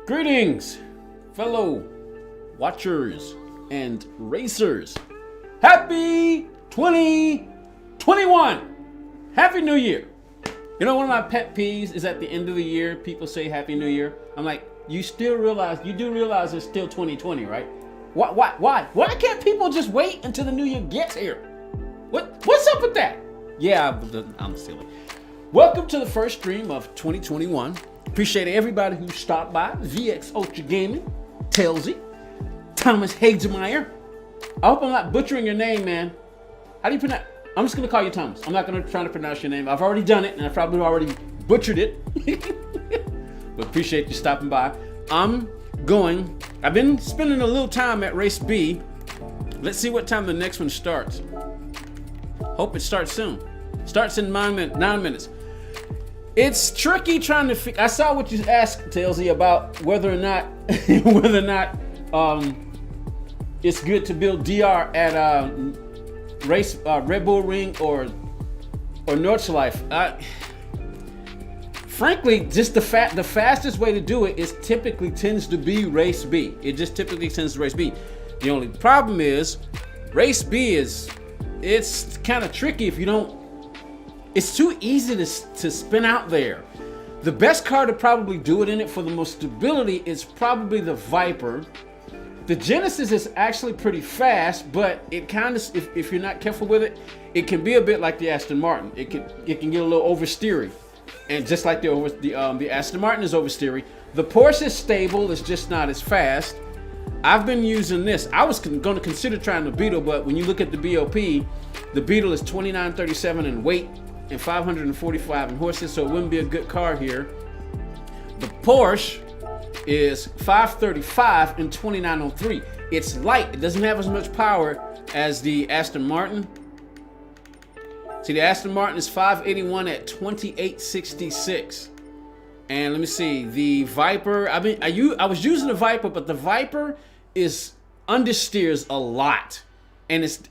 Greetings, fellow watchers and racers. Happy 2021! Happy New Year! You know, one of my pet peeves is at the end of the year, people say Happy New Year. I'm like, you do realize it's still 2020, right? Why can't people just wait until the new year gets here? What's up with that? Yeah, I'm silly. Welcome to the first stream of 2021. Appreciate everybody who stopped by. VX Ultra Gaming, Telsey, Thomas Hagemeyer. I hope I'm not butchering your name, man. How do you pronounce? I'm just gonna call you Thomas. I'm not gonna try to pronounce your name. I've already done it, and I probably already butchered it. But appreciate you stopping by. I've been spending a little time at race B. Let's see what time the next one starts. Hope it starts soon. Starts in 9 minutes. It's tricky trying to I saw what you asked, Telsey, about whether or not it's good to build DR at Red Bull Ring or Nordschleife. Frankly, just the fastest way to do it tends to be race B. It just typically tends to race B. The only problem is race B it's kind of tricky if you don't It's too easy to spin out there. The best car to probably do it in it for the most stability is probably the Viper. The Genesis is actually pretty fast, but it kind of, if you're not careful with it, it can be a bit like the Aston Martin. It can get a little oversteery, and just like the Aston Martin is oversteery. The Porsche is stable, it's just not as fast. I've been using this. I was going to consider trying the Beetle, but when you look at the BOP, the Beetle is 2937 in weight and 545 in horses, so it wouldn't be a good car here. The Porsche is 535 and 2903. It's light. It doesn't have as much power as the Aston Martin. See, the Aston Martin is 581 at 2866. And let me see, the Viper. I was using the Viper, but the Viper is understeers a lot, and it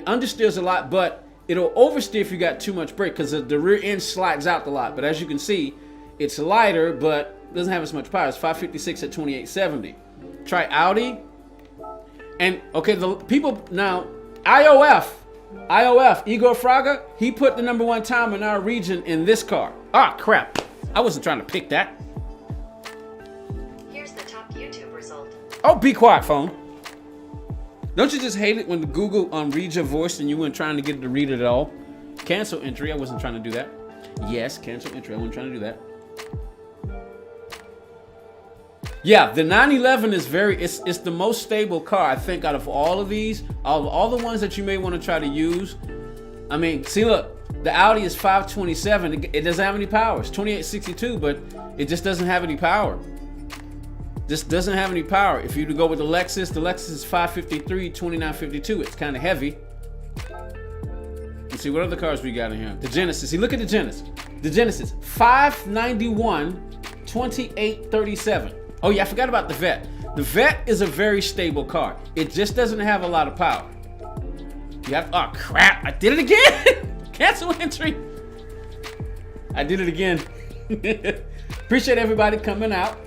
understeers a lot, but it'll oversteer if you got too much brake because the rear end slides out a lot. But as you can see, it's lighter, but doesn't have as much power. It's 556 at 2870. Try Audi. And okay, the people now, IOF, Igor Fraga, he put the #1 time in our region in this car. Ah, crap. I wasn't trying to pick that. Here's the top YouTube result. Oh, be quiet, phone. Don't you just hate it when the Google reads your voice and you weren't trying to get it to read it at all? Cancel entry. I wasn't trying to do that. Yes, cancel entry. I wasn't trying to do that. Yeah, the 911 is it's the most stable car, I think, out of all of these, all the ones that you may want to try to use. I mean, see, look, the Audi is 527. It doesn't have any power. It's 2862, but it just doesn't have any power. Just doesn't have any power. If you go with the Lexus is 553, 2952. It's kind of heavy. Let's see, what other cars we got in here? The Genesis. See, look at the Genesis. The Genesis, 591, 2837. Oh yeah, I forgot about the Vet. The Vet is a very stable car. It just doesn't have a lot of power. Oh crap, I did it again. Cancel entry. I did it again. Appreciate everybody coming out.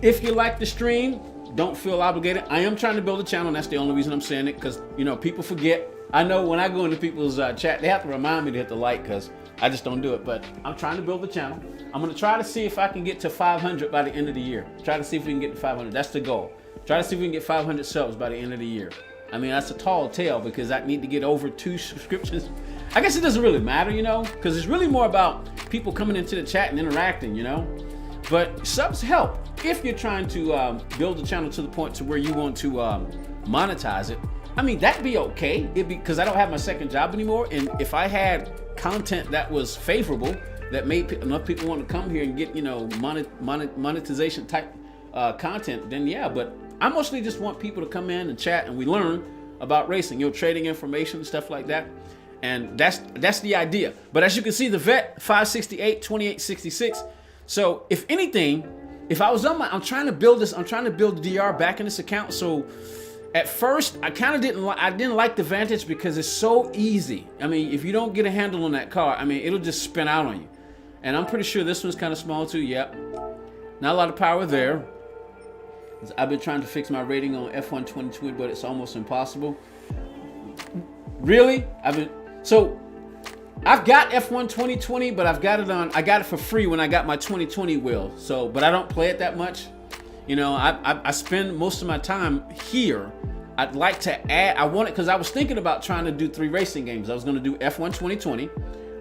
If you like the stream, don't feel obligated. I am trying to build a channel, and that's the only reason I'm saying it, because people forget. I know when I go into people's chat, they have to remind me to hit the like, because I just don't do it. But I'm trying to build the channel. I'm going to try to see if I can get to 500 by the end of the year. Try to see if we can get to 500. That's the goal. Try to see if we can get 500 subs by the end of the year. I mean, that's a tall tale, because I need to get over 2 subscriptions. I guess it doesn't really matter, because it's really more about people coming into the chat and interacting, But subs help if you're trying to build the channel to the point to where you want to monetize it. I mean, that'd be okay. It'd be because I don't have my second job anymore, and if I had content that was favorable, that made enough people want to come here and get monetization type content, then yeah. But I mostly just want people to come in and chat, and we learn about racing, trading information, stuff like that. And that's the idea. But as you can see, the Vet 568, 2866. So if anything, if I was I'm trying to build the DR back in this account. So at first, I kind of didn't like the Vantage because it's so easy. I mean, if you don't get a handle on that car, I mean, it'll just spin out on you. And I'm pretty sure this one's kind of small too. Yep. Not a lot of power there. I've been trying to fix my rating on F1 2020, but it's almost impossible. Really? So I've got F1 2020, but I got it for free when I got my 2020 wheel. So, but I don't play it that much. I spend most of my time here. I'd like to add, I want it because I was thinking about trying to do 3 racing games. I was going to do F1 2020,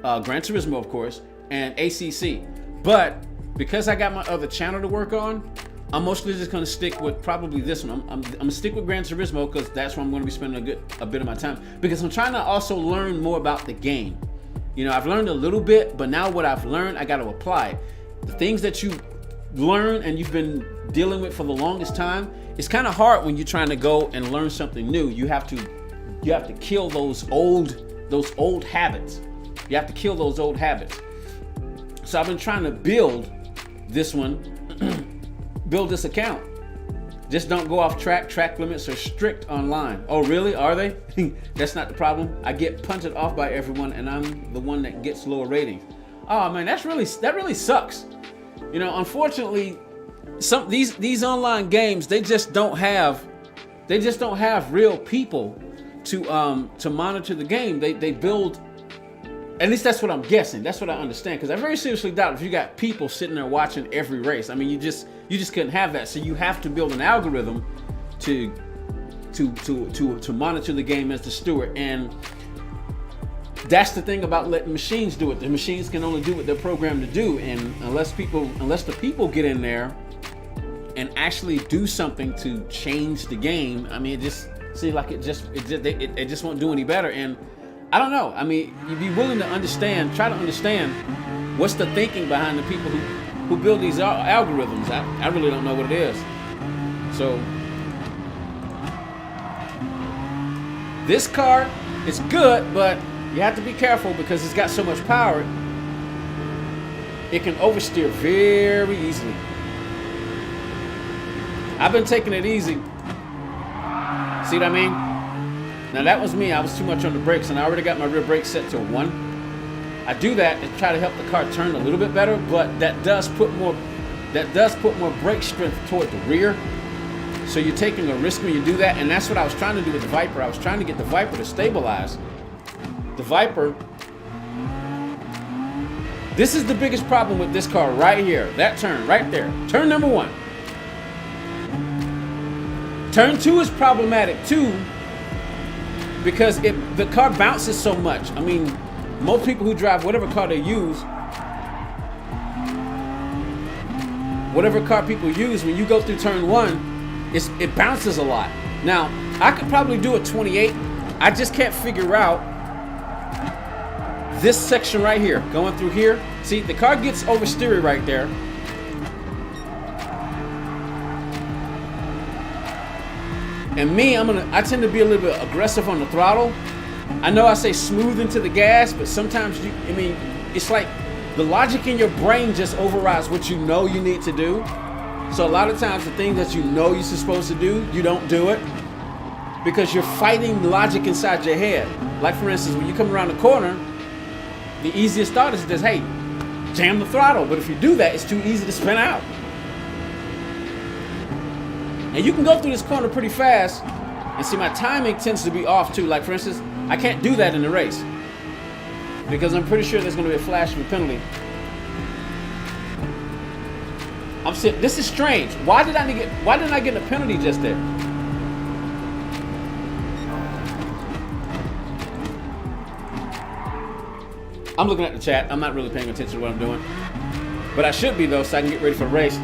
Gran Turismo, of course, and ACC. But because I got my other channel to work on, I'm mostly just going to stick with probably this one. I'm going to stick with Gran Turismo because that's where I'm going to be spending a bit of my time. Because I'm trying to also learn more about the game. I've learned a little bit, but now what I've learned, I got to apply. The things that you learn and you've been dealing with for the longest time, it's kind of hard when you're trying to go and learn something new. You have to kill those old habits. You have to kill those old habits. So I've been trying to build this this account. Just don't go off track. Track limits are strict online. Oh, really? Are they? That's not the problem. I get punted off by everyone, and I'm the one that gets lower ratings. Oh man, that really sucks. Unfortunately, these online games, they just don't have real people to monitor the game. They build At least that's what I'm guessing. That's what I understand. Because I very seriously doubt if you got people sitting there watching every race. I mean, you just couldn't have that. So you have to build an algorithm to monitor the game as the steward. And that's the thing about letting machines do it. The machines can only do what they're programmed to do. And unless the people get in there and actually do something to change the game, I mean, it just seems like it just won't do any better. And I don't know. I mean, you'd be willing to try to understand what's the thinking behind the people who build these algorithms. I really don't know what it is. So this car is good, but you have to be careful because it's got so much power. It can oversteer very easily. I've been taking it easy. See what I mean? Now that was me. I was too much on the brakes, and I already got my rear brake set to 1. I do that to try to help the car turn a little bit better, but that does put more brake strength toward the rear. So you're taking a risk when you do that, and that's what I was trying to do with the Viper. I was trying to get the Viper to stabilize. The Viper. This is the biggest problem with this car right here. That turn right there. Turn number 1. Turn 2 is problematic too, because the car bounces so much. I mean, most people who drive whatever car they use, whatever car people use, when you go through turn 1, it bounces a lot. Now, I could probably do a 28. I just can't figure out this section right here, going through here. See, the car gets oversteery right there. And me, I tend to be a little bit aggressive on the throttle. I know I say smooth into the gas, but sometimes it's like the logic in your brain just overrides what you know you need to do. So a lot of times the things that you know you're supposed to do, you don't do it because you're fighting logic inside your head. Like for instance, when you come around the corner, the easiest thought is just, hey, jam the throttle. But if you do that, it's too easy to spin out. And you can go through this corner pretty fast, and see my timing tends to be off too. Like for instance, I can't do that in the race because I'm pretty sure there's going to be a flash of a penalty. This is strange. Why didn't I get a penalty just there? I'm looking at the chat. I'm not really paying attention to what I'm doing, but I should be though, so I can get ready for the race.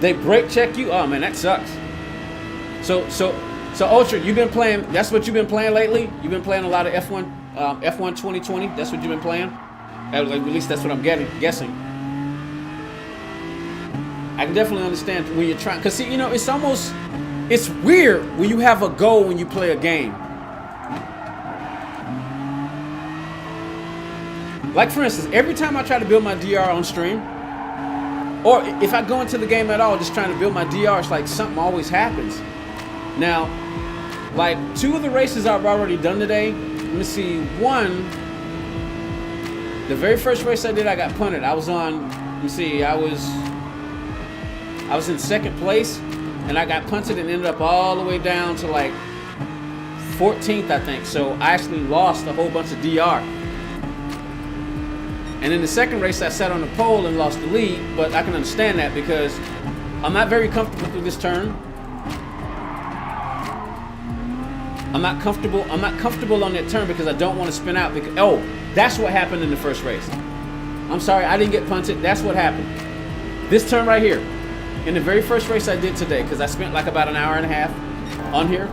They brake check you? Oh man, that sucks. So Ultra, you've been playing, that's what you've been playing lately? You've been playing a lot of F1 2020? That's what you've been playing? At least that's what I'm guessing. I can definitely understand when you're trying, because see, you know, it's weird when you have a goal when you play a game. Like for instance, every time I try to build my DR on stream, or if I go into the game at all, just trying to build my DR, it's like something always happens. Now, like 2 of the races I've already done today, let me see, one, the very first race I did, I got punted. I was on, let me see, I was in 2nd place, and I got punted and ended up all the way down to like 14th, I think. So I actually lost a whole bunch of DR. And in the 2nd race, I sat on the pole and lost the lead, but I can understand that because I'm not very comfortable through this turn. I'm not comfortable on that turn because I don't want to spin out. Oh, that's what happened in the first race. I'm sorry, I didn't get punted. That's what happened. This turn right here, in the very first race I did today, because I spent like about an hour and a half on here,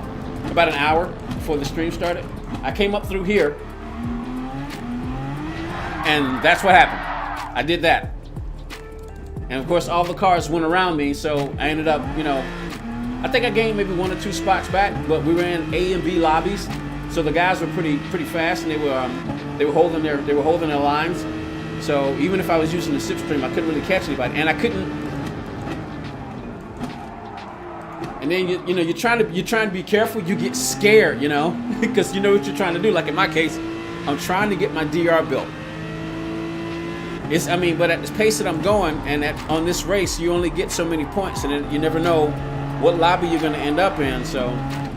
about an hour before the stream started. I came up through here, and that's what happened. I did that. And of course, all the cars went around me, so I ended up, you know, I think I gained maybe 1 or 2 spots back, but we were in A and B lobbies, so the guys were pretty fast, and they were holding their lines. So even if I was using the slipstream, I couldn't really catch anybody, and I couldn't. And then you know you're trying to be careful. You get scared, you know, because you know what you're trying to do. Like in my case, I'm trying to get my DR built. But at the pace that I'm going, and on this race, you only get so many points, and then you never know what lobby you're going to end up in. So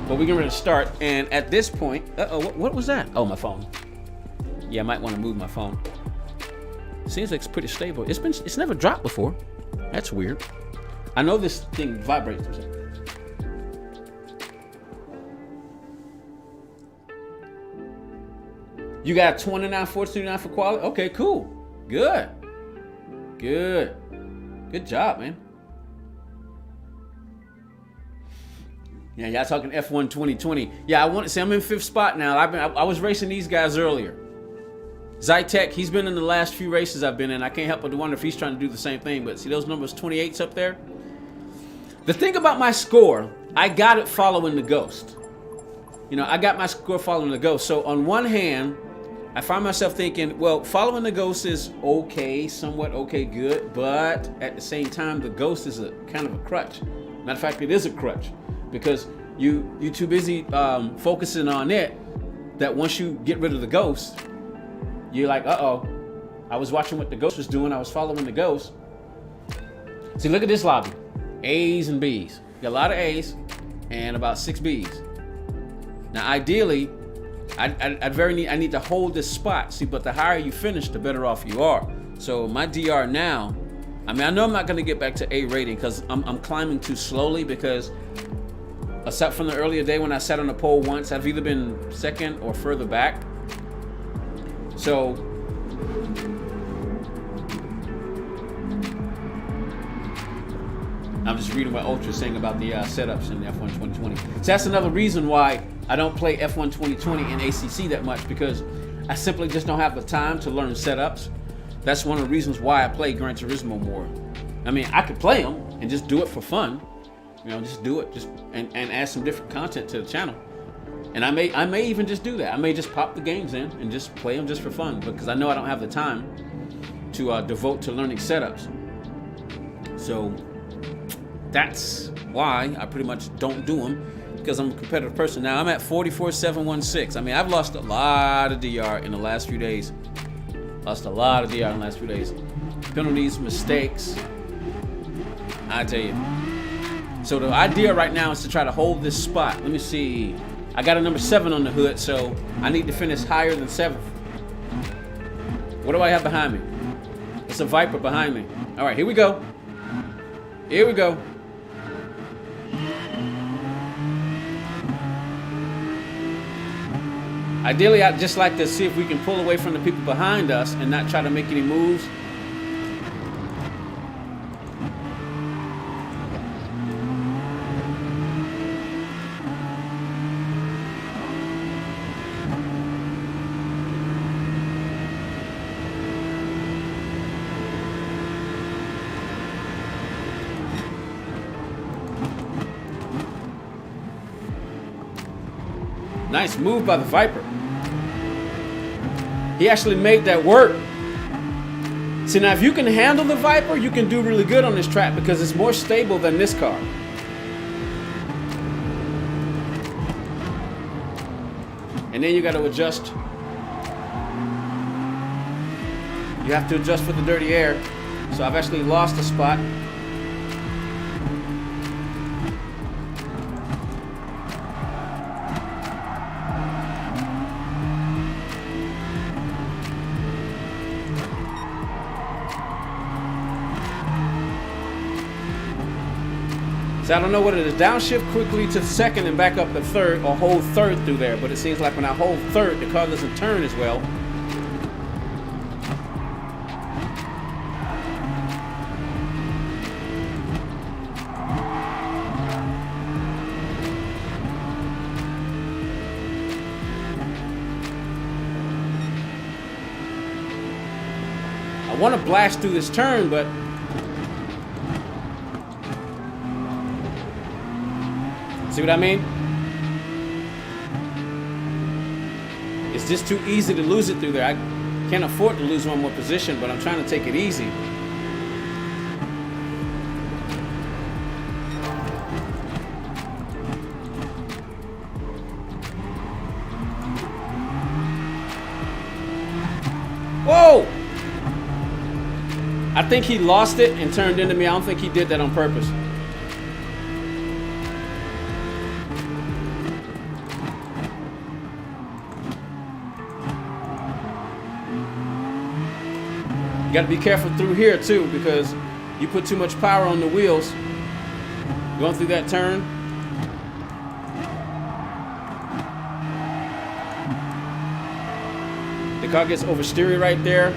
But we're going to start. And at this point, what was that? Oh, my phone. Yeah, I might want to move my phone. Seems like it's pretty stable. It's never dropped before. That's weird. I know this thing vibrates. You got 29, 429 for quality? Okay, cool. Good. Good job, man. Yeah, y'all talking F1 2020. Yeah, I want to say I'm in 5th spot now. I was racing these guys earlier. Zytec, he's been in the last few races I've been in. I can't help but wonder if he's trying to do the same thing. But see those numbers 28s up there? The thing about my score, I got it following the ghost. You know, I got my score following the ghost. So on one hand, I find myself thinking, well, following the ghost is okay, somewhat okay, good. But at the same time, the ghost is a kind of a crutch. Matter of fact, it is a crutch. Because you're too busy focusing on it that once you get rid of the ghost, you're like, uh-oh, I was watching what the ghost was doing. I was following the ghost. See, look at this lobby. A's and B's. Got a lot of A's and about 6 B's. Now, ideally, I need to hold this spot. See, but the higher you finish, the better off you are. So my DR now, I mean, I know I'm not going to get back to A rating because I'm climbing too slowly because except from the earlier day when I sat on the pole once, I've either been second or further back. So I'm just reading what Ultra's saying about the setups in F1 2020. So that's another reason why I don't play F1 2020 in ACC that much, because I simply just don't have the time to learn setups. That's one of the reasons why I play Gran Turismo more. I mean, I could play them and just do it for fun. You know, just do it, and add some different content to the channel. And I may even just do that. I may just pop the games in and just play them just for fun, because I know I don't have the time to devote to learning setups. So that's why I pretty much don't do them, because I'm a competitive person. Now I'm at 44,716. I mean, I've lost a lot of DR in the last few days. Penalties, mistakes, I tell you. So the idea right now is to try to hold this spot. Let me see. I got a number 7 on the hood, so I need to finish higher than 7th. What do I have behind me? It's a Viper behind me. All right, here we go. Ideally, I'd just like to see if we can pull away from the people behind us and not try to make any moves. Nice move by the Viper. He actually made that work. See, now if you can handle the Viper, you can do really good on this track because it's more stable than this car. And then you got to adjust. You have to adjust for the dirty air. So I've actually lost a spot. So I don't know whether to downshift quickly to second and back up to third or hold third through there, but it seems like when I hold third, the car doesn't turn as well. I want to blast through this turn, but see what I mean? It's just too easy to lose it through there. I can't afford to lose one more position, but I'm trying to take it easy. Whoa! I think he lost it and turned into me. I don't think he did that on purpose. You got to be careful through here too, because you put too much power on the wheels going through that turn. The car gets oversteery right there.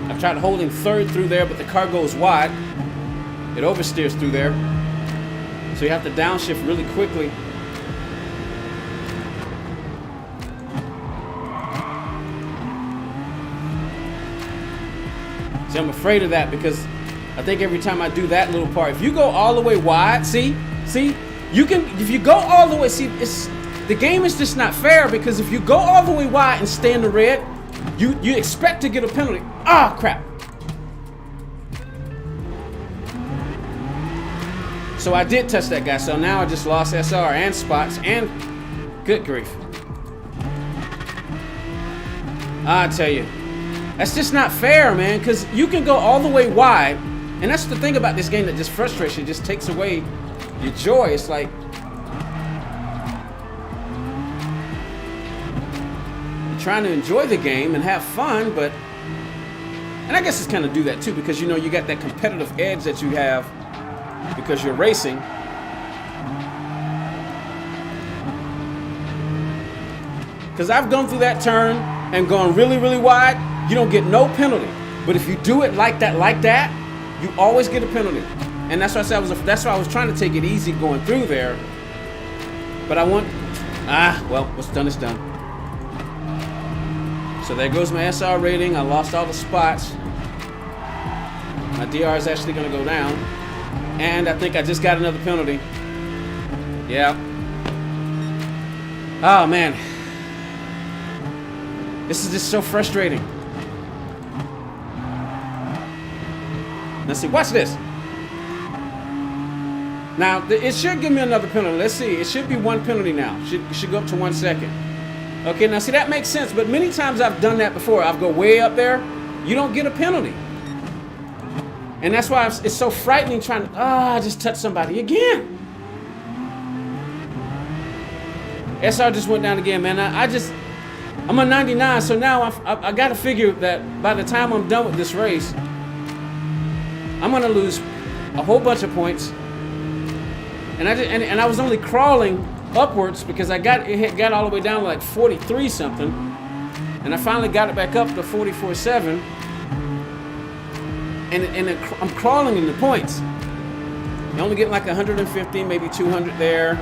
I've tried holding third through there, but the car goes wide. It oversteers through there. So you have to downshift really quickly. See, I'm afraid of that because I think every time I do that little part, if you go all the way wide, see, you can, if you go all the way, see, the game is just not fair because if you go all the way wide and stay in the red, you expect to get a penalty. Ah, crap. So I did touch that guy, so now I just lost SR and spots and good grief. I tell you, that's just not fair, man, because you can go all the way wide, and that's the thing about this game that just frustrates you, just takes away your joy. It's like you're trying to enjoy the game and have fun, but, and I guess it's kind of do that too, because you know you got that competitive edge that you have because you're racing. Because I've gone through that turn and gone really, really wide, you don't get no penalty. But if you do it like that, you always get a penalty. And that's why I said that's why I was trying to take it easy going through there. But I want, well, what's done is done. So there goes my SR rating. I lost all the spots. My DR is actually going to go down. And I think I just got another penalty. Yeah. Oh, man. This is just so frustrating. Let's see. Watch this. Now, it should give me another penalty. Let's see. It should be one penalty now. It should go up to 1 second. Okay, now see, that makes sense. But many times I've done that before. I'll go way up there. You don't get a penalty. And that's why it's so frightening trying to, I just touched somebody again. SR just went down again, man. I'm a 99, so now I got to figure that by the time I'm done with this race, I'm going to lose a whole bunch of points. And I was only crawling upwards because it got all the way down to like 43 something. And I finally got it back up to 44.7. And I'm crawling in the points. You only get like 150, maybe 200 there.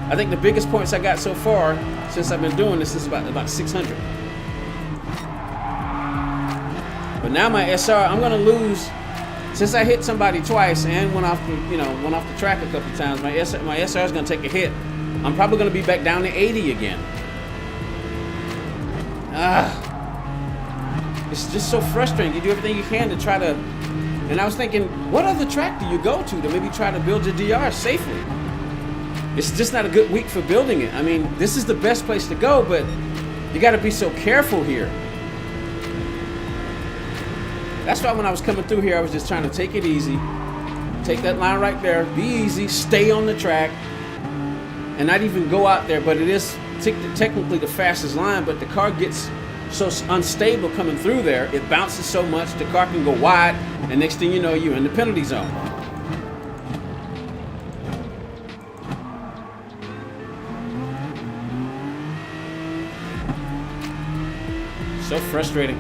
I think the biggest points I got so far since I've been doing this is about 600. But now my SR, I'm gonna lose. Since I hit somebody twice and went off the track a couple times, my SR is gonna take a hit. I'm probably gonna be back down to 80 again. It's just so frustrating. You do everything you can to try to, and I was thinking, what other track do you go to maybe try to build your DR safely? It's just not a good week for building it. I mean, this is the best place to go, but you got to be so careful here. That's why when I was coming through here, I was just trying to take it easy. Take that line right there, be easy, stay on the track, and not even go out there. But it is technically the fastest line, but the car gets so unstable coming through there. It bounces so much, the car can go wide, and next thing you know, you're in the penalty zone. So frustrating.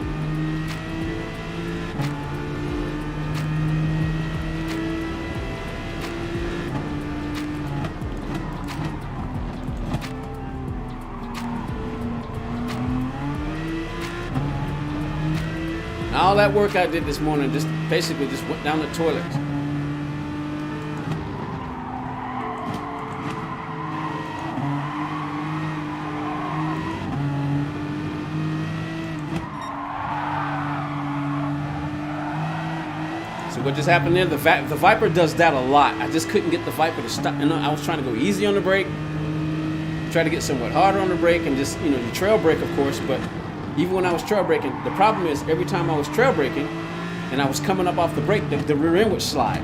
All that work I did this morning just basically just went down the toilet. So what just happened there, the Viper does that a lot. I just couldn't get the Viper to stop. And I was trying to go easy on the brake, try to get somewhat harder on the brake, and just, you trail brake, of course. But even when I was trail braking, the problem is every time I was trail braking and I was coming up off the brake, the rear end would slide.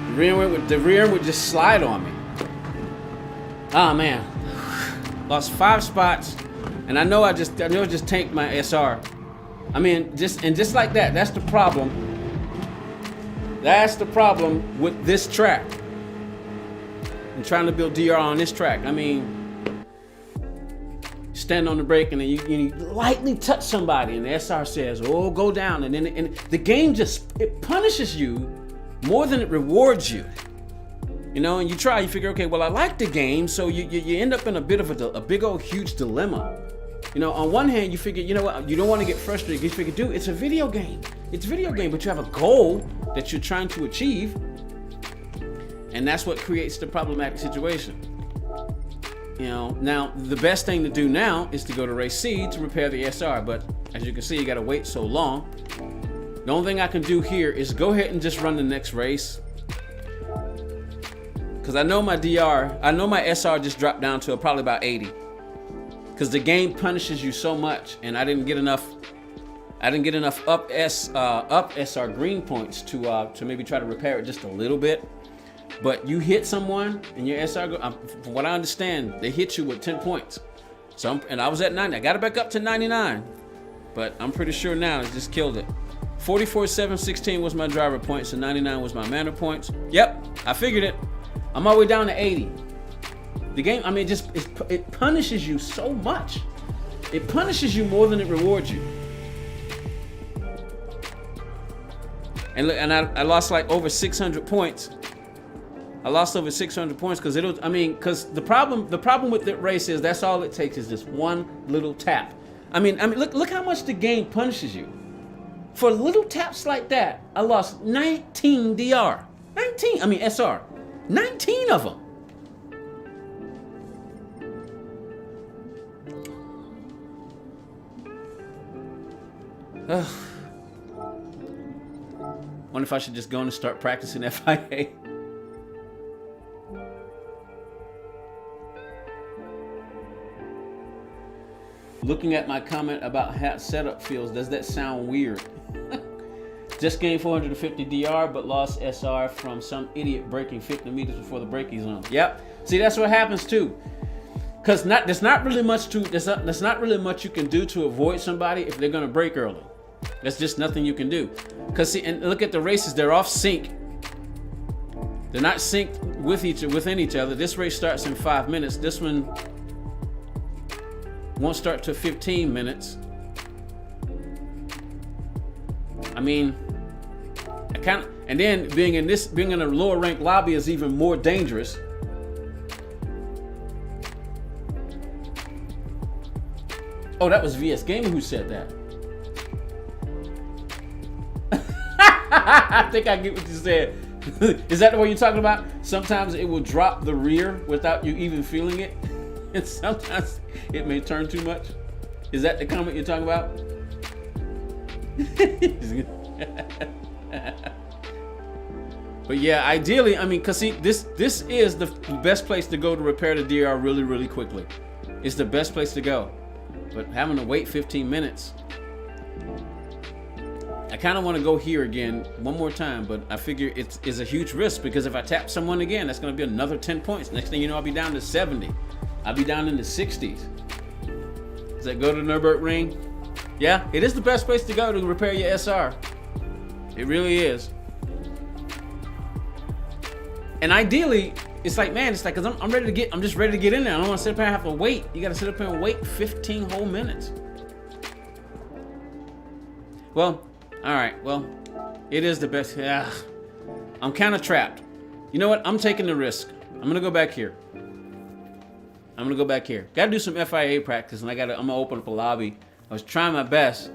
The rear end would just slide on me. Oh man, lost 5 spots, and I know I just tanked my SR. I mean, just like that. That's the problem. That's the problem with this track. And trying to build DR on this track. I mean, stand on the brake and then you lightly touch somebody, and the SR says, "Oh, go down," and then the game it punishes you more than it rewards you. And you figure, okay, well, I like the game, so you end up in a bit of a big old huge dilemma. On one hand, you figure, you know what, you don't want to get frustrated. You figure, dude, it's a video game. It's a video game, but you have a goal that you're trying to achieve, and that's what creates the problematic situation. Now the best thing to do now is to go to race C to repair the SR, but as you can see, you got to wait so long. The only thing I can do here is go ahead and just run the next race. Because I know my SR just dropped down to probably about 80. Because the game punishes you so much, and I didn't get enough up SR green points to maybe try to repair it just a little bit. But you hit someone and your SR, from what I understand, they hit you with 10 points. And I was at 90. I got it back up to 99. But I'm pretty sure now it just killed it. 44, 7, 16 was my driver points, and 99 was my manor points. Yep, I figured it. I'm all the way down to 80. The game, I mean, it punishes you so much. It punishes you more than it rewards you. And look, and I lost like over 600 points. I lost over 600 points because the problem with that race is that's all it takes is just one little tap. I mean, look how much the game punishes you. For little taps like that, I lost 19 DR. 19, SR. 19 of them. Wonder if I should just go and start practicing FIA. Looking at my comment about how setup feels, does that sound weird? Just gained 450 DR, but lost SR from some idiot braking 50 meters before the braking zone. Yep. See, that's what happens too. Cause there's not really much you can do to avoid somebody if they're gonna brake early. There's just nothing you can do. Cause see, and look at the races; they're off sync. They're not synced within each other. This race starts in 5 minutes. This one won't start to 15 minutes. I mean, and then being in a lower ranked lobby is even more dangerous. Oh, that was VS Gaming who said that. I think I get what you said. Is that the way you're talking about? Sometimes it will drop the rear without you even feeling it, and sometimes it may turn too much. Is that the comment you're talking about? But yeah, ideally, cause see, this is the best place to go to repair the DR really, really quickly. It's the best place to go. But having to wait 15 minutes, I kind of want to go here again one more time, but I figure it's a huge risk because if I tap someone again, that's going to be another 10 points. Next thing you know, I'll be down to 70. I'll be down in the 60s. Does that go to the Nürburgring? Yeah, it is the best place to go to repair your SR. It really is. And ideally, it's like, man, cause I'm just ready to get in there. I don't want to sit up here and have to wait. You got to sit up here and wait 15 whole minutes. Well, all right. Well, it is the best. Yeah, I'm kind of trapped. You know what? I'm taking the risk. I'm going to go back here. Got to do some FIA practice, and I'm going to open up a lobby. I was trying my best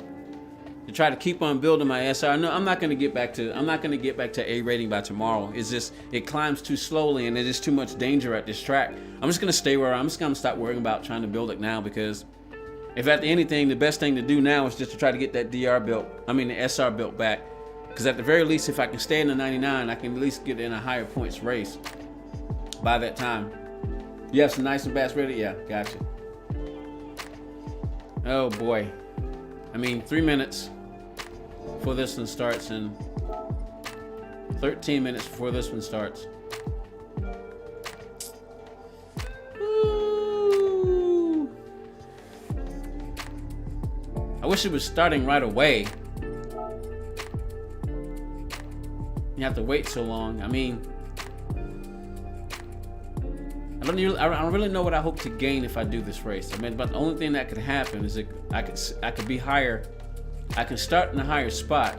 to try to keep on building my SR. No, I'm not going to get back to A rating by tomorrow. It's just, it climbs too slowly and it is too much danger at this track. I'm just going to stay where I'm just going to stop worrying about trying to build it now because if after anything, the best thing to do now is just to try to get that the SR belt back. Because at the very least, if I can stay in the 99, I can at least get in a higher points race by that time. You have some nice and bats ready? Yeah, gotcha. Oh boy. 3 minutes before this one starts and 13 minutes before this one starts. Ooh. I wish it was starting right away. You have to wait so long. I don't really know what I hope to gain if I do this race. But the only thing that could happen is I could be higher. I can start in a higher spot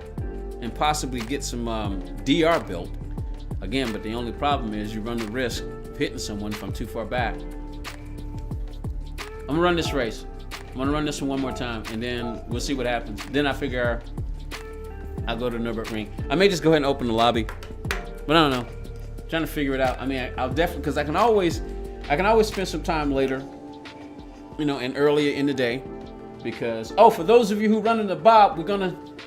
and possibly get some DR built again. But the only problem is you run the risk of hitting someone if I'm too far back. I'm gonna run this race. I'm gonna run this one more time, and then we'll see what happens. Then I figure I'll go to the Nürburgring. I may just go ahead and open the lobby, but I don't know. I'm trying to figure it out. I'll definitely, because I can always spend some time later, and earlier in the day, because for those of you who run in the Bob,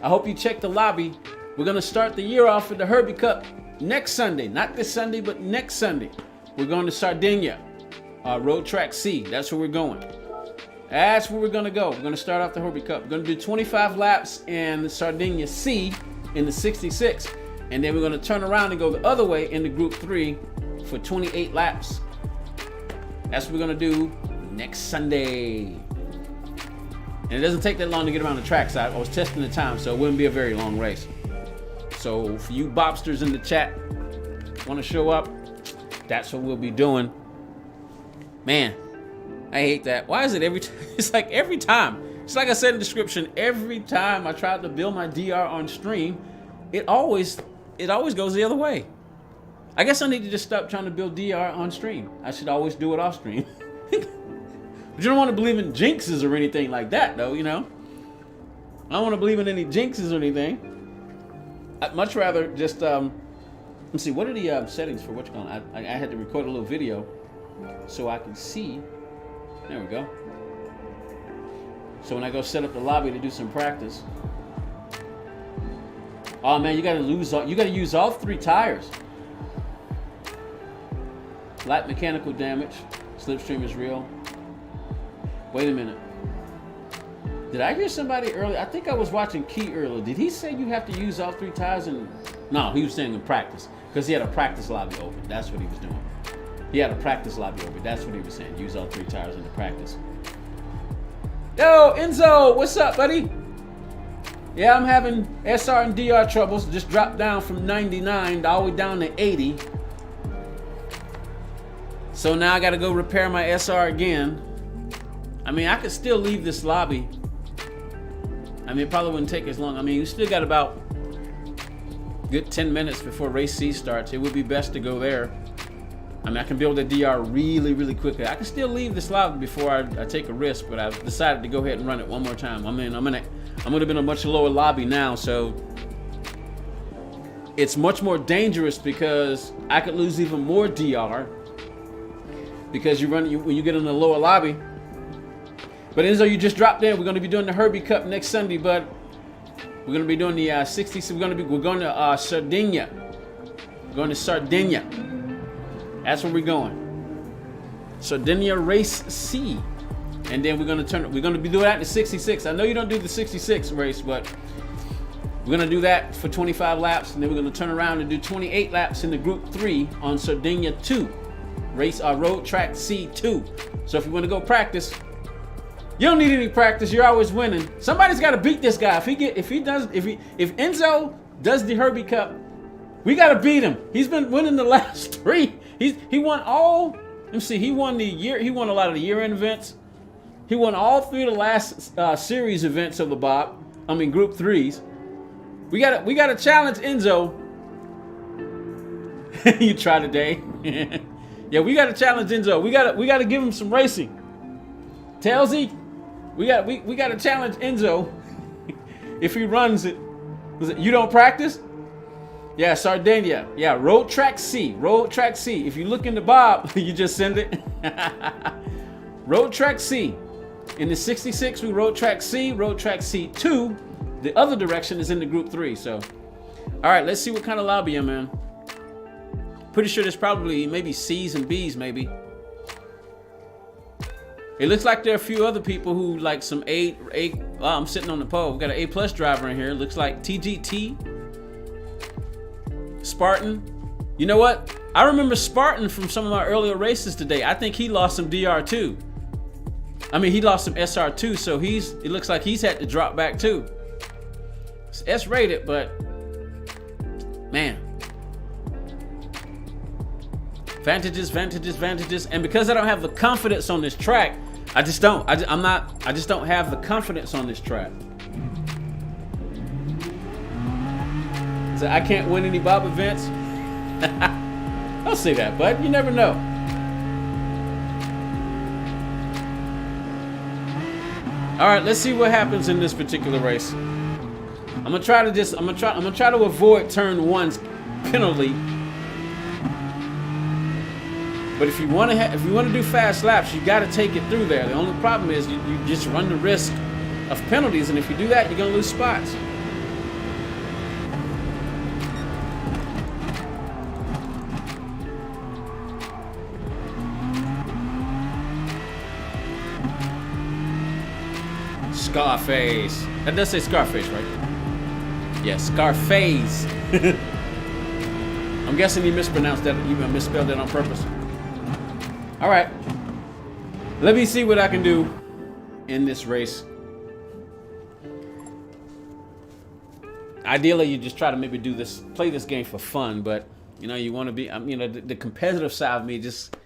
I hope you check the lobby. We're gonna start the year off with the Herbie Cup next Sunday, not this Sunday, but next Sunday. We're going to Sardinia, Road Track C. That's where we're going. That's where we're gonna go. We're gonna start off the Herbie Cup. We're gonna do 25 laps in Sardinia C in the 66, and then we're gonna turn around and go the other way into Group 3 for 28 laps. That's what we're gonna do next Sunday. And it doesn't take that long to get around the track, so I was testing the time, so it wouldn't be a very long race. So for you Bobsters in the chat, want to show up, that's what we'll be doing. Man, I hate that. Why is it every time? It's like every time. It's like I said in the description, every time I try to build my DR on stream, it always goes the other way. I guess I need to just stop trying to build DR on stream. I should always do it off stream. But you don't want to believe in jinxes or anything like that, though, I don't want to believe in any jinxes or anything. I'd much rather just, let's see, what are the settings for what you're going? I had to record a little video so I can see. There we go. So when I go set up the lobby to do some practice. Oh man, you gotta use all 3 tires. Light mechanical damage. Slipstream is real. Wait a minute. Did I hear somebody earlier? I think I was watching Key earlier. Did he say you have to use all 3 tires? No, he was saying in practice. Because he had a practice lobby open. That's what he was doing. He had a practice lobby open. That's what he was saying. Use all 3 tires in the practice. Yo, Enzo, what's up, buddy? Yeah, I'm having SR and DR troubles. Just dropped down from 99 all the way down to 80. So now I got to go repair my SR again. I could still leave this lobby. It probably wouldn't take as long. You still got about a good 10 minutes before race C starts. It would be best to go there. I can build a DR really, really quickly. I can still leave this lobby before I take a risk, but I've decided to go ahead and run it one more time. I'm gonna be in a much lower lobby now, so it's much more dangerous because I could lose even more DR because when you get in the lower lobby. But Enzo, you just dropped in. We're going to be doing the Herbie Cup next Sunday, but we're going to be doing the 60. We're going to Sardinia. We're going to Sardinia. That's where we're going. Sardinia Race C, and then we're going to be doing that in the 66. I know you don't do the 66 race, but we're going to do that for 25 laps, and then we're going to turn around and do 28 laps in the Group 3 on Sardinia 2 race, Road Track C2. So if you want to go practice. You don't need any practice. You're always winning. Somebody's got to beat this guy. If Enzo does the Herbie Cup, we got to beat him. He's been winning the last 3. He won all. Let me see. He won a lot of the year-end events. He won all 3 of the last series events of the Bob. Group 3s. We got to challenge Enzo. You try today. Yeah, we got to challenge Enzo. We got to give him some racing. Tailsy. We got to challenge Enzo if he runs it. You don't practice? Yeah, Sardinia. Yeah, Road Track C. Road Track C. If you look in the Bob, you just send it. Road Track C. In the 66, we rode track C, rode track C2. The other direction is in the group 3. So, all right, let's see what kind of lobby I'm in. Pretty sure there's probably maybe C's and B's, maybe. It looks like there are a few other people who like some I'm sitting on the pole. We got an A+ driver in here. Looks like TGT. Spartan. You know what? I remember Spartan from some of my earlier races today. I think he lost some DR2. I mean, he lost some SR2, so it looks like he's had to drop back too. It's S-rated, but man. Vantages. And because I don't have the confidence on this track, I just don't have the confidence on this track. So I can't win any Bob events. Don't say that, bud. You never know. All right, let's see what happens in this particular race. I'm gonna try to avoid turn 1's penalty. But if you want to do fast laps, you got to take it through there. The only problem is you just run the risk of penalties, and if you do that, you're gonna lose spots. Scarface. That does say Scarface, right? Yeah, Scarface. I'm guessing you mispronounced that. You misspelled that on purpose. All right. Let me see what I can do in this race. Ideally, you just try to maybe play this game for fun, but you know, you want to be, the competitive side of me just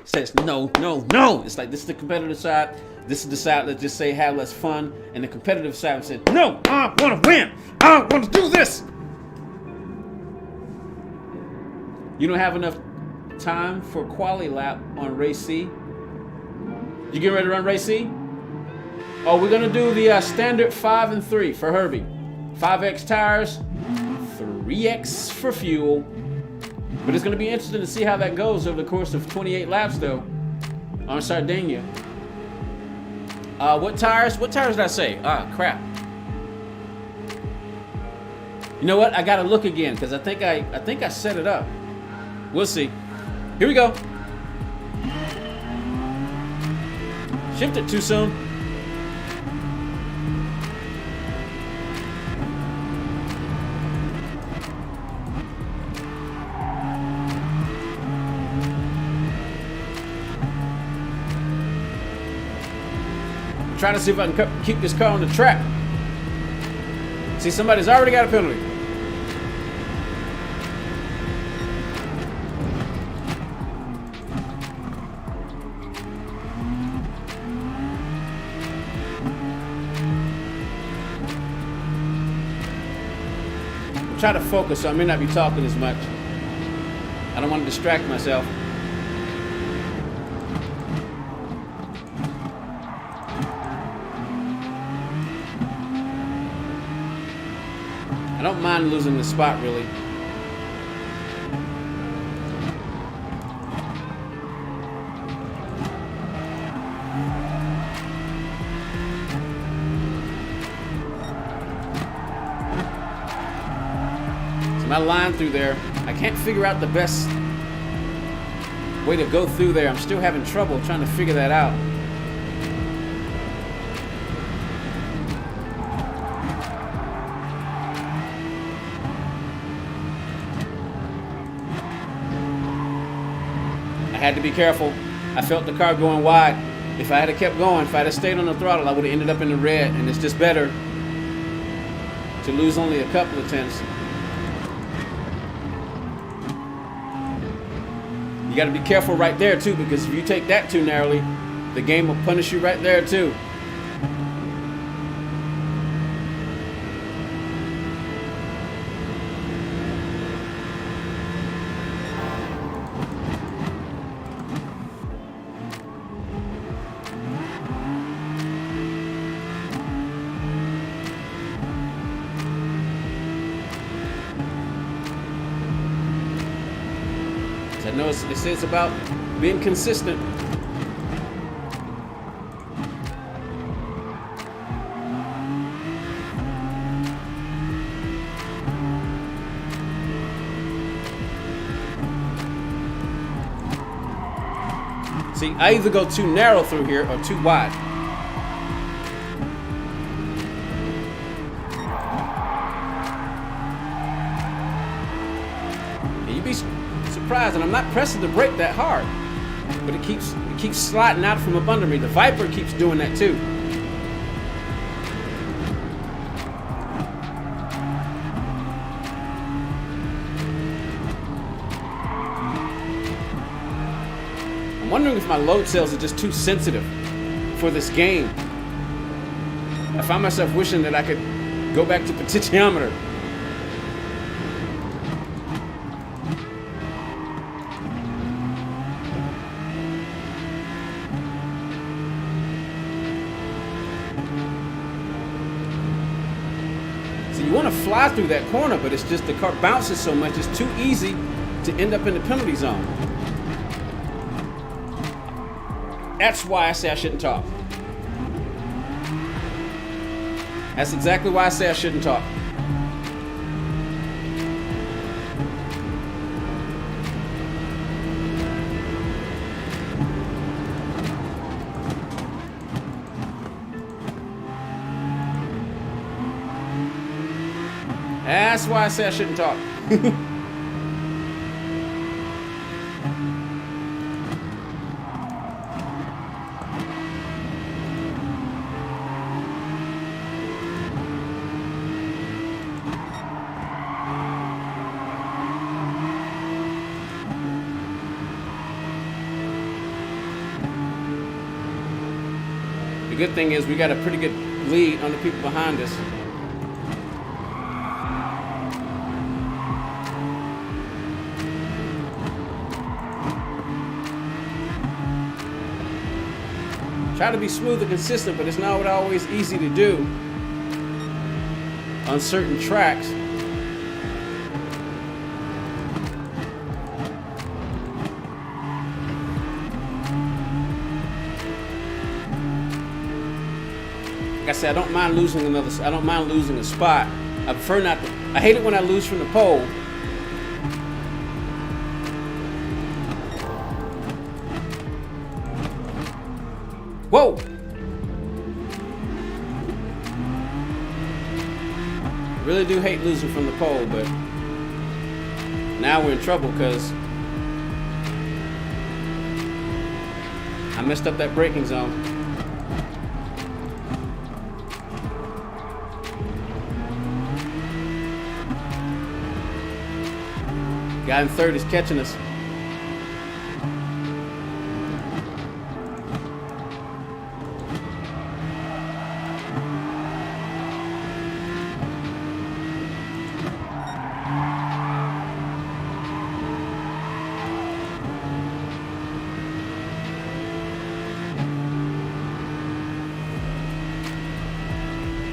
says no. It's like this is the competitive side. This is the side that just say have less fun, and the competitive side said no. I want to win. I want to do this. You don't have enough time for quali lap on race C. You getting ready to run race C? Oh, we're gonna do the standard 5 and 3 for Herbie. 5X tires, 3X for fuel. But it's gonna be interesting to see how that goes over the course of 28 laps, though, on Sardinia. What tires? What tires did I say? Ah, crap. You know what? I gotta look again because I think I set it up. We'll see. Here we go. Shift it too soon. I'm trying to see if I can keep this car on the track. See, somebody's already got a penalty. Try to focus, so I may not be talking as much. I don't want to distract myself. I don't mind losing the spot, really. My line through there, I can't figure out the best way to go through there. I'm still having trouble trying to figure that out. I had to be careful. I felt the car going wide. If I had kept going, if I had stayed on the throttle, I would have ended up in the red, and it's just better to lose only a couple of tenths. You got to be careful right there too, because if you take that too narrowly, the game will punish you right there too. I know they say it's about being consistent. See, I either go too narrow through here or too wide. And you'd be surprised, and I'm not pressing the brake that hard, but it keeps sliding out from up under me. The Viper keeps doing that too. I'm wondering if my load cells are just too sensitive for this game. I find myself wishing that I could go back to potentiometer. So you want to fly through that corner, but it's just the car bounces so much, it's too easy to end up in the penalty zone. That's why I say I shouldn't talk. That's exactly why I say I shouldn't talk. That's why I say I shouldn't talk. The good thing is we got a pretty good lead on the people behind us. Try to be smooth and consistent, but it's not always easy to do on certain tracks. Like I said, I don't mind losing a spot. I prefer not to. I hate it when I lose from the pole. Whoa! I really do hate losing from the pole, but now we're in trouble because I messed up that braking zone. Guy in third is catching us.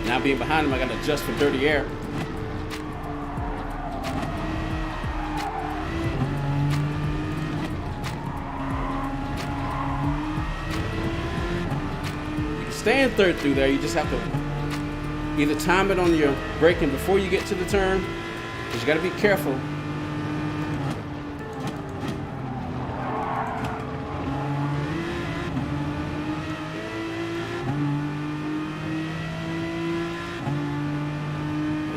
Now being behind him, I got to adjust for dirty air. You can stay in third through there. You just have to either time it on your braking before you get to the turn, because you got to be careful.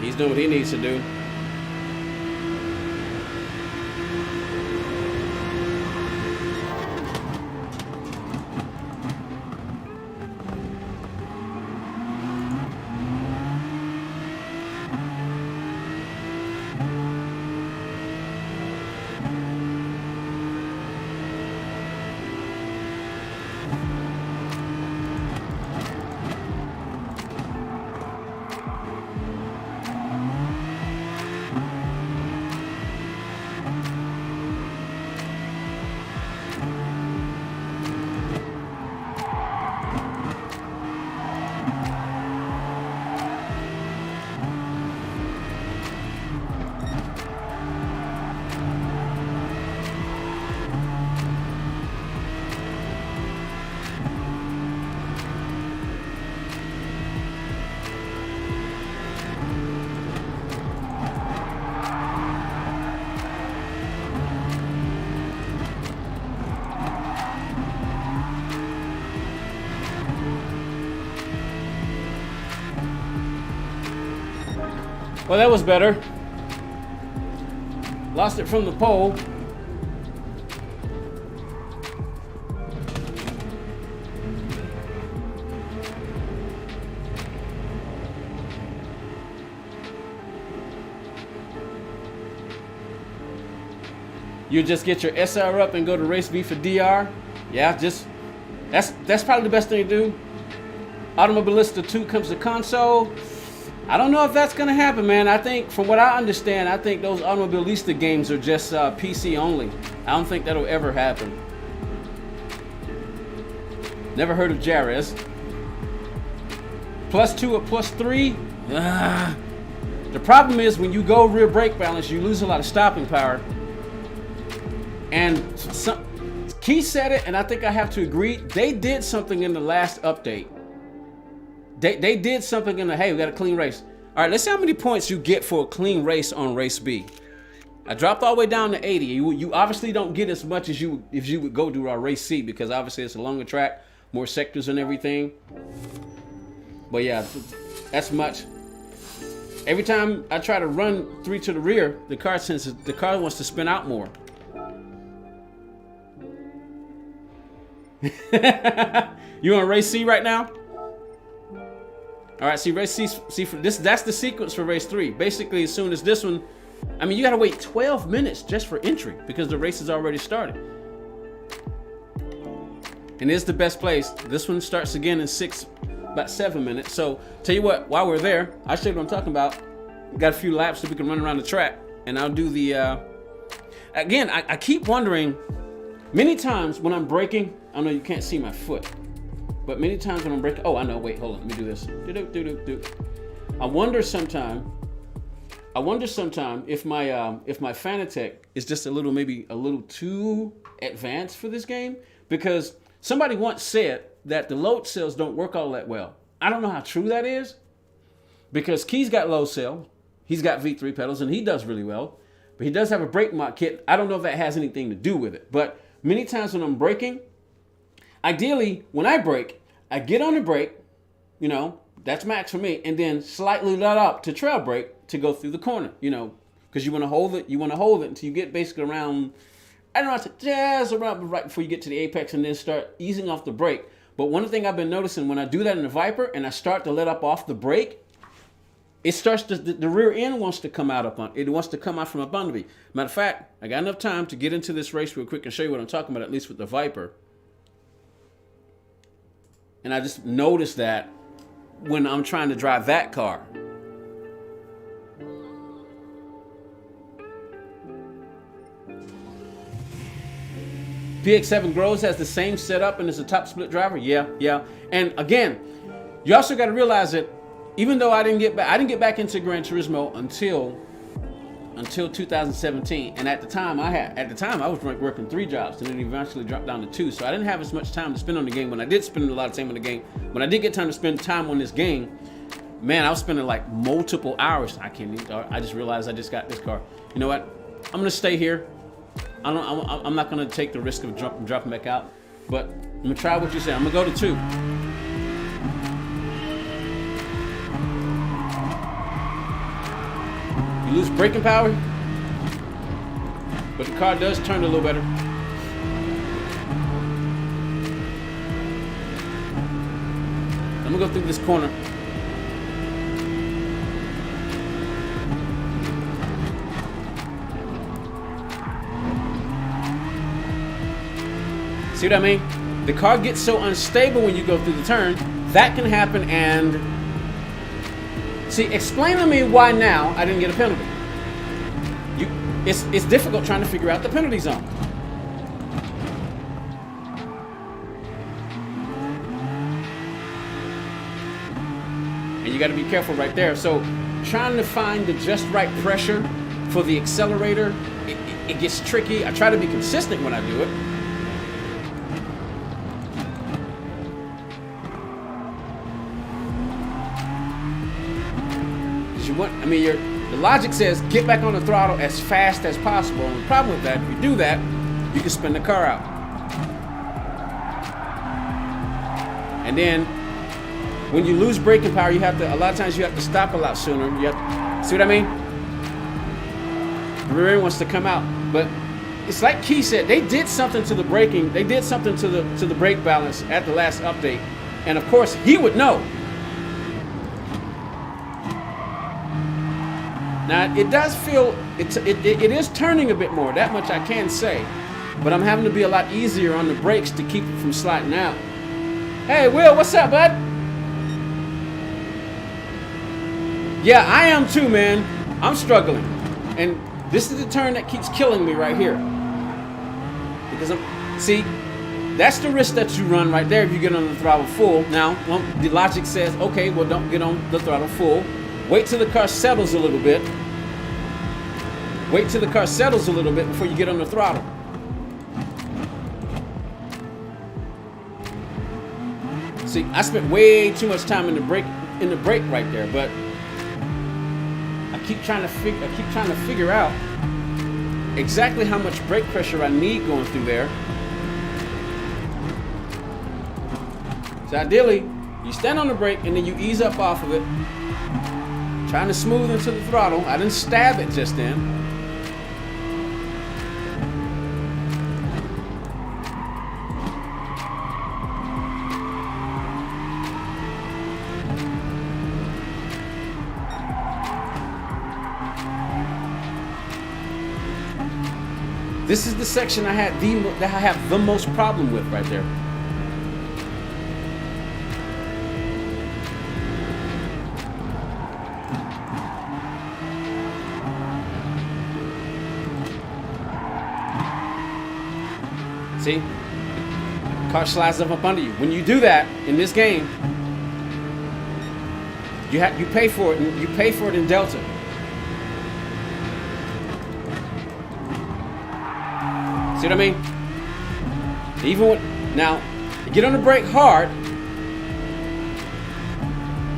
He's doing what he needs to do. Well, that was better. Lost it from the pole. You just get your SR up and go to race B for DR. Yeah, just that's probably the best thing to do. Automobilista 2 comes to console. I don't know if that's gonna happen, man. I think, from what I understand, I think those Automobilista games are just PC only. I don't think that'll ever happen. Never heard of Jarez. +2 or +3. The problem is when you go rear brake balance, you lose a lot of stopping power. And Keith said it, and I think I have to agree. They did something in the last update. They did something in the, hey, we got a clean race. All right, let's see how many points you get for a clean race on race B. I dropped all the way down to 80. You obviously don't get as much as if you would go do our race C, because obviously it's a longer track, more sectors and everything. But yeah, that's much. Every time I try to run 3 to the rear, the car wants to spin out more. You on race C right now? All right, see race C. See for this. That's the sequence for race 3. Basically, as soon as this one, I mean, you got to wait 12 minutes just for entry because the race has already started. And it's the best place. This one starts again in about 7 minutes. So tell you what, while we're there, I'll show you what I'm talking about. We got a few laps so we can run around the track, and I'll do the. Again, I keep wondering. Many times when I'm braking, I know you can't see my foot, but many times when I'm braking, oh, I know, wait, hold on, let me do this. I wonder sometime if my Fanatec is just maybe a little too advanced for this game, because somebody once said that the load cells don't work all that well. I don't know how true that is, because Key's got low cell, he's got V3 pedals, and he does really well, but he does have a brake mod kit. I don't know if that has anything to do with it, but many times when I'm braking, ideally, when I brake, I get on the brake, you know, that's max for me, and then slightly let up to trail brake to go through the corner, you know, because you want to hold it until you get basically around, I don't know, just around right before you get to the apex, and then start easing off the brake. But one thing I've been noticing, when I do that in the Viper and I start to let up off the brake, it starts to, the rear end wants to come out it wants to come out from up under me. Matter of fact, I got enough time to get into this race real quick and show you what I'm talking about, at least with the Viper. And I just noticed that when I'm trying to drive that car. PX7 Groves has the same setup and is a top split driver. Yeah. And again, you also got to realize that even though I didn't get back into Gran Turismo until 2017, and at the time I was working 3 jobs, and then eventually dropped down to 2. So I didn't have as much time to spend on the game. When I did spend a lot of time on the game, when I did get time to spend time on this game, man, I was spending like multiple hours. I just realized I just got this car. You know what? I'm gonna stay here. I'm not gonna take the risk of dropping back out. But I'm gonna try what you said. I'm gonna go to 2. You lose braking power, but the car does turn a little better. I'm gonna go through this corner. See what I mean? The car gets so unstable when you go through the turn. That can happen. And see, explain to me why now I didn't get a penalty. It's difficult trying to figure out the penalty zone. And you got to be careful right there. So trying to find the just right pressure for the accelerator, it gets tricky. I try to be consistent when I do it. The logic says get back on the throttle as fast as possible. And the problem with that, if you do that, you can spin the car out. And then when you lose braking power, a lot of times you have to stop a lot sooner. See what I mean? The rear end wants to come out, but it's like Key said, they did something to the braking. They did something to the brake balance at the last update, and of course he would know. Now it does feel it is turning a bit more. That much I can say, but I'm having to be a lot easier on the brakes to keep it from sliding out. Hey Will, what's up, bud? Yeah, I am too, man. I'm struggling, and this is the turn that keeps killing me right here. Because see, that's the risk that you run right there if you get on the throttle full. Now, the logic says, okay, well, don't get on the throttle full. Wait till the car settles a little bit. Wait till the car settles a little bit before you get on the throttle. See, I spent way too much time in the brake right there, but I keep trying to figure out exactly how much brake pressure I need going through there. So ideally, you stand on the brake and then you ease up off of it, trying to smooth into the throttle. I didn't stab it just then. This is the section that I have the most problem with right there. See? Car slides up under you. When you do that in this game, you pay for it, and you pay for it in Delta. See what I mean? Even with, now, you get on the brake hard,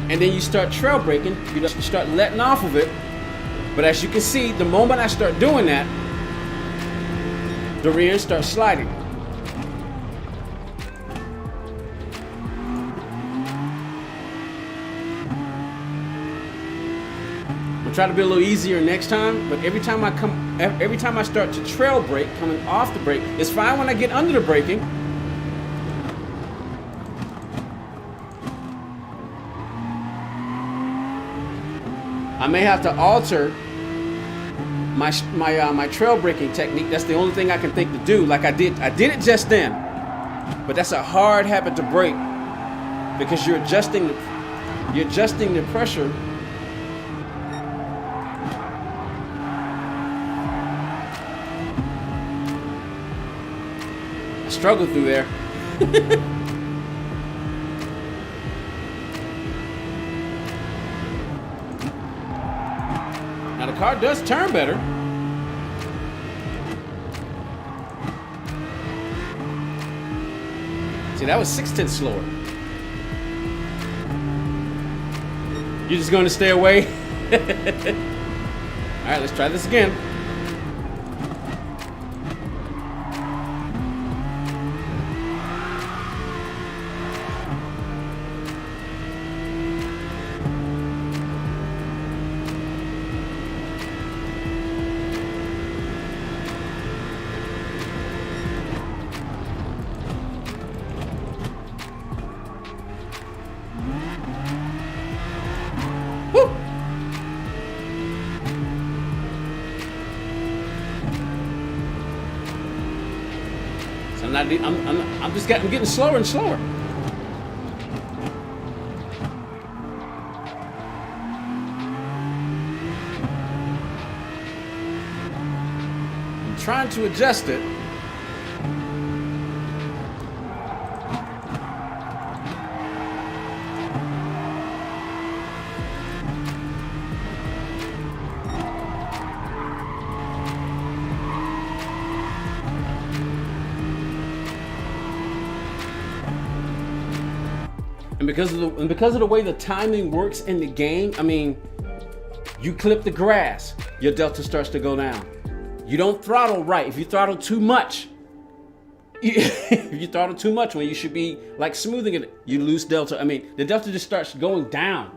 and then you start trail braking, you start letting off of it. But as you can see, the moment I start doing that, the rear end starts sliding. I'll try to be a little easier next time, but every time I start to trail brake, coming off the brake, it's fine when I get under the braking. I may have to alter my trail braking technique. That's the only thing I can think to do. Like I did it just then, but that's a hard habit to break because you're adjusting the pressure. Struggle through there. Now the car does turn better. See, that was 6/10 slower. You're just going to stay away? All right, let's try this again. I'm getting slower and slower. I'm trying to adjust it. And because of the way the timing works in the game, I mean, you clip the grass, your delta starts to go down. You don't throttle right. If you throttle too much, if you throttle too much when you should be like smoothing it, you lose delta. I mean, the delta just starts going down.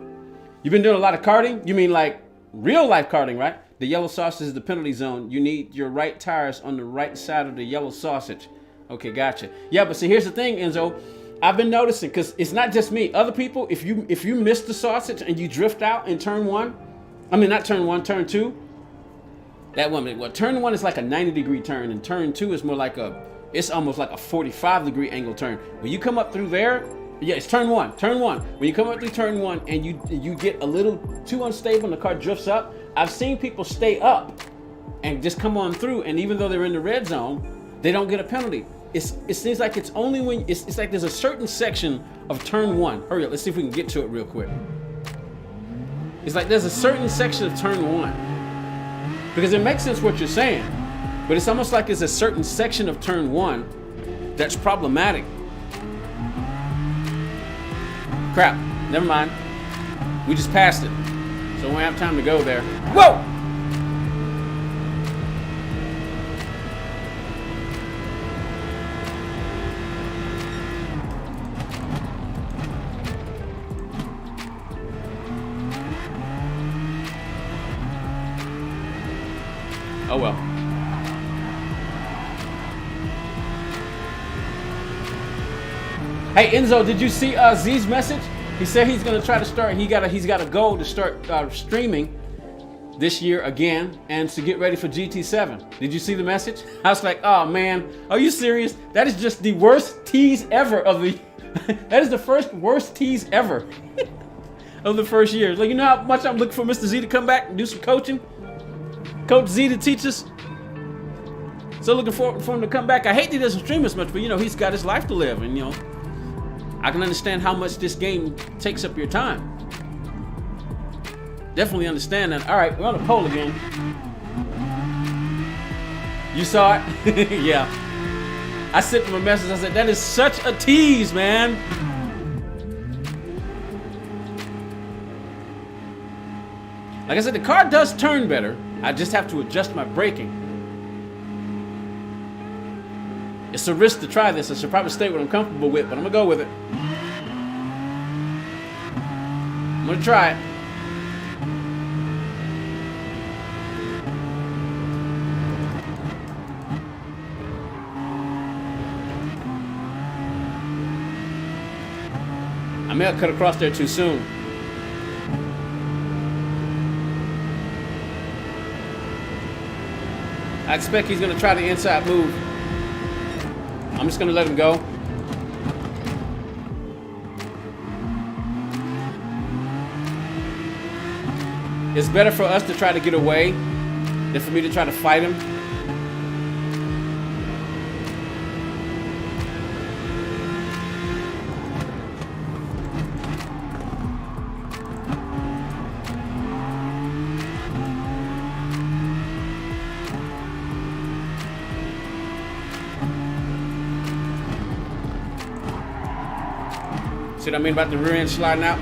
You've been doing a lot of karting? You mean like real life karting, right? The yellow sausage is the penalty zone. You need your right tires on the right side of the yellow sausage. Okay, gotcha. Yeah, but see, here's the thing, Enzo. I've been noticing, because it's not just me. Other people, if you miss the sausage and you drift out in turn one, I mean, not turn one, turn two. That one, well, turn one is like a 90-degree turn, and turn two is more like it's almost like a 45-degree angle turn. When you come up through there, yeah, it's turn one. When you come up through turn one and you get a little too unstable and the car drifts up, I've seen people stay up and just come on through, and even though they're in the red zone, they don't get a penalty. It seems like it's only when it's like there's a certain section of turn one. Hurry up, let's see if we can get to it real quick. It's like there's a certain section of turn one, because it makes sense what you're saying, but it's almost like there's a certain section of turn one that's problematic. Crap, never mind. We just passed it, so we won't have time to go there. Whoa! Oh well. Hey Enzo, did you see Z's message? He said he's gonna try to start. He's got a goal to start streaming this year again, and to get ready for GT7. Did you see the message? I was like, oh man, are you serious? That is just the worst tease ever of the. That is the first worst tease ever of the first year. Like, you know how much I'm looking for Mr. Z to come back and do some coaching. Coach Z to teach us. So looking forward for him to come back. I hate that he doesn't stream as much, but you know, he's got his life to live, and you know, I can understand how much this game takes up your time. Definitely understand that. All right, we're on the pole again. You saw it? Yeah. I sent him a message. I said, that is such a tease, man. Like I said, the car does turn better. I just have to adjust my braking. It's a risk to try this. I should probably stay with what I'm comfortable with, but I'm gonna go with it. I'm gonna try it. I may have cut across there too soon. I expect he's gonna try the inside move. I'm just gonna let him go. It's better for us to try to get away than for me to try to fight him. See what I mean about the rear end sliding out?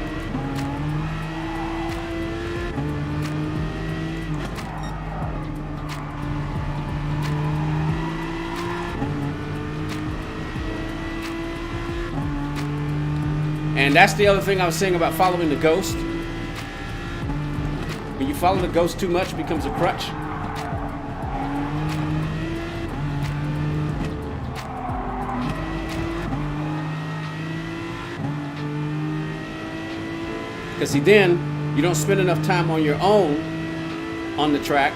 And that's the other thing I was saying about following the ghost. When you follow the ghost too much, it becomes a crutch. Because see, then you don't spend enough time on your own on the track.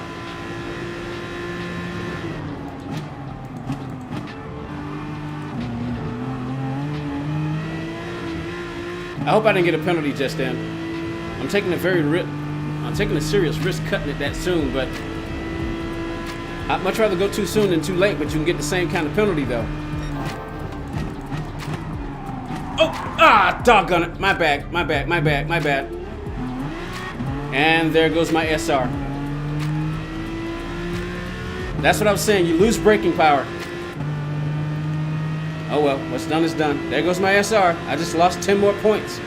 I hope I didn't get a penalty just then. I'm taking a serious risk cutting it that soon, but I'd much rather go too soon than too late, but you can get the same kind of penalty though. Doggone it. My bad. And there goes my SR. That's what I was saying. You lose braking power. Oh well, what's done is done. There goes my SR. I just lost 10 more points.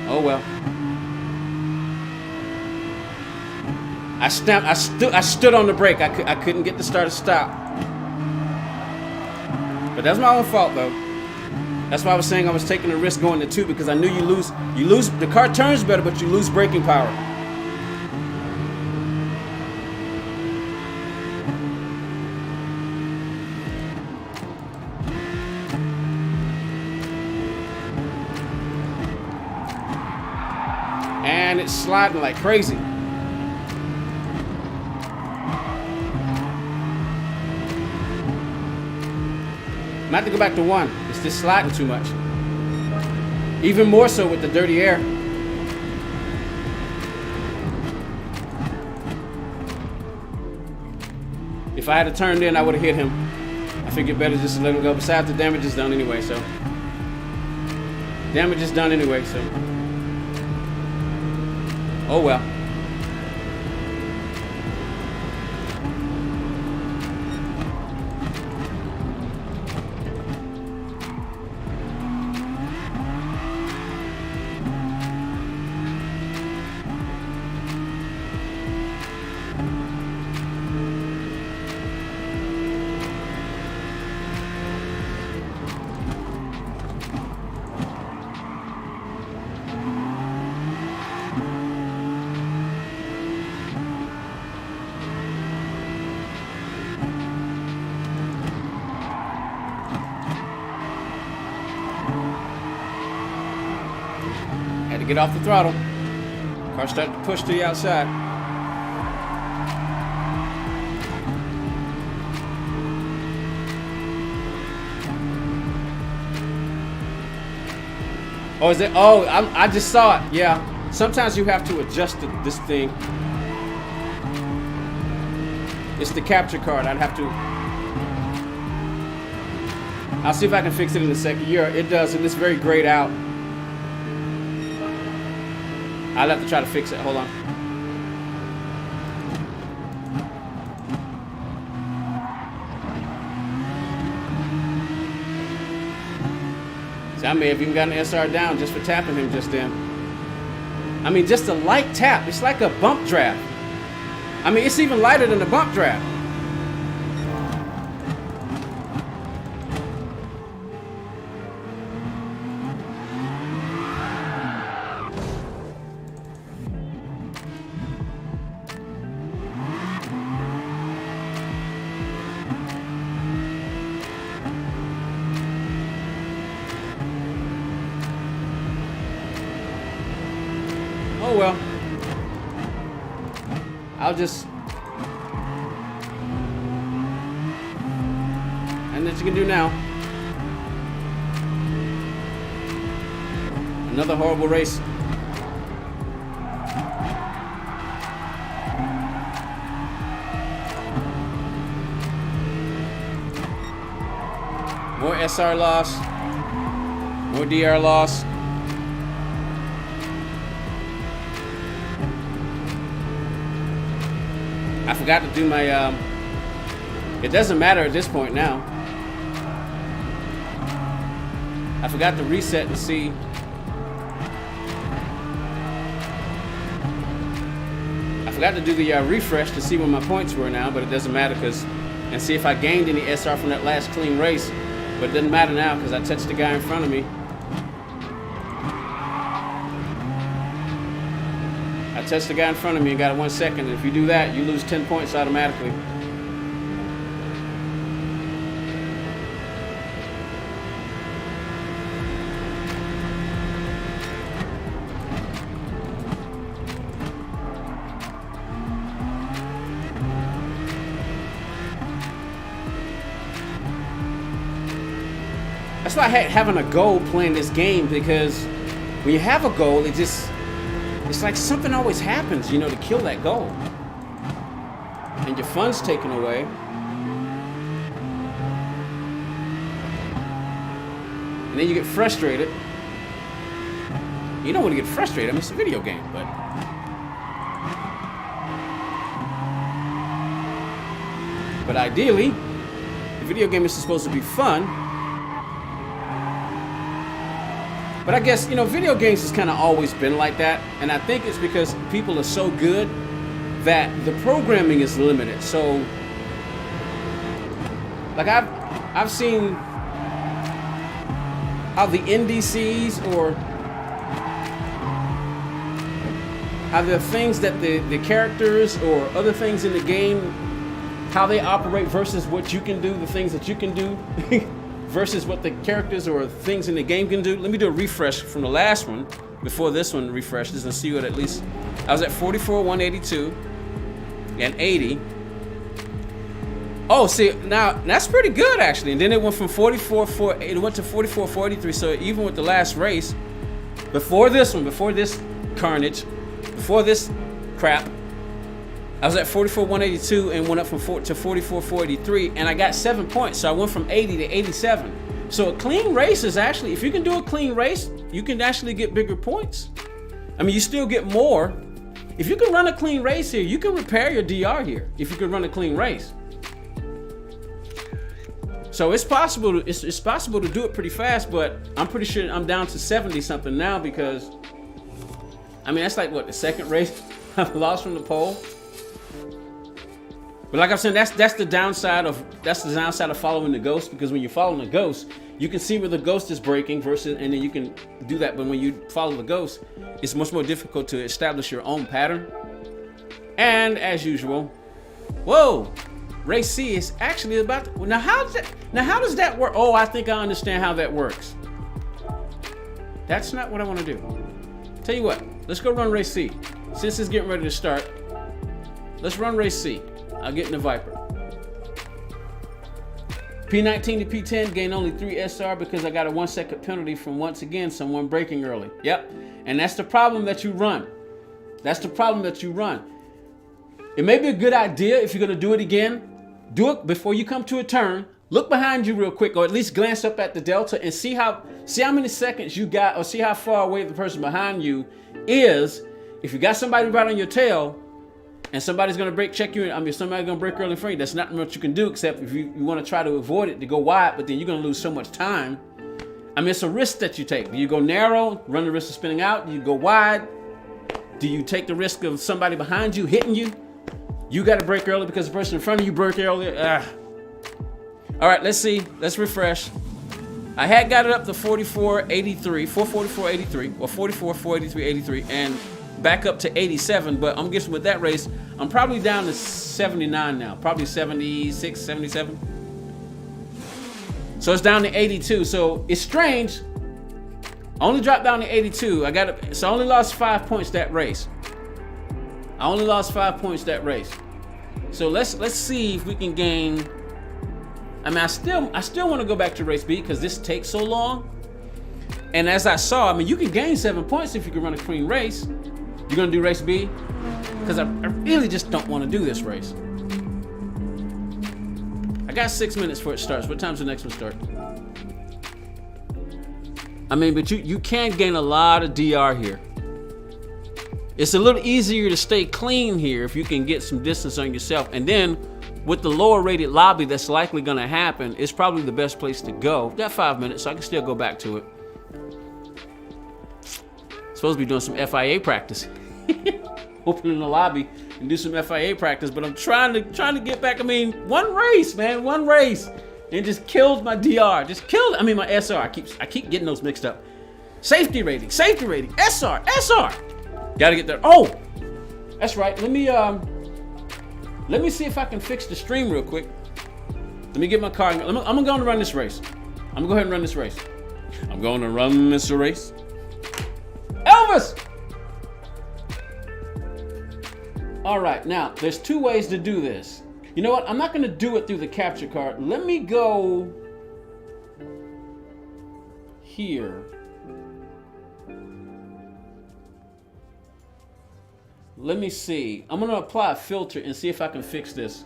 Oh well. I stood on the brake. I couldn't get the start to stop. But that's my own fault though. That's why I was saying I was taking a risk going to 2 because I knew you lose, the car turns better, but you lose braking power. And it's sliding like crazy. I might have to go back to 1. It's just sliding too much. Even more so with the dirty air. If I had turned in, I would have hit him. I figured better just to let him go. Besides, the damage is done anyway, so. Damage is done anyway, so. Oh well. Had to get off the throttle. Car started to push to the outside. Oh, is it? Oh, I just saw it. Yeah. Sometimes you have to adjust this thing. It's the capture card. I'd have to. I'll see if I can fix it in a second. Yeah, it does, and it's very grayed out. I'll have to try to fix it. Hold on. See, I may have even gotten the SR down just for tapping him just then. I mean, just a light tap. It's like a bump draft. I mean, it's even lighter than a bump draft. Oh well. I'll just. And that you can do now. Another horrible race. More SR loss. More DR loss. I forgot to do my, it doesn't matter at this point now. I forgot to reset and see. I forgot to do the refresh to see what my points were now, but it doesn't matter because, and see if I gained any SR from that last clean race. But it doesn't matter now because I touched the guy in front of me. Touch the guy in front of me and got it 1 second. And if you do that, you lose 10 points automatically. That's why I hate having a goal playing this game, because when you have a goal, it's like something always happens, you know, to kill that goal. And your fun's taken away. And then you get frustrated. You don't want to get frustrated. I mean, it's a video game, but ideally, the video game is supposed to be fun. But I guess, you know, video games has kind of always been like that. And I think it's because people are so good that the programming is limited. So, like I've seen how the NDCs or how the things that the characters or other things in the game, how they operate versus what you can do, the things that you can do versus what the characters or things in the game can do. Let me do a refresh from the last one before this one refreshes and see what at least, I was at 44, 182 and 80. Oh, see, now that's pretty good actually. And then it went from 44, it went to 44, 483. So even with the last race, before this one, before this carnage, before this crap, I was at 44, 182 and went up from 44, 483, and I got 7 points. So I went from 80 to 87. So a clean race is actually, if you can do a clean race, you can actually get bigger points. I mean, you still get more. If you can run a clean race here, you can repair your DR here. If you can run a clean race. So it's possible. It's possible to do it pretty fast, but I'm pretty sure I'm down to 70 something now because, I mean, that's like what, the second race I've lost from the pole. But like I'm saying, that's the downside of following the ghost, because when you're following the ghost, you can see where the ghost is breaking versus, and then you can do that. But when you follow the ghost, it's much more difficult to establish your own pattern. And as usual, whoa, race C is actually about to, now how does that work? Oh, I think I understand how that works. That's not what I want to do. Tell you what, let's go run race C. Since it's getting ready to start, let's run race C. I'll get in the Viper. P19 to P10, gain only 3 SR because I got a 1 second penalty from, once again, someone braking early. Yep, and that's the problem that you run. That's the problem that you run. It may be a good idea if you're gonna do it again, do it before you come to a turn. Look behind you real quick, or at least glance up at the delta and see how many seconds you got, or see how far away the person behind you is. If you got somebody right on your tail, and somebody's gonna brake check you, I mean, somebody's gonna brake early in front of you, that's not much you can do, except if you want to try to avoid it to go wide, but then you're gonna lose so much time. I mean, it's a risk that you take. Do you go narrow, run the risk of spinning out? Do you go wide? Do you take the risk of somebody behind you hitting you? You got to brake early because the person in front of you braked earlier. All right, let's see. Let's refresh. I had got it up to 44.83, 444.83, or 44, 483.83, and back up to 87, but I'm guessing with that race, I'm probably down to 79 now, probably 76, 77. So it's down to 82, so it's strange. I only dropped down to 82. So I only lost 5 points that race. I only lost 5 points that race. So let's see if we can gain. I mean, I still want to go back to race B because this takes so long. And as I saw, I mean, you can gain 7 points if you can run a clean race. You're gonna do race B? Because I really just don't want to do this race. I got 6 minutes before it starts. What time's the next one start? I mean, but you can gain a lot of DR here. It's a little easier to stay clean here if you can get some distance on yourself. And then with the lower rated lobby that's likely gonna happen, it's probably the best place to go. Got 5 minutes, so I can still go back to it. Supposed to be doing some FIA practice. Opening the lobby and do some FIA practice, but I'm trying to get back. I mean, one race, man, one race. And it just killed my DR. Just killed it. I mean, my SR. I keep getting those mixed up. Safety rating, SR. Gotta get there. Oh, that's right. Let me see if I can fix the stream real quick. Let me get my car. I'm gonna go and run this race. I'm gonna go ahead and run this race. I'm going to run this race. Elvis! All right, now there's 2 ways to do this. You know what? I'm not gonna do it through the capture card. Let me go here. Let me see. I'm gonna apply a filter and see if I can fix this.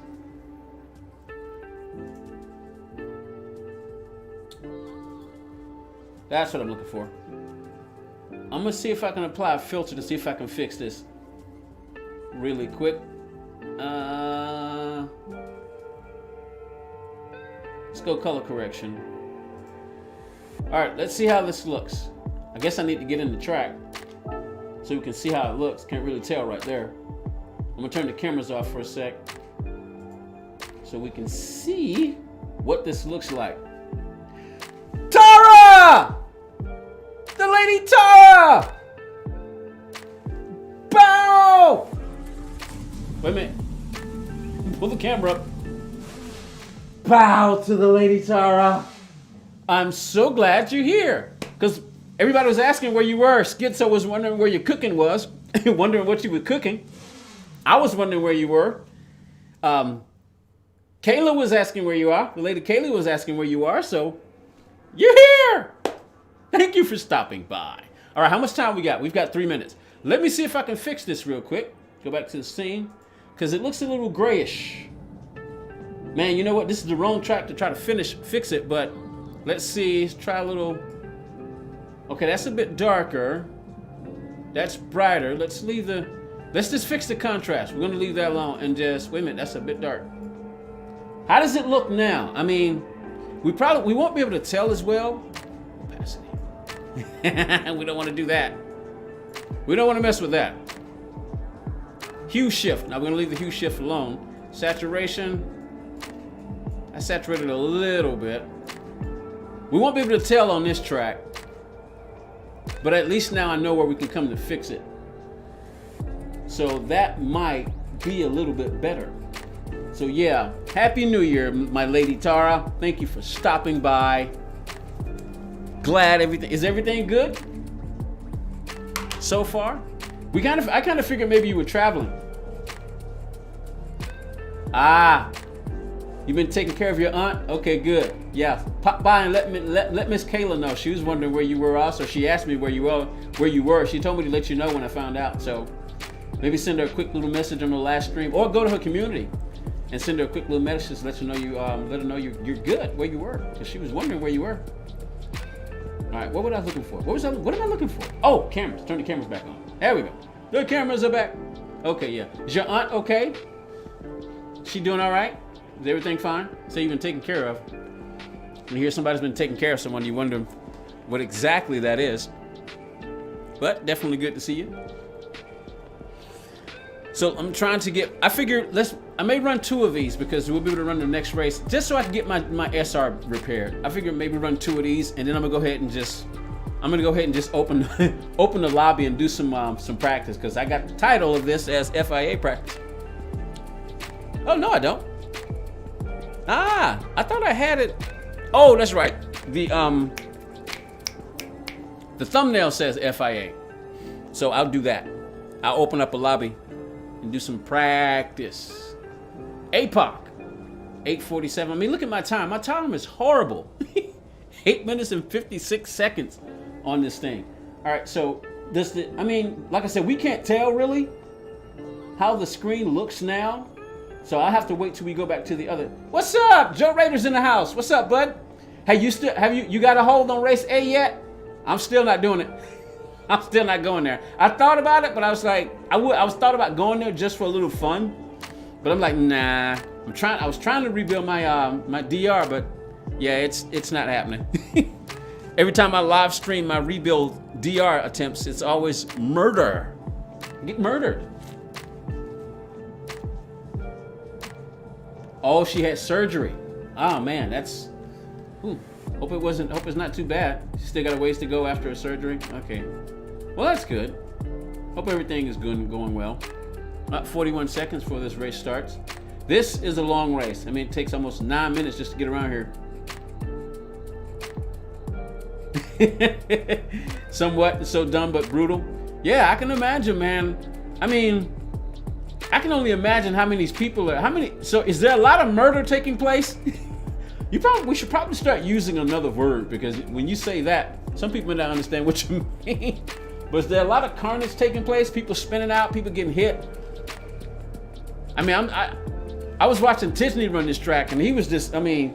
That's what I'm looking for. I'm gonna see if I can apply a filter to see if I can fix this really quick. Let's go color correction. All right, let's see how this looks. I guess I need to get in the track so we can see how it looks. Can't really tell right there. I'm gonna turn the cameras off for a sec so we can see what this looks like. Tara! Lady Tara! Bow! Wait a minute. Pull the camera up. Bow to the Lady Tara. I'm so glad you're here. Because everybody was asking where you were. Schizo was wondering where your cooking was. Wondering what you were cooking. I was wondering where you were. Kayla was asking where you are. The lady Kayla was asking where you are. So you're here. Thank you for stopping by. All right, how much time we got? We've got 3 minutes. Let me see if I can fix this real quick. Go back to the scene. Because it looks a little grayish. Man, you know what? This is the wrong track to try to fix it. But let's see. Let's try a little. Okay, that's a bit darker. That's brighter. Let's just fix the contrast. We're going to leave that alone and just, wait a minute, that's a bit dark. How does it look now? I mean, we won't be able to tell as well. Opacity. We don't want to do that. We don't want to mess with that. Hue shift. Now we're going to leave the hue shift alone. Saturation. I saturated a little bit. We won't be able to tell on this track. But at least now I know where we can come to fix it. So that might be a little bit better. So yeah, Happy New Year, my Lady Tara. Thank you for stopping by. Glad is everything good so far? I kind of figured maybe you were traveling. You've been taking care of your aunt? Okay, good. Yeah, pop by and let Miss Kayla know. She was wondering where you were also. She asked me where you were. She told me to let you know when I found out. So maybe send her a quick little message on the last stream, or go to her community and send her a quick little message to let her know you're good where you were, because she was wondering where you were. All right, what was I looking for? What am I looking for? Oh, cameras. Turn the cameras back on. There we go. The cameras are back. Okay, yeah. Is your aunt okay? She doing all right? Is everything fine? So you've been taken care of. When you hear somebody's been taking care of someone, you wonder what exactly that is. But definitely good to see you. So I'm trying to get, I may run 2 of these because we'll be able to run the next race just so I can get my SR repaired. I figure maybe run 2 of these, and then I'm gonna go ahead and just open the lobby and do some practice, because I got the title of this as FIA practice. Oh no, I don't. I thought I had it. Oh, that's right. The thumbnail says FIA. So I'll do that. I'll open up a lobby and do some practice. APOC, 8:47. I mean, look at my time. My time is horrible. 8 minutes and 56 seconds on this thing. All right, so like I said, we can't tell really how the screen looks now. So I'll have to wait till we go back to the other. What's up? Joe Rader's in the house. What's up, bud? Hey, you got a hold on race A yet? I'm still not doing it. I'm still not going there. I thought about it, but I was like, I was thought about going there just for a little fun. But I'm like, nah. I was trying to rebuild my my DR, but yeah, it's not happening. Every time I live stream my rebuild DR attempts, it's always murder. Get murdered. Oh, she had surgery. Oh man, that's. Hope it's not too bad. She still got a ways to go after her surgery. Okay. Well, that's good. Hope everything is good and going well. About 41 seconds before this race starts. This is a long race. I mean, it takes almost 9 minutes just to get around here. Somewhat so dumb but brutal. Yeah, I can imagine, man. I mean, I can only imagine how many people are. So is there a lot of murder taking place? We should probably start using another word, because when you say that, some people may not understand what you mean. But is there a lot of carnage taking place? People spinning out, people getting hit. I mean, I was watching Disney run this track, and he was just, I mean,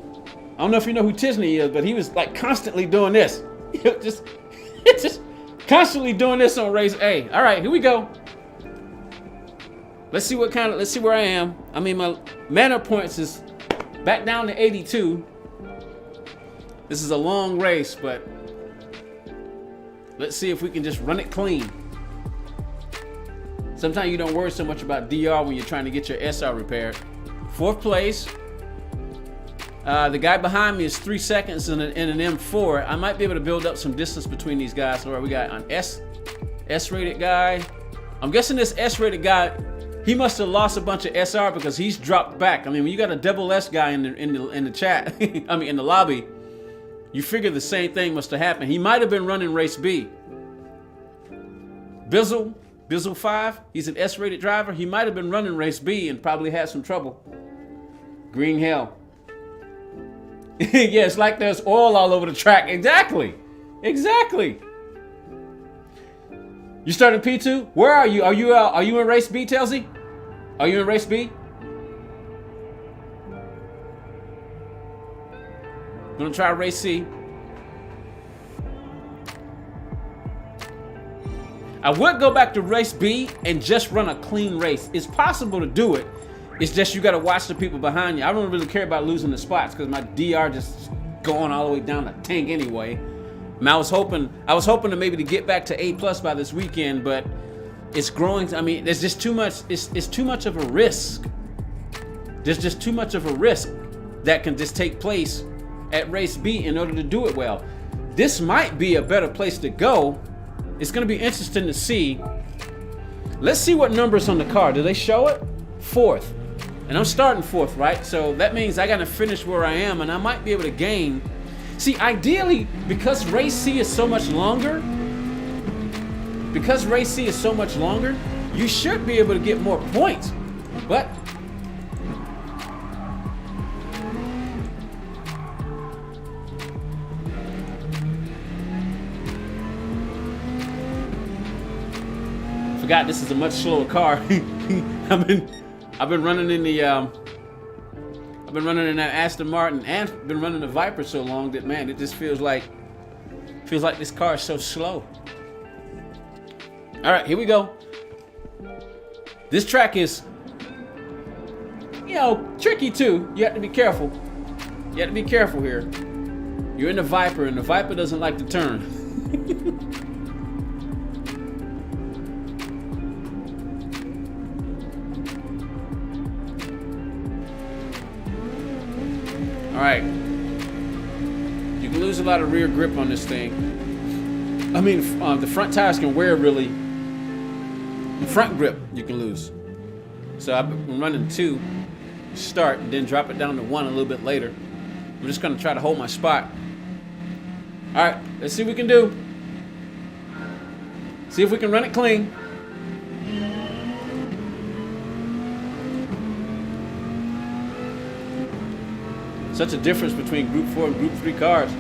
I don't know if you know who Disney is, but he was like constantly doing this. just constantly doing this on race A. All right, here we go. Let's see where I am. I mean, my mana points is back down to 82. This is a long race, but let's see if we can just run it clean. Sometimes you don't worry so much about DR when you're trying to get your SR repaired. 4th place. The guy behind me is 3 seconds in an M4. I might be able to build up some distance between these guys. Where we got an S-rated guy. I'm guessing this S-rated guy, he must have lost a bunch of SR because he's dropped back. I mean, when you got a double S guy in the chat, I mean in the lobby, you figure the same thing must have happened. He might have been running race B. Bizzle 5, he's an S-rated driver. He might have been running race B and probably had some trouble. Green hell. Yeah, it's like there's oil all over the track. Exactly. You starting P2? Where are you? Are you in race B, Telsey? Are you in race B? Gonna try race C. I would go back to race B and just run a clean race. It's possible to do it. It's just you got to watch the people behind you. I don't really care about losing the spots because my DR just going all the way down the tank anyway. I was hoping to maybe to get back to A+ by this weekend, but it's growing. I mean, there's just too much. It's too much of a risk. There's just too much of a risk that can just take place at race B in order to do it well. This might be a better place to go. It's going to be interesting to see. Let's see what numbers on the car. Do they show it? 4th. And I'm starting 4th, right? So that means I got to finish where I am, and I might be able to gain. See, ideally, because race C is so much longer, you should be able to get more points. But forgot this is a much slower car. I've been running in the I've been running in that Aston Martin and been running the Viper so long that, man, it just feels like this car is so slow. All right, here we go. This track is, tricky too. You have to be careful. Here. You're in the Viper, and the Viper doesn't like to turn. All right, you can lose a lot of rear grip on this thing. I mean, the front tires can wear really. The front grip you can lose. So I've been running 2, start, and then drop it down to 1 a little bit later. I'm just gonna try to hold my spot. All right, let's see what we can do. See if we can run it clean. Such a difference between Group 4 and Group 3 cars.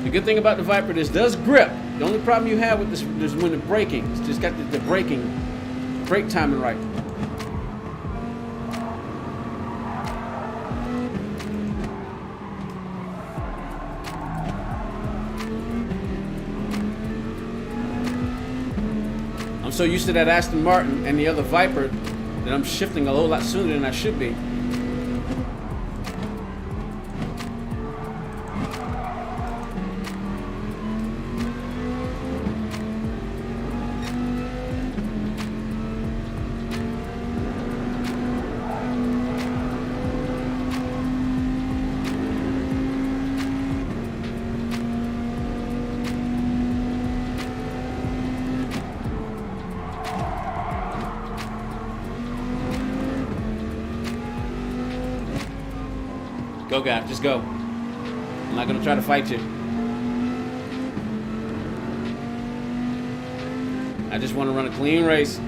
The good thing about the Viper, this does grip. The only problem you have with this is when the braking. It's just got the brake timing right. I'm so used to that Aston Martin and the other Viper that I'm shifting a whole lot sooner than I should be. Go, guy, just go. I'm not gonna try to fight you. I just want to run a clean race.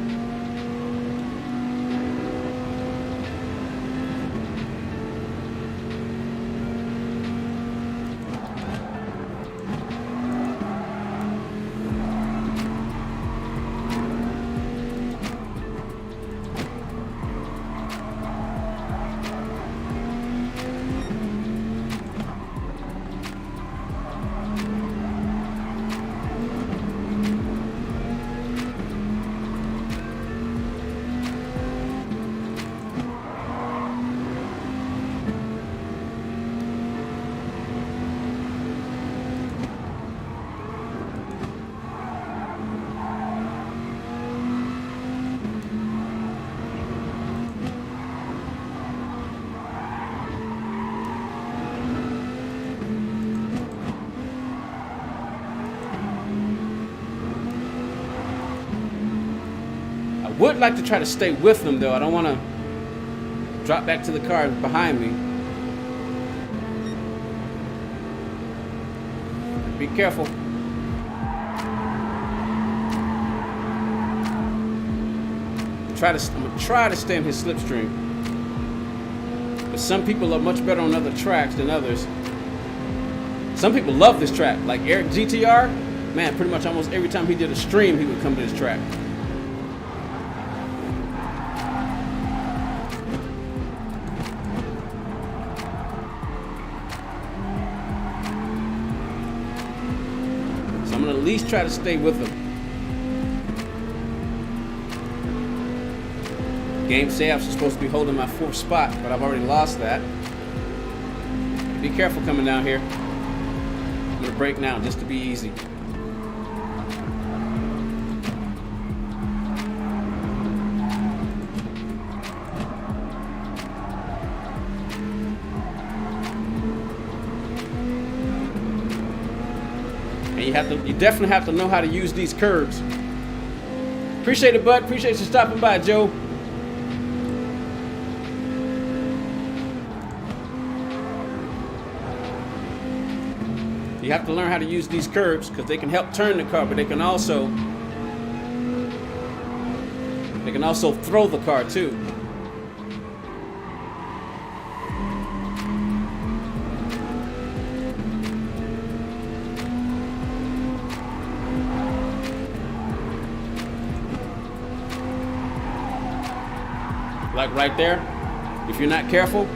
would like to try to stay with them though. I don't want to drop back to the car behind me. Be careful. I'm gonna try to stay in his slipstream. But some people are much better on other tracks than others. Some people love this track, like Eric GTR. Man, pretty much almost every time he did a stream, he would come to this track. So I'm gonna at least try to stay with him. Game say I was supposed to be holding my 4th spot, but I've already lost that. Be careful coming down here. I'm gonna brake now just to be easy. And you definitely have to know how to use these curbs. Appreciate it, bud. Appreciate you stopping by, Joe. You have to learn how to use these curbs because they can help turn the car, but they can also throw the car too. Like right there, if you're not careful.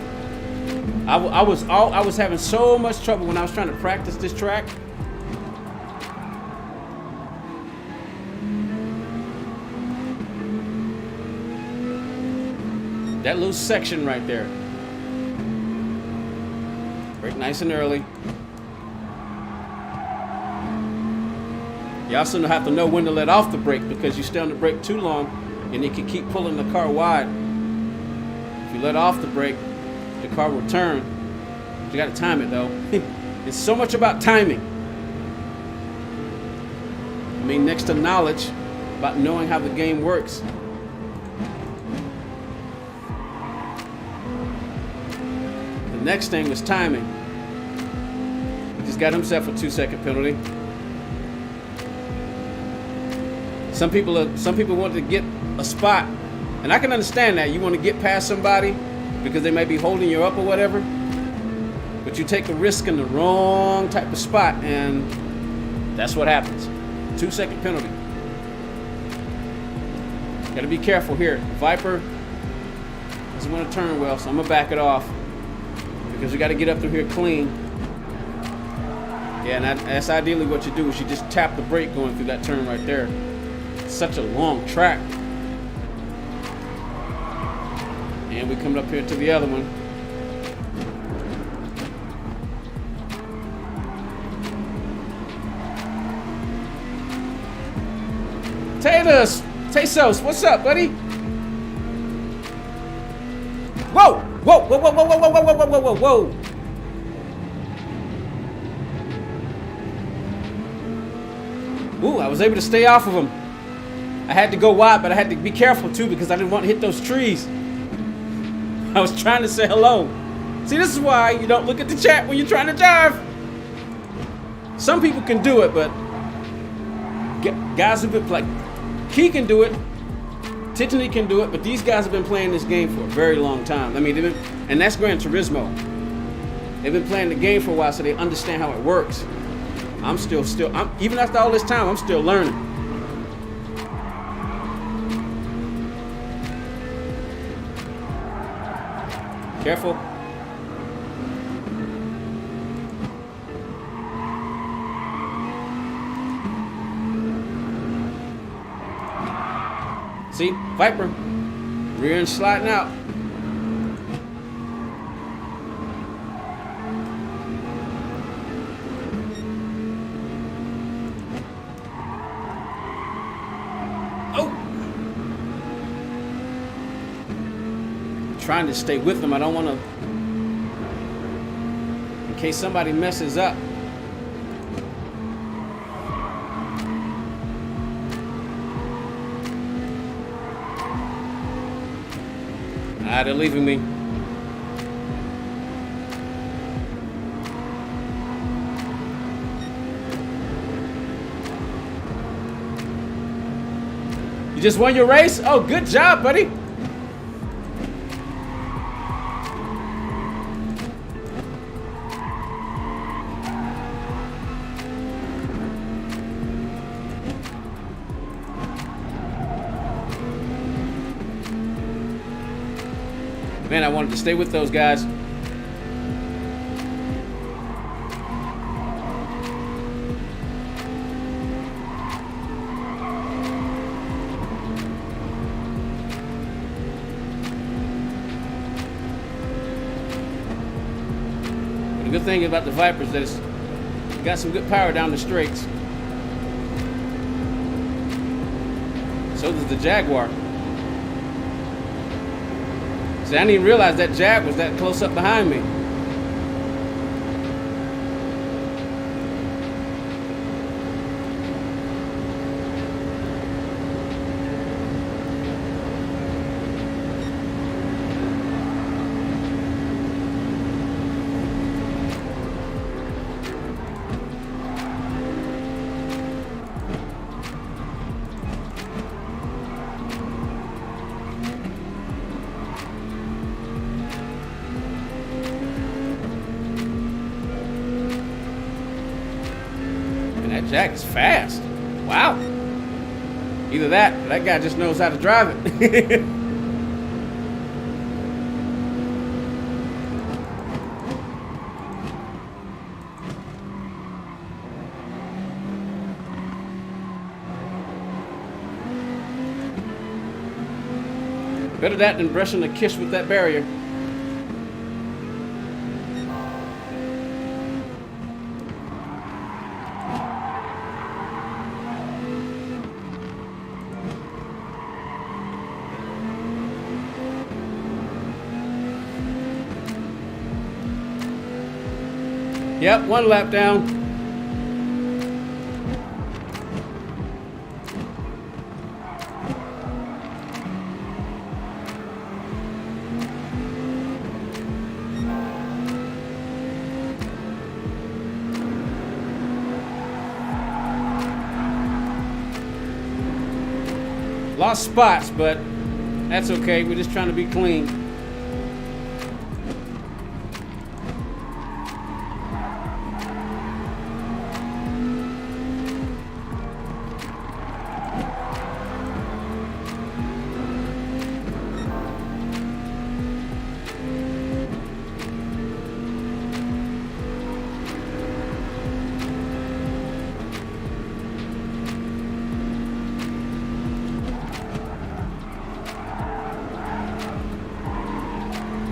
I was having so much trouble when I was trying to practice this track. That little section right there. Brake nice and early. You also have to know when to let off the brake because you stay on the brake too long and you can keep pulling the car wide. If you let off the brake, the car will turn. You gotta time it though. It's so much about timing. I mean, next to knowledge about knowing how the game works. The next thing was timing. He just got himself a 2-second penalty. Some people want to get a spot, and I can understand that. You want to get past somebody because they may be holding you up or whatever, but you take a risk in the wrong type of spot and that's what happens. 2-second penalty. Gotta be careful here. Viper doesn't want to turn well, so I'm gonna back it off because we gotta get up through here clean. Yeah, and that's ideally what you do is you just tap the brake going through that turn right there. It's such a long track. And we coming up here to the other one. Tasos, what's up, buddy? Whoa, whoa, whoa, whoa, whoa, whoa, whoa, whoa, whoa, whoa, whoa. Ooh, I was able to stay off of him. I had to go wide, but I had to be careful too because I didn't want to hit those trees. I was trying to say hello. See, this is why you don't look at the chat when you're trying to drive. Some people can do it, but guys who've been like, Key can do it, Tiffany can do it, but these guys have been playing this game for a very long time. I mean, and that's Gran Turismo. They've been playing the game for a while, so they understand how it works. I'm even after all this time, I'm still learning. Careful. See, Viper, rear end sliding out. Oh! Trying to stay with them. I don't want to, in case somebody messes up. Ah, they're leaving me. You just won your race? Oh, good job, buddy. Man, I wanted to stay with those guys. The good thing about the Vipers is that it's got some good power down the straights. So does the Jaguar. See, I didn't even realize that Jag was that close up behind me. That Jag is fast. Wow. Either that or that guy just knows how to drive it. Better that than brushing a kiss with that barrier. Yep, one lap down. Lost spots, but that's okay. We're just trying to be clean.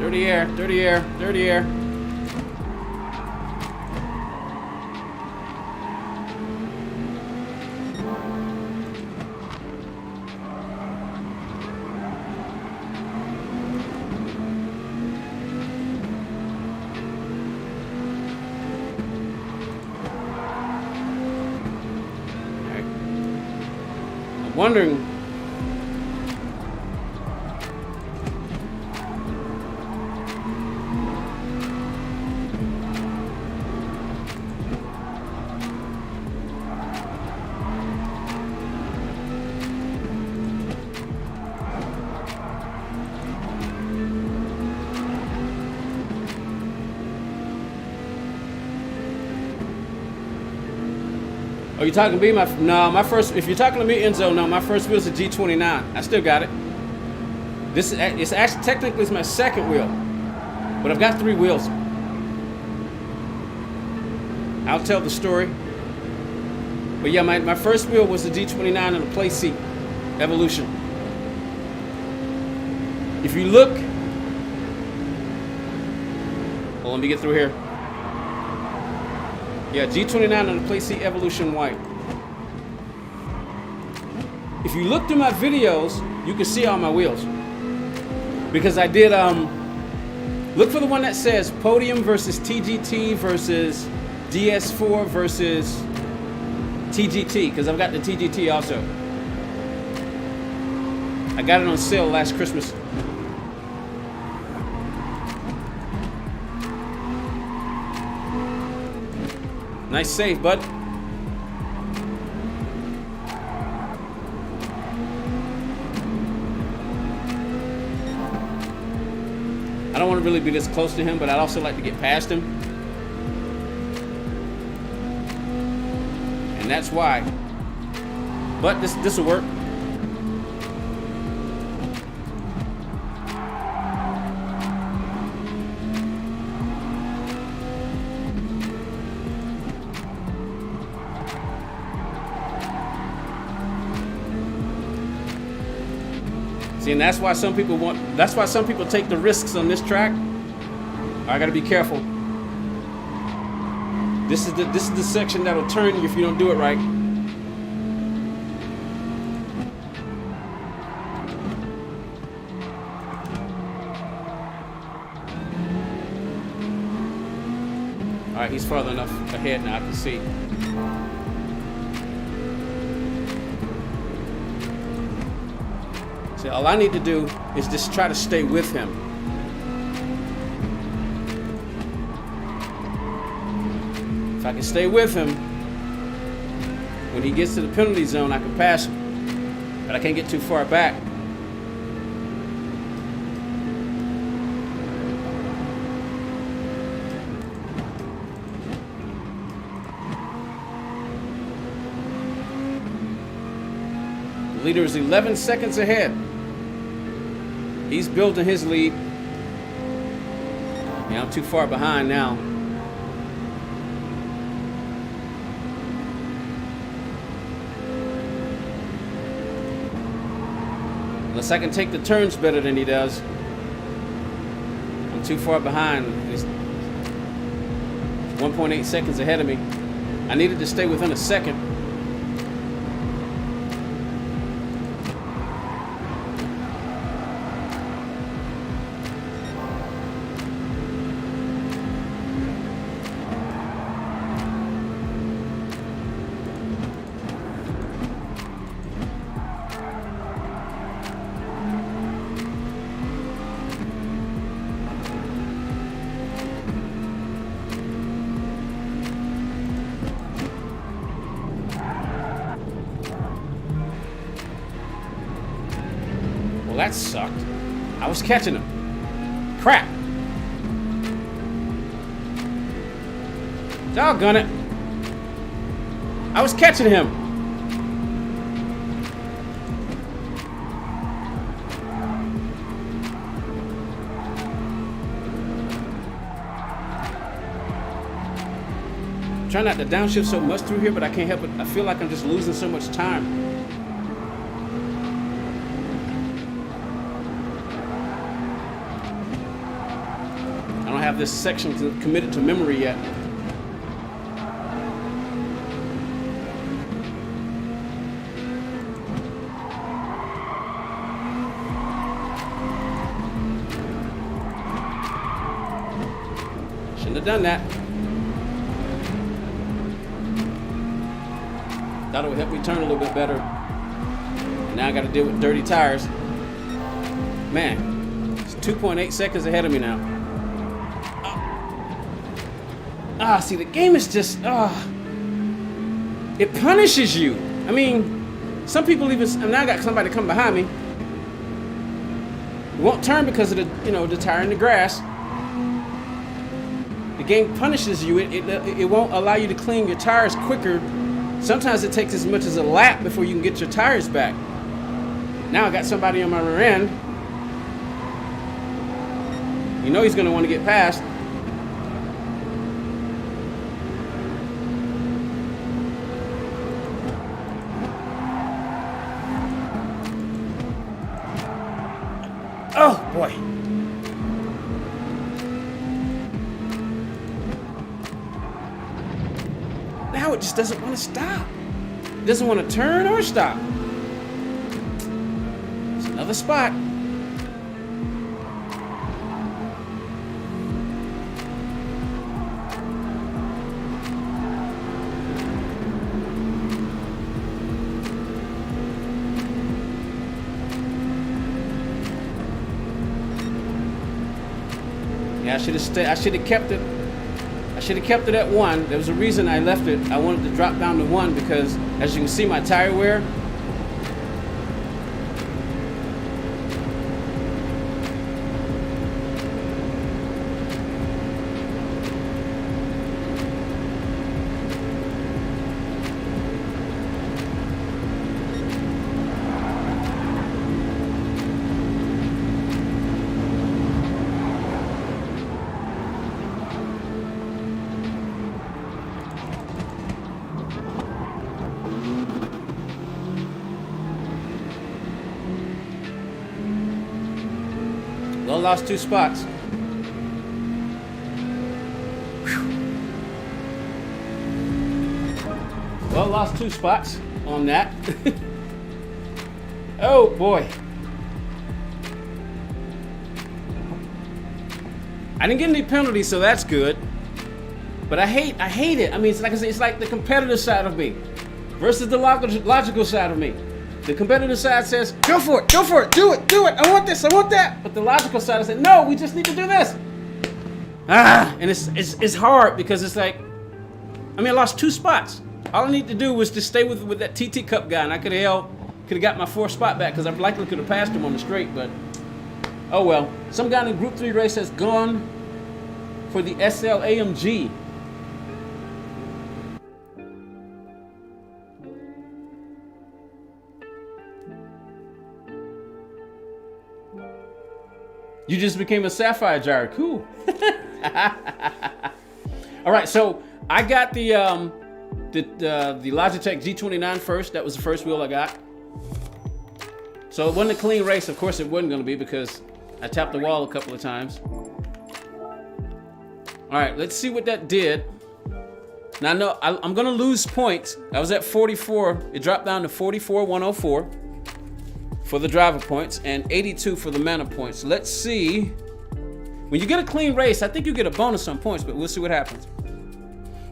Dirty air, dirty air, dirty air. I'm wondering. Are you talking to me? My first. If you're talking to me, Enzo, no, my first wheel's a G29. I still got it. It's actually technically it's my second wheel, but I've got 3 wheels. I'll tell the story. But yeah, my first wheel was the G29 and a play seat Evolution. If you look, well, let me get through here. Yeah, G29 on the play seat Evolution white. If you look through my videos, you can see all my wheels. Because I did, look for the one that says Podium versus TGT versus DS4 versus TGT, because I've got the TGT also. I got it on sale last Christmas. Nice save, bud. I don't want to really be this close to him, but I'd also like to get past him. And that's why. But this will work. See, and that's why some people take the risks on this track. I gotta be careful. This is the section that'll turn you if you don't do it right. All right, he's farther enough ahead now, I can see. See, all I need to do is just try to stay with him. If I can stay with him, when he gets to the penalty zone, I can pass him. But I can't get too far back. The leader is 11 seconds ahead. He's building his lead. Yeah, I'm too far behind now. Unless I can take the turns better than he does. I'm too far behind. He's 1.8 seconds ahead of me. I needed to stay within a second. Well, that sucked. I was catching him. Crap. Doggone it. I was catching him. I'm trying not to downshift so much through here, but I can't help it. I feel like I'm just losing so much time. I don't have this section committed to memory yet. Shouldn't have done that. Thought it would help me turn a little bit better. Now I got to deal with dirty tires. Man, it's 2.8 seconds ahead of me now. See, the game is just, it punishes you. I mean, some people even, now I got somebody come behind me. It won't turn because of the tire in the grass. The game punishes you. It won't allow you to clean your tires quicker. Sometimes it takes as much as a lap before you can get your tires back. Now I got somebody on my rear end. You know he's going to want to get past. Oh, boy. Now it just doesn't want to stop. It doesn't want to turn or stop. It's another spot. Yeah, I should have kept it. I should have kept it at 1. There was a reason I left it. I wanted to drop down to 1 because, as you can see, my tire wear. Well, lost 2 spots. Whew. Well, lost 2 spots on that. Oh boy. I didn't get any penalties, so that's good. But I hate it. I mean, it's like I said, it's like the competitive side of me versus the logical side of me. The competitive side says, go for it, do it, I want this, I want that. But the logical side says, no, we just need to do this. And it's hard because it's like, I mean, I lost 2 spots. All I need to do was to stay with that TT Cup guy, and I could have got my 4th spot back because I likely could have passed him on the straight, but oh well. Some guy in the Group 3 race has gone for the SL AMG. You just became a Sapphire Gyro. Cool. All right, so I got the Logitech G29 first. That was the first wheel I got. So it wasn't a clean race. Of course, it wasn't going to be because I tapped the wall a couple of times. All right, let's see what that did. Now, I know I'm going to lose points. I was at 44. It dropped down to 44,104. For the driver points and 82 for the mana points. Let's see. When you get a clean race, I think you get a bonus on points, but we'll see what happens.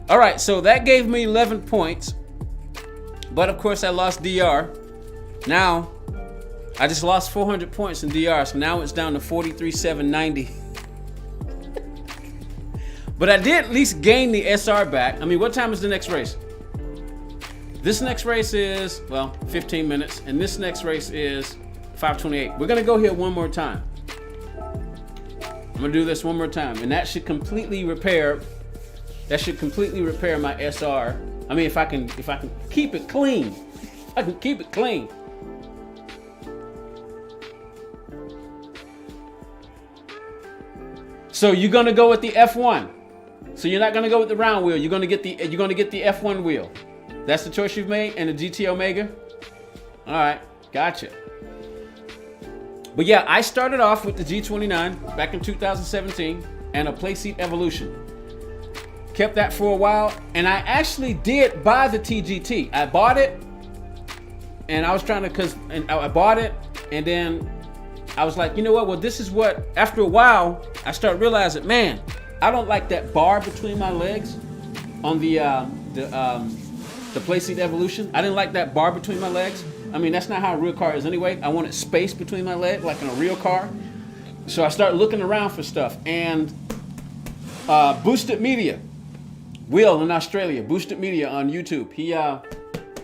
All right, so that gave me 11 points. But of course, I lost DR. Now, I just lost 400 points in DR, so now it's down to 43,790. But I did at least gain the SR back. I mean, what time is the next race? This next race is, well, 15 minutes, and this next race is 5:28. We're gonna go here one more time. I'm gonna do this one more time, and that should completely repair my SR. I mean, if I can keep it clean. I can keep it clean. So you're gonna go with the F1. So you're not gonna go with the round wheel. You're gonna get the F1 wheel. That's the choice you've made, and the GT Omega? All right, gotcha. But yeah, I started off with the G29 back in 2017 and a Playseat Evolution. Kept that for a while, and I actually did buy the TGT. I bought it, and I was trying to, I bought it, and then I was like, you know what, well, this is what, after a while, I started realizing, man, I don't like that bar between my legs on the Playseat Evolution. I didn't like that bar between my legs. I mean, that's not how a real car is anyway. I wanted space between my legs, like in a real car. So I started looking around for stuff. And Boosted Media, Will in Australia, Boosted Media on YouTube.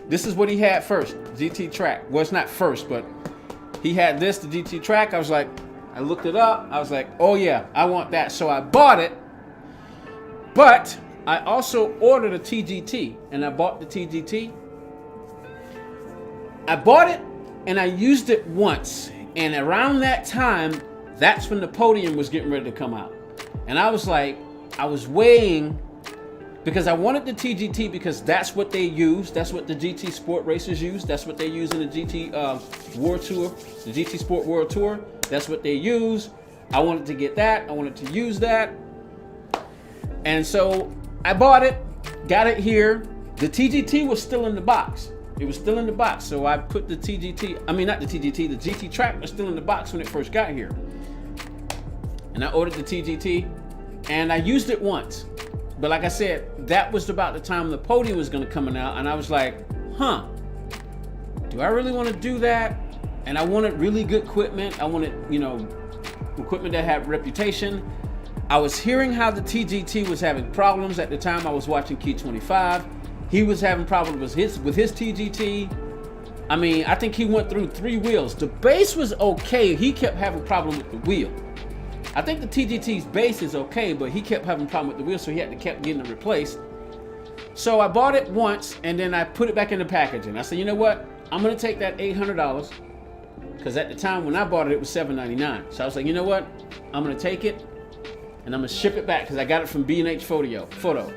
This is what he had first, GT Track. Well, it's not first, but he had this, the GT Track. I was like, I looked it up. I was like, oh yeah, I want that. So I bought it. But I also ordered a TGT, and I bought the TGT. I bought it, and I used it once. And around that time, that's when the Podium was getting ready to come out. And I was like, I was weighing, because I wanted the TGT because that's what they use. That's what the GT Sport racers use. That's what they use in the GT World Tour, the GT Sport World Tour. That's what they use. I wanted to get that. I wanted to use that. And so I bought it, got it here. The TGT was still in the box. It was still in the box. So I put the TGT, I mean, not the TGT, the GT Track was still in the box when it first got here. And I ordered the TGT, and I used it once. But like I said, that was about the time the Podium was gonna come out, and I was like, huh, do I really wanna do that? And I wanted really good equipment. I wanted, you know, equipment that had reputation. I was hearing how the TGT was having problems. At the time I was watching Q25. He was having problems with his TGT. I mean, I think he went through 3 wheels. The base was okay. He kept having problem with the wheel. I think the TGT's base is okay, but he kept having problem with the wheel, so he had to keep getting it replaced. So I bought it once, and then I put it back in the packaging. I said, you know what? I'm gonna take that $800, because at the time when I bought it, it was $799. So I was like, you know what? I'm gonna take it, and I'm gonna ship it back, because I got it from B&H Photo.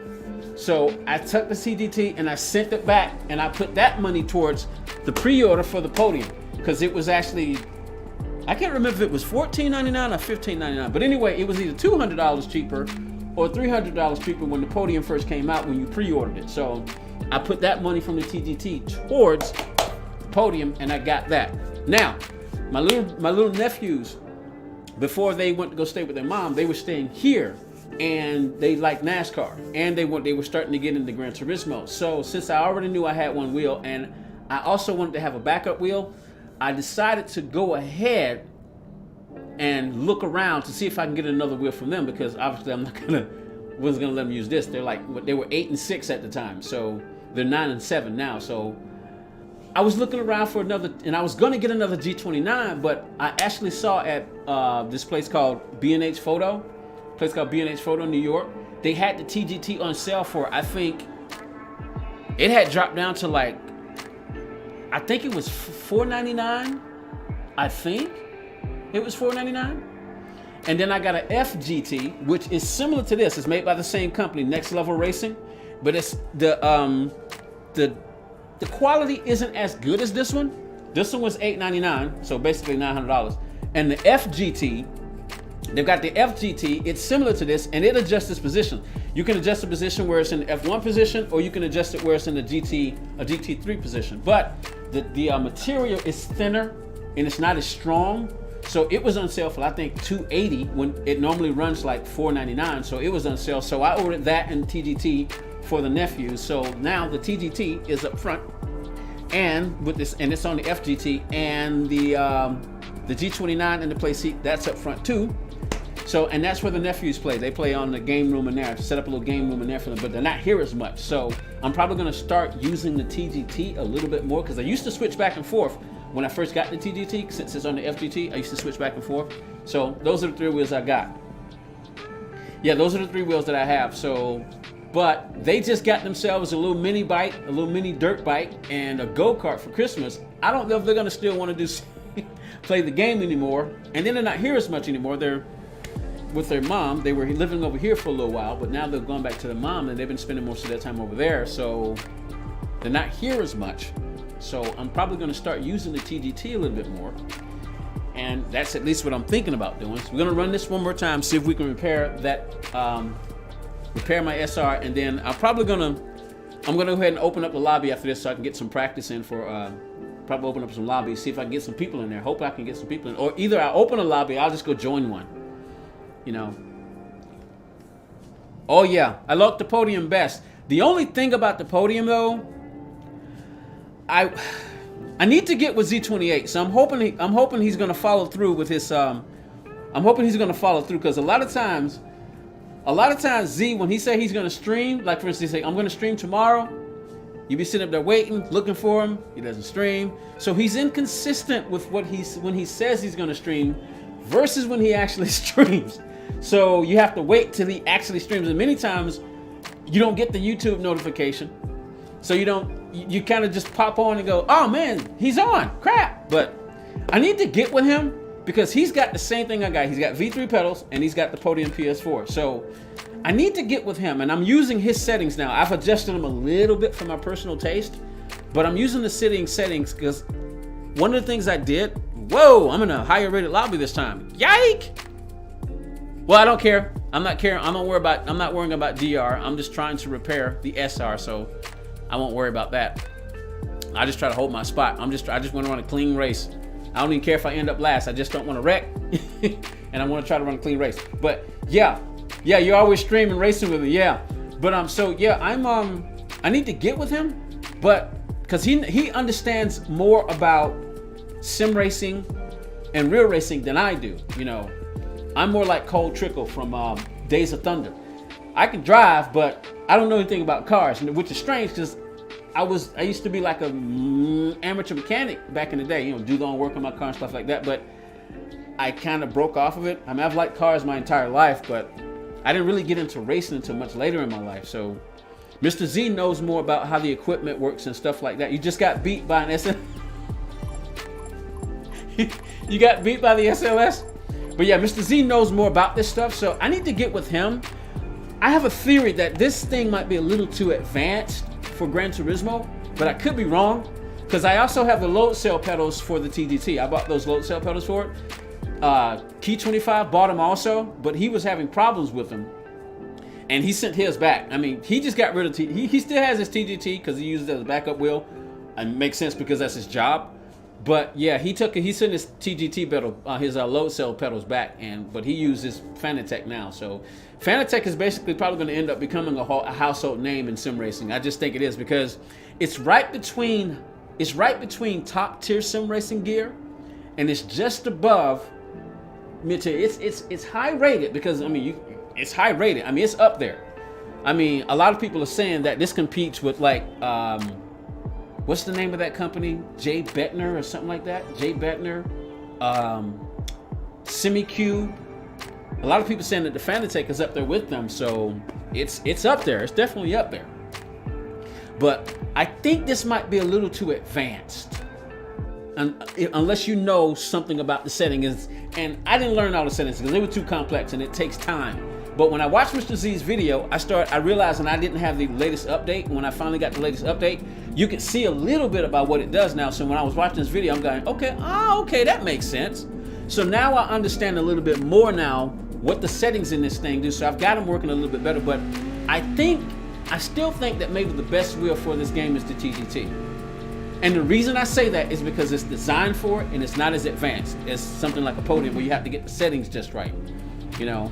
So I took the CGT and I sent it back, and I put that money towards the pre-order for the podium, because it was actually, I can't remember if it was $14.99 or $15.99, but anyway, it was either $200 cheaper or $300 cheaper when the podium first came out when you pre-ordered it. So I put that money from the TGT towards the podium, and I got that. Now, my little nephews, before they went to go stay with their mom, they were staying here, and they like NASCAR, and they were starting to get into Gran Turismo. So since I already knew I had one wheel, and I also wanted to have a backup wheel, I decided to go ahead and look around to see if I can get another wheel from them, because obviously wasn't gonna let them use this. They were 8 and 6 at the time, so they're 9 and 7 now. So I was looking around for another, and I was gonna get another G29, but I actually saw at this place called B&H Photo, New York. They had the TGT on sale for, I think it had dropped down to like, I think it was $4.99. I think it was $4.99. And then I got an FGT, which is similar to this. It's made by the same company, Next Level Racing, but it's the quality isn't as good as this one. This one was $8.99, so basically $900. And the FGT, they've got the FGT, it's similar to this, and it adjusts its position. You can adjust the position where it's in the F1 position, or you can adjust it where it's in the GT3 position. But the material is thinner, and it's not as strong. So it was on sale for, I think, $280 when it normally runs like $4.99. So it was on sale. So I ordered that and TGT for the nephews. So now the TGT is up front, and with this, and it's on the FGT, and the G29 and the play seat, that's up front too. So, and that's where the nephews play. They play on the game room in there. Set up a little game room in there for them, but they're not here as much. So I'm probably gonna start using the TGT a little bit more, because I used to switch back and forth. When I first got the TGT, since it's on the FGT, I used to switch back and forth. So those are the 3 wheels I got. Yeah, those are the 3 wheels that I have. So, but they just got themselves a little mini bike, a little mini dirt bike, and a go-kart for Christmas. I don't know if they're gonna still want to do play the game anymore. And then they're not here as much anymore. They're with their mom. They were living over here for a little while, but now they're going back to their mom, and they've been spending most of their time over there. So they're not here as much. So I'm probably going to start using the TGT a little bit more, and that's at least what I'm thinking about doing. So we're going to run this one more time, see if we can repair that, repair my SR, and then I'm going to go ahead and open up the lobby after this, so I can get some practice in for, probably open up some lobbies, see if I can get some people in there. Hope I can get some people in, or either I open a lobby, I'll just go join one, you know. Oh yeah, I like the podium best. The only thing about the podium though, I need to get with Z28, so I'm hoping he's gonna follow through with his I'm hoping he's gonna follow through, because a lot of times Z, when he say he's gonna stream, like for instance, say I'm gonna stream tomorrow, you be sitting up there waiting, looking for him, he doesn't stream. So he's inconsistent with when he says he's gonna stream versus when he actually streams. So you have to wait till he actually streams, and many times you don't get the YouTube notification, so you kind of just pop on and go, oh man, he's on, crap. But I need to get with him, because he's got the same thing I got. He's got V3 pedals, and he's got the Podium PS4. So I need to get with him, and I'm using his settings now. I've adjusted them a little bit for my personal taste, but I'm using the settings because one of the things I did, whoa, I'm in a higher rated lobby this time. Yike! Well, I don't care. I'm not worrying about DR. I'm just trying to repair the SR, so I won't worry about that. I just try to hold my spot. I just want to run a clean race. I don't even care if I end up last. I just don't want to wreck, and I want to try to run a clean race. But yeah, you're always streaming racing with me, yeah. But I need to get with him, but because he understands more about sim racing and real racing than I do. You know, I'm more like Cole Trickle from Days of Thunder. I can drive, but I don't know anything about cars, which is strange because I used to be like a amateur mechanic back in the day, you know, do long work on my car and stuff like that, but I kind of broke off of it. I mean, I've liked cars my entire life, but I didn't really get into racing until much later in my life. So Mr. Z knows more about how the equipment works and stuff like that. You just got beat by an SLS. You got beat by the SLS? But yeah, Mr. Z knows more about this stuff, so I need to get with him. I have a theory that this thing might be a little too advanced for Gran Turismo, but I could be wrong, because I also have the load cell pedals for the TGT. I bought those load cell pedals for it. Key 25 bought them also, but he was having problems with them, and he sent his back. I mean, he just got rid of he still has his TGT because he uses it as a backup wheel, and it makes sense because that's his job. But yeah, he sent his TGT pedal, his load cell pedals back, but he uses Fanatec now. So Fanatec is basically probably going to end up becoming a household name in sim racing. I just think it is because it's right between top tier sim racing gear, and it's just above mid tier. It's high rated because I mean it's high rated. I mean it's up there. I mean a lot of people are saying that this competes with like what's the name of that company? Jay Bettner or something like that? Jay Bettner, SemiCube. A lot of people saying that the Fanatec is up there with them, so it's up there. It's definitely up there. But I think this might be a little too advanced, unless you know something about the settings. And I didn't learn all the settings because they were too complex and it takes time. But when I watched Mr. Z's video, I realized and I didn't have the latest update. When I finally got the latest update, you can see a little bit about what it does now. So when I was watching this video, I'm going, okay, that makes sense. So now I understand a little bit more now what the settings in this thing do. So I've got them working a little bit better. But I still think that maybe the best wheel for this game is the TGT. And the reason I say that is because it's designed for it and it's not as advanced as something like a podium where you have to get the settings just right, you know.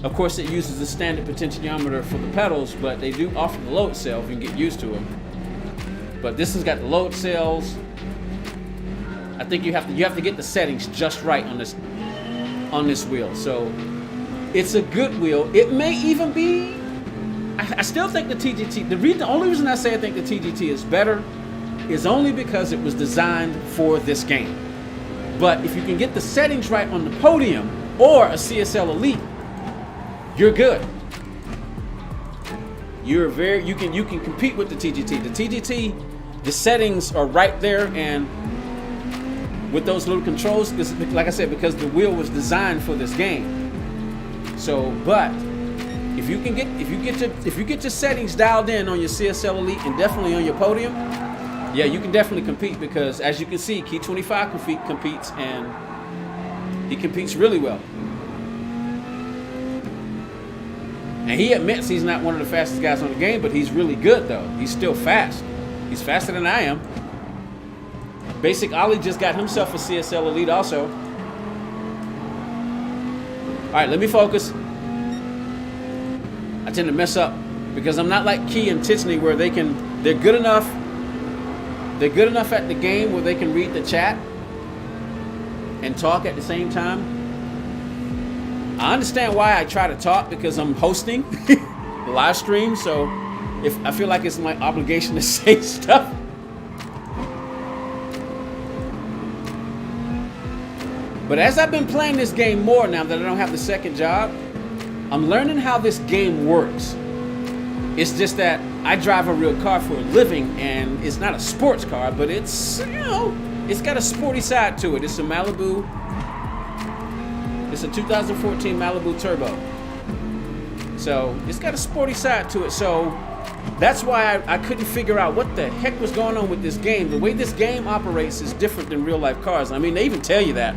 Of course, it uses the standard potentiometer for the pedals, but they do offer the load cell if you can get used to them. But this has got the load cells. I think you have to get the settings just right on this wheel. So it's a good wheel. It may even be. I still think the TGT. The only reason I say I think the TGT is better is only because it was designed for this game. But if you can get the settings right on the podium or a CSL Elite, you're good. You can compete with the TGT. The TGT, the settings are right there, and with those little controls, like I said, because the wheel was designed for this game. So, but if you get your settings dialed in on your CSL Elite and definitely on your podium, yeah, you can definitely compete because as you can see, Key 25 competes and he competes really well. And he admits he's not one of the fastest guys on the game, but he's really good though. He's still fast. He's faster than I am. Basic Ollie just got himself a CSL Elite also. All right, let me focus. I tend to mess up because I'm not like Key and Titchney where they're good enough at the game where they can read the chat and talk at the same time. I understand why I try to talk because I'm hosting the live stream, so if I feel like it's my obligation to say stuff. But as I've been playing this game more now that I don't have the second job, I'm learning how this game works. It's just that I drive a real car for a living, and it's not a sports car, but it's, you know, it's got a sporty side to it. It's a Malibu. It's a 2014 Malibu Turbo. So it's got a sporty side to it. So that's why I couldn't figure out what the heck was going on with this game. The way this game operates is different than real life cars. I mean, they even tell you that.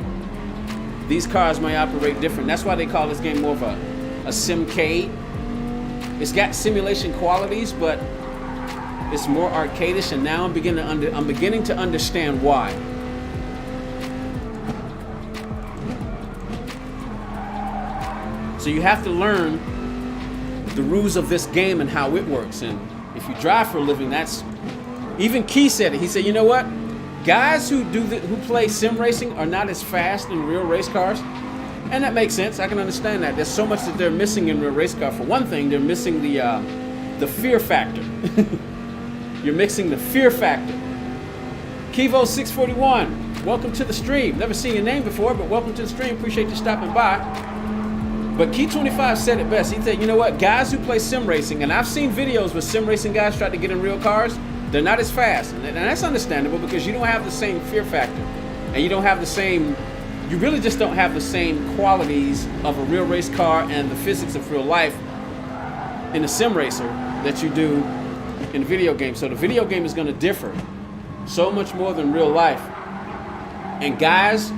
These cars may operate different. That's why they call this game more of a simcade. It's got simulation qualities, but it's more arcadish, and now I'm beginning to understand why. So you have to learn the rules of this game and how it works. And if you drive for a living, that's even Key said it. He said, you know what? Guys who play sim racing are not as fast in real race cars. And that makes sense. I can understand that. There's so much that they're missing in real race car. For one thing, they're missing the fear factor. You're mixing the fear factor. Kivo 641, welcome to the stream. Never seen your name before, but welcome to the stream. Appreciate you stopping by. But Key 25 said it best. He said, you know what, guys who play sim racing, and I've seen videos where sim racing guys try to get in real cars, they're not as fast. And that's understandable because you don't have the same fear factor. And you don't have the same, you really just don't have the same qualities of a real race car and the physics of real life in a sim racer that you do in a video game. So the video game is going to differ so much more than real life. And guys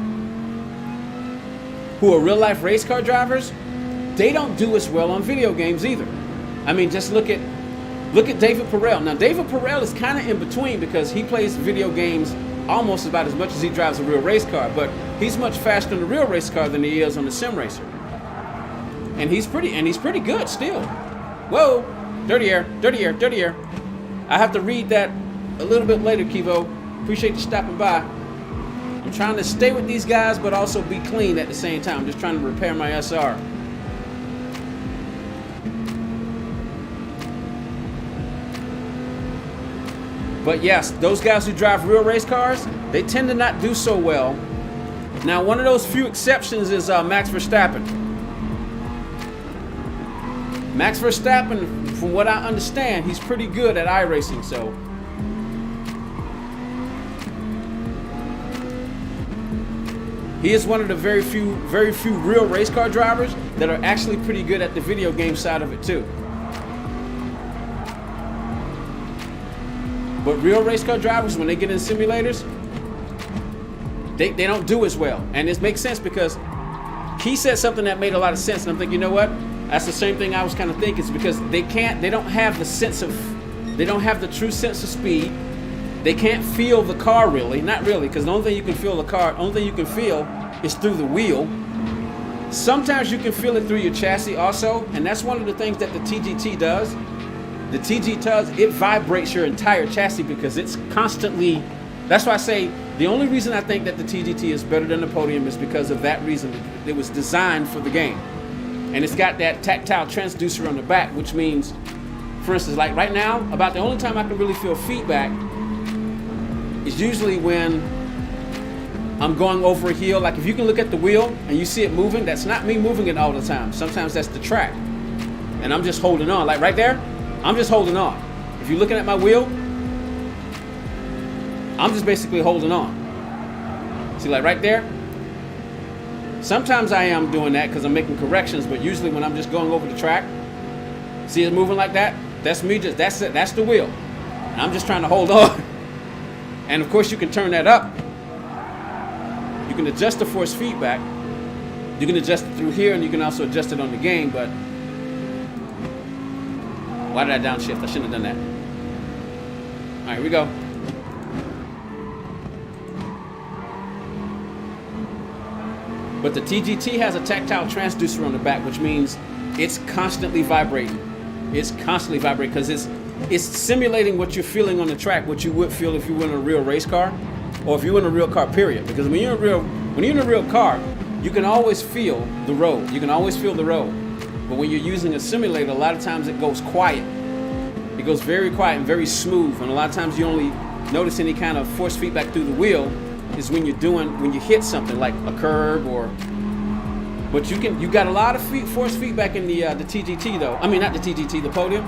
who are real life race car drivers, they don't do as well on video games either. I mean, just look at David Perel. Now, David Perel is kind of in between because he plays video games almost about as much as he drives a real race car, but he's much faster in a real race car than he is on the sim racer. And he's pretty good still. Whoa, dirty air, dirty air, dirty air. I have to read that a little bit later, Kivo. Appreciate you stopping by. I'm trying to stay with these guys, but also be clean at the same time. I'm just trying to repair my SR. But yes, those guys who drive real race cars, they tend to not do so well. Now, one of those few exceptions is Max Verstappen. Max Verstappen, from what I understand, he's pretty good at iRacing, so. He is one of the very few real race car drivers that are actually pretty good at the video game side of it too. But real race car drivers, when they get in simulators, they don't do as well. And it makes sense because he said something that made a lot of sense. And I'm thinking, you know what? That's the same thing I was kind of thinking. It's because they don't have the true sense of speed. They can't feel the car really, not really, because the only thing you can feel is through the wheel. Sometimes you can feel it through your chassis also, and that's one of the things that the TGT does. The TG does, it vibrates your entire chassis because it's constantly, that's why I say the only reason I think that the TGT is better than the Podium is because of that reason. It was designed for the game. And it's got that tactile transducer on the back, which means, for instance, like right now, about the only time I can really feel feedback is usually when I'm going over a hill. Like if you can look at the wheel and you see it moving, that's not me moving it all the time. Sometimes that's the track. And I'm just holding on. Like right there, I'm just holding on. If you're looking at my wheel, I'm just basically holding on. See, like right there? Sometimes I am doing that because I'm making corrections, but usually when I'm just going over the track, see it moving like that? That's me just, that's it, that's the wheel. And I'm just trying to hold on. And of course you can turn that up. You can adjust the force feedback. You can adjust it through here and you can also adjust it on the game, but why did I downshift? I shouldn't have done that. All right, here we go. But the TGT has a tactile transducer on the back, which means it's constantly vibrating. It's constantly vibrating because it's simulating what you're feeling on the track, what you would feel if you were in a real race car, or if you were in a real car, period. Because when you're in a real car, you can always feel the road. You can always feel the road. But when you're using a simulator, a lot of times it goes quiet. It goes very quiet and very smooth. And a lot of times you only notice any kind of force feedback through the wheel is when you hit something like a curb or. But you got a lot of force feedback in the TGT though. I mean, not the TGT, the Podium,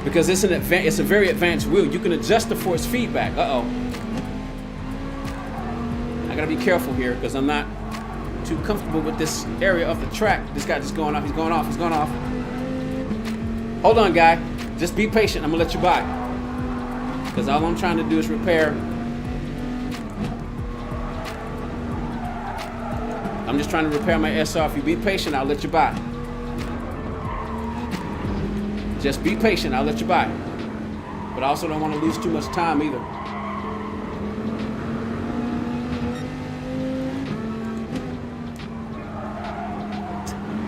because it's a very advanced wheel. You can adjust the force feedback. I gotta be careful here because I'm not too comfortable with this area of the track. This guy just going off. He's going off. He's going off. Hold on, guy. Just be patient. I'm gonna let you by because all I'm trying to do is repair. I'm just trying to repair my SR. If you be patient, I'll let you by. Just be patient, I'll let you by. But I also don't want to lose too much time either.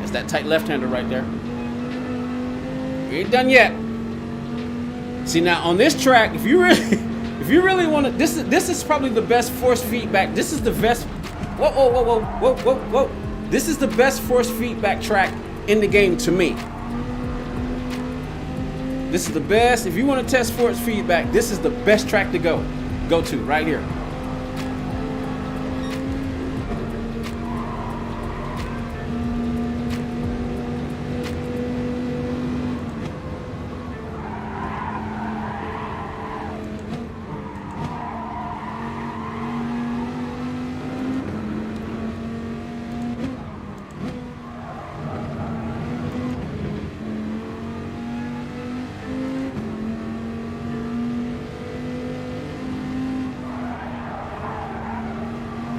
It's that tight left-hander right there. We ain't done yet. See, now on this track, if you really want to, this is probably the best force feedback. This is the best. Whoa, whoa, whoa, whoa, whoa, whoa, whoa. This is the best force feedback track in the game to me. This is the best. If you want to test force feedback, this is the best track to go to right here.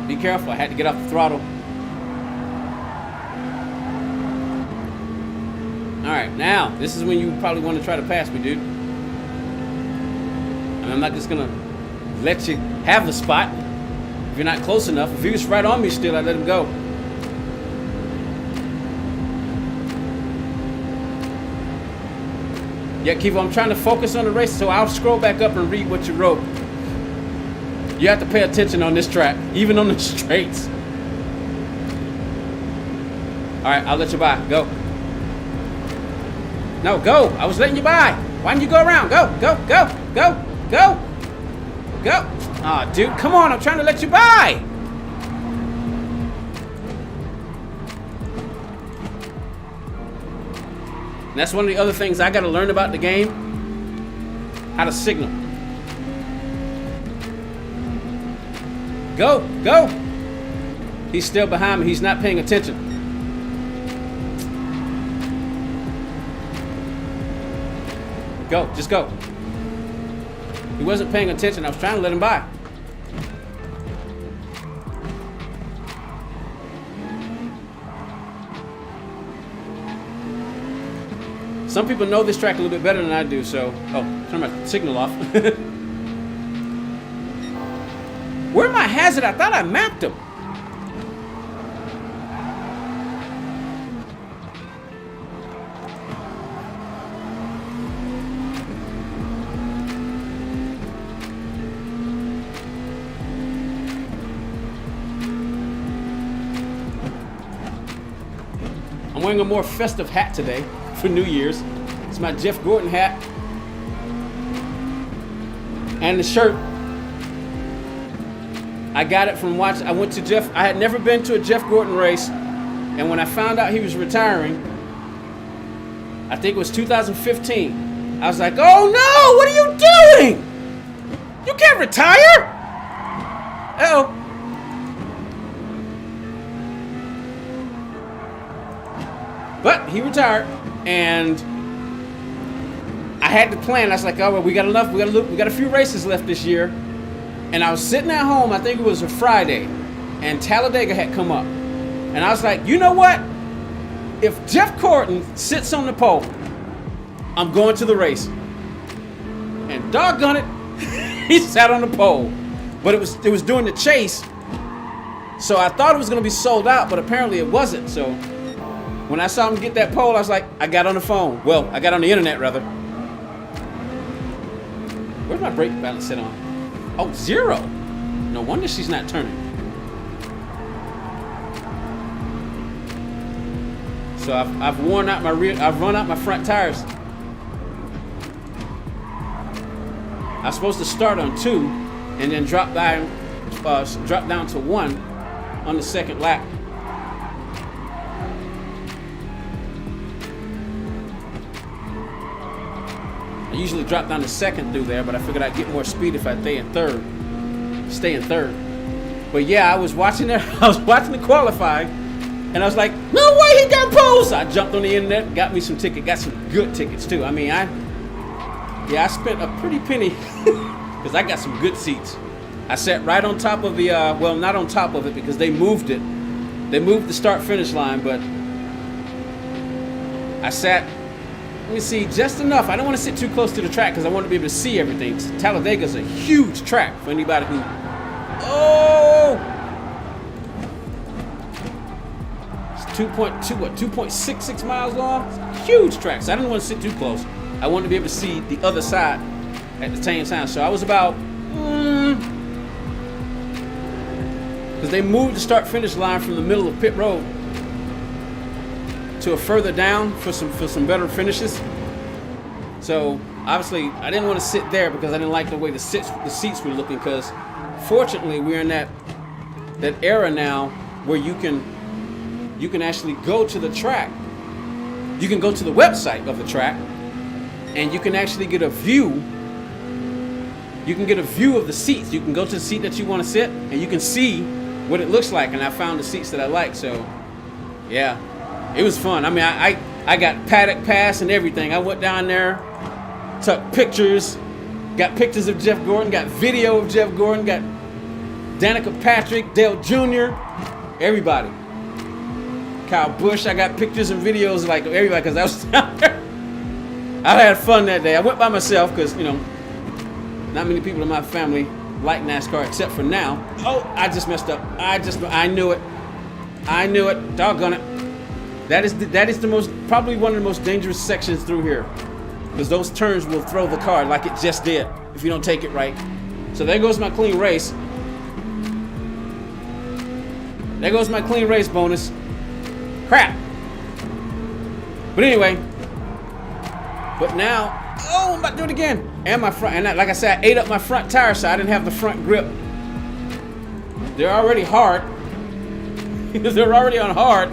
Be careful, I had to get off the throttle. Alright, now, this is when you probably want to try to pass me, dude. And I'm not just gonna let you have the spot if you're not close enough. If he was right on me still, I'd let him go. Yeah, Kivo, I'm trying to focus on the race, so I'll scroll back up and read what you wrote. You have to pay attention on this track, even on the straights. All right, I'll let you by. Go. No, go. I was letting you by. Why didn't you go around? Go, go, go, go, go, go. Aw, dude, come on. I'm trying to let you by. And that's one of the other things I got to learn about the game. How to signal. Go, go. He's still behind me. He's not paying attention. Go, just go. He wasn't paying attention. I was trying to let him by. Some people know this track a little bit better than I do, so... Oh, turn my signal off. Where's my hazard? I thought I mapped him. I'm wearing a more festive hat today for New Year's. It's my Jeff Gordon hat. And the shirt. I got it from watch. I went to Jeff. I had never been to a Jeff Gordon race, and when I found out he was retiring, I think it was 2015. I was like, "Oh no! What are you doing? You can't retire!" Uh-oh. But he retired, and I had to plan. I was like, "Oh well, we got enough. We got a few races left this year." And I was sitting at home, I think it was a Friday, and Talladega had come up. And I was like, you know what? If Jeff Gordon sits on the pole, I'm going to the race. And doggone it, he sat on the pole. But it was during the chase, so I thought it was going to be sold out, but apparently it wasn't. So when I saw him get that pole, I was like, I got on the phone. Well, I got on the internet, rather. Where's my brake balance set on? Oh, 0. No wonder she's not turning. So I've worn out my rear. I've run out my front tires. I was supposed to start on 2, and then drop down to 1 on the second lap. I usually drop down to 2nd through there, but I figured I'd get more speed if I stay in 3rd. But yeah, I was watching it. I was watching the qualifying, and I was like, "No way, he got poles!" So I jumped on the internet, got me some tickets, got some good tickets too. I mean, I spent a pretty penny because I got some good seats. I sat right on top of the well, not on top of it because they moved it. They moved the start-finish line, but I sat. Let me see, just enough. I don't want to sit too close to the track because I want to be able to see everything. Talladega's a huge track for anybody who... Oh! It's 2.66 miles long? It's a huge track, so I didn't want to sit too close. I wanted to be able to see the other side at the same time. So I was about... Because they moved the start-finish line from the middle of pit road to a further down for some better finishes. So obviously I didn't want to sit there because I didn't like the way the seats were looking. Because fortunately we're in that era now where you can actually go to the track. You can go to the website of the track, and you can actually get a view. You can get a view of the seats. You can go to the seat that you want to sit, and you can see what it looks like. And I found the seats that I like. So, yeah, it was fun. I mean, I got paddock pass and everything. I went down there, took pictures, got pictures of Jeff Gordon, got video of Jeff Gordon, got Danica Patrick, Dale Jr., everybody. Kyle Busch, I got pictures and videos like everybody because I was down there. I had fun that day. I went by myself because, you know, not many people in my family like NASCAR except for now. Oh, I just messed up. I knew it. Doggone it. That is probably one of the most dangerous sections through here. Because those turns will throw the car like it just did if you don't take it right. So there goes my clean race. There goes my clean race bonus. Crap. But anyway. But now, oh, I'm about to do it again. And my front, and like I said, I ate up my front tire, so I didn't have the front grip. They're already hard. They're already on hard.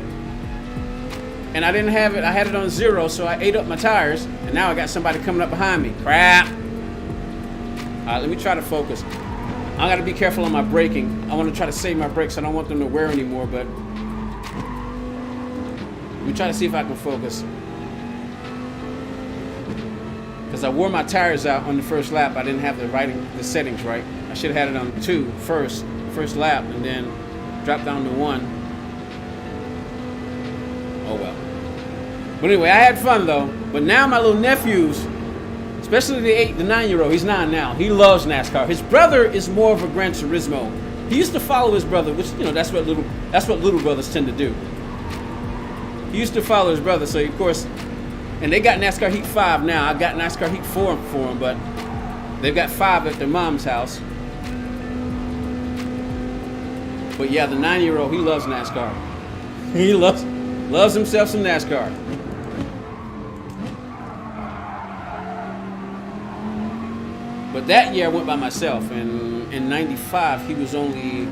And I didn't have it, I had it on 0, so I ate up my tires. And now I got somebody coming up behind me. Crap. All right, let me try to focus. I gotta be careful on my braking. I want to try to save my brakes. I don't want them to wear anymore, but let me try to see if I can focus. Because I wore my tires out on the first lap. I didn't have the settings right. I should have had it on 2 first lap, and then drop down to 1. Oh well. But anyway, I had fun though. But now my little nephews, especially the 9-year-old, he's 9 now. He loves NASCAR. His brother is more of a Gran Turismo. He used to follow his brother, which, you know, that's what little brothers tend to do. He used to follow his brother, so of course. And they got NASCAR Heat 5 now. I got NASCAR Heat 4 for them, but they've got 5 at their mom's house. But yeah, the 9-year-old, he loves NASCAR. He loves himself some NASCAR. But that year I went by myself, and in '95 he's only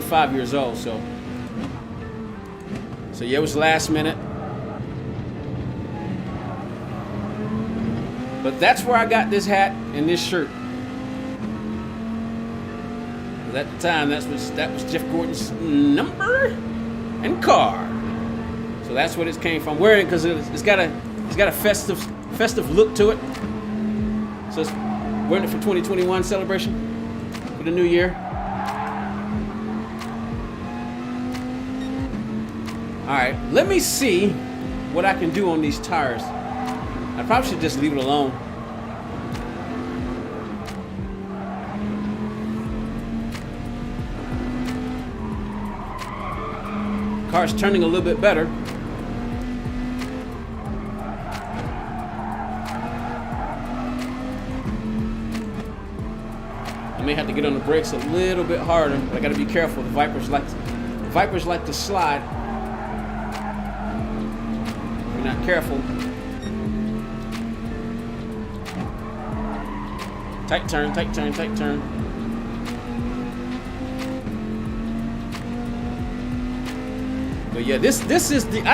5 years old, so yeah, it was last minute. But that's where I got this hat and this shirt. At the time, that was Jeff Gordon's number and car. So that's what it came from. Wearing because it's got a festive look to it. So it's wearing it for 2021 celebration for the new year. All right, let me see what I can do on these tires. I probably should just leave it alone. Car's turning a little bit better. I may have to get on the brakes a little bit harder, but I gotta be careful. The Vipers like to slide. If you're not careful. Tight turn. But yeah, I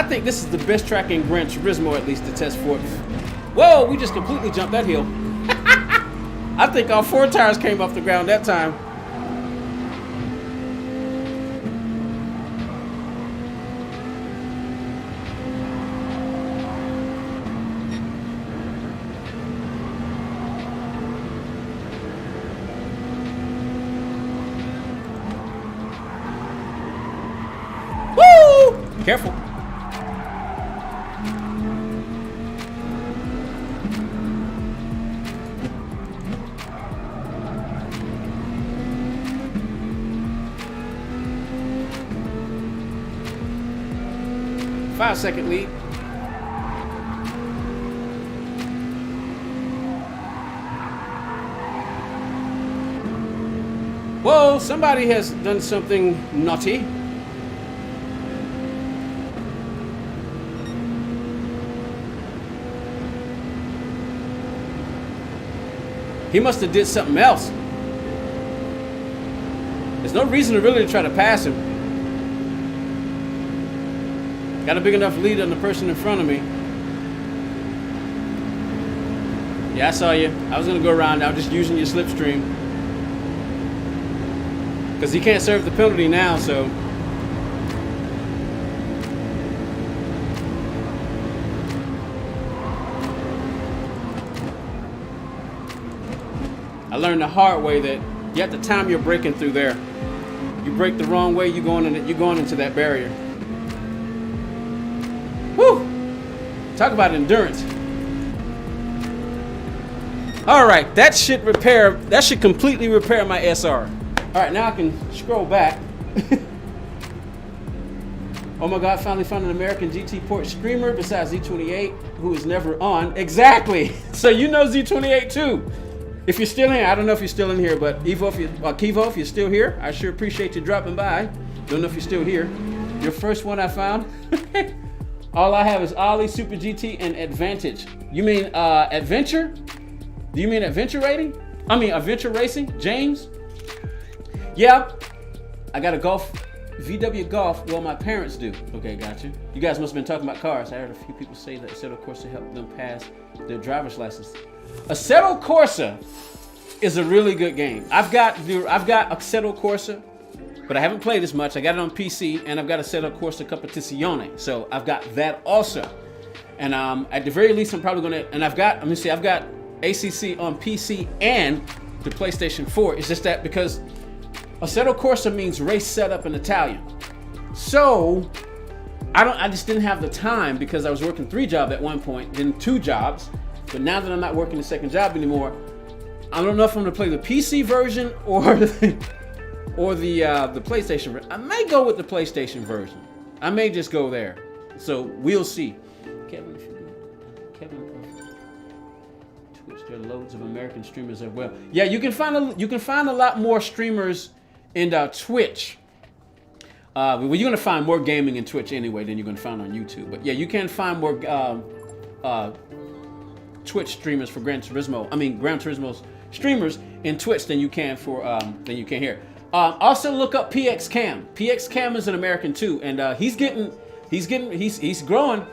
think this is the best track in Gran Turismo, at least to test for it. Whoa, we just completely jumped that hill. I think all 4 tires came off the ground that time. Careful. Five-second lead. Whoa, somebody has done something naughty. He must have did something else. There's no reason to really try to pass him. Got a big enough lead on the person in front of me. Yeah, I saw you. I was going to go around now, just using your slipstream. Because he can't serve the penalty now, so. I learned the hard way that you have to time your braking through there. You brake the wrong way, you're going into that barrier. Whew! Talk about endurance. All right, that should completely repair my SR. All right, now I can scroll back. Oh my God, finally found an American GT port streamer besides Z28 who is never on. Exactly. So you know Z28 too. If you're still in, I don't know if you're still in here, but Kivo, if you're still here, I sure appreciate you dropping by. Don't know if you're still here. Your first one I found. All I have is Ollie, Super GT, and Advantage. You mean Adventure? Do you mean Adventure rating? I mean Adventure Racing? James? Yeah, I got a VW Golf. Well, my parents do. Okay, got you. You guys must have been talking about cars. I heard a few people say that Assetto Corsa helped them pass their driver's license. Assetto Corsa is a really good game. I've got Assetto Corsa, but I haven't played as much. I got it on PC, and I've got Assetto Corsa Competizione, so I've got that also. And at the very least, I'm probably gonna. And I've got ACC on PC and the PlayStation 4. It's just that because Assetto Corsa means race setup in Italian, so I just didn't have the time because I was working 3 jobs at one point, then 2 jobs. But now that I'm not working the second job anymore, I don't know if I'm gonna play the PC version or the PlayStation version. I may go with the PlayStation version. I may just go there. So we'll see. Kevin, Twitch, there are loads of American streamers as well. Yeah, you can find a lot more streamers in Twitch. Well, you're gonna find more gaming in Twitch anyway than you're gonna find on YouTube. But yeah, you can find more Twitch streamers for Gran Turismo's streamers in Twitch than you can here. Also look up PX Cam. PX Cam is an American too, and he's growing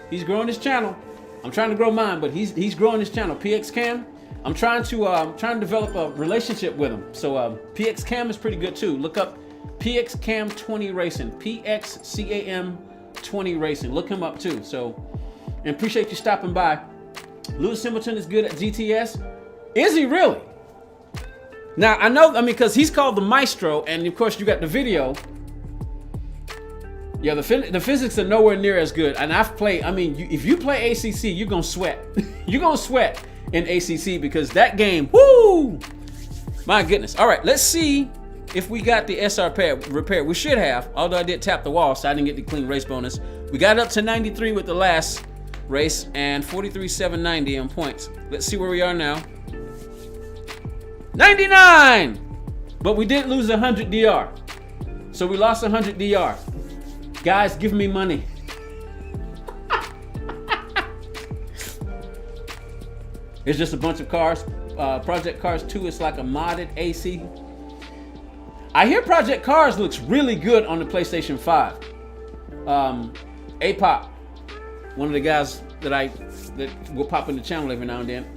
his channel. I'm trying to grow mine, but he's growing his channel. PX Cam. I'm trying to develop a relationship with him. So PX Cam is pretty good too. Look up PX Cam 20 Racing. PXCAM 20 Racing. Look him up too. So, and appreciate you stopping by. Lewis Hamilton is good at GTS. Is he really? Now, I know, because he's called the Maestro, and of course you got the video. Yeah, the physics are nowhere near as good. And I've played, if you play ACC, you're going to sweat. You're going to sweat in ACC because that game, whoo! My goodness. All right, let's see if we got the SR repaired. We should have, although I did tap the wall, so I didn't get the clean race bonus. We got up to 93 with the last race and 43,790 on points. Let's see where we are now. 99! But we did lose 100 DR. So we lost 100 DR. Guys, give me money. It's just a bunch of cars. Project Cars 2 is like a modded AC. I hear Project Cars looks really good on the PlayStation 5. APOP, one of the guys that will pop in the channel every now and then.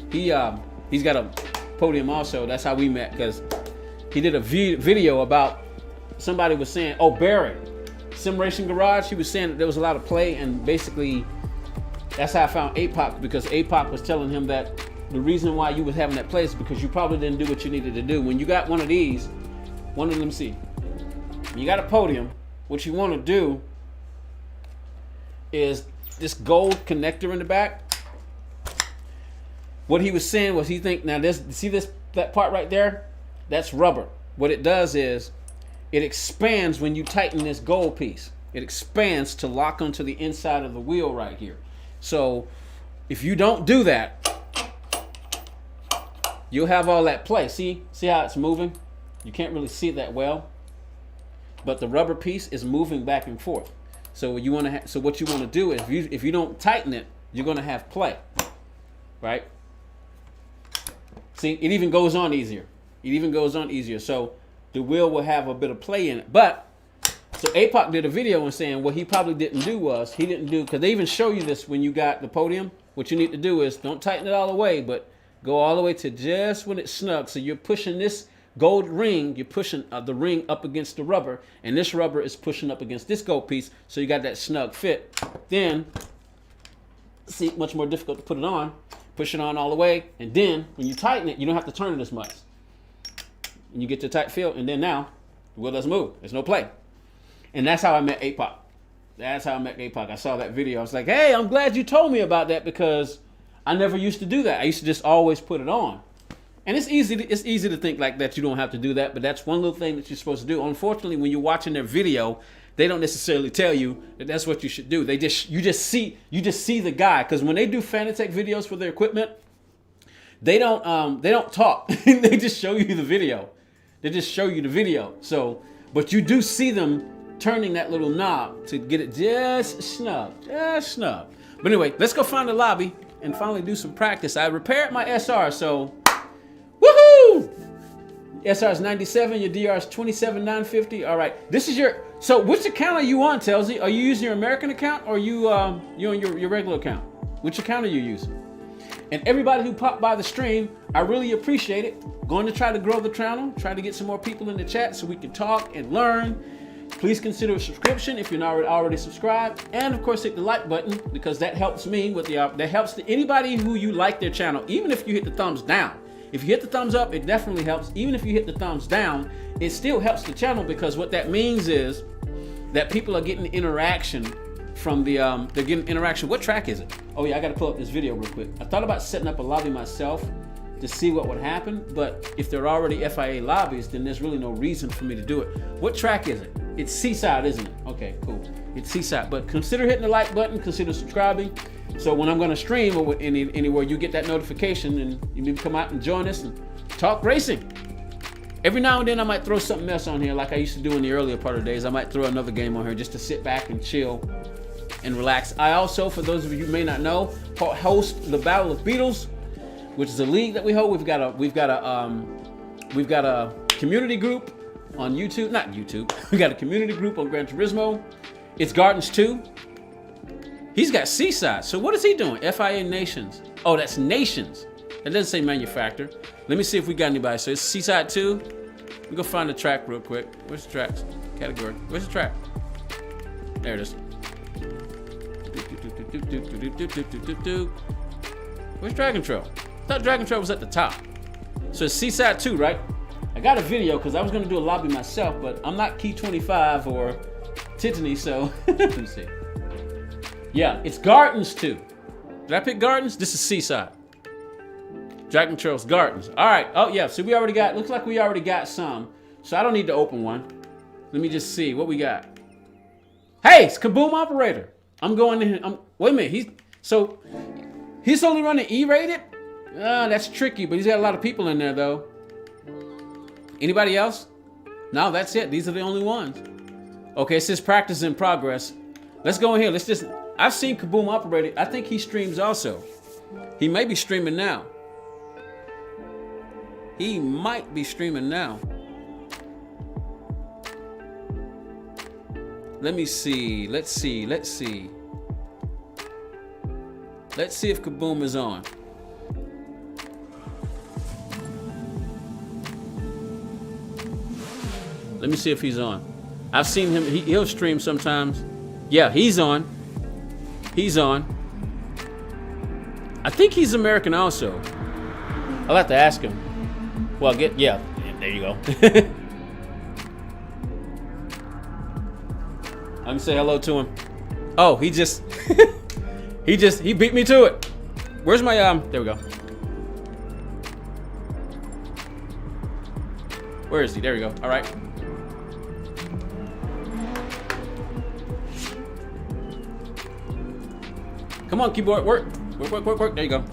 He's got a podium also. That's how we met, because he did a video about, somebody was saying, oh, Barry, Sim Racing Garage, he was saying that there was a lot of play, and basically that's how I found APOP, because APOP was telling him that the reason why you was having that play is because you probably didn't do what you needed to do. When you got one of these, one of them, see, you got a podium, what you want to do is this gold connector in the back. What he was saying was, he think, now that part right there, that's rubber. What it does is it expands when you tighten this gold piece. It expands to lock onto the inside of the wheel right here. So if you don't do that, you'll have all that play. See how it's moving? You can't really see it that well, but the rubber piece is moving back and forth. So what you want to do is, if you don't tighten it, you're going to have play, right? See, it even goes on easier. It even goes on easier. So the wheel will have a bit of play in it. But so APOC did a video and saying what he probably didn't do was because they even show you this when you got the podium. What you need to do is don't tighten it all the way, but go all the way to just when it's snug. So you're pushing this gold ring, you're pushing the ring up against the rubber, and this rubber is pushing up against this gold piece, so you got that snug fit. Then, see, much more difficult to put it on. Push it on all the way, and then when you tighten it, you don't have to turn it as much. And you get the tight feel, and then now the wheel doesn't move. There's no play. And that's how I met APOC. That's how I met APOC. I saw that video. I was like, hey, I'm glad you told me about that because I never used to do that. I used to just always put it on. And it's easy to think like that you don't have to do that, but that's one little thing that you're supposed to do. Unfortunately, when you're watching their video, they don't necessarily tell you that that's what you should do. You just see the guy, because when they do Fanatec videos for their equipment, they don't talk. They just show you the video. They just show you the video. So, but you do see them turning that little knob to get it just snug. But anyway, let's go find the lobby and finally do some practice. I repaired my SR, so woohoo! SR is 97, your DR is 27,950. All right, this is so which account are you on, Telsey? Are you using your American account or you on your regular account? Which account are you using? And everybody who popped by the stream, I really appreciate it. Going to try to grow the channel, try to get some more people in the chat so we can talk and learn. Please consider a subscription if you're not already subscribed, and of course hit the like button because that helps me with that helps anybody who you like their channel. Even if you hit the thumbs down, if you hit the thumbs up, it definitely helps. Even if you hit the thumbs down, it still helps the channel because what that means is that people are getting interaction from the they're getting interaction. What track is it? Oh yeah, I got to pull up this video real quick. I thought about setting up a lobby myself to see what would happen, but if they're already FIA lobbies, then there's really no reason for me to do it. What track is it? It's Seaside, isn't it? Okay, cool. It's Seaside, but consider hitting the like button, consider subscribing, so when I'm gonna stream or anywhere, you get that notification and you maybe come out and join us and talk racing. Every now and then I might throw something else on here like I used to do in the earlier part of the days. I might throw another game on here just to sit back and chill and relax. I also, for those of you who may not know, host the Battle of Beatles, which is a league that we hold. We've got a community group on YouTube, not YouTube. We got a community group on Gran Turismo. It's Gardens 2. He's got Seaside. So what is he doing? FIA Nations. Oh, that's Nations. That doesn't say manufacturer. Let me see if we got anybody. So it's Seaside 2. We go find the track real quick. Where's the tracks? Category. Where's the track? There it is. Where's Dragon Trail? I thought Dragon Trail was at the top. So it's Seaside 2, right? I got a video because I was going to do a lobby myself, but I'm not Key 25 or Titany, so let me see. Yeah, it's Gardens 2. Did I pick Gardens? This is Seaside. Dragon Trail's Gardens. All right. Oh, yeah. So we already got, looks like we already got some. So I don't need to open one. Let me just see what we got. Hey, it's Kaboom Operator. I'm going in. Wait a minute. He's only running E-rated? That's tricky, but he's got a lot of people in there, though. Anybody else? No, that's it. These are the only ones. Okay, it says practice in progress. Let's go in here. I've seen Kaboom Operator. I think he streams also. He may be streaming now. He might be streaming now. Let me see. Let's see if Kaboom is on. Let me see if he's on. I've seen him. He'll stream sometimes. Yeah, he's on. He's on. I think he's American also. I'll have to ask him. Well, yeah, there you go. Let me say hello to him. Oh, he beat me to it. Where's my, there we go. Where is he? There we go. All right. Come on, keyboard, work. There you go.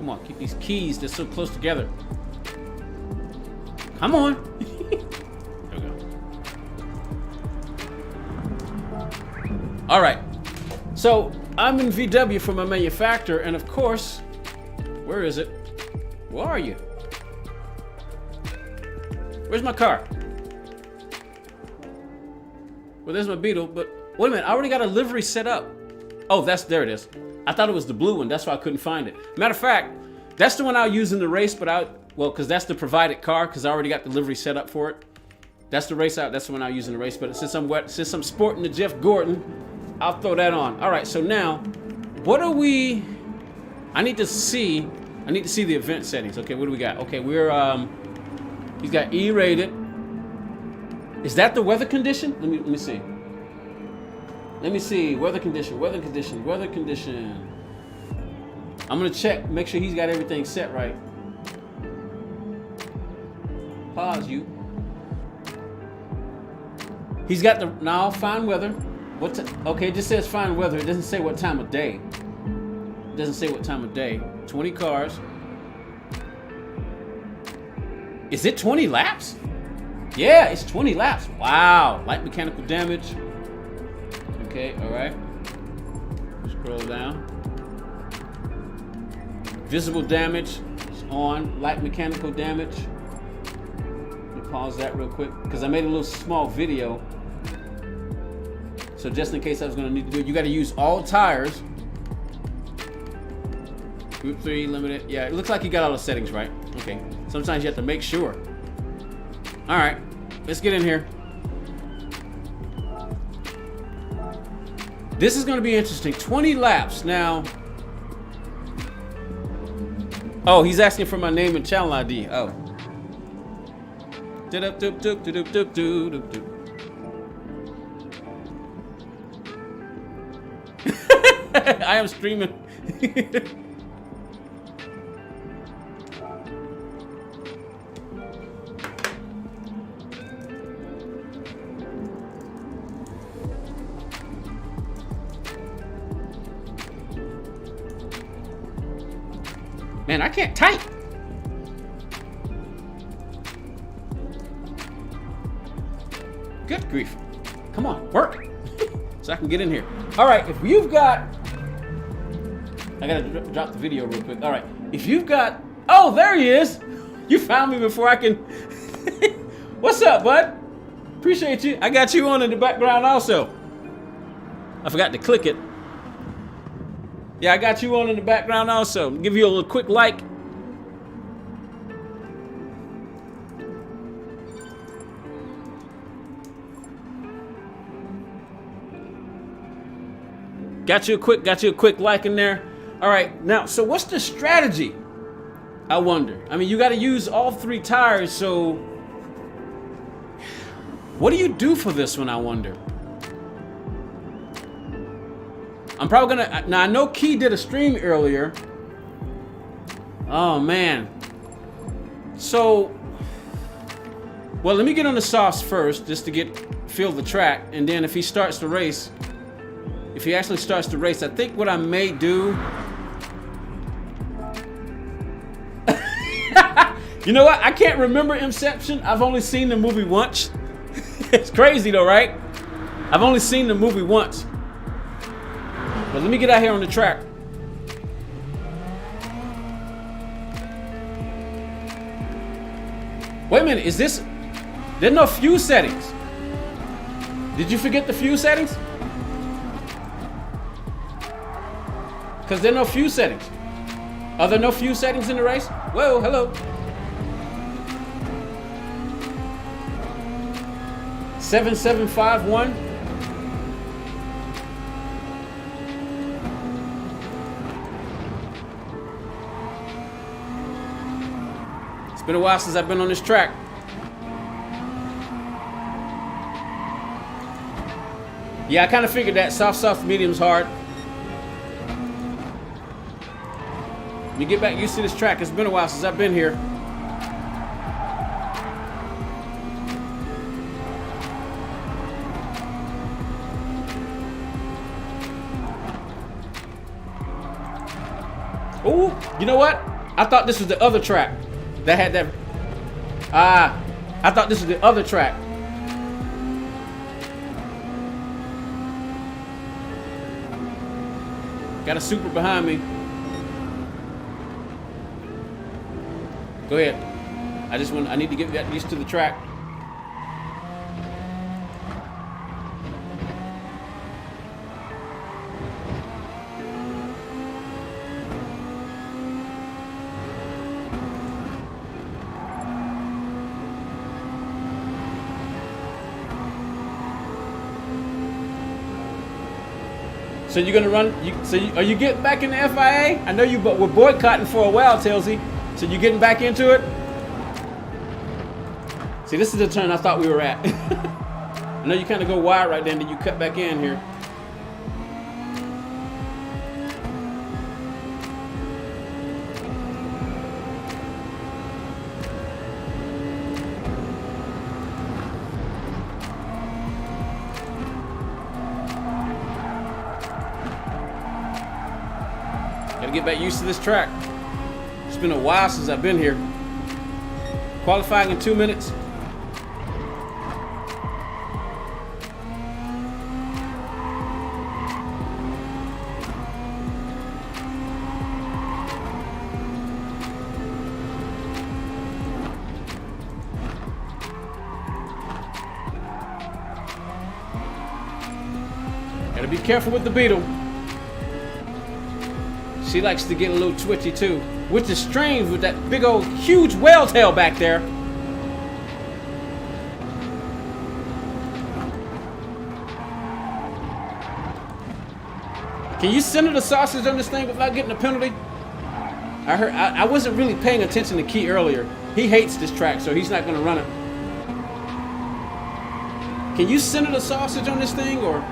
Come on, keep these keys. They're so close together. Come on. There we go. All right. So I'm in VW for my manufacturer, and of course, where is it? Where are you? Where's my car? Well, there's my Beetle, but wait a minute, I already got a livery set up. Oh, there it is. I thought it was the blue one, that's why I couldn't find it. Matter of fact, that's the one I'll use in the race, but because that's the provided car, because I already got the livery set up for it. That's the that's the one I'll use in the race, but since I'm sporting the Jeff Gordon, I'll throw that on. All right, so now, I need to see the event settings. Okay, what do we got? Okay, he's got E rated. Is that the weather condition? Let me see. Let me see. Weather condition. I'm gonna check, make sure he's got everything set right. Pause you. He's got now fine weather. Okay, it just says fine weather. It doesn't say what time of day. 20 cars. Is it 20 laps? Yeah, it's 20 laps. Wow. Light mechanical damage. Okay, all right. Scroll down. Visible damage is on. Light mechanical damage. Let me pause that real quick because I made a little small video. So just in case I was going to need to do it, you got to use all tires. Group 3, limited. Yeah, it looks like you got all the settings right. Okay. Sometimes you have to make sure. All right. Let's get in here. This is going to be interesting. 20 laps. Now. Oh, he's asking for my name and channel ID. Oh. I am streaming. Man, I can't type. Good grief. Come on, work. So I can get in here. All right, if you've got... I gotta drop the video real quick. All right, if you've got... Oh, there he is. You found me before I can... What's up, bud? Appreciate you. I got you on in the background also. I forgot to click it. Yeah, I got you on in the background also. Give you a little quick like. Got you a quick like in there. All right, now, so what's the strategy? I wonder. I mean, you got to use all 3 tires, so what do you do for this one, I wonder? I'm probably gonna, now I know Key did a stream earlier. Oh man. So, well, let me get on the softs first, just to feel the track, and then if he starts the race, if he actually starts the race, I think what I may do. You know what? I can't remember Inception. I've only seen the movie once. It's crazy though, right? I've only seen the movie once. But let me get out here on the track. Wait a minute, is this... There's no fuse settings. Did you forget the fuse settings? Because there are no fuse settings. Are there no fuse settings in the race? Whoa, hello. 7751. It's been a while since I've been on this track. Yeah, I kind of figured that. Soft, medium's hard. Let me get back used to this track. It's been a while since I've been here. Oh, you know what? I thought this was the other track that had that. I thought this was the other track. Got a super behind me. Go ahead. I need to get used to the track. So you're gonna run? Are you getting back in the FIA? I know you were boycotting for a while, Tailsy. So you getting back into it? See, this is the turn I thought we were at. I know you kind of go wide right then, then you cut back in here. Gotta get back used to this track. It's been a while since I've been here. Qualifying in 2 minutes. Gotta be careful with the Beetle. She likes to get a little twitchy too, which is strange with that big old huge whale tail back there. Can you center the sausage on this thing without getting a penalty? I wasn't really paying attention to Key earlier. He hates this track, so he's not going to run it. Can you center the sausage on this thing, or?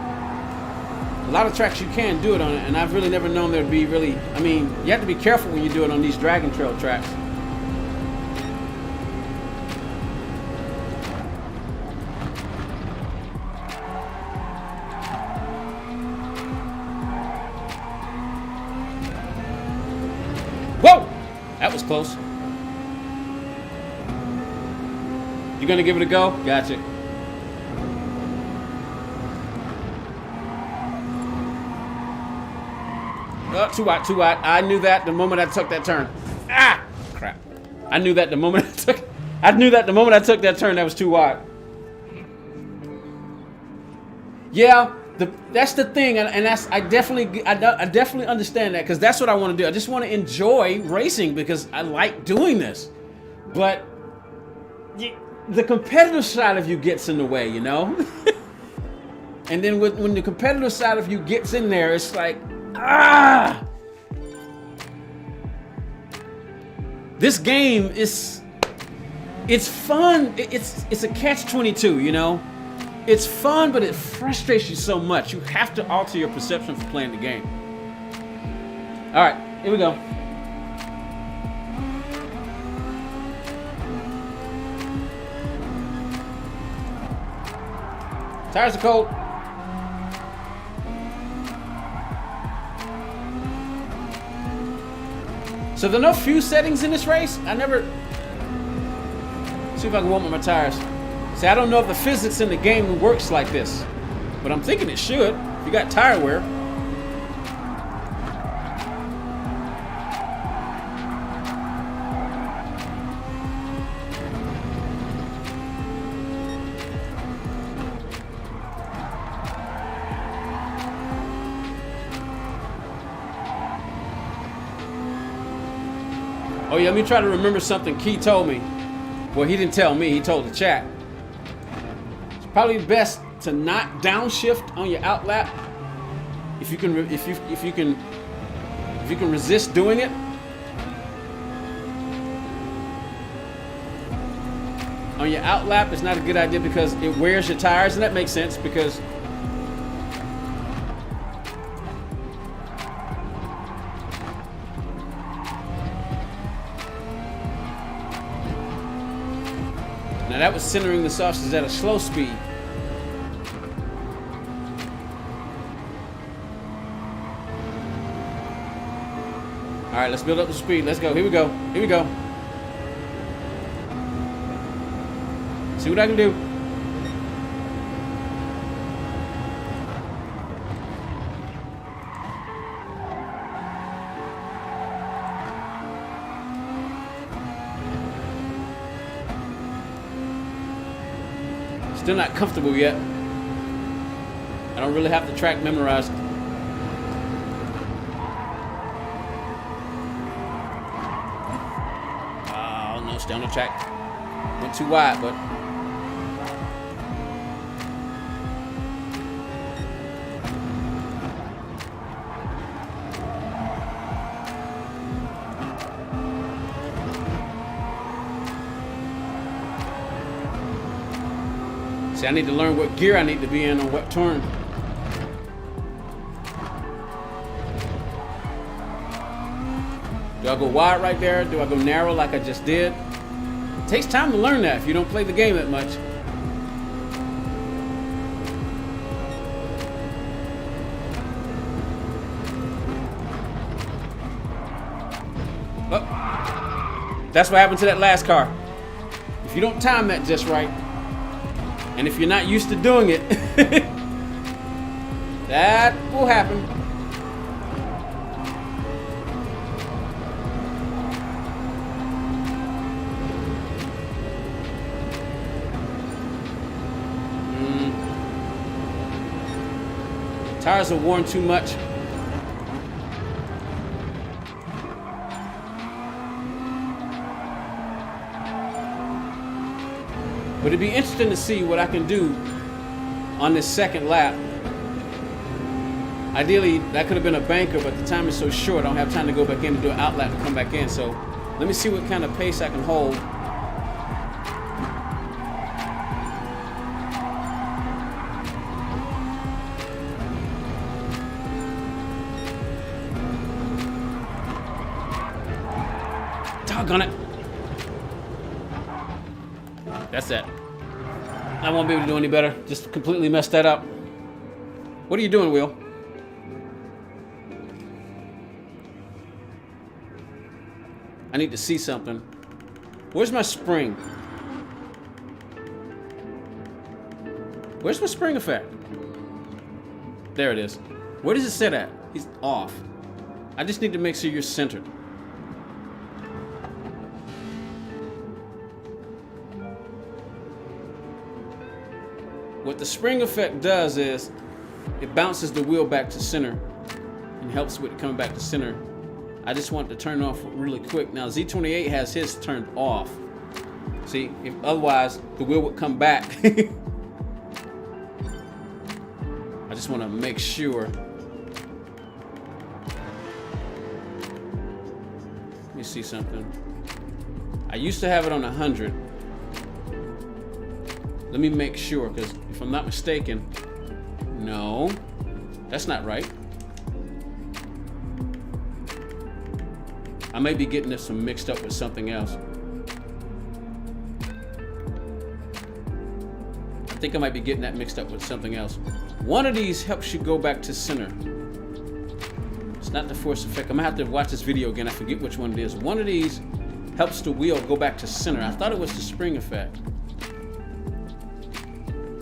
A lot of tracks you can do it on it, and I've really never known there to be really, I mean, you have to be careful when you do it on these Dragon Trail tracks. Whoa! That was close. You gonna give it a go? Gotcha. Oh, too wide, too wide. I knew that the moment I took that turn. Ah, crap! I knew that the moment I took that turn. That was too wide. Yeah, that's the thing, and that's I definitely understand that, because that's what I want to do. I just want to enjoy racing because I like doing this, but the competitive side of you gets in the way, you know. And then when the competitive side of you gets in there, it's like. This game it's fun. It's a catch-22, you know. It's fun, but it frustrates you so much. You have to alter your perception for playing the game. All right, here we go. Tires are cold. So there are no fuse settings in this race? I never... See if I can warm up my tires. See, I don't know if the physics in the game works like this, but I'm thinking it should. If you got tire wear. Oh yeah, let me try to remember something Key told me. Well, he didn't tell me, he told the chat. It's probably best to not downshift on your outlap if you can resist doing it. On your outlap, it's not a good idea because it wears your tires, and that makes sense because now that was centering the sausage at a slow speed. All right, let's build up the speed. Let's go. Here we go. Here we go. See what I can do. Still not comfortable yet. I don't really have the track memorized. Oh no, stay on the track. Went too wide, but see, I need to learn what gear I need to be in on what turn. Do I go wide right there? Do I go narrow like I just did? It takes time to learn that if you don't play the game that much. Oh, that's what happened to that last car. If you don't time that just right, and if you're not used to doing it, that will happen. Tires are worn too much. But it'd be interesting to see what I can do on this second lap. Ideally, that could have been a banker, but the time is so short, I don't have time to go back in and do an out lap and come back in. So let me see what kind of pace I can hold. Doggone it. That's it. I won't be able to do any better. Just completely messed that up. What are you doing, Will? I need to see something. Where's my spring? Where's my spring effect? There it is. Where does it sit at? He's off. I just need to make sure you're centered. What the spring effect does is it bounces the wheel back to center and helps with it coming back to center. I just want to turn it off really quick. Now Z28 has his turned off. See, if otherwise the wheel would come back. I just want to make sure. Let me see something. I used to have it on 100. Let me make sure, because if I'm not mistaken, no, that's not right. I may be getting this mixed up with something else. I think I might be getting that mixed up with something else. One of these helps you go back to center. It's not the force effect. I'm gonna have to watch this video again. I forget which one it is. One of these helps the wheel go back to center. I thought it was the spring effect.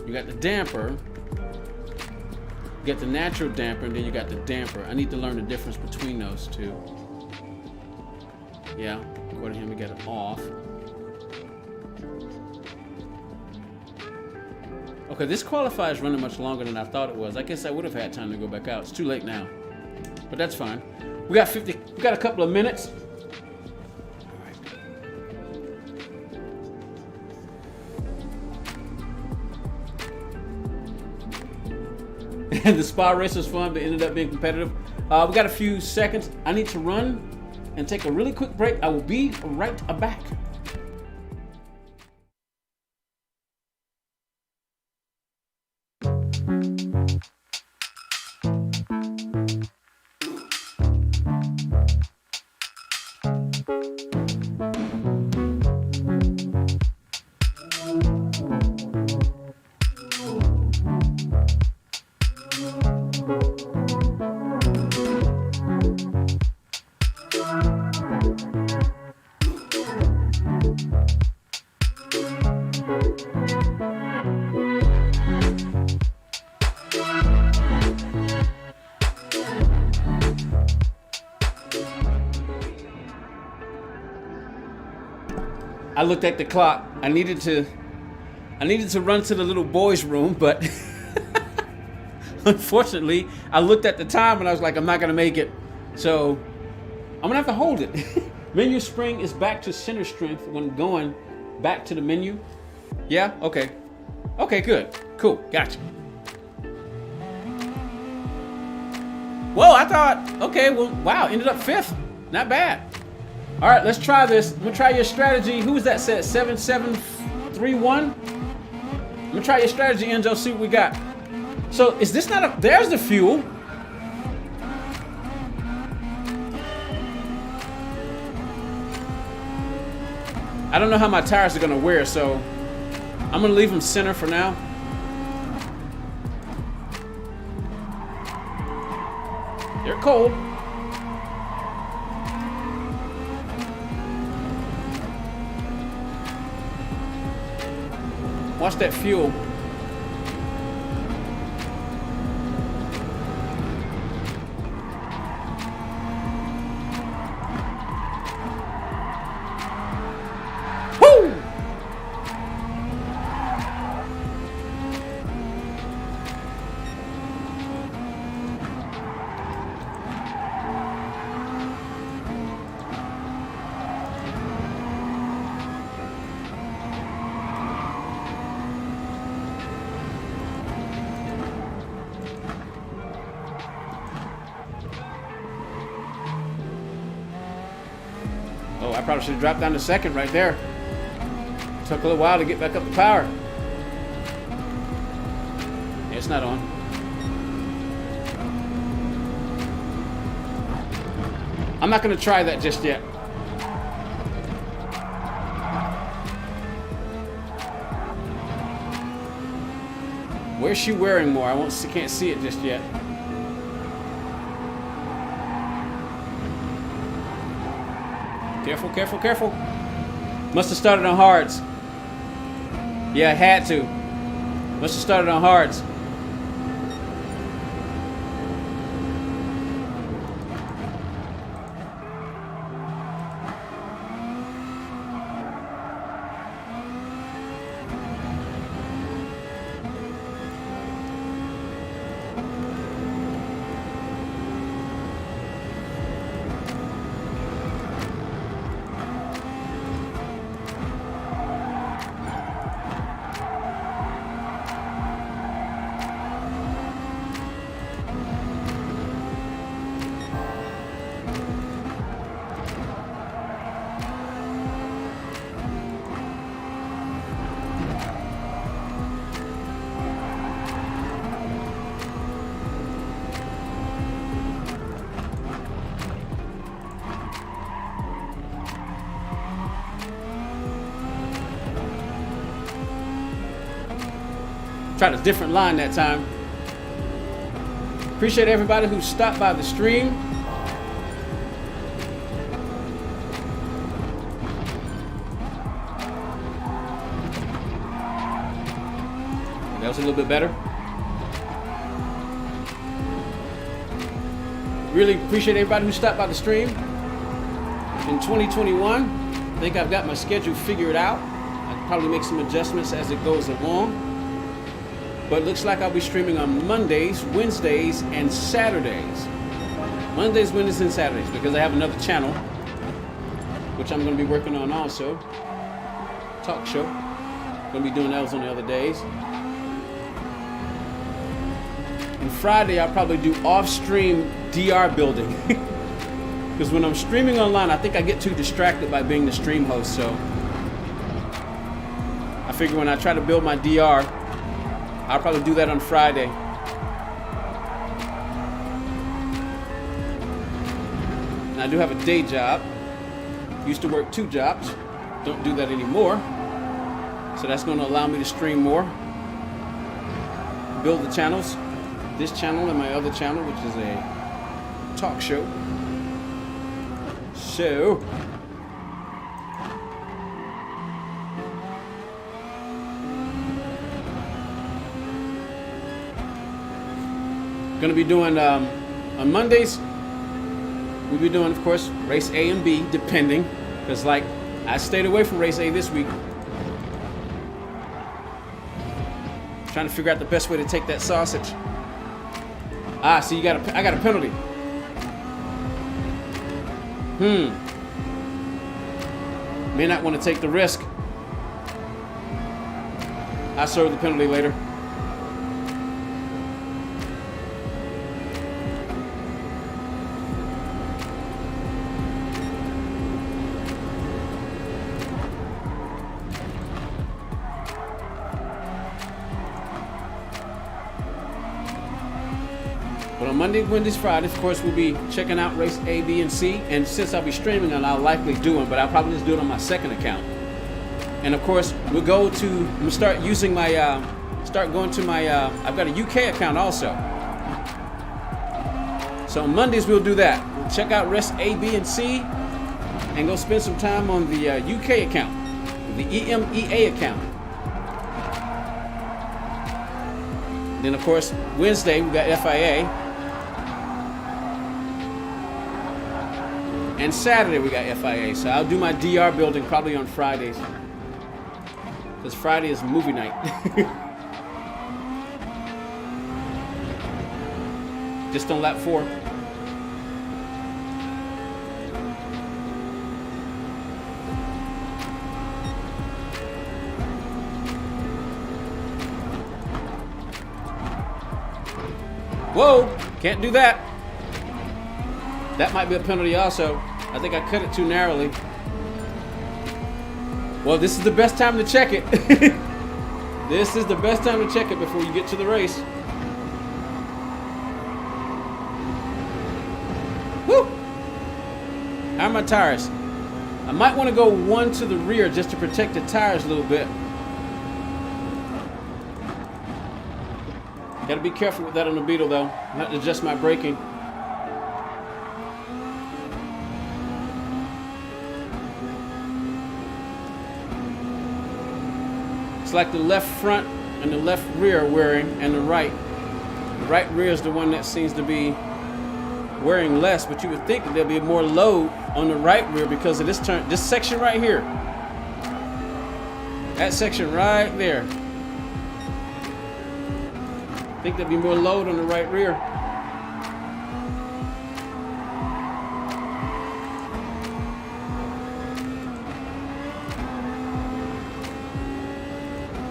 You got the damper, you got the natural damper, and then you got the damper. I need to learn the difference between those two. Yeah, according to him, we got it off. Okay, this qualifier is running much longer than I thought it was. I guess I would have had time to go back out. It's too late now, but that's fine. We got a couple of minutes. And the spa race was fun, but ended up being competitive. We got a few seconds. I need to run and take a really quick break. I will be right back. I looked at the clock. I needed to run to the little boys' room, but unfortunately, I looked at the time and I was like, I'm not gonna make it. So I'm gonna have to hold it. Menu spring is back to center strength when going back to the menu. Yeah, okay. Okay, good. Cool, gotcha. Whoa, I thought, okay, well, wow, ended up 5th. Not bad. All right, let's try this. I'm gonna try your strategy. Who was that set? 7731? I'm gonna try your strategy, Enzo, see what we got. So is this not a, there's the fuel. I don't know how my tires are gonna wear, so I'm gonna leave them center for now. They're cold. Watch that fuel. Woo! Oh, I probably should have dropped down to 2nd right there. Took a little while to get back up to power. Yeah, it's not on. I'm not going to try that just yet. Where's she wearing more? Can't see it just yet. Careful, careful, careful. Must have started on hards. Yeah, I had to. Must have started on hards. Tried a different line that time. Appreciate everybody who stopped by the stream. That was a little bit better. Really appreciate everybody who stopped by the stream. In 2021, I think I've got my schedule figured out. I'll probably make some adjustments as it goes along. But it looks like I'll be streaming on Mondays, Wednesdays, and Saturdays. Mondays, Wednesdays, and Saturdays, because I have another channel, which I'm going to be working on also. Talk show. Going to be doing those on the other days. And Friday, I'll probably do off-stream DR building. Because when I'm streaming online, I think I get too distracted by being the stream host, so I figure when I try to build my DR, I'll probably do that on Friday. And I do have a day job. Used to work 2 jobs. Don't do that anymore. So that's going to allow me to stream more. Build the channels. This channel and my other channel, which is a talk show. So going to be doing on Mondays, we'll be doing, of course, race A and B, depending, because like I stayed away from race A this week. Trying to figure out the best way to take that sausage. Ah, see, I got a penalty. May not want to take the risk. I'll serve the penalty later. But on Monday, Wednesdays, Fridays, of course, we'll be checking out race A, B, and C. And since I'll be streaming, and I'll likely do them, but I'll probably just do it on my second account. And of course, we'll go to, I'm gonna start using my, going to my, I've got a UK account also. So on Mondays, we'll do that. We'll check out race A, B, and C, and go spend some time on the UK account, the EMEA account. Then of course, Wednesday, we got FIA. And Saturday we got FIA, so I'll do my DR building probably on Fridays. Because Friday is movie night. Just on lap 4. Whoa, can't do that. That might be a penalty also. I think I cut it too narrowly. Well, this is the best time to check it. This is the best time to check it before you get to the race. Woo! How are my tires? I might want to go one to the rear just to protect the tires a little bit. Got to be careful with that on the Beetle though. I have to adjust my braking. It's like the left front and the left rear are wearing, and the right. The right rear is the one that seems to be wearing less, but you would think that there'll be more load on the right rear because of this turn, this section right here. That section right there. I think there'll be more load on the right rear.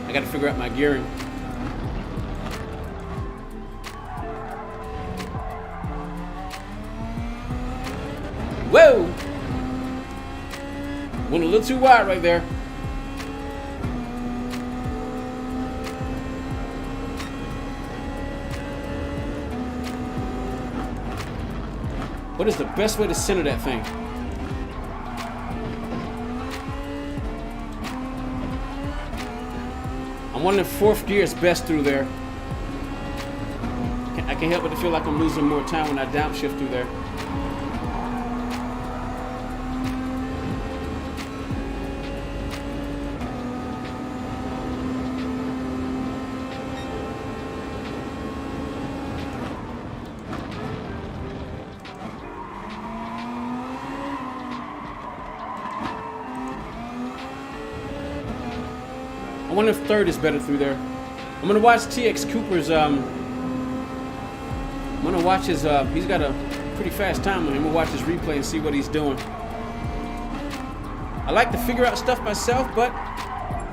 I got to figure out my gearing. Whoa! Went a little too wide right there. What is the best way to center that thing? I'm wondering if fourth gear is best through there. I can't help but to feel like I'm losing more time when I downshift through there. I wonder if third is better through there. I'm gonna watch TX Cooper's. I'm gonna watch his. He's got a pretty fast time on him. I'm gonna watch his replay and see what he's doing. I like to figure out stuff myself, but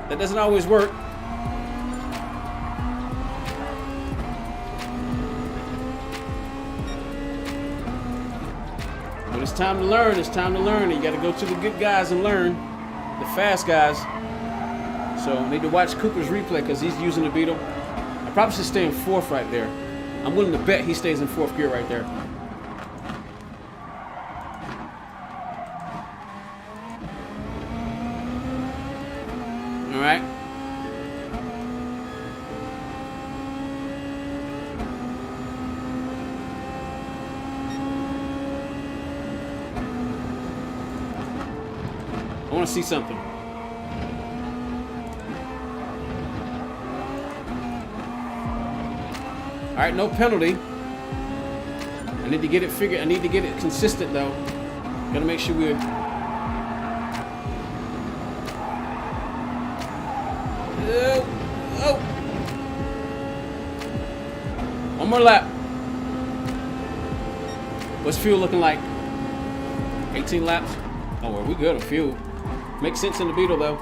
that doesn't always work. But it's time to learn. It's time to learn. You got to go to the good guys and learn, the fast guys. So I need to watch Cooper's replay because he's using the Beetle. I probably should stay in fourth right there. I'm willing to bet he stays in fourth gear right there. All right. I want to see something. All right, no penalty. I need to get it figured. I need to get it consistent though. Gotta make sure we're. Oh, oh. One more lap. What's fuel looking like? 18 laps? Oh, well, we good on fuel. Makes sense in the Beetle, though.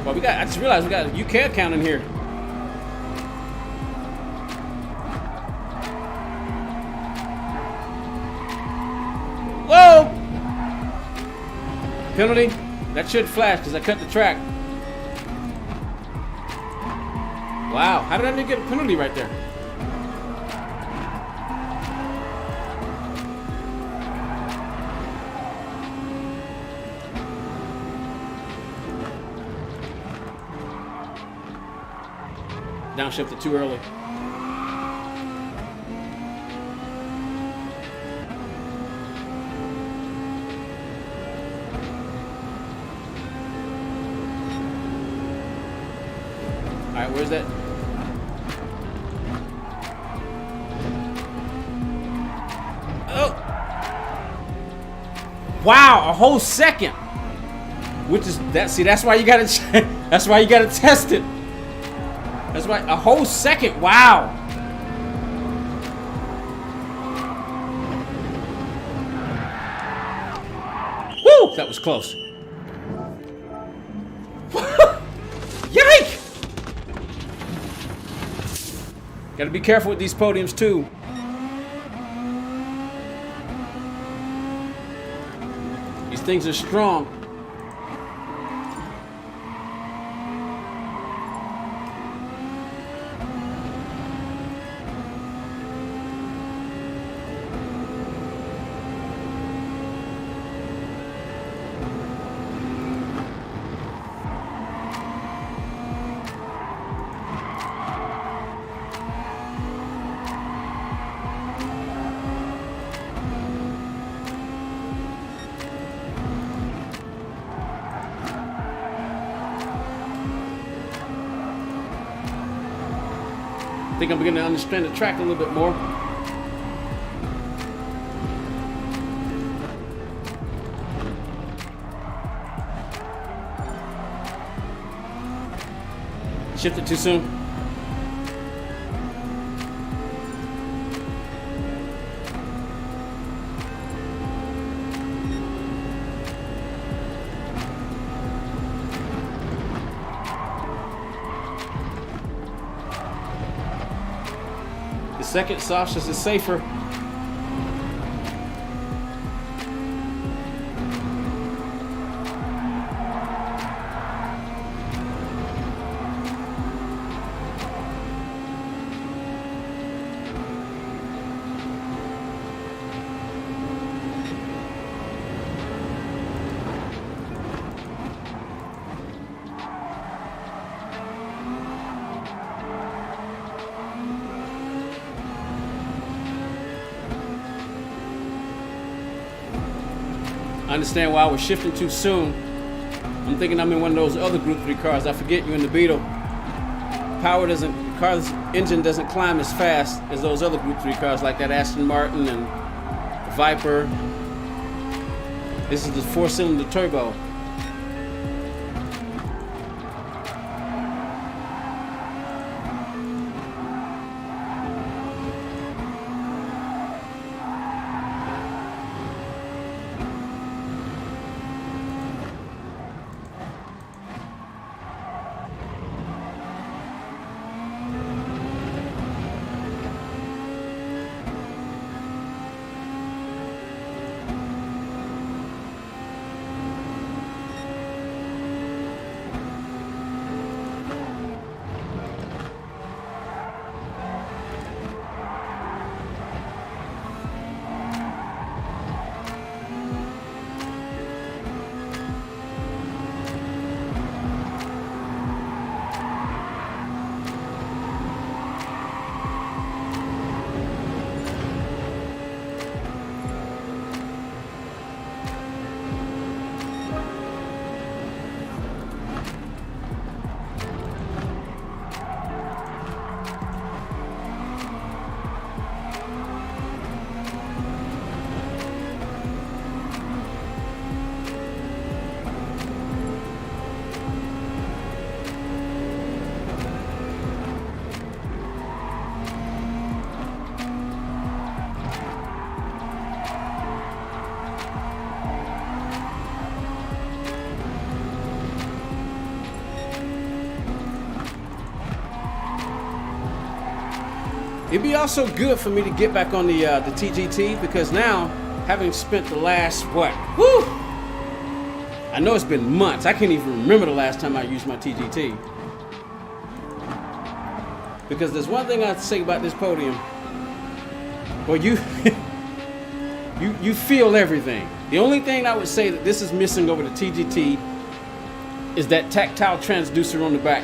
Well, I just realized we got a UK account in here. Whoa! Penalty? That should flash because I cut the track. Wow, how did I get a penalty right there? Downshifted too early. All right, where's that? Oh! Wow, a whole second. Which is that? See, that's why you gotta. That's why you gotta test it. That's why a whole second. Wow. Woo! That was close. Yike! Got to be careful with these podiums too. These things are strong. I think I'm beginning to understand the track a little bit more. Shifted too soon. The second softness is safer. I understand why I was shifting too soon. I'm thinking I'm in one of those other Group 3 cars. I forget you're in the Beetle. Car's engine doesn't climb as fast as those other Group 3 cars like that Aston Martin and the Viper. This is the 4-cylinder turbo. It'd be also good for me to get back on the TGT, because now, having spent the last, I know it's been months. I can't even remember the last time I used my TGT. Because there's one thing I have to say about this podium. Well, you feel everything. The only thing I would say that this is missing over the TGT is that tactile transducer on the back.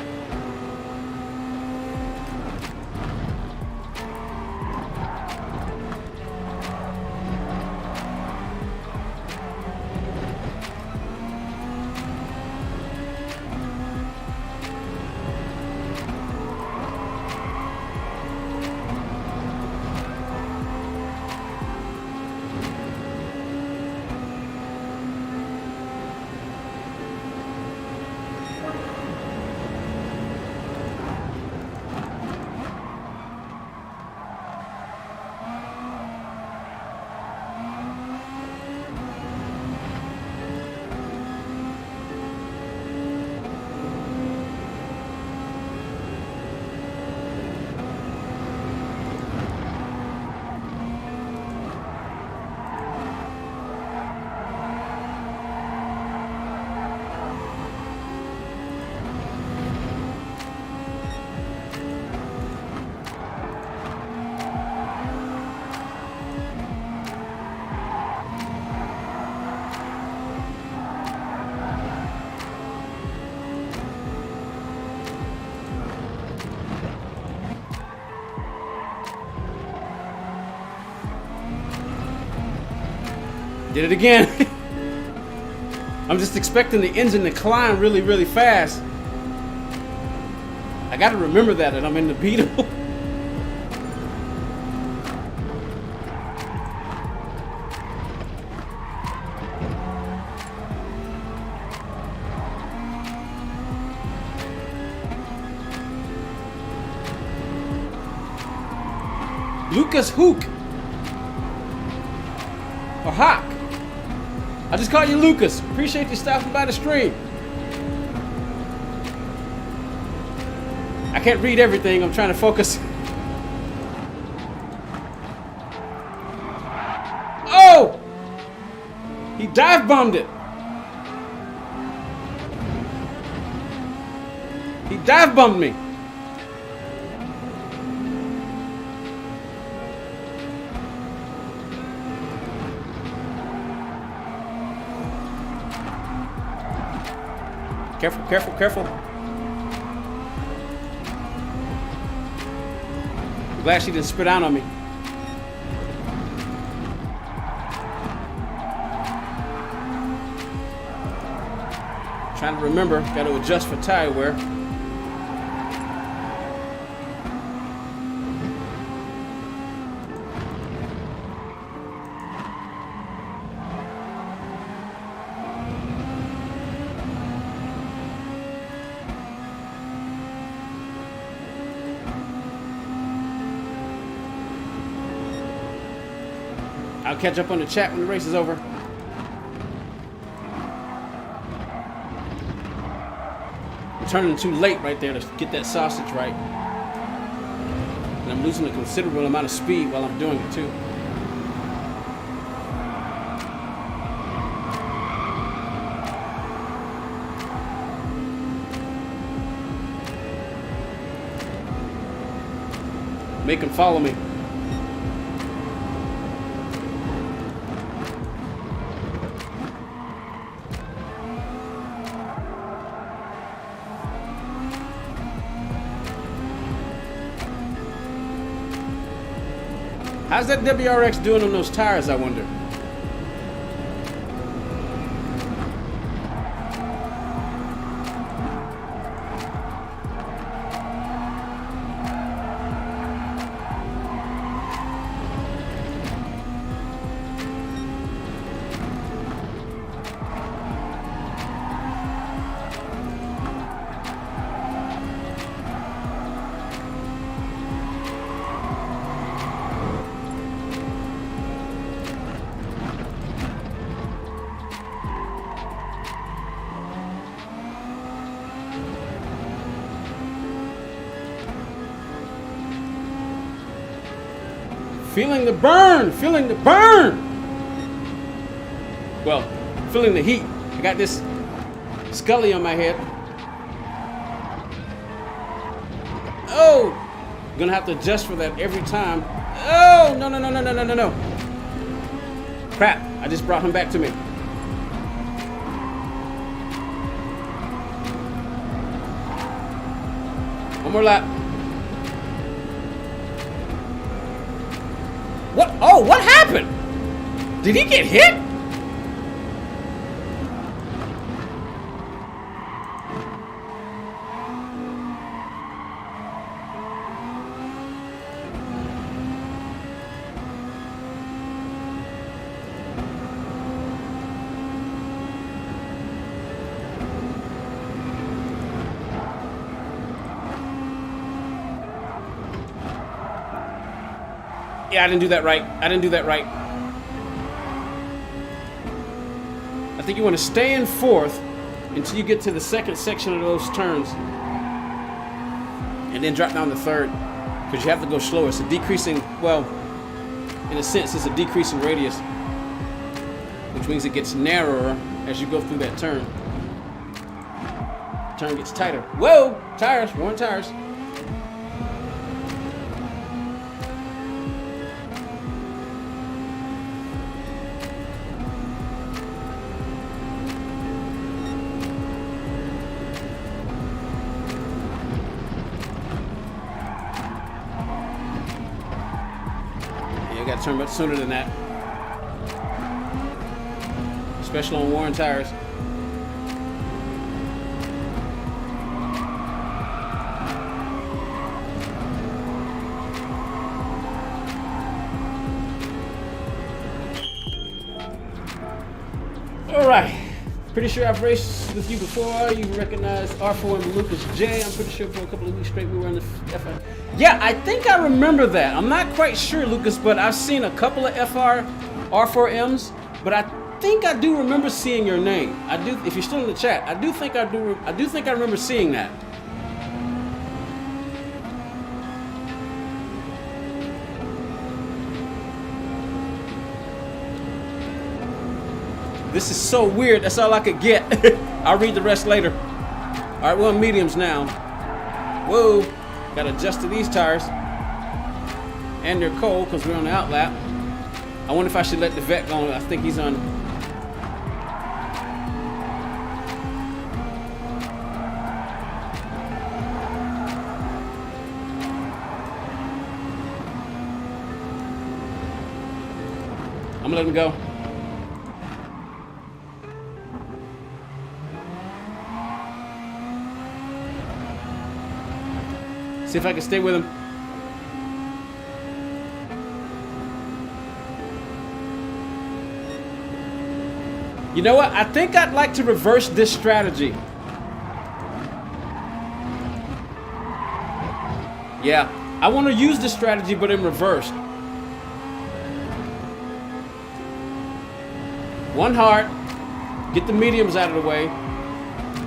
Did it again. I'm just expecting the engine to climb really, really fast. I gotta remember that I'm in the Beetle. Lucas Hook. Or Hawk. I just call you Lucas. Appreciate you stopping by the stream. I can't read everything. I'm trying to focus. Oh! He dive bombed it. He dive bombed me. Careful, careful, careful. I'm glad she didn't spit out on me. Trying to remember, got to adjust for tire wear. I'll catch up on the chat when the race is over. I'm turning too late right there to get that sausage right. And I'm losing a considerable amount of speed while I'm doing it too. Make him follow me. How's that WRX doing on those tires, I wonder? Feeling the burn, feeling the burn. Well, feeling the heat. I got this Scully on my head. Oh, I'm gonna have to adjust for that every time. Oh, no, no, no, no, no, no, no, no. Crap, I just brought him back to me. One more lap. What? Oh, what happened? Did he get hit? Yeah, I didn't do that right. I didn't do that right. I think you want to stay in fourth until you get to the second section of those turns. And then drop down to third. Because you have to go slower. It's a decreasing, well, in a sense, it's a decreasing radius. Which means it gets narrower as you go through that turn. Turn gets tighter. Whoa! Tires, worn tires. Got to turn much sooner than that, especially on worn tires. All right, pretty sure I've raced with you before. You recognize R4 and Lucas J. I'm pretty sure for a couple of weeks straight we were on the FR. Yeah, I think I remember that. I'm not quite sure, Lucas, but I've seen a couple of R4Ms, but I think I do remember seeing your name. I do. If you're still in the chat, I do think I remember seeing that. This is so weird. That's all I could get. I'll read the rest later. All right, we're on mediums now. Whoa. Got to adjust to these tires. And they're cold because we're on the outlap. I wonder if I should let the vet go. I think he's on. I'm going to let him go. See if I can stay with him. You know what? I think I'd like to reverse this strategy. Yeah, I want to use this strategy, but in reverse. One hard, get the mediums out of the way,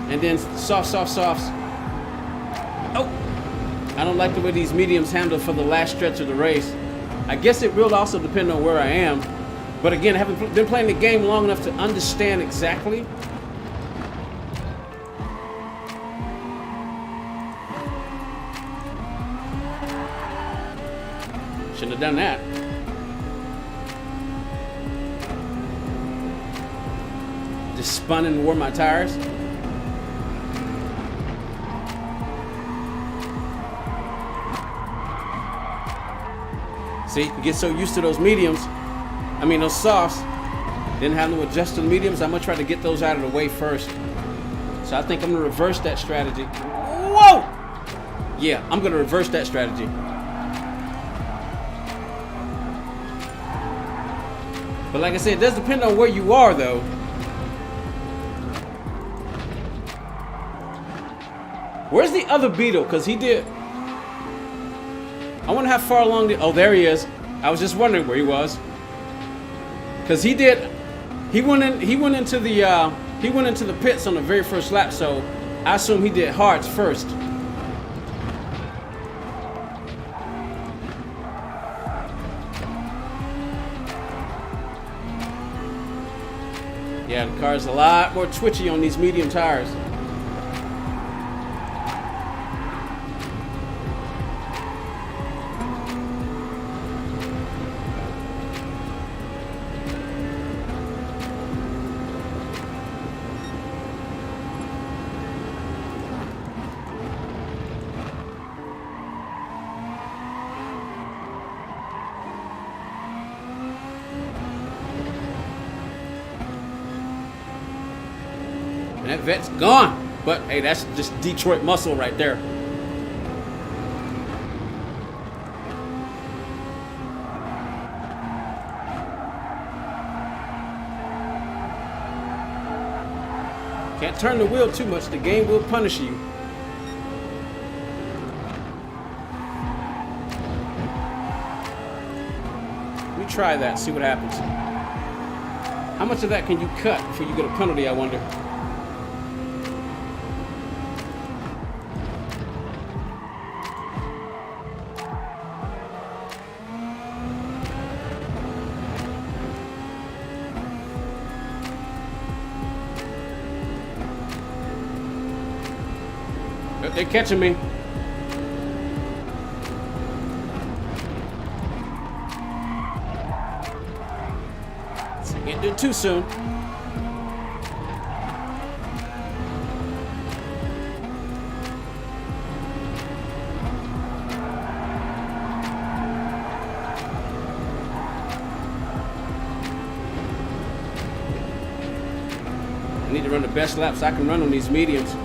and then softs. Oh. I don't like the way these mediums handle for the last stretch of the race. I guess it will also depend on where I am. But again, I haven't been playing the game long enough to understand exactly. Shouldn't have done that. Just spun and wore my tires. See, you get so used to those mediums, those softs, didn't have to adjust to the mediums. I'm gonna try to get those out of the way first. So I think I'm gonna reverse that strategy. Whoa! Yeah, I'm gonna reverse that strategy. But like I said, it does depend on where you are though. Where's the other Beetle? Because he did. I wonder how far along the. Oh, there he is. I was just wondering where he was. Because he did. He went into the pits on the very first lap. So I assume he did hards first. Yeah, the car's a lot more twitchy on these medium tires. That vet's gone. But hey, that's just Detroit muscle right there. Can't turn the wheel too much. The game will punish you. Let me try that, see what happens. How much of that can you cut before you get a penalty, I wonder? They're catching me. Can't do it too soon. I need to run the best laps I can run on these mediums.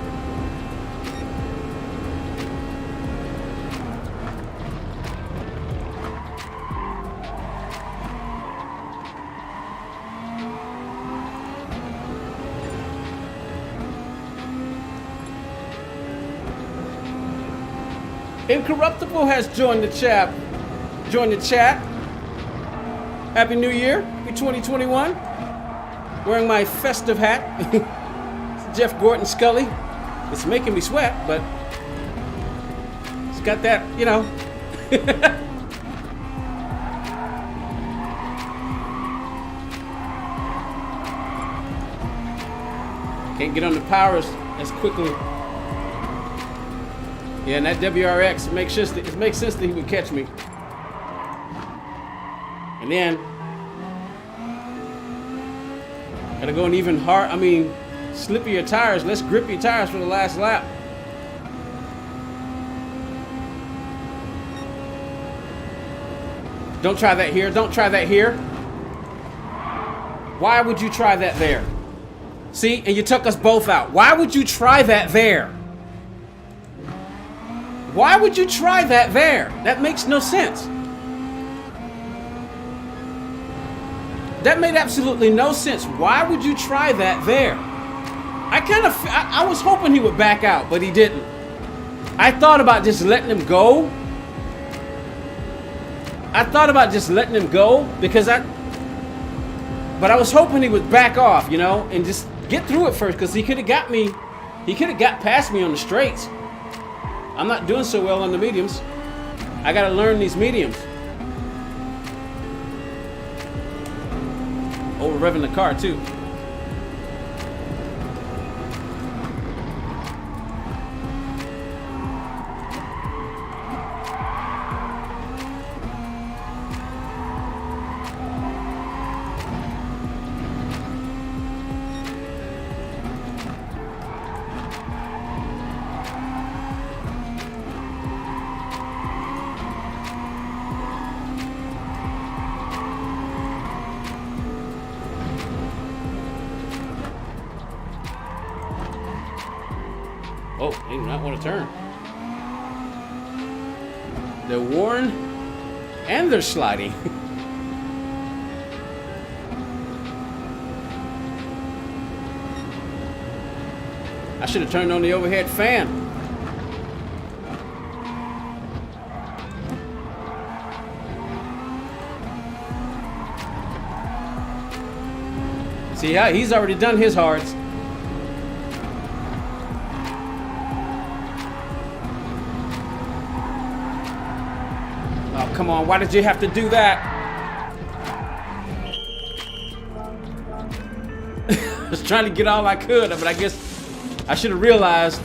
Incorruptible has joined the chat. Happy New Year. Happy 2021. Wearing my festive hat. Jeff Gordon Scully. It's making me sweat, but it's got that, you know. Can't get on the powers as quickly. Yeah, and that WRX, it makes sense that he would catch me. And then, gotta go an even hard, slippier tires, less grippy tires for the last lap. Don't try that here, don't try that here. Why would you try that there? See, and you took us both out. Why would you try that there? Why would you try that there? That makes no sense. That made absolutely no sense. Why would you try that there? I was hoping he would back out, but he didn't. I thought about just letting him go. But I was hoping he would back off, you know, and just get through it first, because he could have got me. He could have got past me on the straights. I'm not doing so well on the mediums. I gotta learn these mediums. Over revving the car too. Oh, they do not want to turn. They're worn and they're sliding. I should have turned on the overhead fan. See how he's already done his hards. Come on, why did you have to do that? trying to get all I could, but I guess I should have realized.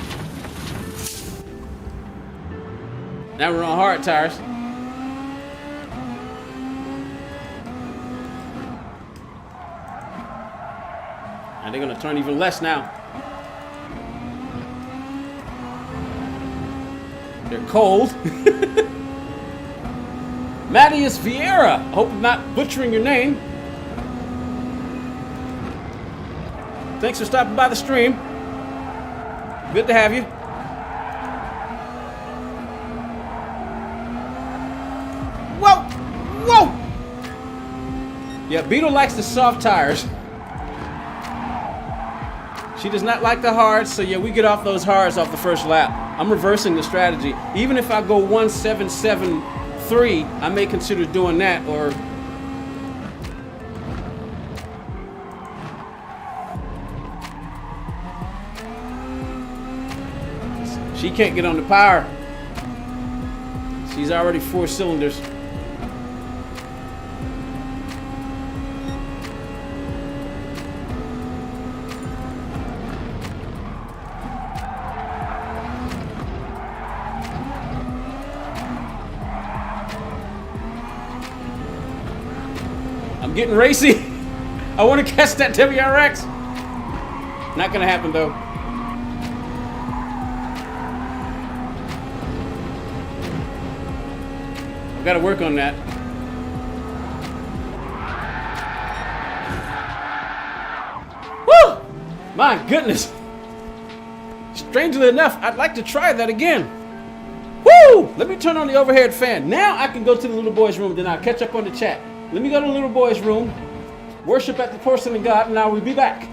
Now we're on hard tires. And they're gonna turn even less now. They're cold. Matthias Vieira. I hope I'm not butchering your name. Thanks for stopping by the stream. Good to have you. Whoa! Whoa! Yeah, Beetle likes the soft tires. She does not like the hards, so yeah, we get off those hards off the first lap. I'm reversing the strategy. Even if I go 1.773, I may consider doing that, or she can't get on the power. She's already 4 cylinders. I'm getting racy. I want to catch that WRX. Not gonna happen though. I've got to work on that. Woo! My goodness. Strangely enough, I'd like to try that again. Woo! Let me turn on the overhead fan. Now I can go to the little boy's room, then I'll catch up on the chat. Let me go to the little boy's room, worship at the porcelain god, and I will be back.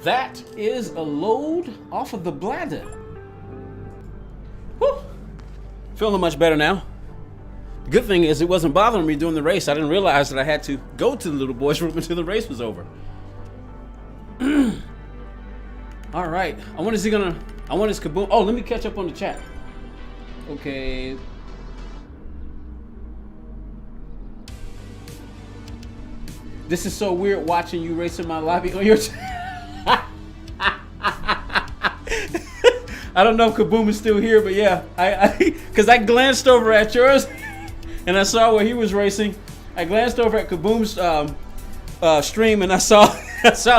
That is a load off of the bladder. Whew. Feeling much better now. The good thing is it wasn't bothering me during the race. I didn't realize that I had to go to the little boy's room until the race was over. All right. I wonder is Kaboom. Oh, let me catch up on the chat. Okay. This is so weird watching you race in my lobby on your I don't know if Kaboom is still here, but yeah, because I glanced over at yours and I saw where he was racing. I glanced over at Kaboom's stream and I saw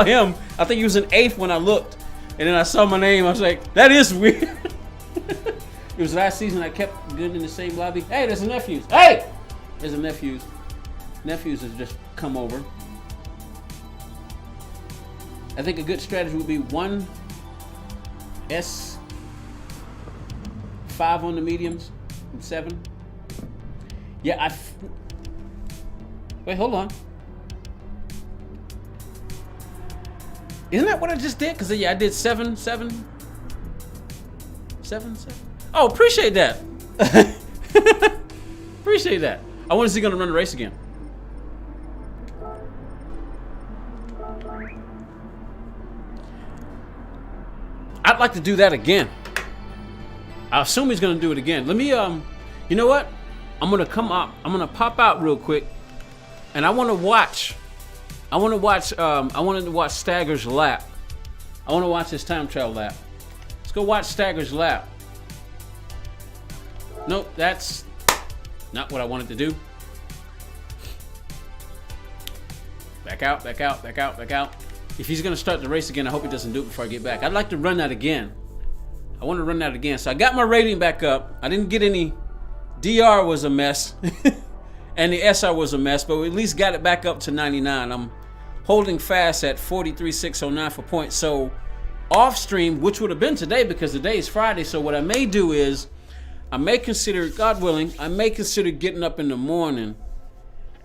him. I think he was in 8th when I looked, and then I saw my name. I was like, that is weird. It was last season. I kept good in the same lobby. Hey, there's a Nephews. Hey, there's a Nephews. Nephews has just come over. I think a good strategy would be 1 S5 on the mediums and 7. Yeah, wait, hold on. Isn't that what I just did? Because yeah, I did 7. Oh, appreciate that. Appreciate that. I wonder if he's gonna run the race again. I'd like to do that again. I assume he's gonna do it again. Let me you know what? I'm gonna come up. I'm gonna pop out real quick, and I want to watch. I wanted to watch Stagger's lap. I want to watch his time trial lap. Let's go watch Stagger's lap. Nope, that's not what I wanted to do. Back out, back out, back out, back out. If he's gonna start the race again, I hope he doesn't do it before I get back. I'd like to run that again. I want to run that again. So I got my rating back up. I didn't get any. DR was a mess. And the SR was a mess, but we at least got it back up to 99. I'm holding fast at 43,609 for points. So off stream, which would have been today because today is Friday. So what I may do is I may consider, God willing, I may consider getting up in the morning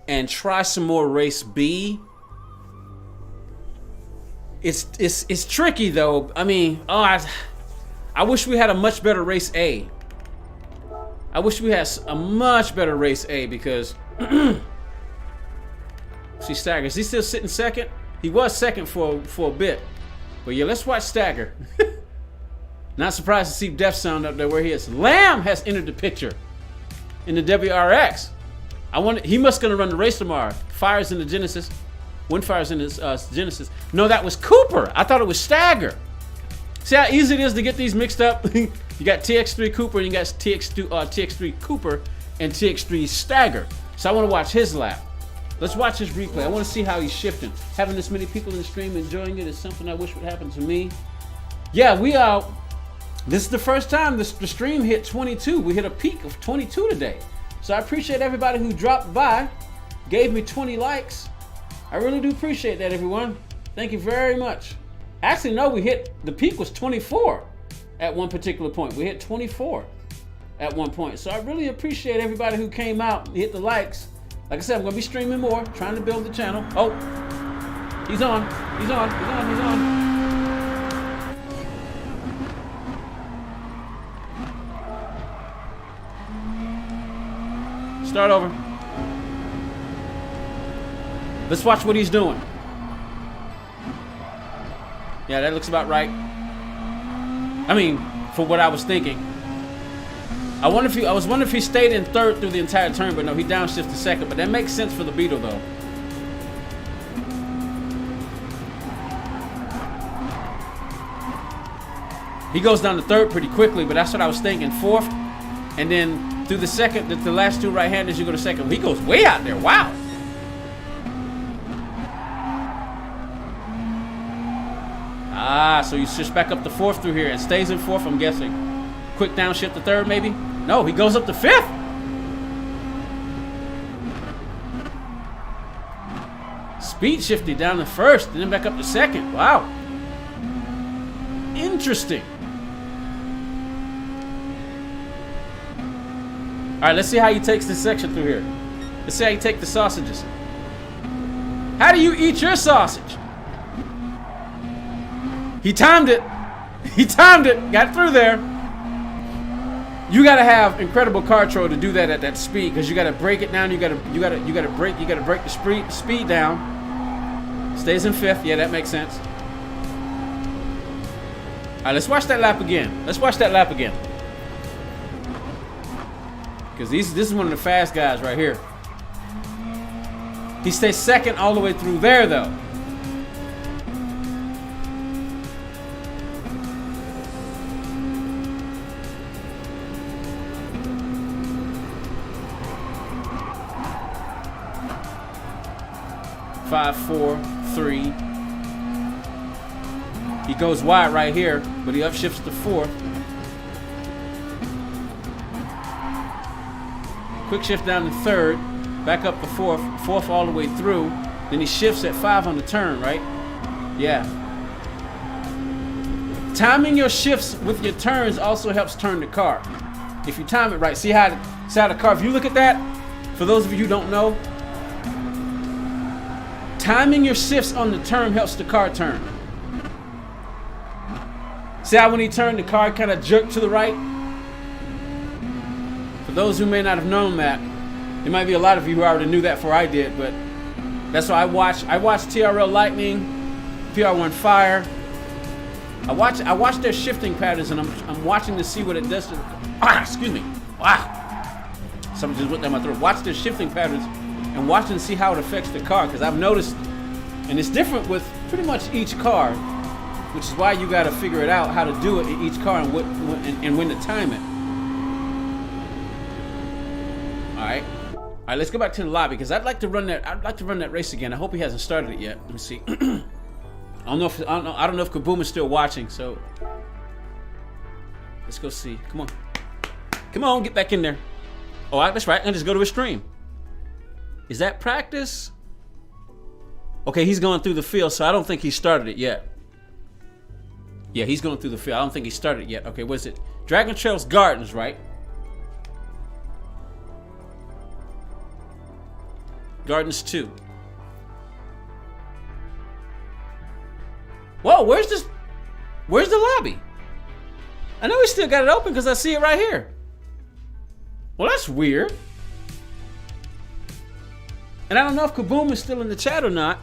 and try some more race B. It's tricky though. I mean, I wish we had a much better race A. I wish we had a much better race A because see Stagger. Is he still sitting second? He was second for a bit. But yeah, let's watch Stagger. Not surprised to see Death Sound up there where he is. Lamb has entered the picture in the WRX. He must gonna run the race tomorrow. Fires in the Genesis. Windfire's in his Genesis. No, that was Cooper. I thought it was Stagger. See how easy it is to get these mixed up? You got TX3 Cooper and you got TX3 Cooper and TX3 Stagger. So I want to watch his lap. Let's watch his replay. I want to see how he's shifting. Having this many people in the stream enjoying it is something I wish would happen to me. Yeah, this is the first time the stream hit 22. We hit a peak of 22 today. So I appreciate everybody who dropped by, gave me 20 likes. I really do appreciate that, everyone. Thank you very much. Actually, no, the peak was 24 at one particular point. We hit 24 at one point. So I really appreciate everybody who came out and hit the likes. Like I said, I'm going to be streaming more, trying to build the channel. Oh, he's on. He's on. He's on. He's on. Start over. Let's watch what he's doing. Yeah, that looks about right. I mean, for what I was thinking. I was wondering if he stayed in third through the entire turn, but no, he downshifted to second. But that makes sense for the Beetle, though. He goes down to third pretty quickly, but that's what I was thinking. Fourth, and then through the second, the last two right-handers, you go to second. He goes way out there. Wow. So you switch back up to fourth through here and stays in fourth, I'm guessing. Quick downshift to third, maybe? No, he goes up to fifth. Speed shifted down to first and then back up to second. Wow. Interesting. All right, let's see how he takes this section through here. Let's see how you take the sausages. How do you eat your sausage? He timed it. He timed it. Got through there. You gotta have incredible car control to do that at that speed, because you gotta break it down. You gotta break the speed down. Stays in fifth. Yeah, that makes sense. right, let's watch that lap again. Let's watch that lap again. Because this is one of the fast guys right here. He stays second all the way through there, though. Five, 4, 3. He goes wide right here, but he upshifts to 4th. Quick shift down to 3rd, back up to 4th, 4th all the way through. Then he shifts at 5 on the turn, right? Yeah. Timing your shifts with your turns also helps turn the car. If you time it right, see how the car, if you look at that, for those of you who don't know, timing your shifts on the turn helps the car turn. See how when he turned, the car kind of jerked to the right? For those who may not have known that, there might be a lot of you who already knew that before I did, but that's why I watched TRL Lightning, PR1 Fire. I watch their shifting patterns, and I'm watching to see what it does to. Excuse me. Wow. Something just went down my throat. Watch their shifting patterns and watching to see how it affects the car, because I've noticed, and it's different with pretty much each car, which is why you got to figure it out how to do it in each car and when to time it. All right, let's go back to the lobby, because I'd like to run that race again. I hope he hasn't started it yet. Let me see. I don't know if Kaboom is still watching, so let's go see. Come on, get back in there. Oh, that's right. I can just go to his stream. Is that practice? Okay, he's going through the field, so I don't think he started it yet. Yeah, he's going through the field. I don't think he started it yet. Okay, what is it? Dragon Trails Gardens, right? Gardens 2. Whoa, where's the lobby? I know he still got it open because I see it right here. Well, that's weird. And I don't know if Kaboom is still in the chat or not.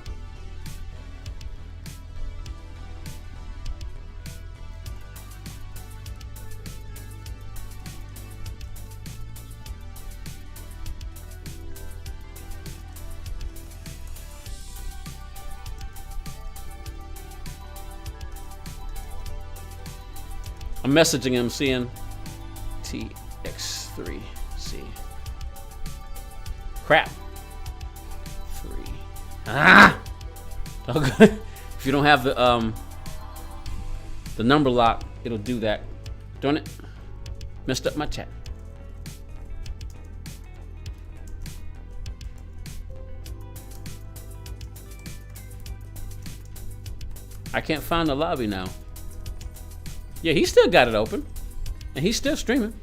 I'm messaging him, seeing TX3. See. Crap. 3. Ah! Okay. If you don't have the number lock, it'll do that. Don't it? Messed up my chat. I can't find the lobby now. Yeah, he still got it open. And he's still streaming.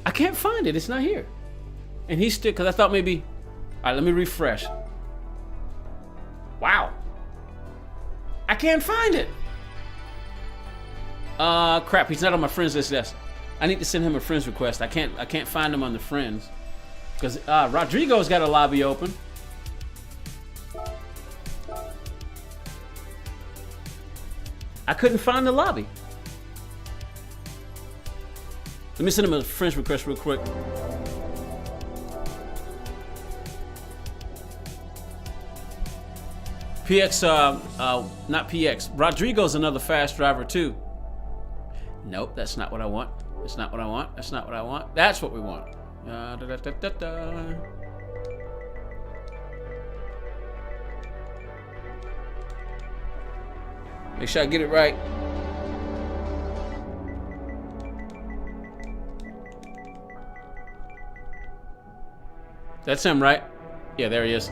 I can't find it. It's not here. And he's still, because I thought maybe, all right, let me refresh. Wow. I can't find it. Crap, he's not on my friends list. Yes. I need to send him a friends request. I can't find him on the friends. Because Rodrigo's got a lobby open. I couldn't find the lobby. Let me send him a friends request real quick. PX, not PX. Rodrigo's another fast driver too. Nope, that's not what I want. That's not what I want. That's not what I want. That's what we want. Make sure I get it right. That's him, right? Yeah, there he is.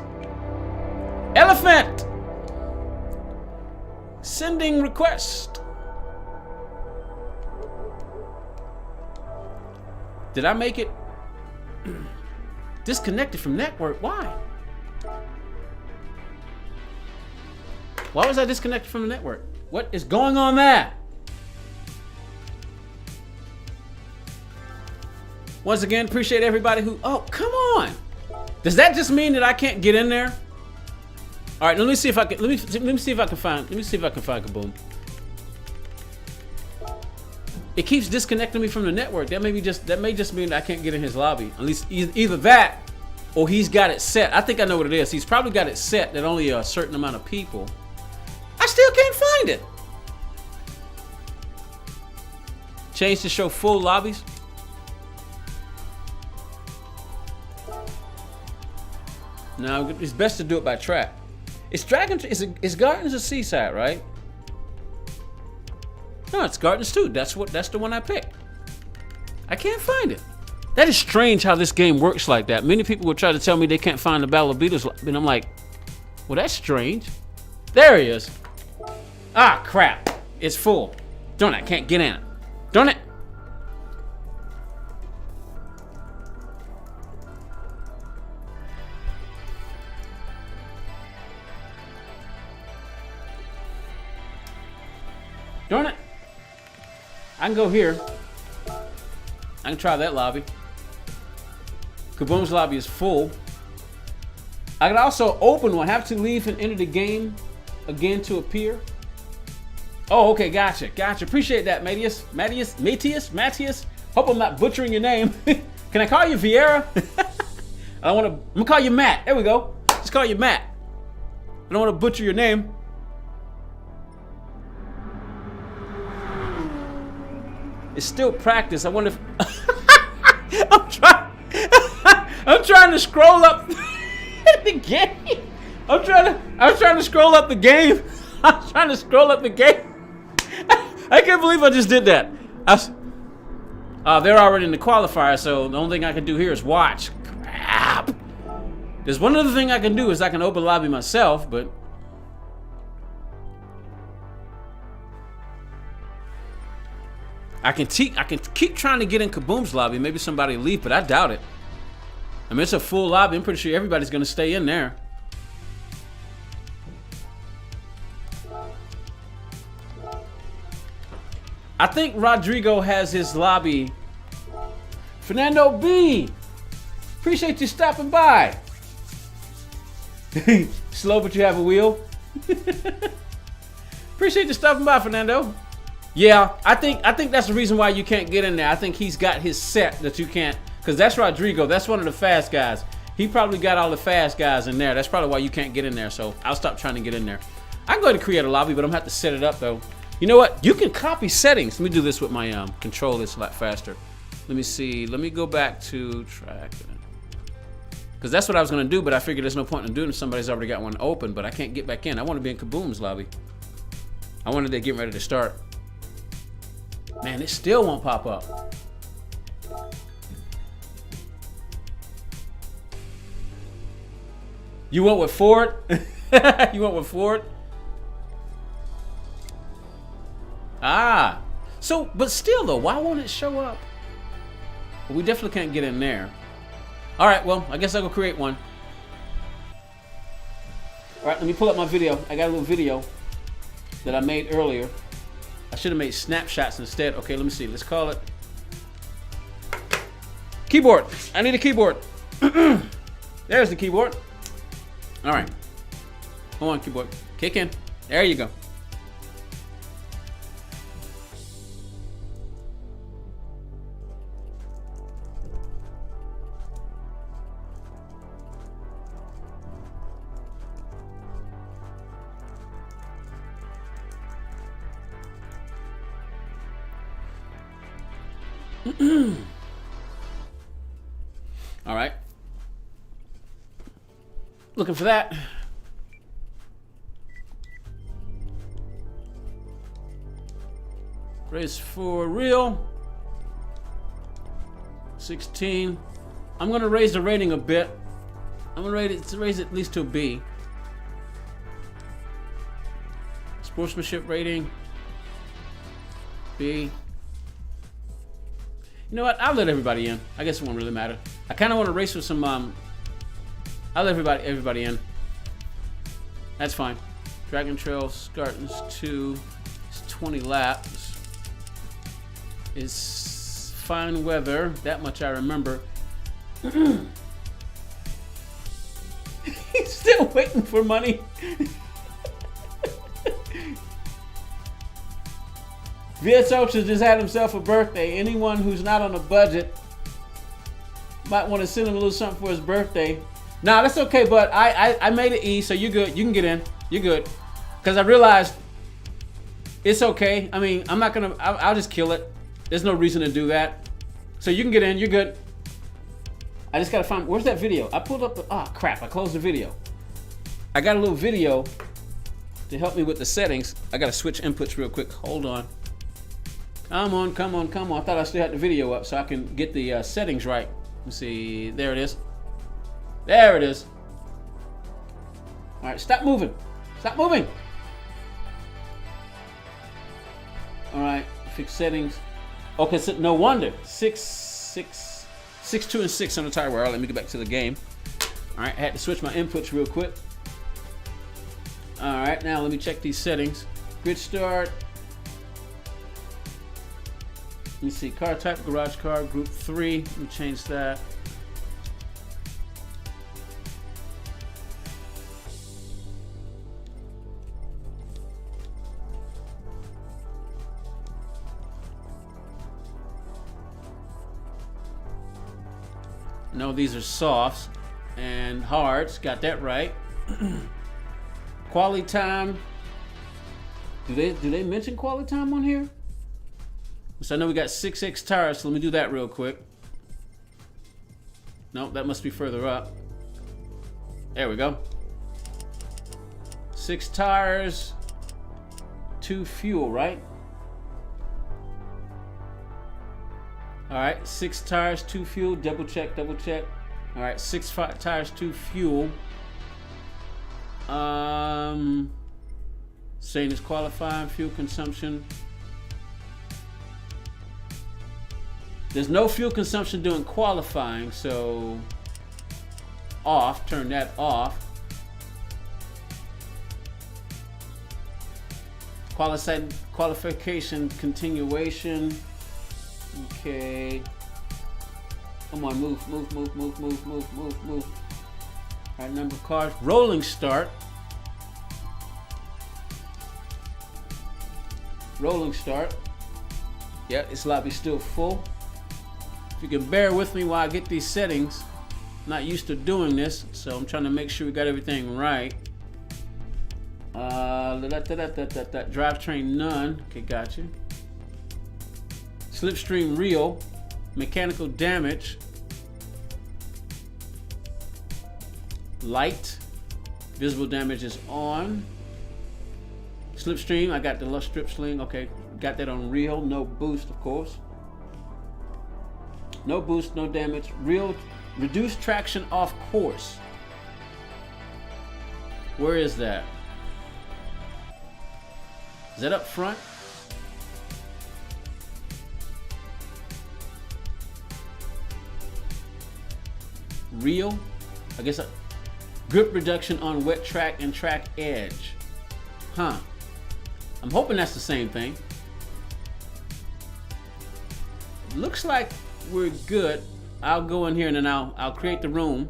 Elephant! Sending request. Did I make it? Disconnected from network. Why? Why was I disconnected from the network? What is going on there? Once again, appreciate everybody who. Oh, come on! Does that just mean that I can't get in there? All right, let me see if I can. Let me see if I can find. Let me see if I can find Kaboom. it keeps disconnecting me from the network. That may just mean I can't get in his lobby. At least either that, or he's got it set. I think I know what it is. He's probably got it set that only a certain amount of people. I still can't find it. Change to show full lobbies. No, it's best to do it by track. It's Gardens of Seaside, right? No, it's Gardens 2. That's the one I picked. I can't find it. That is strange how this game works like that. Many people will try to tell me they can't find the Battle of Beatles, and I'm like, well, that's strange. There he is. Ah, crap. It's full. Darn it, I can't get in it. Darn it. Darn it. I can go here. I can try that lobby. Kaboom's lobby is full. I can also open one. Have to leave and enter the game again to appear. Oh, okay, gotcha. Appreciate that, Matthias. Hope I'm not butchering your name. Can I call you Vieira? I'm gonna call you Matt. There we go. Just call you Matt. I don't want to butcher your name. It's still practice. I wonder if I'm trying to scroll up the game. I was trying to scroll up the game. I can't believe I just did that. They're already in the qualifier, so the only thing I can do here is watch. Crap. There's one other thing I can do is I can open lobby myself, but I can keep trying to get in Kaboom's lobby. Maybe somebody will leave, but I doubt it. I mean, it's a full lobby. I'm pretty sure everybody's going to stay in there. I think Rodrigo has his lobby. Fernando B. Appreciate you stopping by. Slow, but you have a wheel. Appreciate you stopping by, Fernando. Yeah, I think that's the reason why you can't get in there. I think he's got his set that you can't, because that's Rodrigo. That's one of the fast guys. He probably got all the fast guys in there. That's probably why you can't get in there. So I'll stop trying to get in there. I can go ahead and create a lobby, but I'm gonna have to set it up though. You know what? You can copy settings. Let me do this with my controller. It's a lot faster. Let me see. Let me go back to track. Because that's what I was gonna do, but I figured there's no point in doing it. Somebody's already got one open, but I can't get back in. I want to be in Kaboom's lobby. I wanted to get ready to start. Man, it still won't pop up. You went with Ford? You went with Ford? Ah. So, but still though, why won't it show up? Well, we definitely can't get in there. All right, well, I guess I'll go create one. All right, let me pull up my video. I got a little video that I made earlier. I should have made snapshots instead. Okay, let me see. Let's call it keyboard. I need a keyboard. There's the keyboard. All right. Come on, keyboard. Kick in. There you go. All right. Looking for that. Race for real. 16. I'm going to raise the rating a bit. I'm going to raise it at least to a B. Sportsmanship rating. B. You know what? I'll let everybody in. I guess it won't really matter. I kind of want to race with some. I'll let everybody in. That's fine. Dragon Trail Gardens 2. It's 20 laps. It's fine weather. That much I remember. He's still waiting for money. VS Ultra just had himself a birthday. Anyone who's not on a budget might want to send him a little something for his birthday. Nah, that's okay, but I made it E, so you're good. You can get in. You're good. Because I realized it's okay. I mean, I'm not going to, I'll just kill it. There's no reason to do that. So you can get in. You're good. I just got to find, where's that video? I pulled up the, crap, I closed the video. I got a little video to help me with the settings. I got to switch inputs real quick. Hold on. Come on, come on, come on. I thought I still had the video up so I can get the settings right. Let's see. There it is. There it is. All right, stop moving. Stop moving. All right, fix settings. Okay, so no wonder. 6, 2, and 6 on the tire wear. Let me get back to the game. All right, I had to switch my inputs real quick. All right, now let me check these settings. Grid start. Let me see, car type, garage car, group 3. Let me change that. No, these are softs and hards. Got that right. Quality time. Do they mention quality time on here? So I know we got 6X tires, so let me do that real quick. No, that must be further up. There we go. 6 tires, 2 fuel, right? All right, 6 tires, 2 fuel, double check, double check. All right, 6 tires, 2 fuel. Saying it's qualifying, fuel consumption. There's no fuel consumption during qualifying, so off, turn that off. Qualification continuation. Okay. Come on, move. All right, number of cars. Rolling start. Rolling start. Yeah, this lobby's still full. If you can bear with me while I get these settings. I'm not used to doing this, so I'm trying to make sure we got everything right. Drivetrain none. Okay, got you. Slipstream real. Mechanical damage. Light. Visible damage is on. Slipstream, I got the lush strip sling. Okay, got that on real. No boost, of course. No boost, no damage. Real, reduced traction off course. Where is that? Is that up front? Real, I guess. Grip reduction on wet track and track edge. Huh. I'm hoping that's the same thing. Looks like we're good. I'll go in here and then I'll create the room.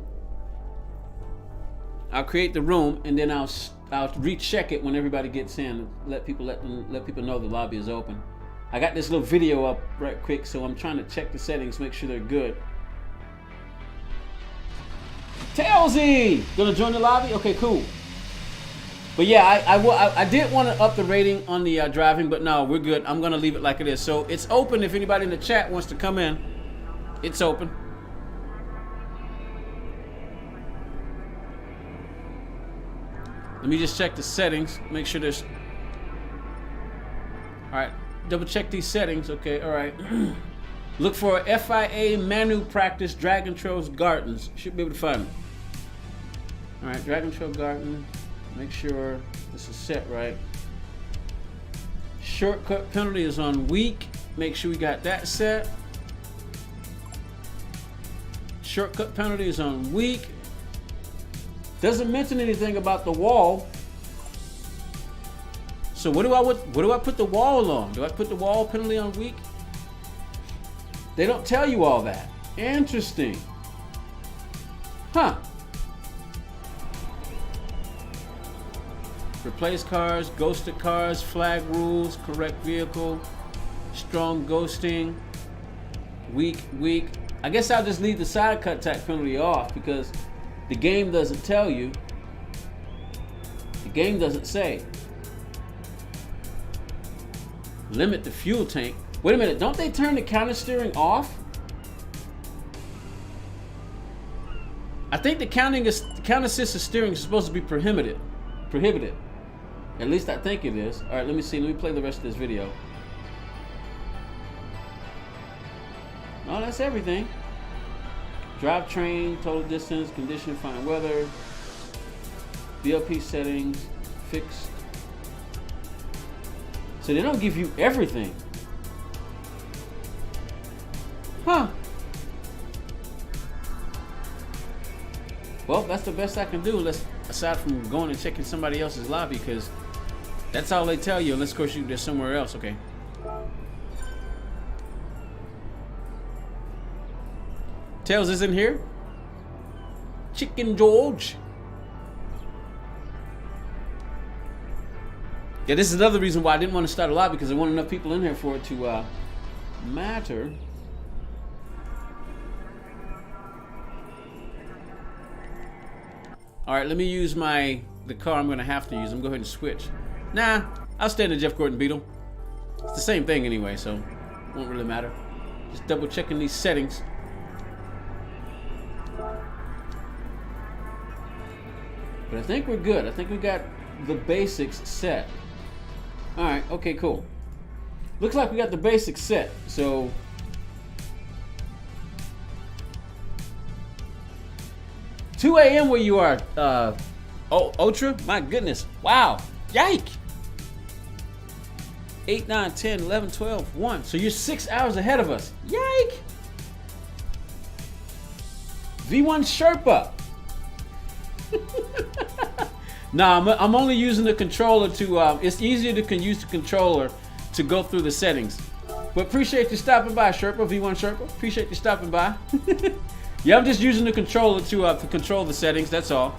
I'll create the room and then I'll recheck it when everybody gets in. Let people know the lobby is open. I got this little video up right quick, so I'm trying to check the settings, make sure they're good. Tailsy, gonna join the lobby? Okay, cool. But yeah, I did want to up the rating on the driving, but no, we're good. I'm gonna leave it like it is. So it's open if anybody in the chat wants to come in. It's open. Let me just check the settings, make sure there's. All right, double check these settings. Okay, all right. Look for FIA Manu Practice Dragon Trails Gardens. Should be able to find it. All right, Dragon Trail Garden. Make sure this is set right. Shortcut penalty is on weak. Make sure we got that set. Shortcut penalty is on weak. Doesn't mention anything about the wall. So what do I put the wall on? Do I put the wall penalty on weak? They don't tell you all that. Interesting. Huh. Replace cars, ghosted cars, flag rules, correct vehicle. Strong ghosting. Weak. I guess I'll just leave the side contact penalty off because the game doesn't tell you. The game doesn't say. Limit the fuel tank. Wait a minute, don't they turn the counter steering off? I think the counter assist steering is supposed to be prohibited. At least I think it is. All right, let me see. Let me play the rest of this video. Oh, that's everything. Drivetrain, total distance, condition, fine weather, BLP settings, fixed. So they don't give you everything. Huh. Well, that's the best I can do, aside from going and checking somebody else's lobby, because that's all they tell you, unless of course they're somewhere else. Okay. Tails is in here. Chicken George. Yeah, this is another reason why I didn't want to start a lobby, because I want enough people in here for it to matter. All right, let me use the car I'm gonna have to use. I'm gonna go ahead and switch. Nah, I'll stay in the Jeff Gordon Beetle. It's the same thing anyway, so it won't really matter. Just double checking these settings. But I think we're good. I think we got the basics set. All right, okay, cool. Looks like we got the basics set. So 2 a.m. where you are, Ultra? My goodness. Wow. Yike. 8, 9, 10, 11, 12, 1. So you're 6 hours ahead of us. Yike. V1 Sherpa. Nah, I'm only using the controller to, it's easier to use the controller to go through the settings. But appreciate you stopping by, Sherpa, V1 Sherpa. Appreciate you stopping by. Yeah, I'm just using the controller to control the settings, that's all.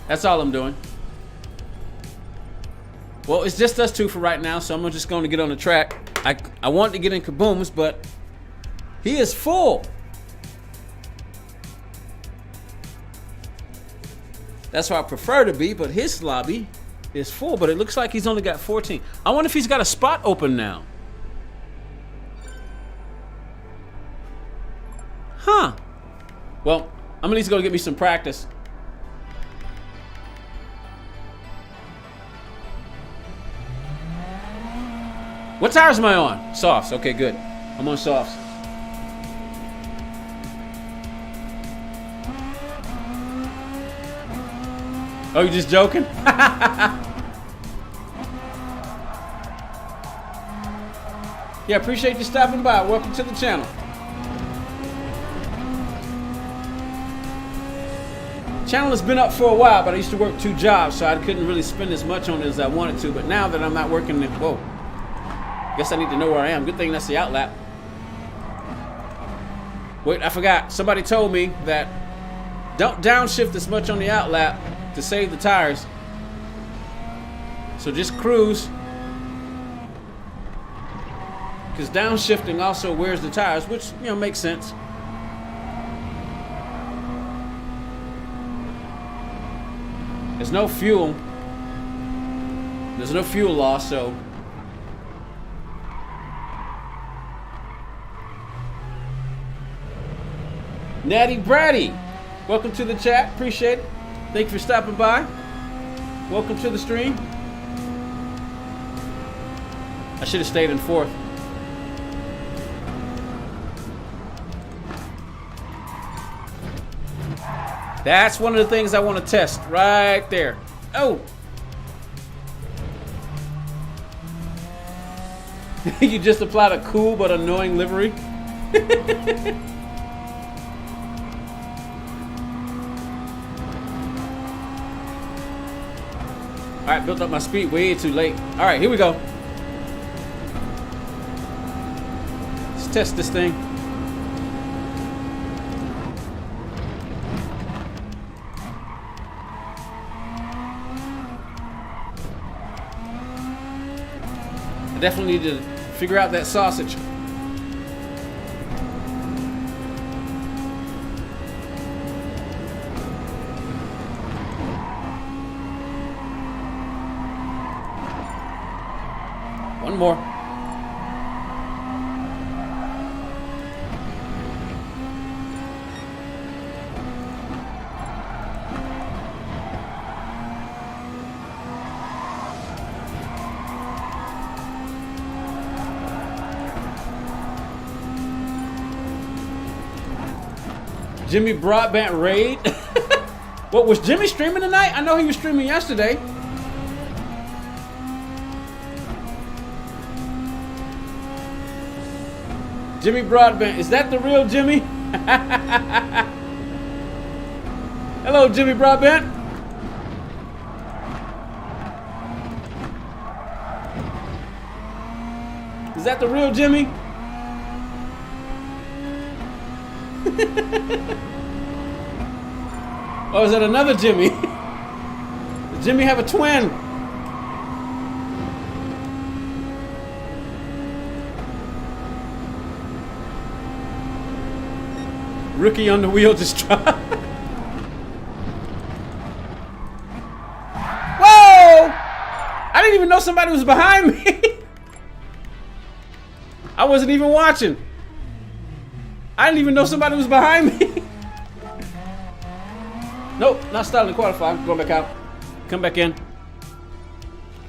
That's all I'm doing. Well, it's just us two for right now, so I'm just going to get on the track. I want to get in Kaboom's, but he is full. That's where I prefer to be, but his lobby is full, but it looks like he's only got 14. I wonder if he's got a spot open now. Huh. Well, I'm at least going to get me some practice. What tires am I on? Softs. Okay, good. I'm on softs. Oh, you just joking? Yeah, appreciate you stopping by. Welcome to the channel. Channel has been up for a while, but I used to work 2 jobs, so I couldn't really spend as much on it as I wanted to. But now that I'm not working, whoa, guess I need to know where I am. Good thing that's the outlap. Wait, I forgot. Somebody told me that don't downshift as much on the outlap to save the tires. So just cruise. Because downshifting also wears the tires, which, you know, makes sense. There's no fuel. There's no fuel loss, so. Natty Bratty, welcome to the chat. Appreciate it. Thank you for stopping by. Welcome to the stream. I should have stayed in 4th. That's one of the things I want to test right there. Oh. You just applied a cool but annoying livery. All right, built up my speed way too late. All right, here we go. Let's test this thing. I definitely need to Figure out that sausage. One more. Jimmy Broadbent raid. What, was Jimmy streaming tonight? I know he was streaming yesterday. Jimmy Broadbent, is that the real Jimmy? Hello, Jimmy Broadbent. Is that the real Jimmy? Oh, is that another Jimmy? Does Jimmy have a twin? Rookie on the wheel just dropped. Whoa! I didn't even know somebody was behind me. I wasn't even watching. I didn't even know somebody was behind me. Nope, not starting to qualify. I'm going back out. Come back in. All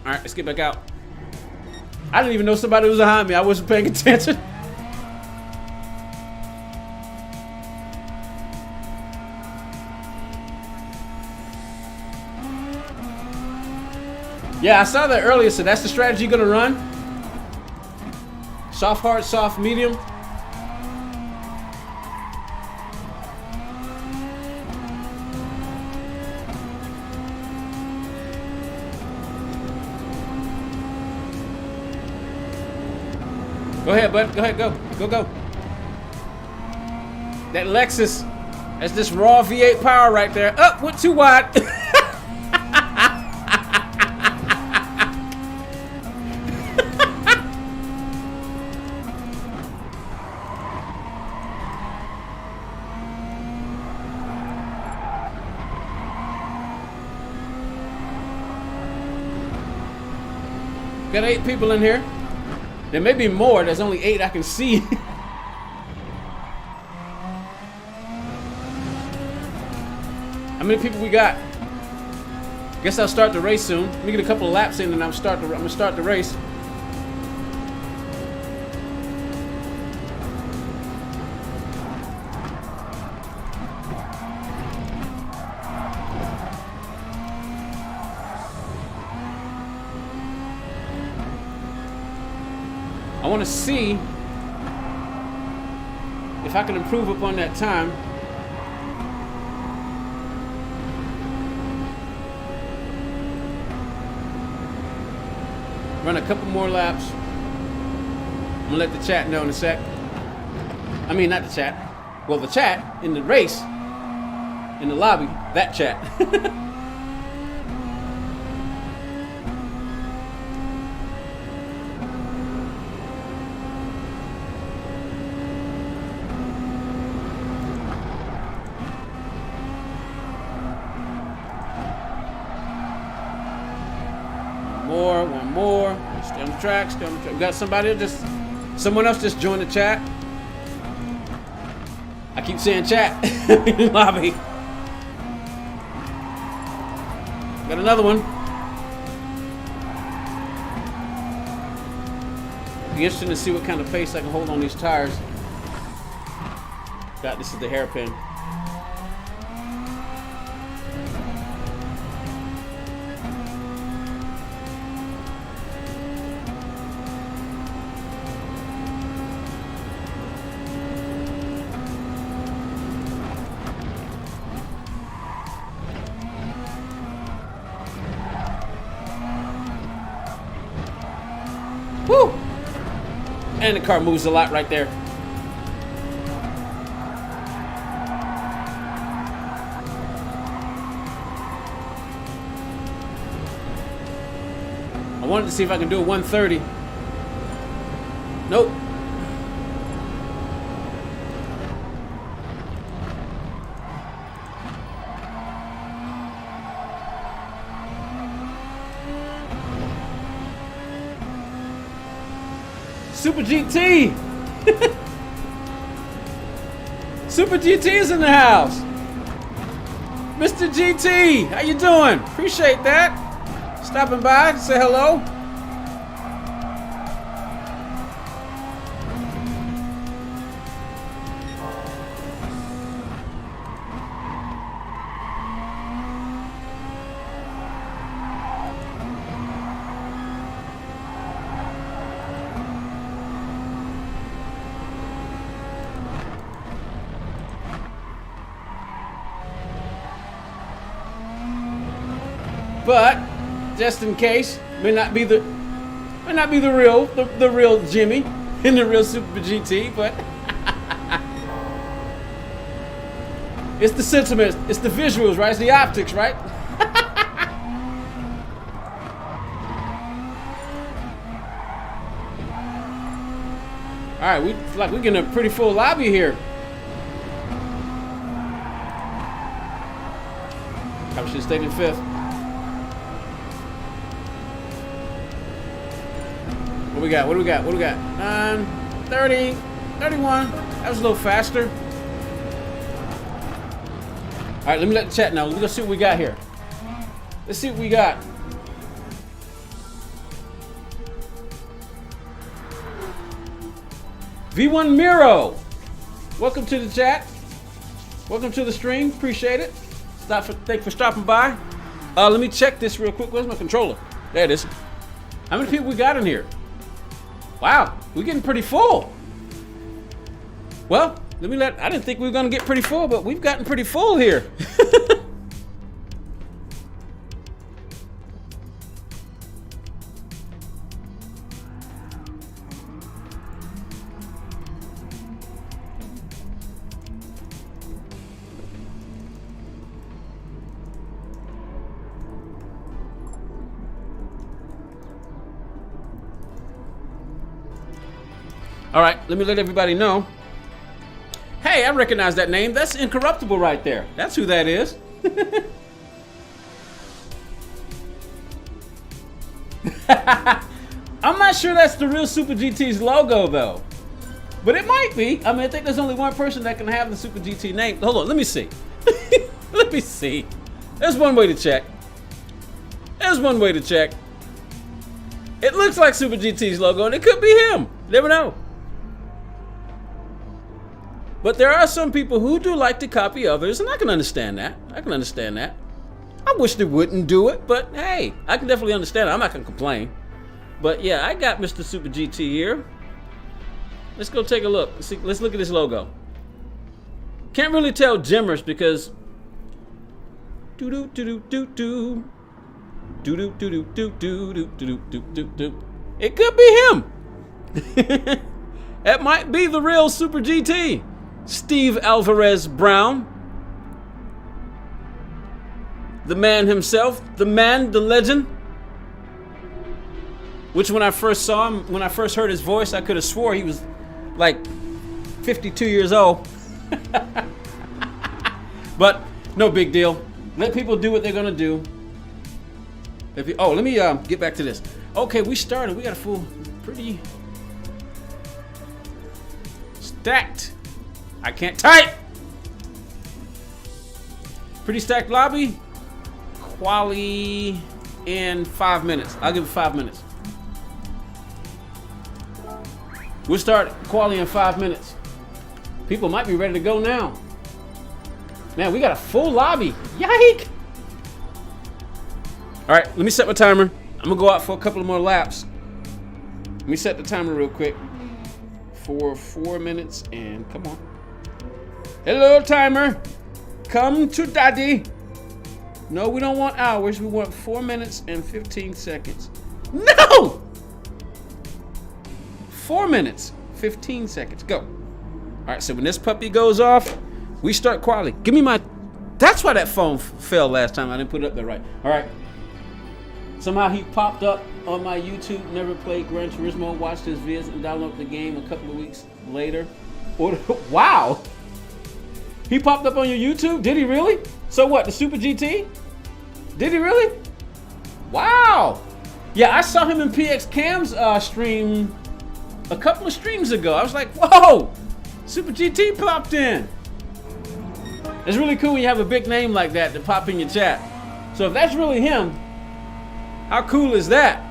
right, let's get back out. I didn't even know somebody was behind me. I wasn't paying attention. Yeah, I saw that earlier, so that's the strategy you're gonna run? Soft, hard, soft, medium. Go ahead, bud. Go ahead, go. Go, go. That Lexus, that's this raw V8 power right there. Up, went too wide. Got 8 people in here. There may be more. There's only 8 I can see. How many people we got? Guess I'll start the race soon. Let me get a couple of laps in and I'm gonna start the race. I want to see if I can improve upon that time. Run a couple more laps. I'm gonna let the chat know in a sec. I mean, not the chat. Well, the chat in the race, in the lobby, that chat. One more. Stay on the track, stay on the track. We got somebody just, someone else just joined the chat. I keep saying chat in the lobby. Got another one. Be interesting to see what kind of pace I can hold on these tires. Got this is the hairpin. Woo! And the car moves a lot right there. I wanted to see if I can do a 130. Nope. Super GT. Super GT is in the house. Mr. GT, how you doing? Appreciate that. Stopping by, say hello. But just in case, may not be the real Jimmy in the real Super GT, but it's the sentiment, it's the visuals, right? It's the optics, right? All right, we're getting a pretty full lobby here. Probably should have stayed in fifth. What we got? What do we got? What do we got? 30, 31. That was a little faster. All right, let me let the chat know. Let's go see what we got here. Let's see what we got. V1 Miro. Welcome to the chat. Welcome to the stream. Appreciate it. Thanks for stopping by. Let me check this real quick. Where's my controller? There it is. How many people we got in here? Wow, we're getting pretty full. Well, I didn't think we were gonna get pretty full, but we've gotten pretty full here. All right, let me let everybody know. Hey, I recognize that name. That's Incorruptible right there. That's who that is. I'm not sure that's the real Super GT's logo, though. But it might be. I mean, I think there's only one person that can have the Super GT name. Hold on, let me see. Let me see. There's one way to check. There's one way to check. It looks like Super GT's logo, and it could be him. You never know. But there are some people who do like to copy others, and I can understand that. I can understand that. I wish they wouldn't do it, but hey, I can definitely understand it. I'm not going to complain. But yeah, I got Mr. Super GT here. Let's go take a look. Let's look at this logo. Can't really tell Jimmers because... It could be him. That might be the real Super GT. Steve Alvarez Brown. The man himself. The man, the legend. Which when I first saw him, when I first heard his voice, I could have swore he was like 52 years old. But no big deal. Let people do what they're gonna do. Let me get back to this. Okay, we started. We got a full, pretty stacked. I can't type. Pretty stacked lobby. Quali in 5 minutes. I'll give it 5 minutes. We'll start quali in 5 minutes. People might be ready to go now. Man, we got a full lobby. Yike! All right, let me set my timer. I'm gonna go out for a couple of more laps. Let me set the timer real quick for 4 minutes and come on. Hello, timer. Come to daddy. No, we don't want hours. We want 4 minutes and 15 seconds. No! 4 minutes, 15 seconds. Go. All right, so when this puppy goes off, we start quality. Give me my... That's why that phone fell last time. I didn't put it up there right. All right. Somehow he popped up on my YouTube, never played Gran Turismo, watched his vids and downloaded the game a couple of weeks later. Wow! He popped up on your YouTube? Did he really? So what, the Super GT? Did he really? Wow! Yeah, I saw him in PX Cam's stream a couple of streams ago. I was like, whoa! Super GT popped in. It's really cool when you have a big name like that to pop in your chat. So if that's really him, how cool is that?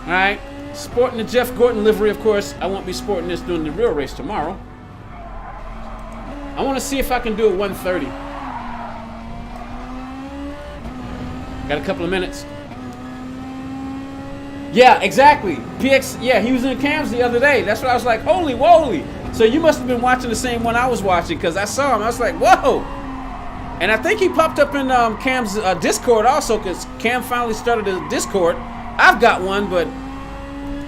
All right, sporting the Jeff Gordon livery, of course. I won't be sporting this during the real race tomorrow. I want to see if I can do a 130. Got a couple of minutes. Yeah, exactly. PX, yeah, he was in Cam's the other day. That's what I was like, holy woly. So you must have been watching the same one I was watching, because I saw him. I was like, whoa. And I think he popped up in Cam's Discord also, because Cam finally started a Discord. I've got one, but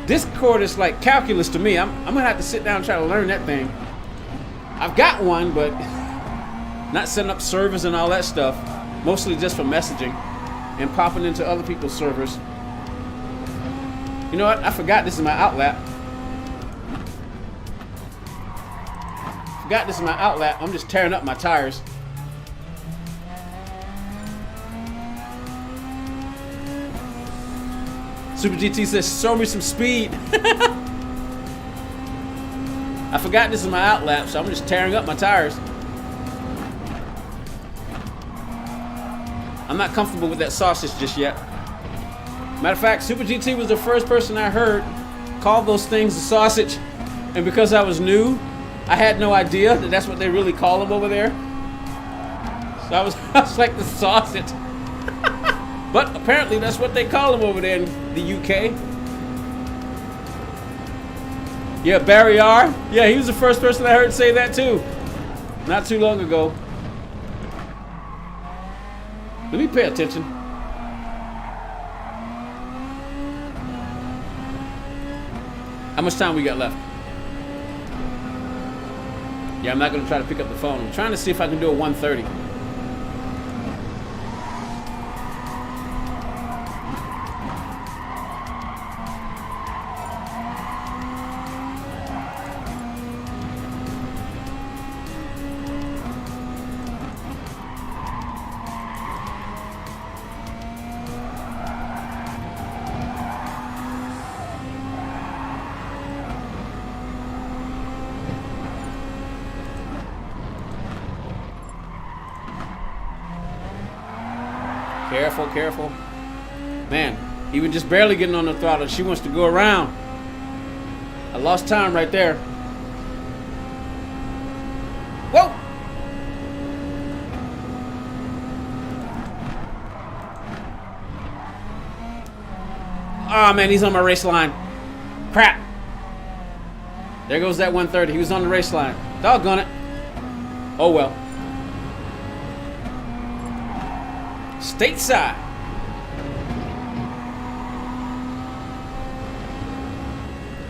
Discord is like calculus to me. I'm going to have to sit down and try to learn that thing. I've got one, but not setting up servers and all that stuff. Mostly just for messaging and popping into other people's servers. You know what? I forgot this is my outlet. I'm just tearing up my tires. Super GT says, show me some speed. I forgot this is my outlap, so I'm just tearing up my tires. I'm not comfortable with that sausage just yet. Matter of fact, Super GT was the first person I heard call those things a sausage. And because I was new, I had no idea that that's what they really call them over there. So I was like, the sausage. But apparently that's what they call them over there in the UK. Yeah, Barry R. Yeah, he was the first person I heard say that too. Not too long ago. Let me pay attention. How much time we got left? Yeah, I'm not going to try to pick up the phone. I'm trying to see if I can do a 130. Careful, careful. Man, even just barely getting on the throttle, she wants to go around. I lost time right there. Whoa! Oh man, he's on my race line. Crap. There goes that 130. He was on the race line. Doggone it. Oh well. Stateside.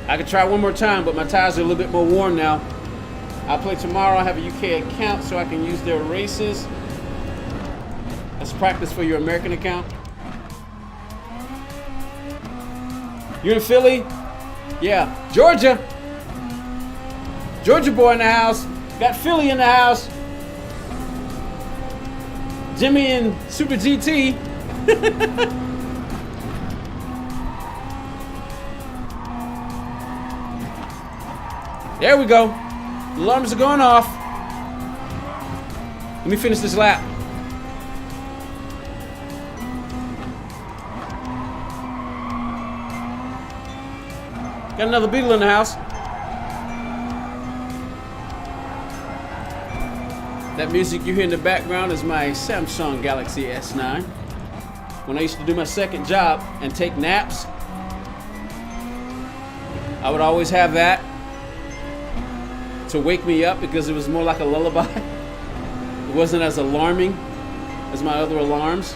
I could try one more time, but my tires are a little bit more warm now. I'll play tomorrow. I have a UK account, so I can use their races. Let's practice for your American account. You're in Philly? Yeah. Georgia. Georgia boy in the house. Got Philly in the house. Jimmy and Super GT. There we go. The alarms are going off. Let me finish this lap. Got another Beetle in the house. That music you hear in the background is my Samsung Galaxy S9. When I used to do my second job and take naps, I would always have that to wake me up because it was more like a lullaby. It wasn't as alarming as my other alarms.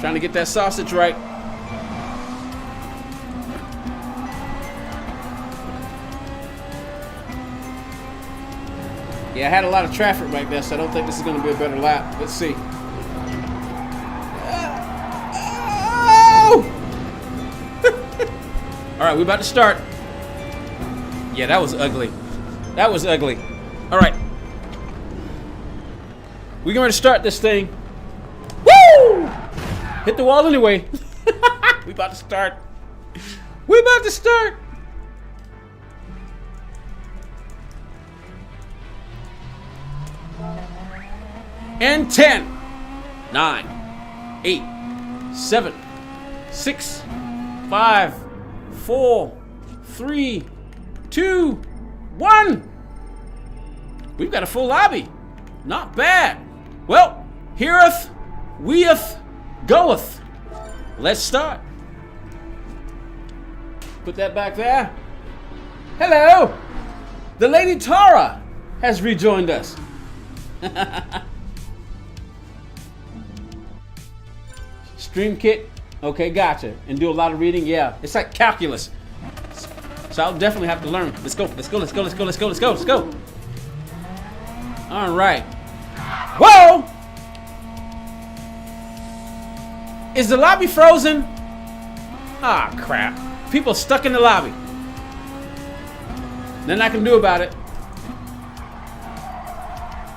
Trying to get that sausage right. Yeah, I had a lot of traffic right there, so I don't think this is going to be a better lap. Let's see. Oh! All right, we're about to start. Yeah, that was ugly. That was ugly. All right. We're going to start this thing. Woo! Hit the wall anyway. We about to start. We about to start. And 10, 9, 8, 7, 6, 5, 4, 3, 2, 1. We've got a full lobby. Not bad. Well, heareth, weeth, goeth. Let's start. Put that back there. Hello. The Lady Tara has rejoined us. Stream kit. Okay, gotcha. And do a lot of reading. Yeah, it's like calculus. So I'll definitely have to learn. Let's go. Let's go. Let's go. Let's go. Let's go. Let's go. Let's go. All right. Whoa! Is the lobby frozen? Ah, crap. People stuck in the lobby. Nothing I can do about it.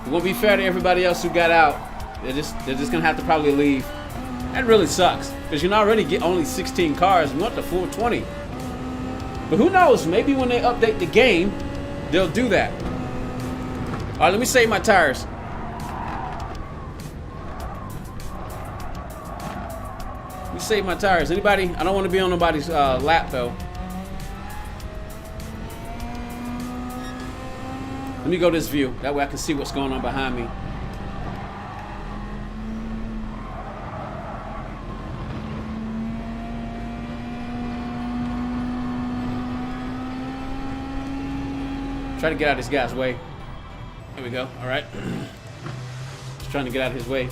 It won't be fair to everybody else who got out. They're just gonna have to probably leave. That really sucks, because you can already get only 16 cars. We want the full 20. But who knows? Maybe when they update the game, they'll do that. All right, let me save my tires. Let me save my tires. Anybody? I don't want to be on nobody's lap, though. Let me go this view. That way I can see what's going on behind me. Try to get out of this guy's way. There we go. All right. Just trying to get out of his way.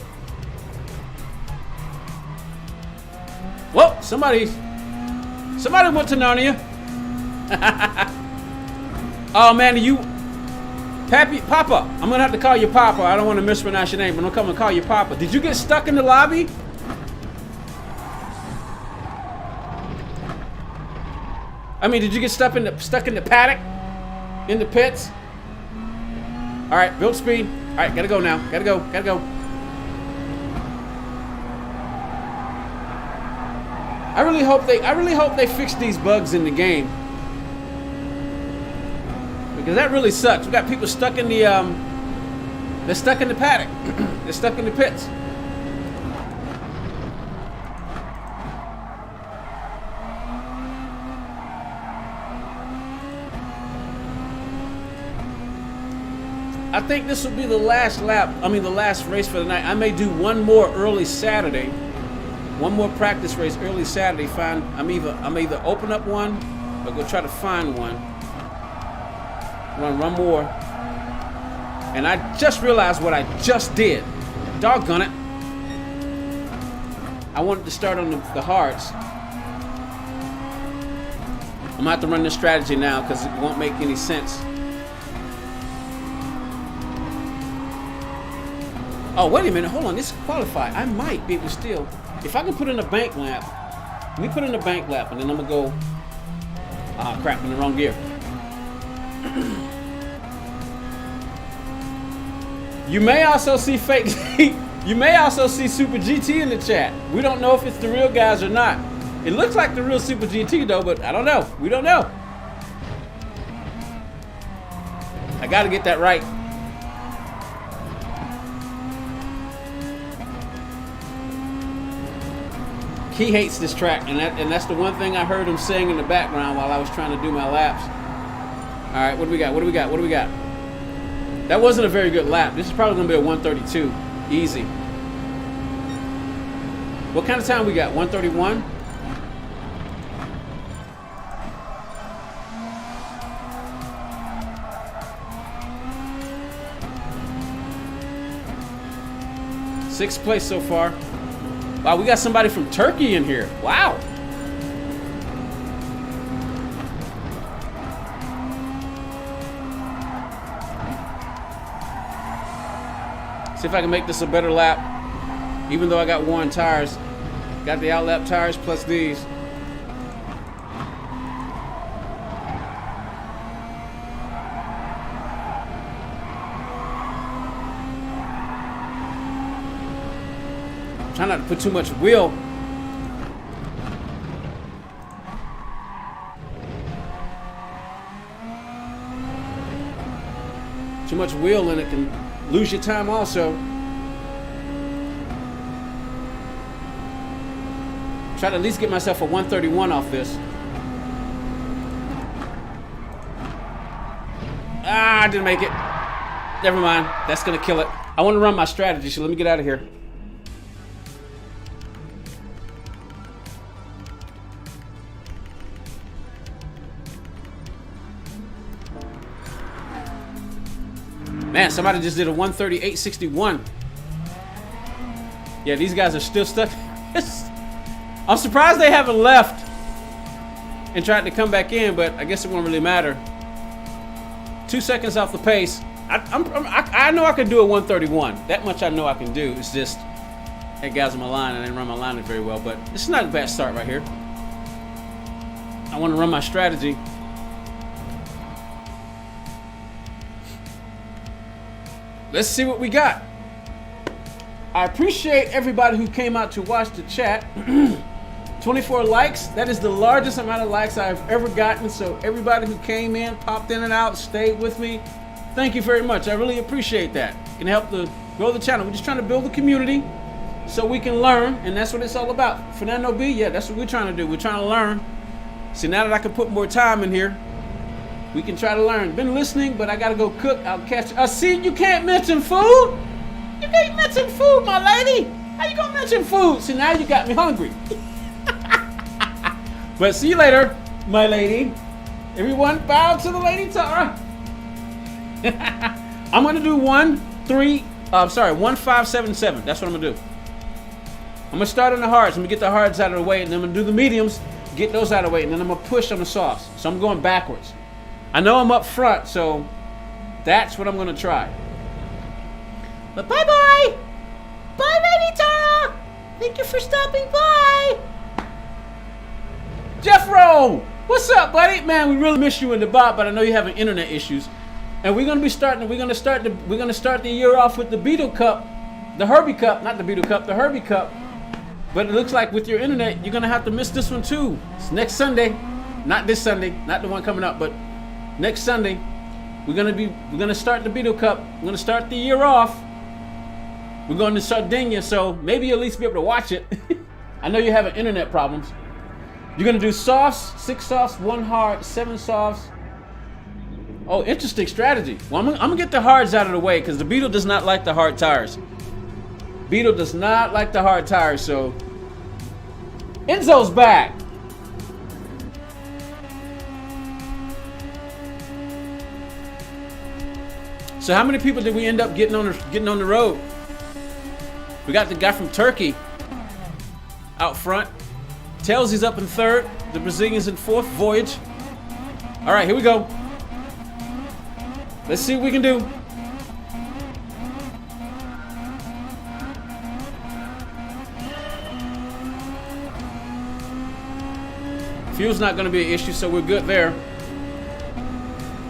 Whoa! Somebody went to Narnia. Oh man, you, Papa. I'm gonna have to call you Papa. I don't want to mispronounce your name, but I'm gonna come and call you Papa. Did you get stuck in the lobby? I mean, did you get stuck in the paddock? In the pits? All right, build speed. All right, gotta go now. Gotta go. I really hope they fix these bugs in the game, because that really sucks. We got people stuck in the they're stuck in the paddock. They're stuck in the pits. I think this will be the last lap. I mean, the last race for the night. I may do one more early Saturday, one more practice race early Saturday. I'm either open up one or go try to find one. Run one more. And I just realized what I just did. Doggone it! I wanted to start on the hards. I'm gonna have to run this strategy now because it won't make any sense. Oh, wait a minute. Hold on. This is qualified. I might be able to steal. If I can put in a bank lap. Let me put in a bank lap, and then I'm going to go... Ah, crap. In the wrong gear. You may also see fake... You may also see Super GT in the chat. We don't know if it's the real guys or not. It looks like the real Super GT, though, but I don't know. We don't know. I got to get that right. He hates this track, and that's the one thing I heard him saying in the background while I was trying to do my laps. All right, what do we got? What do we got? What do we got? That wasn't a very good lap. This is probably going to be a 132. Easy. What kind of time we got? 131? Sixth place so far. Wow, we got somebody from Turkey in here. Wow. See if I can make this a better lap. Even though I got worn tires. Got the outlap tires plus these. Try not to put too much wheel. Too much wheel in it can lose your time also. Try to at least get myself a 131 off this. Ah, I didn't make it. Never mind. That's gonna kill it. I want to run my strategy, so let me get out of here. Man, somebody just did a 138.61. Yeah, these guys are still stuck. I'm surprised they haven't left and tried to come back in, but I guess it won't really matter. 2 seconds off the pace. I know I can do a 131. That much I know I can do. It's just, hey guys, on my line, I didn't run my line very well, but this is not a bad start right here. I want to run my strategy. Let's see what we got. I appreciate everybody who came out to watch the chat. 24 likes. That is the largest amount of likes I've ever gotten. So everybody who came in, popped in and out, stayed with me, thank you very much. I really appreciate that. It can help to grow the channel. We're just trying to build a community so we can learn, and that's what it's all about. Fernando B, yeah, that's what we're trying to do. We're trying to learn. See, now that I can put more time in here, we can try to learn. Been listening, but I gotta go cook. I'll catch. See, you can't mention food. You can't mention food, my lady. How you gonna mention food? See, now you got me hungry. But see you later, my lady. Everyone bow to the Lady Tara. I'm gonna do 1577. That's what I'm gonna do. I'm gonna start on the hards. I'm gonna get the hards out of the way, and then I'm gonna do the mediums, get those out of the way, and then I'm gonna push on the softs. So I'm going backwards. I know I'm up front, so that's what I'm gonna try. But bye-bye! Bye, Lady Tara! Thank you for stopping by! Jeffro! What's up, buddy? Man, we really miss you in the bot, but I know you're having internet issues. And we're gonna start the year off with the Beetle Cup, the Herbie Cup, not the Beetle Cup, the Herbie Cup. But it looks like with your internet, you're gonna have to miss this one too. It's next Sunday. Not this Sunday, not the one coming up, but next Sunday, we're gonna start the Beetle Cup. We're gonna start the year off. We're going to Sardinia, so maybe you'll at least be able to watch it. I know you're having internet problems. You're gonna do softs, 6 softs, 1 hard, 7 softs. Oh, interesting strategy. Well, I'm gonna get the hards out of the way because the Beetle does not like the hard tires. Beetle does not like the hard tires, so Enzo's back. So how many people did we end up getting on the road? We got the guy from Turkey out front. Tailsy's up in 3rd. The Brazilian's in 4th. Voyage. All right, here we go. Let's see what we can do. Fuel's not going to be an issue, so we're good there.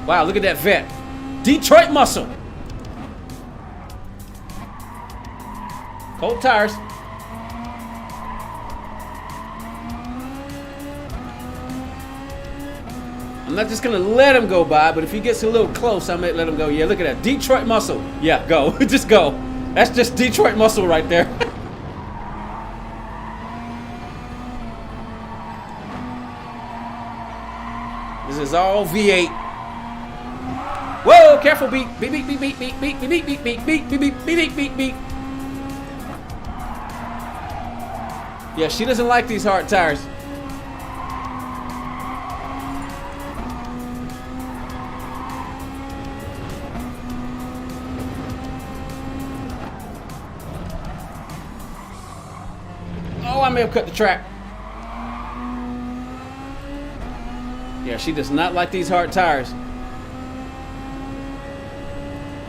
Wow, look at that vet. Detroit muscle. Cold tires. I'm not just gonna let him go by, but if he gets a little close, I might let him go. Yeah, look at that. Detroit muscle. Yeah, go. Just go. That's just Detroit muscle right there. This is all V8. Whoa, careful, beep, beep, beep, beep, beep, beep, beep, beep, beep, beep, beep, beep, beep, beep, beep, beep, beep. Yeah, she doesn't like these hard tires. Oh, I may have cut the track. Yeah, she does not like these hard tires.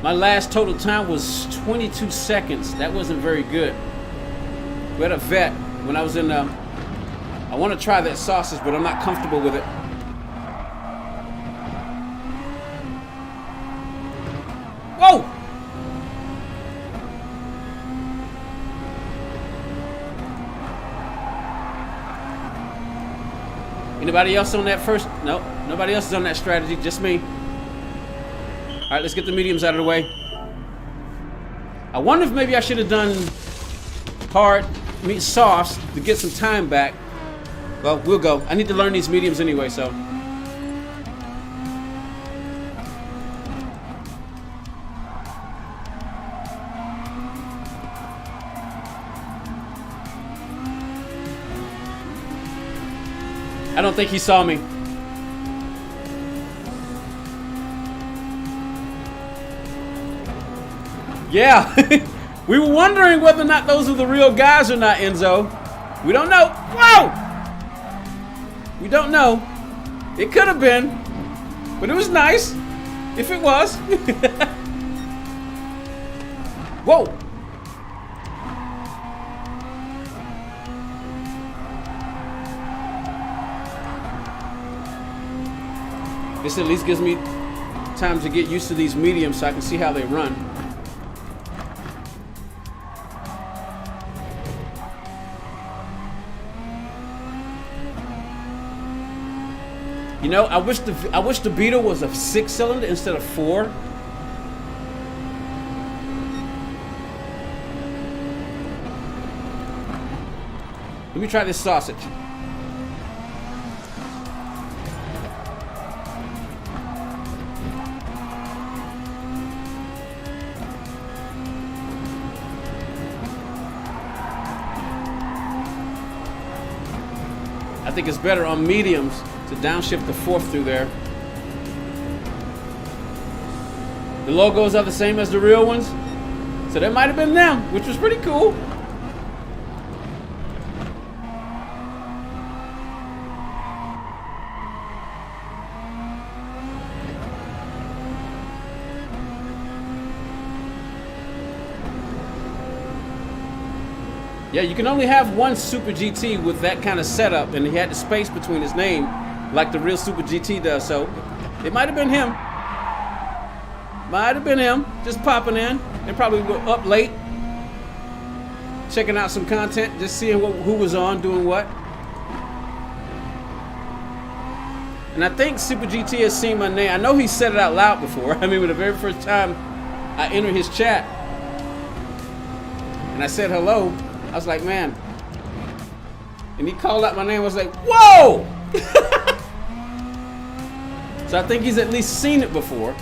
My last total time was 22 seconds. That wasn't very good. We had a vet when I was in I want to try that sausage, but I'm not comfortable with it. Whoa! Anybody else on that first? Nope. Nobody else is on that strategy. Just me. All right, let's get the mediums out of the way. I wonder if maybe I should have done hard meat softs to get some time back. Well, we'll go. I need to learn these mediums anyway, so. I don't think he saw me. Yeah. We were wondering whether or not those are the real guys or not, Enzo. We don't know. Whoa! We don't know. It could have been, but it was nice if it was. Whoa! This at least gives me time to get used to these mediums so I can see how they run. You know, I wish the Beetle was a 6-cylinder instead of 4. Let me try this sausage. I think it's better on mediums to downshift the 4th through there. The logos are the same as the real ones, so that might have been them, which was pretty cool. Yeah, you can only have one Super GT with that kind of setup, and he had the space between his name like the real Super GT does, so it might have been him. Might have been him, just popping in. They probably were up late, checking out some content, just seeing who was on, doing what. And I think Super GT has seen my name. I know he said it out loud before. I mean, the very first time I entered his chat, and I said hello, I was like, man. And he called out my name. I was like, whoa! So I think he's at least seen it before.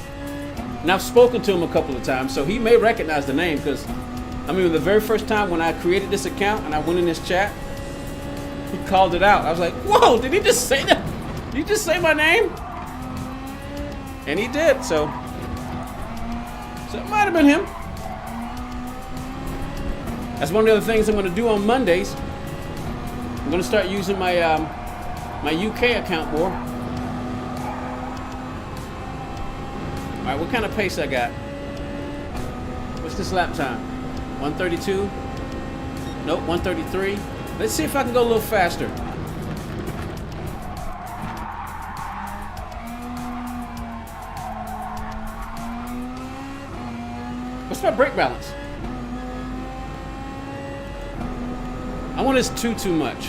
And I've spoken to him a couple of times, so he may recognize the name because, I mean, the very first time when I created this account and I went in his chat, he called it out. I was like, whoa, did he just say that? Did he just say my name? And he did, so it might have been him. That's one of the other things I'm going to do on Mondays. I'm going to start using my my UK account more. All right, what kind of pace I got? What's this lap time? 132? Nope, 133. Let's see if I can go a little faster. What's my brake balance? I want this too much.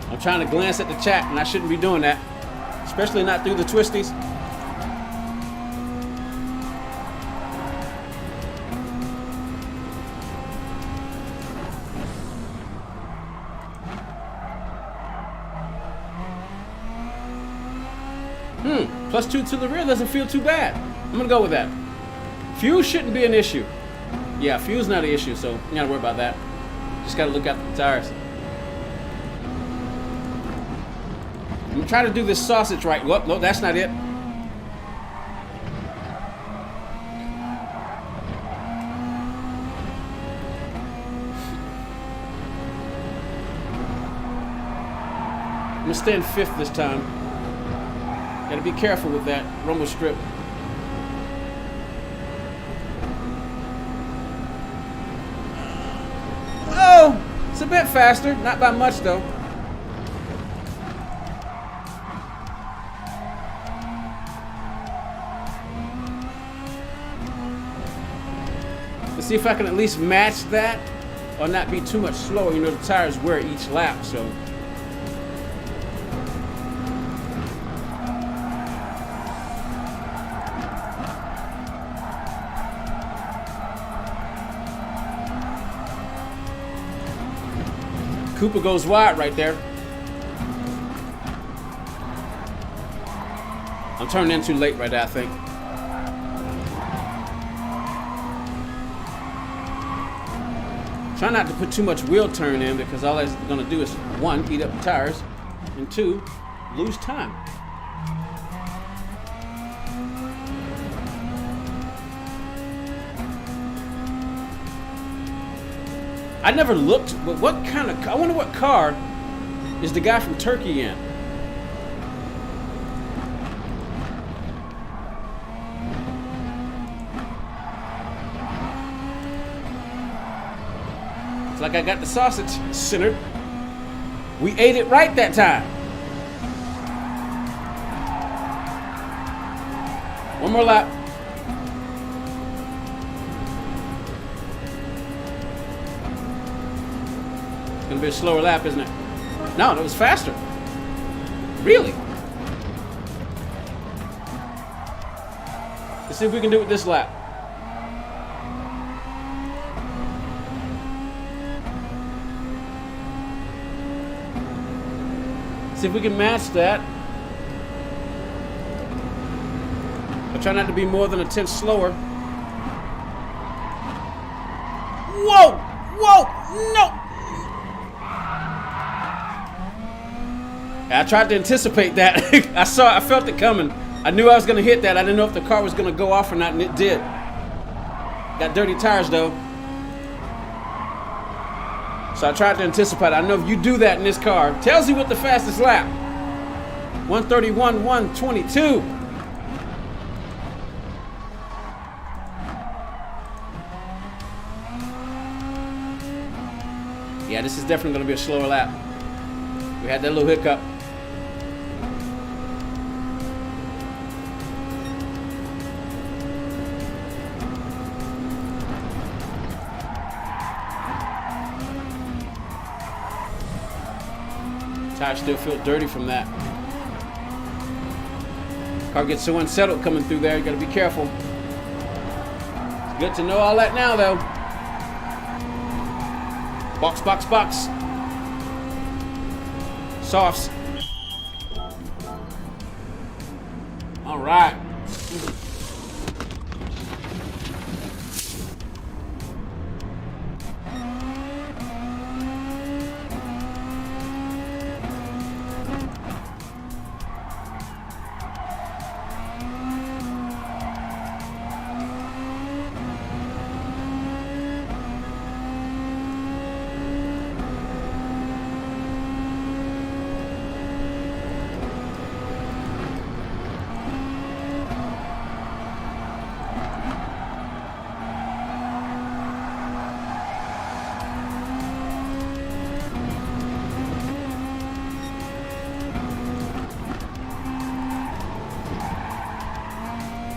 I'm trying to glance at the chat, and I shouldn't be doing that, especially not through the twisties. +2 to the rear doesn't feel too bad. I'm gonna go with that. Fuel shouldn't be an issue. Yeah, fuel's not an issue, so you gotta worry about that. Just gotta look out the tires. I'm gonna try to do this sausage right. Whoop, no, that's not it. gonna stay in 5th this time. Gotta be careful with that rumble strip. Oh, it's a bit faster, not by much though. Let's see if I can at least match that or not be too much slower. You know, the tires wear each lap, so. Cooper goes wide right there. I'm turning in too late right there, I think. Try not to put too much wheel turn in because all that's going to do is 1, eat up the tires, and 2, lose time. I never looked, but what kind of, I wonder what car is the guy from Turkey in? It's like I got the sausage centered. We ate it right that time. One more lap. Gonna be a slower lap, isn't it? No, that was faster. Really? Let's see if we can do it with this lap. See if we can match that. I'll try not to be more than a tenth slower. Whoa! Whoa! No! I tried to anticipate that. I felt it coming. I knew I was gonna hit that. I didn't know if the car was gonna go off or not, and it did. Got dirty tires though. So I tried to anticipate. I know if you do that in this car, tells you what the fastest lap. 131, 122. Yeah, this is definitely gonna be a slower lap. We had that little hiccup. Tires still feel dirty from that. Car gets so unsettled coming through there. You gotta be careful. It's good to know all that now, though. Box, box, box. Softs. All right.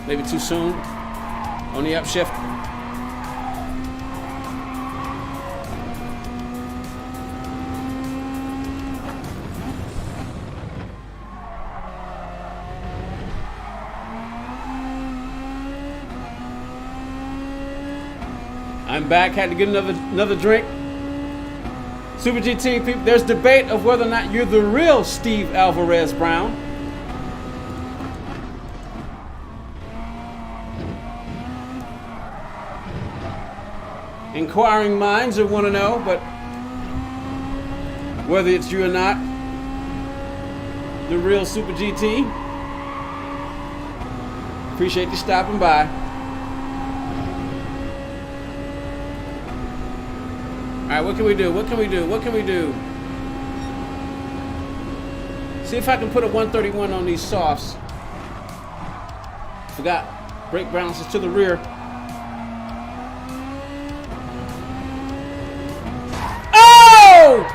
Maybe too soon on the upshift. I'm back, had to get another drink. Super GT people, there's debate of whether or not you're the real Steve Alvarez Brown. Inquiring minds will want to know, but whether it's you or not, the real Super GT. Appreciate you stopping by. All right, what can we do? What can we do? What can we do? See if I can put a 131 on these softs. Forgot. Brake balances to the rear. Oh!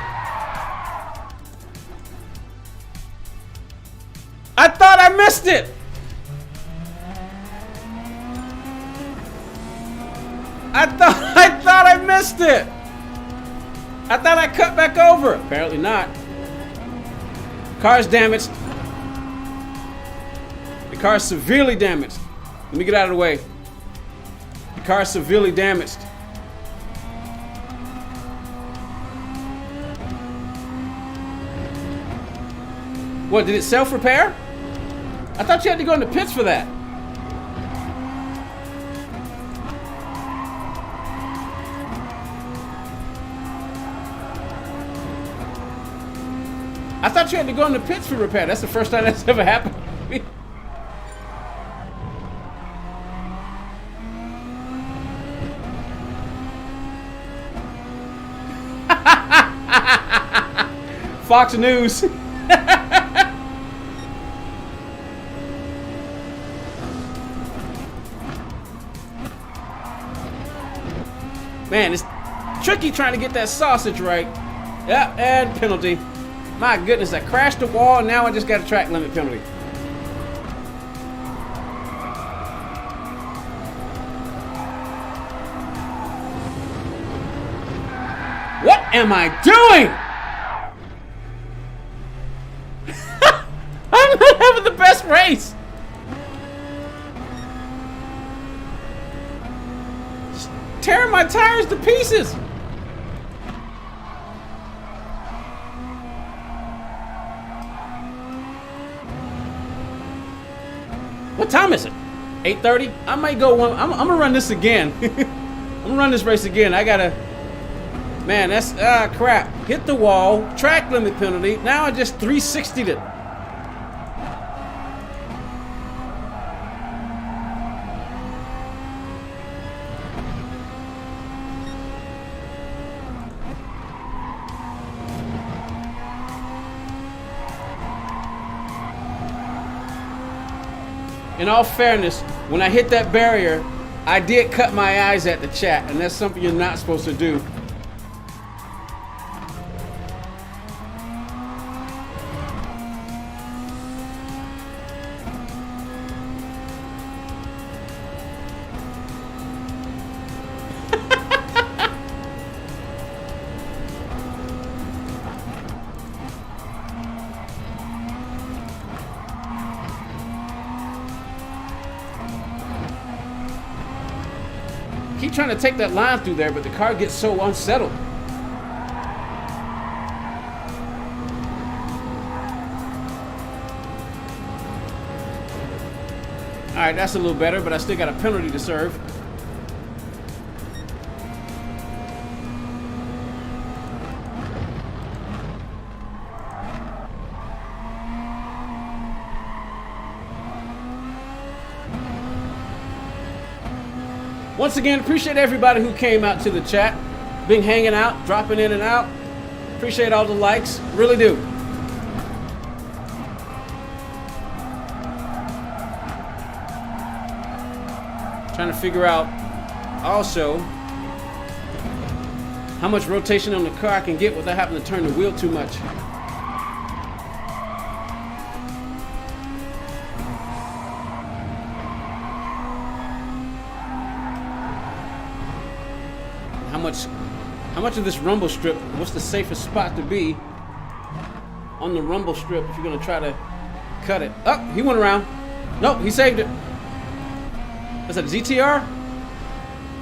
I thought I missed it. I thought I missed it. I thought I cut back over. Apparently not. Car's damaged. The car's severely damaged. Let me get out of the way. The car's severely damaged. What, did it self-repair? I thought you had to go in the pits for that. I thought you had to go in the pits for repair. That's the first time that's ever happened to me. Fox News. Man, it's tricky trying to get that sausage right. Yep, and penalty. My goodness, I crashed the wall and now I just got a track limit penalty. What am I doing? I'm not having the best race. Just tearing my tires to pieces. What time is it? 8:30? I might go one. I'm gonna run this again. I'm gonna run this race again. I gotta. Man, that's crap. Hit the wall. Track limit penalty. Now I just 360'd it. In all fairness, when I hit that barrier, I did cut my eyes at the chat, and that's something you're not supposed to do. Keep trying to take that line through there, but the car gets so unsettled. All right, that's a little better, but I still got a penalty to serve. Once again, appreciate everybody who came out to the chat. Been hanging out, dropping in and out. Appreciate all the likes, really do. Trying to figure out also how much rotation on the car I can get without having to turn the wheel too much. How much of this rumble strip, what's the safest spot to be on the rumble strip if you're going to try to cut it? Oh, he went around. Nope, he saved it. Is that a ZTR?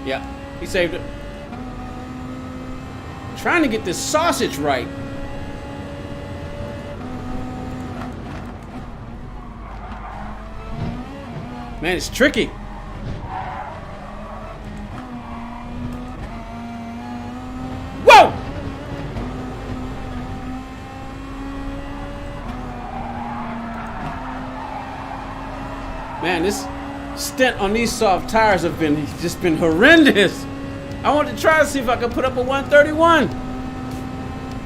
Yeah, he saved it. Trying to get this sausage right. Man, it's tricky. Whoa! Man, this stint on these soft tires have been just been horrendous. I want to try to see if I can put up a 131.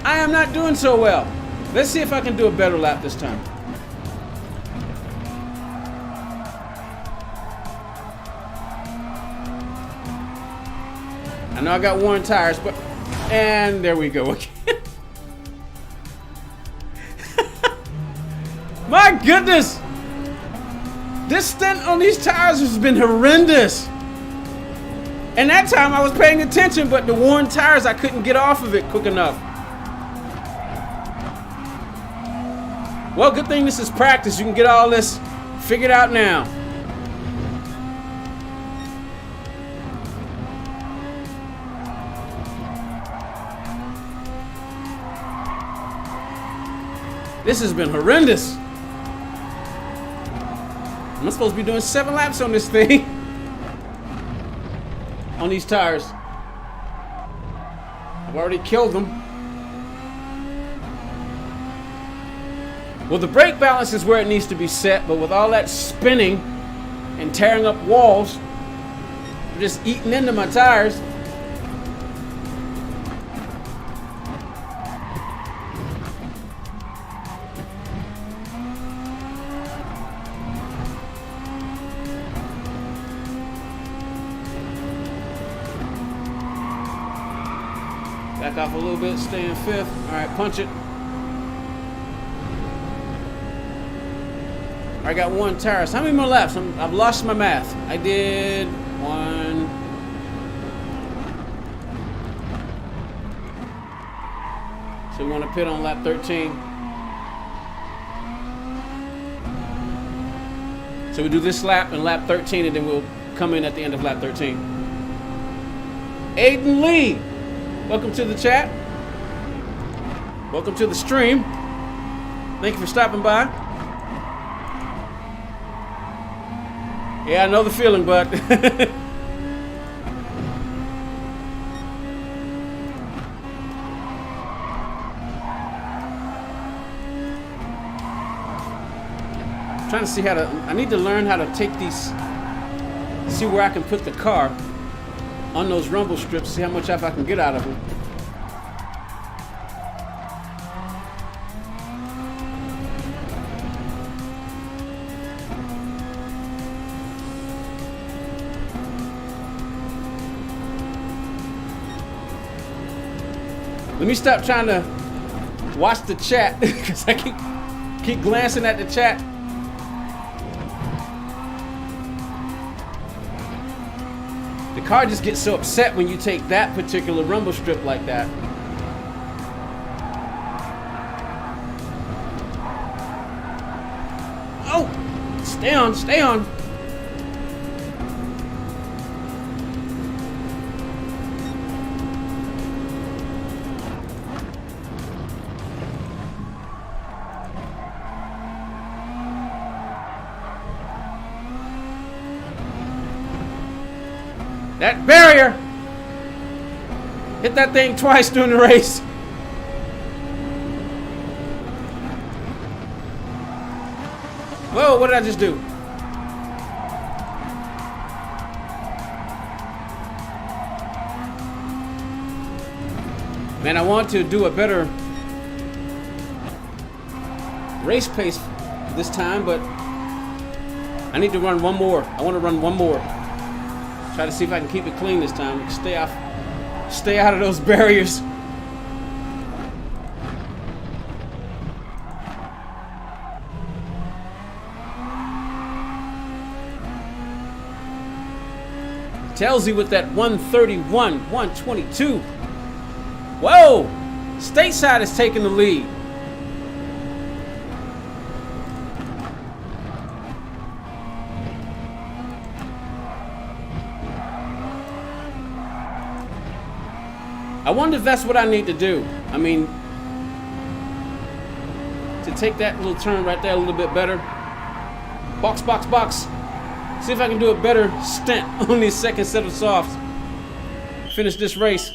I am not doing so well. Let's see if I can do a better lap this time. I know I got worn tires, but... And there we go again. My goodness! This stint on these tires has been horrendous. And that time I was paying attention, but the worn tires, I couldn't get off of it quick enough. Well, good thing this is practice. You can get all this figured out now. This has been horrendous. I'm supposed to be doing 7 laps on this thing. On these tires. I've already killed them. Well, the brake balance is where it needs to be set, but with all that spinning and tearing up walls, I'm just eating into my tires. Back off a little bit, stay in 5th. All right, punch it. I got 1 tire. So how many more laps? I've lost my math. I did 1. So we want to pit on lap 13. So we do this lap and lap 13, and then we'll come in at the end of lap 13. Aiden Lee. Welcome to the chat. Welcome to the stream. Thank you for stopping by. Yeah, I know the feeling, but I'm trying to see how to. I need to learn how to take these. See where I can put the car on those rumble strips, see how much I can get out of them. Let me stop trying to watch the chat because I keep glancing at the chat. The car just gets so upset when you take that particular rumble strip like that. Oh, stay on, stay on. That barrier! Hit that thing twice during the race. Whoa, what did I just do? Man, I want to do a better race pace this time, but I need to run one more. I want to run one more. Try to see if I can keep it clean this time. Stay out of those barriers. Tells you with that 131, 122. Whoa! Stateside is taking the lead. I wonder if that's what I need to do. I mean, to take that little turn right there a little bit better. Box, box, box. See if I can do a better stint on this second set of softs. Finish this race.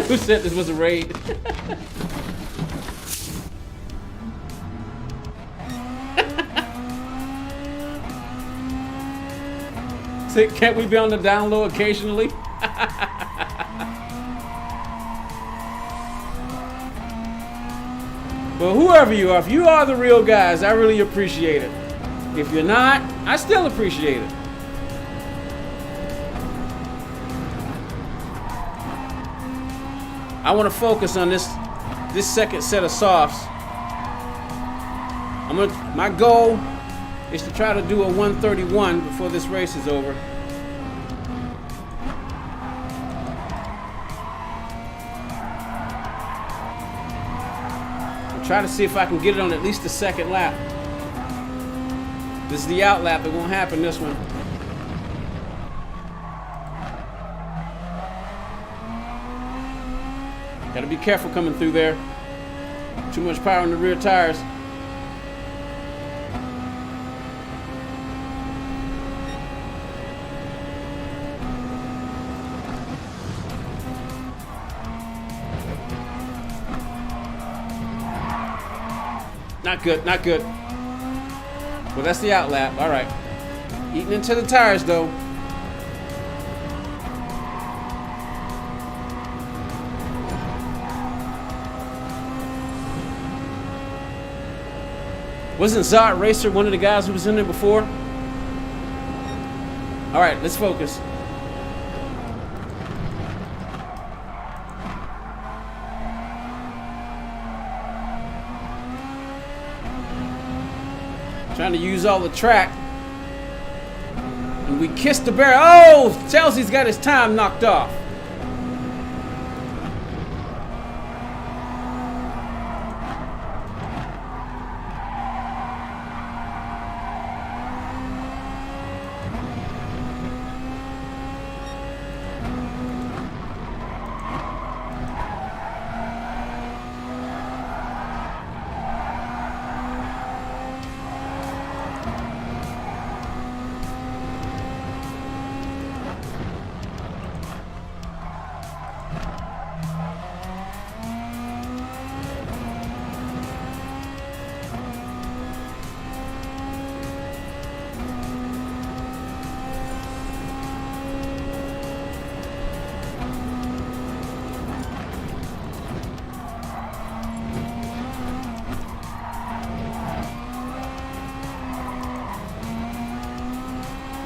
Who said this was a raid? See, can't we be on the down low occasionally? But whoever you are, if you are the real guys, I really appreciate it. If you're not, I still appreciate it. I want to focus on this second set of softs. My goal is to try to do a 131 before this race is over. I'll try to see if I can get it on at least the second lap. This is the out lap. It won't happen this one. Got to be careful coming through there. Too much power in the rear tires. Not good, not good. Well, that's the out lap. All right. Eating into the tires, though. Wasn't Zod Racer one of the guys who was in there before? All right, let's focus. Trying to use all the track. And we kissed the barrier. Oh, Chelsea's got his time knocked off.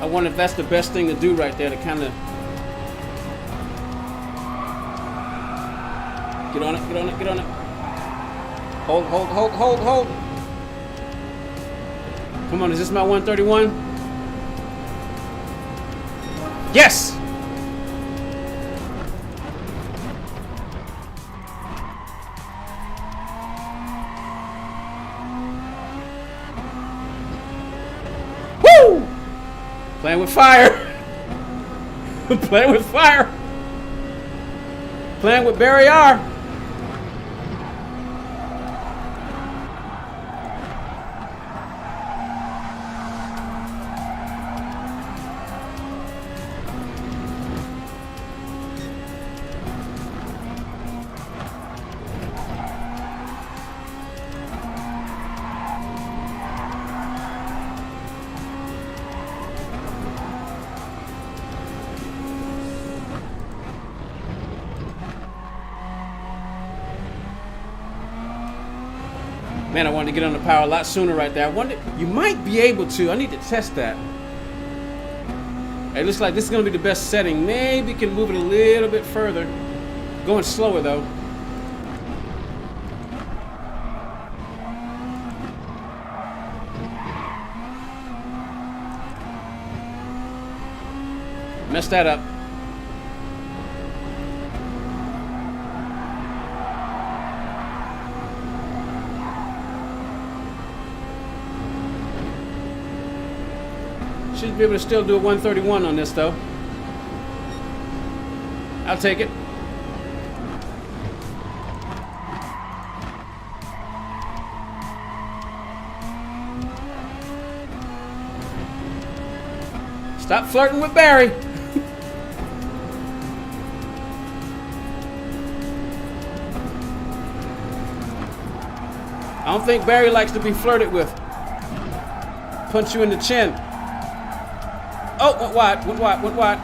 I wonder if that's the best thing to do right there, to kind of get on it, get on it, get on it. Hold, hold, hold, hold, hold. Come on, is this my 131? Yes! Woo! Playing with fire. Playing with fire. Playing with barrier. Man, I wanted to get on the power a lot sooner right there. I wonder, you might be able to. I need to test that. It looks like this is going to be the best setting. Maybe can move it a little bit further. Going slower, though. Messed that up. Should be able to still do a 131 on this, though. I'll take it. Stop flirting with Barry. I don't think Barry likes to be flirted with. Punch you in the chin. Oh, went wide, went wide, went wide.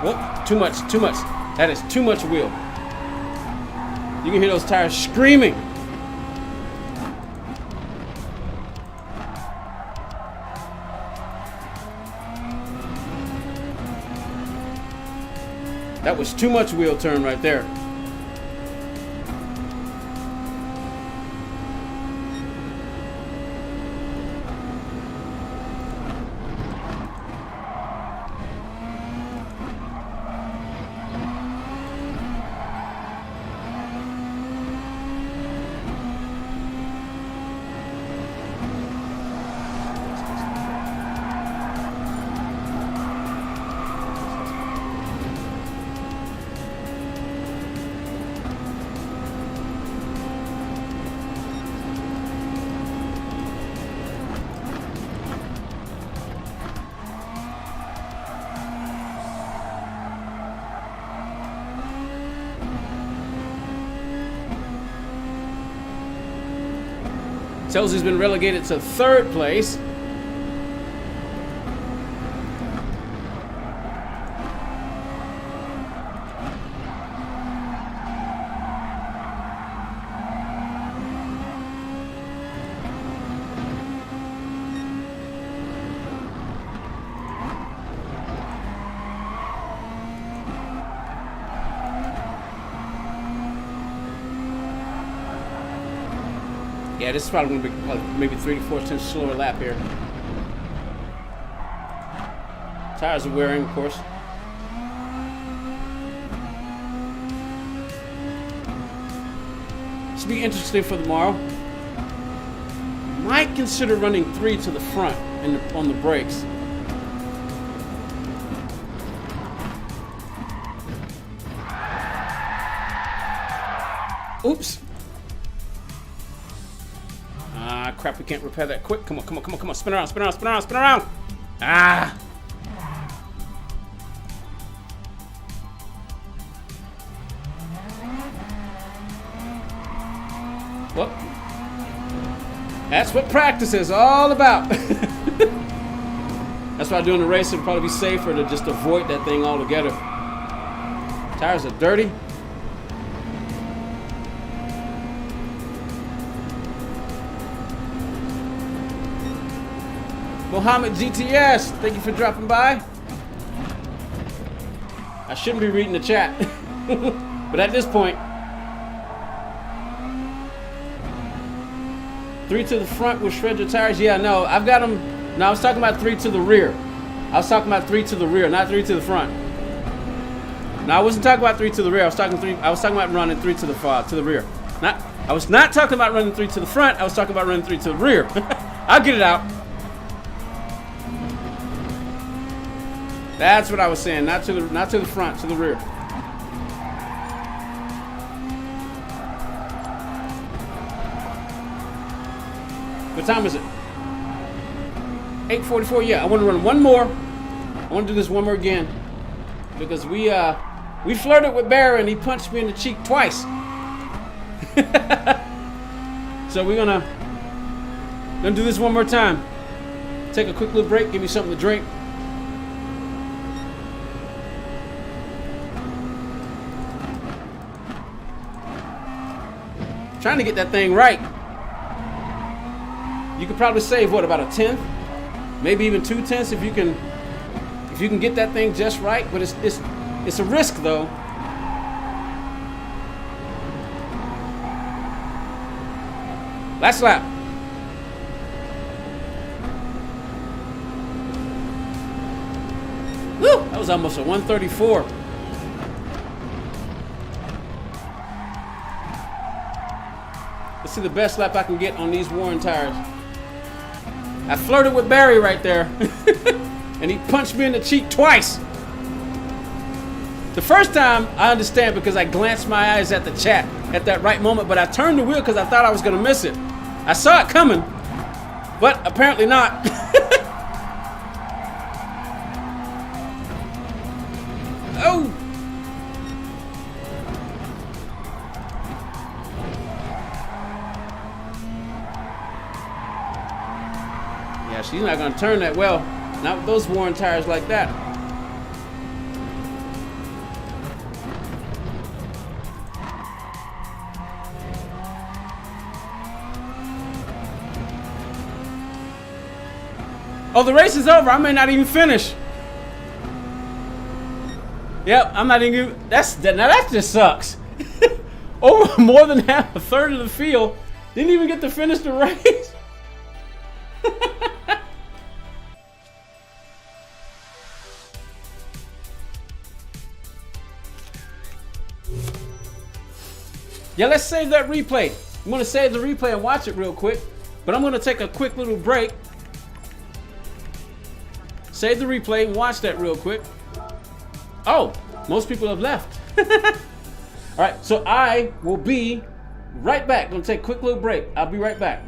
Oh, too much, too much. That is too much wheel. You can hear those tires screaming. That was too much wheel turn right there. Tells he's been relegated to 3rd place. Yeah, this is probably going to be maybe 3 to 4 tenths slower lap here. Tires are wearing, of course. This will be interesting for tomorrow. Might consider running 3 to the front on the brakes. Oops. Crap, we can't repair that quick. Come on, come on, come on, come on. Spin around, spin around, spin around, spin around. Ah! Well, that's what practice is all about. That's why doing the race would probably be safer to just avoid that thing altogether. Tires are dirty. Mohammed GTS, thank you for dropping by. I shouldn't be reading the chat, but at this point, 3 to the front will shred your tires. Yeah, no, I've got them. No, I was talking about 3 to the rear. I was talking about 3 to the rear, not 3 to the front. No, I wasn't talking about 3 to the rear. I was talking about running 3 to the rear. I was not talking about running 3 to the front. I was talking about running 3 to the rear. I'll get it out. That's what I was saying. Not to the front, to the rear. What time is it? 8:44. Yeah, I want to run one more. I want to do this one more again because we flirted with Barry and he punched me in the cheek twice. So we're gonna do this one more time. Take a quick little break. Give me something to drink. Trying to get that thing right. You could probably save what, about a tenth, maybe even 2 tenths if you can get that thing just right. But it's a risk though. Last lap. Woo! That was almost a 134. Let's see the best lap I can get on these worn tires. I flirted with Barry right there. And he punched me in the cheek twice. The first time, I understand because I glanced my eyes at the chat at that right moment, but I turned the wheel because I thought I was going to miss it. I saw it coming, but apparently not. Oh! Yeah, she's not going to turn that well. Not with those worn tires like that. Oh, the race is over. I may not even finish. Yep, I'm not even. Now that just sucks. Over more than half, a third of the field didn't even get to finish the race. Yeah, let's save that replay. I'm gonna save the replay and watch it real quick, but I'm gonna take a quick little break. Save the replay and watch that real quick. Oh, most people have left. All right, so I will be right back. Gonna take a quick little break. I'll be right back.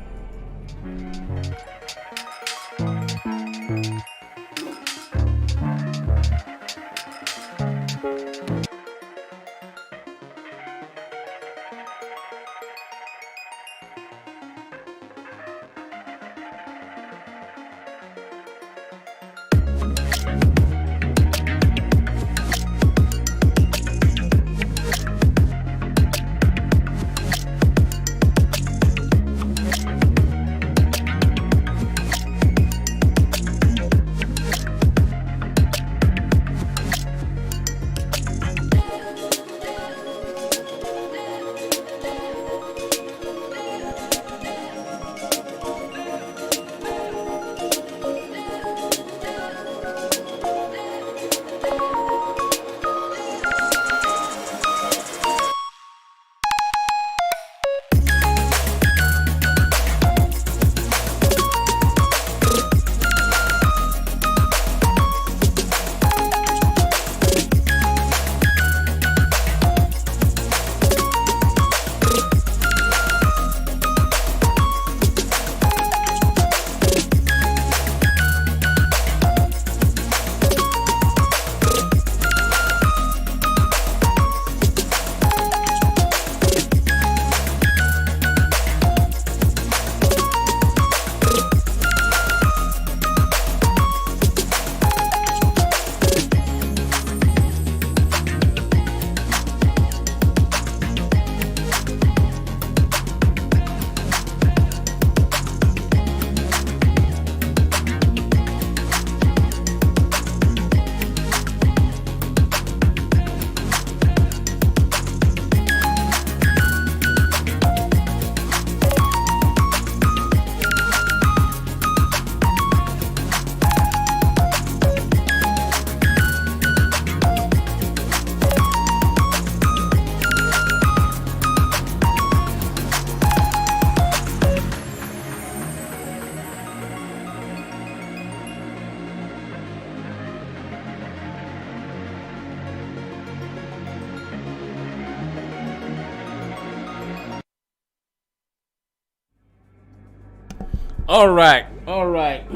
All right.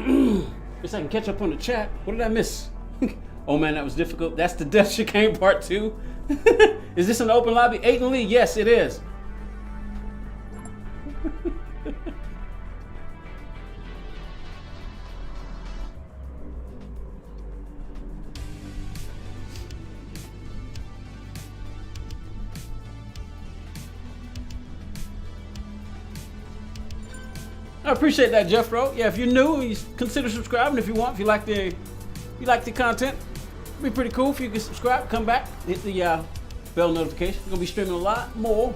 Guess I can catch up on the chat. What did I miss? Oh man, that was difficult. That's the Death Chicane Part 2. Is this an open lobby? Aiden Lee, yes it is. I appreciate that, Jeffro. Yeah, if you're new, you consider subscribing if you want. If you like the content, it'd be pretty cool if you can subscribe, come back, hit the bell notification. We're gonna be streaming a lot more.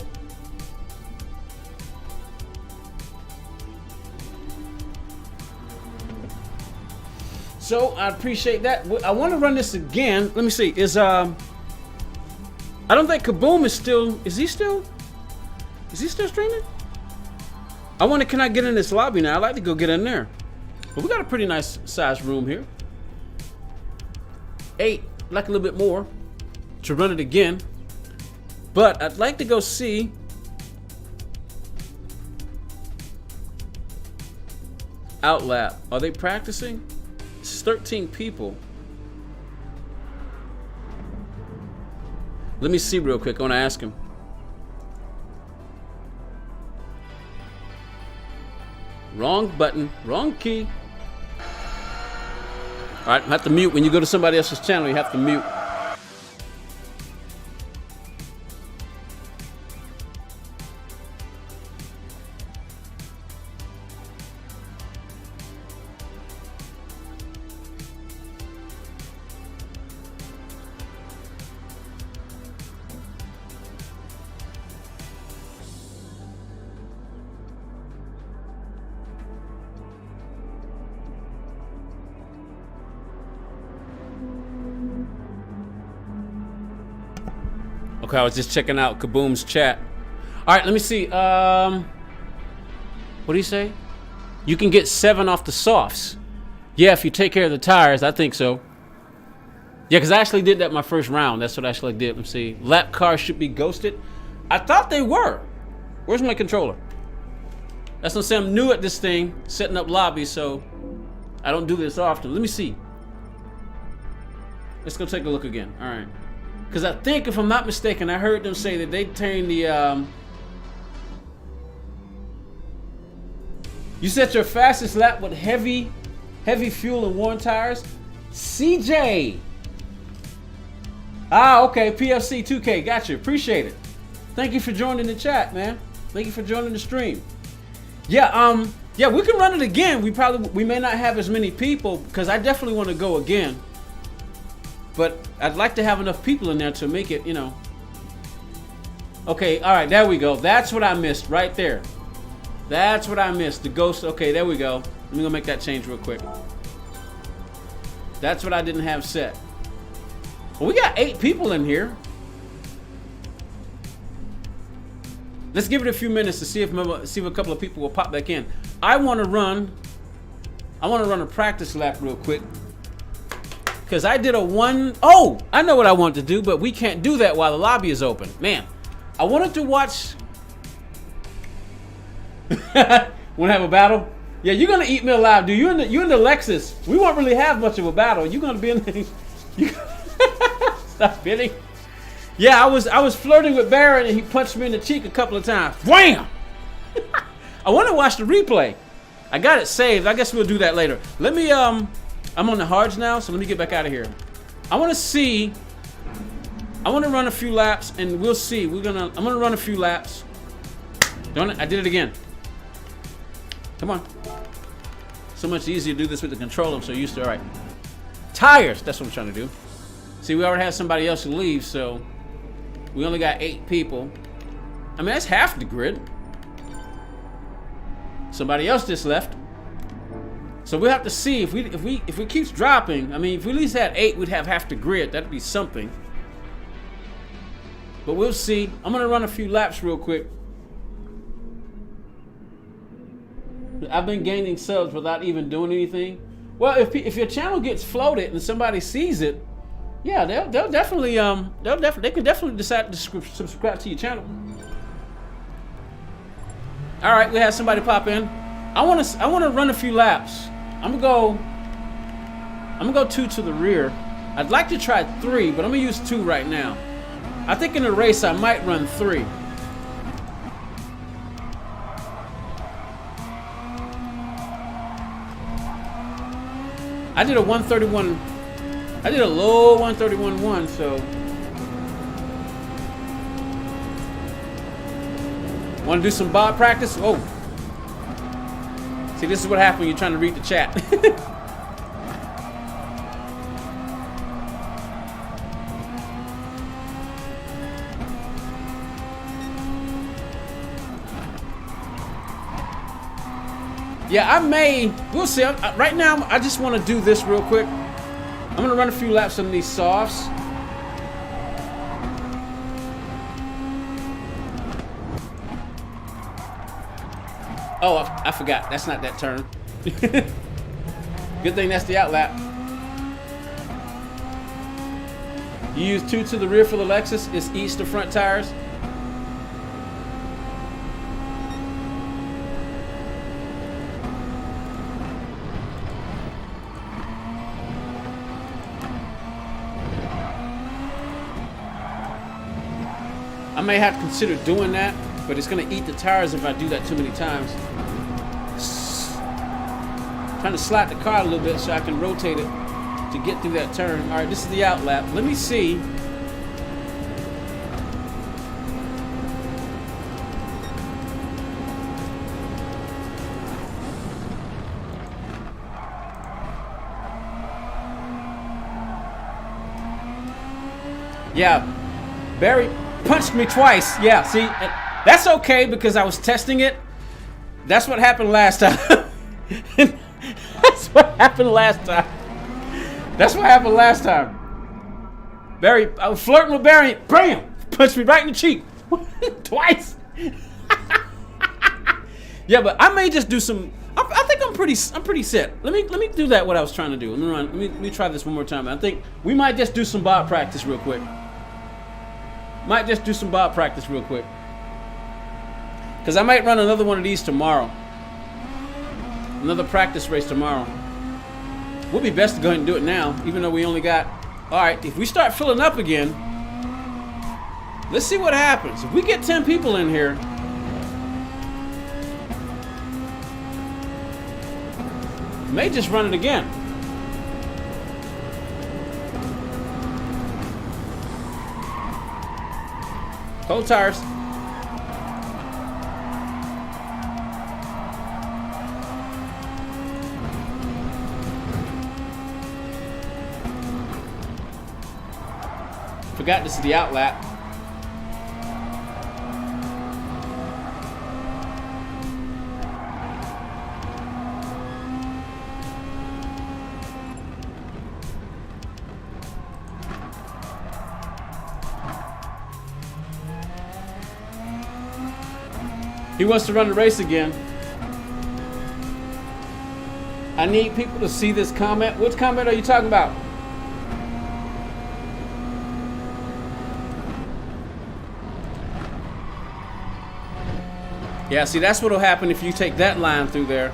So I appreciate that. I want to run this again. Let me see. I don't think Kaboom is still. Is he still streaming? I wonder, can I get in this lobby now? I'd like to go get in there. But we got a pretty nice sized room here. 8, like a little bit more to run it again. But I'd like to go see Outlap. Are they practicing? It's 13 people. Let me see real quick. I want to ask him. Wrong button, wrong key. All right, I have to mute. When you go to somebody else's channel, you have to mute. Okay, I was just checking out Kaboom's chat. All right, let me see. What do you say? You can get 7 off the softs. Yeah, if you take care of the tires, I think so. Yeah, because I actually did that my first round. That's what I actually did. Let's see. Lap cars should be ghosted. I thought they were. Where's my controller? That's what I'm saying. I'm new at this thing, setting up lobbies, so I don't do this often. Let me see. Let's go take a look again. All right. Because I think, if I'm not mistaken, I heard them say that they turned the... You set your fastest lap with heavy fuel and worn tires. CJ! Ah, okay. PFC 2K. Gotcha. Appreciate it. Thank you for joining the chat, man. Thank you for joining the stream. Yeah, yeah, we can run it again. We may not have as many people, because I definitely want to go again. But I'd like to have enough people in there to make it, you know. Okay, all right, there we go. That's what I missed right there. That's what I missed. The ghost. Okay, there we go. Let me go make that change real quick. That's what I didn't have set. Well, we got 8 people in here. Let's give it a few minutes to see if a couple of people will pop back in. I want to run a practice lap real quick, because I did a one. Oh, I know what I want to do, but we can't do that while the lobby is open. Man, I wanted to watch. Want to have a battle? Yeah, you're gonna eat me alive, dude. You in the Lexus. We won't really have much of a battle. You're gonna be in the. Stop bidding. Yeah, I was flirting with Barrett, and he punched me in the cheek a couple of times. Wham! I want to watch the replay. I got it saved. I guess we'll do that later. Let me I'm on the hards now, so let me get back out of here. I want to see. I want to run a few laps, and we'll see. I'm gonna run a few laps. Don't I did it again. Come on. So much easier to do this with the controller. I'm so used to it. All right. Tires. That's what I'm trying to do. See, we already had somebody else who leaves, so we only got 8 people. I mean, that's half the grid. Somebody else just left. So we'll have to see if we keeps dropping. I mean, if we at least had 8, we'd have half the grid. That'd be something. But we'll see. I'm gonna run a few laps real quick. I've been gaining subs without even doing anything. Well, if your channel gets floated and somebody sees it, yeah, they'll definitely they can definitely decide to subscribe to your channel. All right, we had somebody pop in. I want to run a few laps. I'm gonna go 2 to the rear. I'd like to try 3, but I'm gonna use 2 right now. I think in the race I might run 3. I did a 131. I did a low 131.1, so. Want to do some bob practice? Oh. See, this is what happens when you're trying to read the chat. Yeah, we'll see. Right now, I just want to do this real quick. I'm going to run a few laps on these softs. Oh, I forgot. That's not that turn. Good thing that's the out lap. You use 2 to the rear for the Lexus. It's east to front tires. I may have to consider doing that, but it's going to eat the tires if I do that too many times. Trying to slide the car a little bit so I can rotate it to get through that turn. All right, this is the out lap. Let me see. Yeah, Barry punched me twice. Yeah, see, that's okay because I was testing it. That's what happened last time. That's what happened last time. That's what happened last time. Barry, I was flirting with Barry. Bam! Punched me right in the cheek. Twice. Yeah, but I may just do some. I think I'm pretty set. Let me do that. What I was trying to do. Let me try this one more time. I think we might just do some bob practice real quick. Because I might run another one of these tomorrow. Another practice race tomorrow. Would be best to go ahead and do it now, even though we only got. All right, if we start filling up again, let's see what happens. If we get 10 people in here. May just run it again. Cold tires. Forgot this is the outlap. He wants to run the race again. I need people to see this comment. Which comment are you talking about? Yeah, see, that's what'll happen if you take that line through there.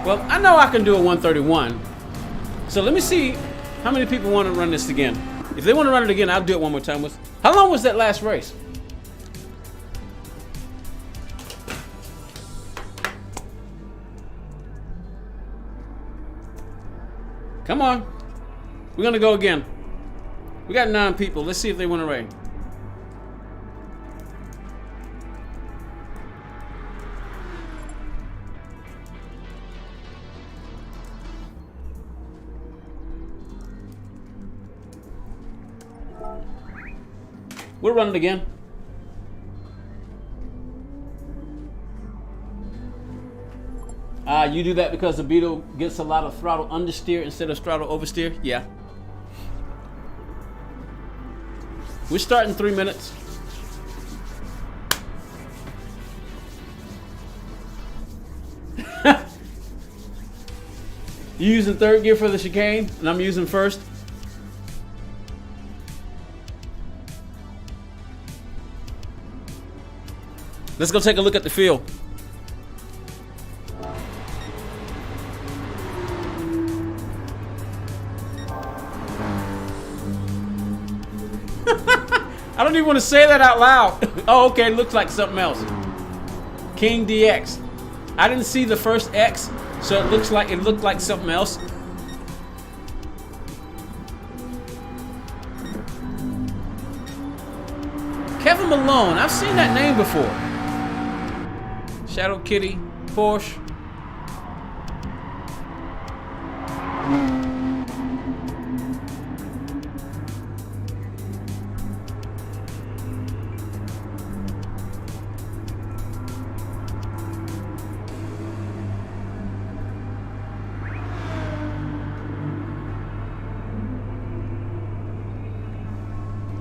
Well, I know I can do a 131. So let me see how many people want to run this again. If they want to run it again, I'll do it one more time. How long was that last race? Come on. We're going to go again. We got 9 people. Let's see if they want to race. We'll run it again. You do that because the Beetle gets a lot of throttle understeer instead of throttle oversteer? Yeah. We're starting 3 minutes. You using third gear for the chicane, and I'm using first. Let's go take a look at the field. I don't even want to say that out loud. Oh, okay, looks like something else. King DX. I didn't see the first X, so it looked like something else. Kevin Malone, I've seen that name before. Shadow Kitty, Porsche.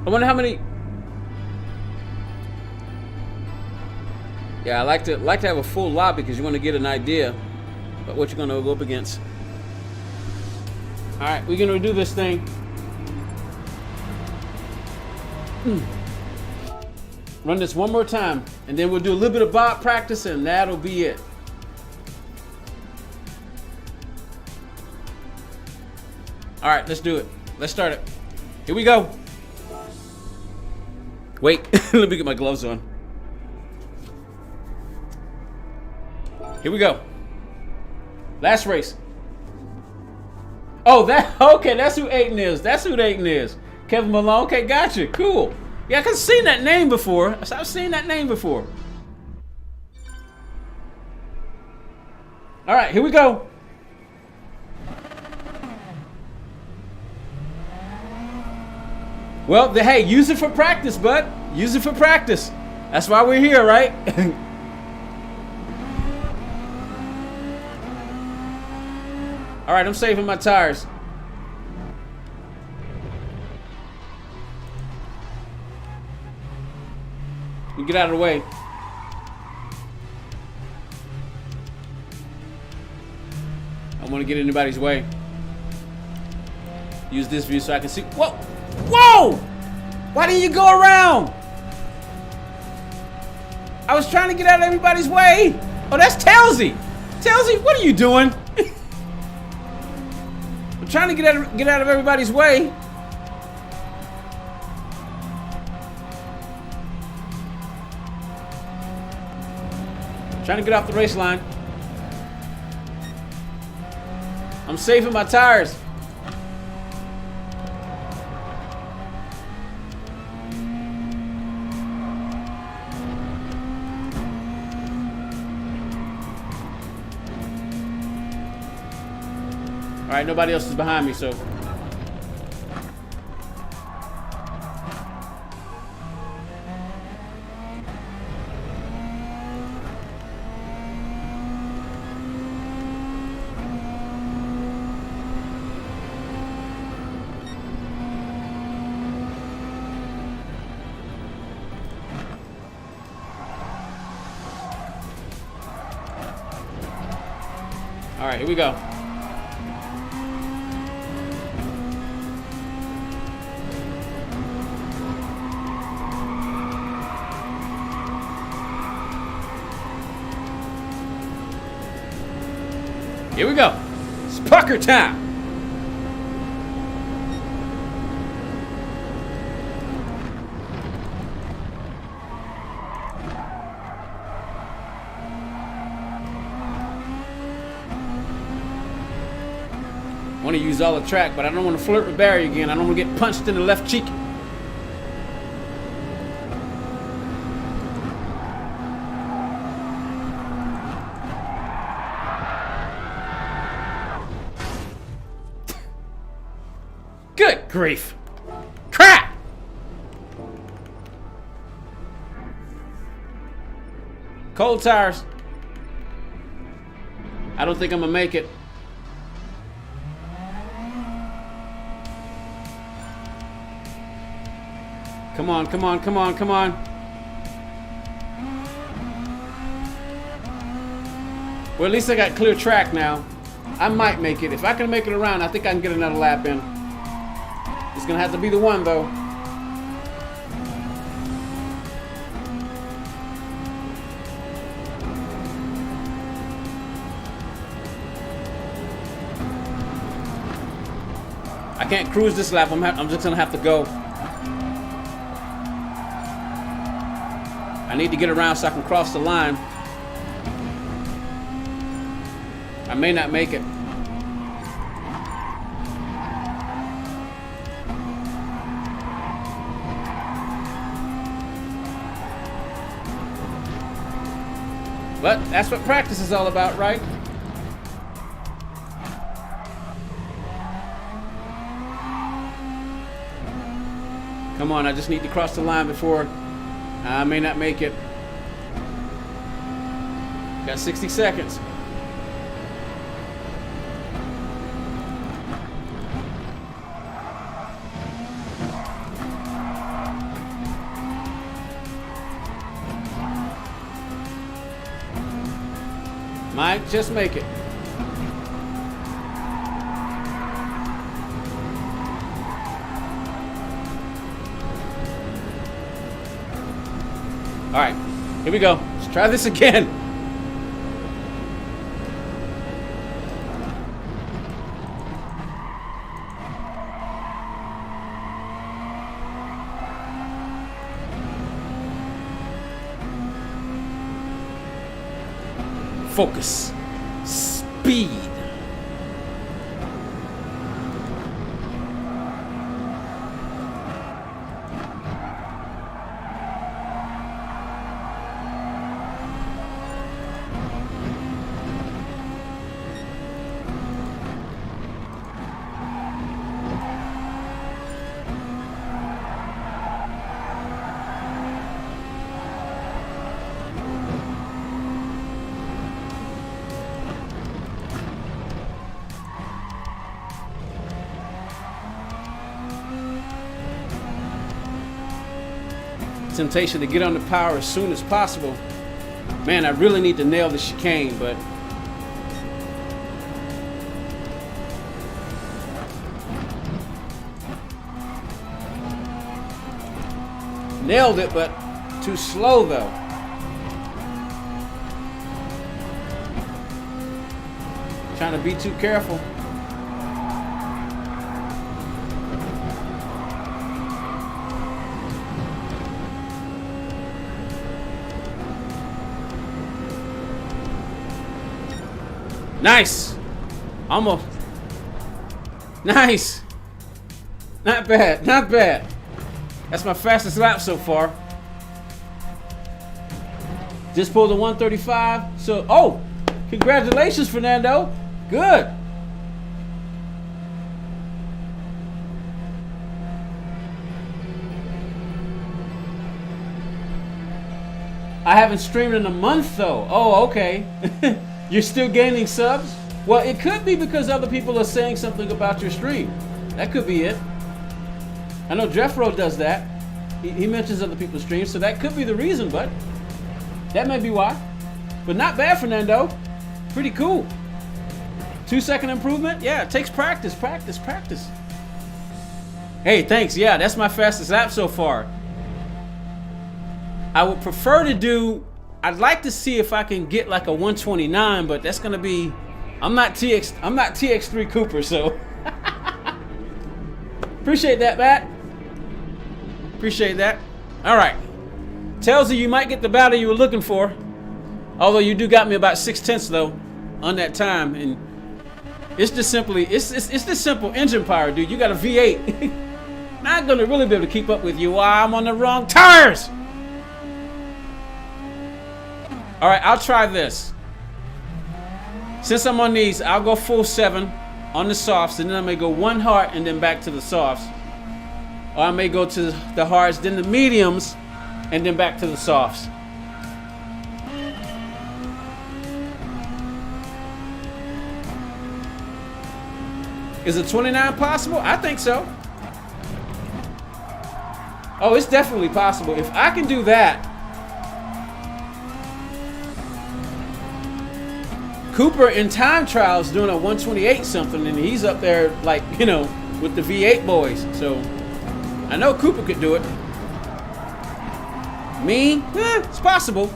I wonder how many. Yeah, I like to have a full lobby because you want to get an idea about what you're going to go up against. All right, we're going to do this thing. Run this one more time, and then we'll do a little bit of bob practice, and that'll be it. All right, let's do it. Let's start it. Here we go. Wait, let me get my gloves on. Here we go. Last race. Oh, okay, that's who Aiden is. That's who Aiden is. Kevin Malone. Okay, gotcha. Cool. Yeah, I've seen that name before. I've seen that name before. All right, here we go. Well, hey, use it for practice, bud. Use it for practice. That's why we're here, right? All right, I'm saving my tires. You get out of the way. I don't want to get in anybody's way. Use this view so I can see. Whoa! Whoa! Why didn't you go around? I was trying to get out of everybody's way. Oh, that's Tailsy. Tailsy, what are you doing? I'm trying to get out of everybody's way. Trying to get off the race line. I'm saving my tires. All right, nobody else is behind me, so. All right, here we go. Here we go. It's pucker time. I want to use all the track, but I don't want to flirt with Barry again. I don't want to get punched in the left cheek. Good grief. Crap! Cold tires. I don't think I'm gonna make it. Come on, come on, come on, come on. Well, at least I got clear track now. I might make it. If I can make it around, I think I can get another lap in. It's gonna have to be the one, though. I can't cruise this lap. I'm just gonna have to go. I need to get around so I can cross the line. I may not make it. But that's what practice is all about, right? Come on, I just need to cross the line before I may not make it. Got 60 seconds. Might just make it. All right, here we go. Let's try this again. Focus. Speed. temptation to get on the power as soon as possible. Man, I really need to nail the chicane, but nailed it, but too slow though. Trying to be too careful. Nice. Almost. Nice. Not bad. Not bad. That's my fastest lap so far. Just pulled the 135. So, oh, congratulations, Fernando. Good. I haven't streamed in a month though. Oh, okay. You're still gaining subs? Well, it could be because other people are saying something about your stream. That could be it. I know Jeffro does that. He mentions other people's streams, so that could be the reason, but that may be why. But not bad, Fernando. Pretty cool. 2-second improvement? Yeah, it takes practice. Hey, thanks. Yeah, that's my fastest lap so far. I would prefer to do, I'd like to see if I can get like a 129, but that's gonna be, I'm not TX3 Cooper, so. Appreciate that, Matt. Appreciate that. All right. Tells you might get the battle you were looking for. Although you do got me about 6/10 though on that time, and it's just simply, it's this simple engine power, dude. You got a V8. Not gonna really be able to keep up with you while I'm on the wrong tires. All right, I'll try this. Since I'm on these, I'll go full 7 on the softs, and then I may go 1 hard and then back to the softs. Or I may go to the hards, then the mediums, and then back to the softs. Is a 29 possible? I think so. Oh, it's definitely possible. If I can do that, Cooper in time trials doing a 128 something, and he's up there like, you know, with the V8 boys. So I know Cooper could do it. Me? It's possible.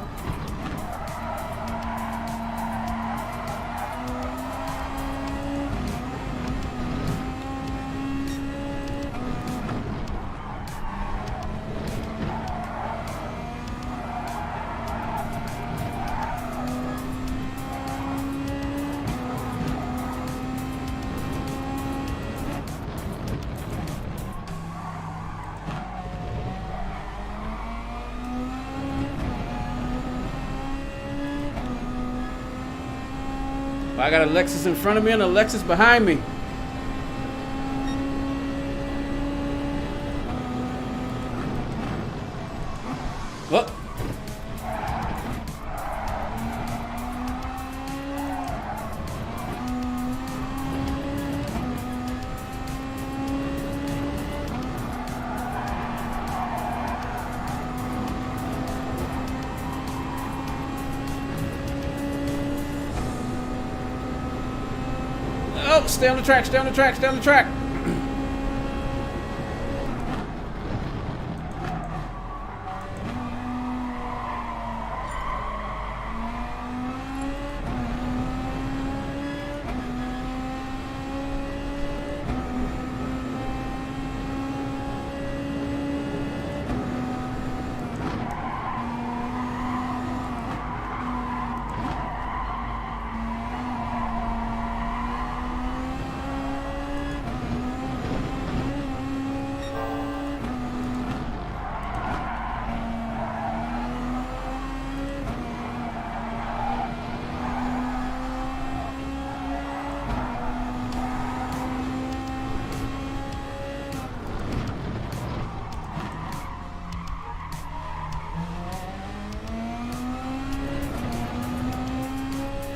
I got a Lexus in front of me and a Lexus behind me. Whoop. Oh, stay on the track, stay on the track, stay on the track.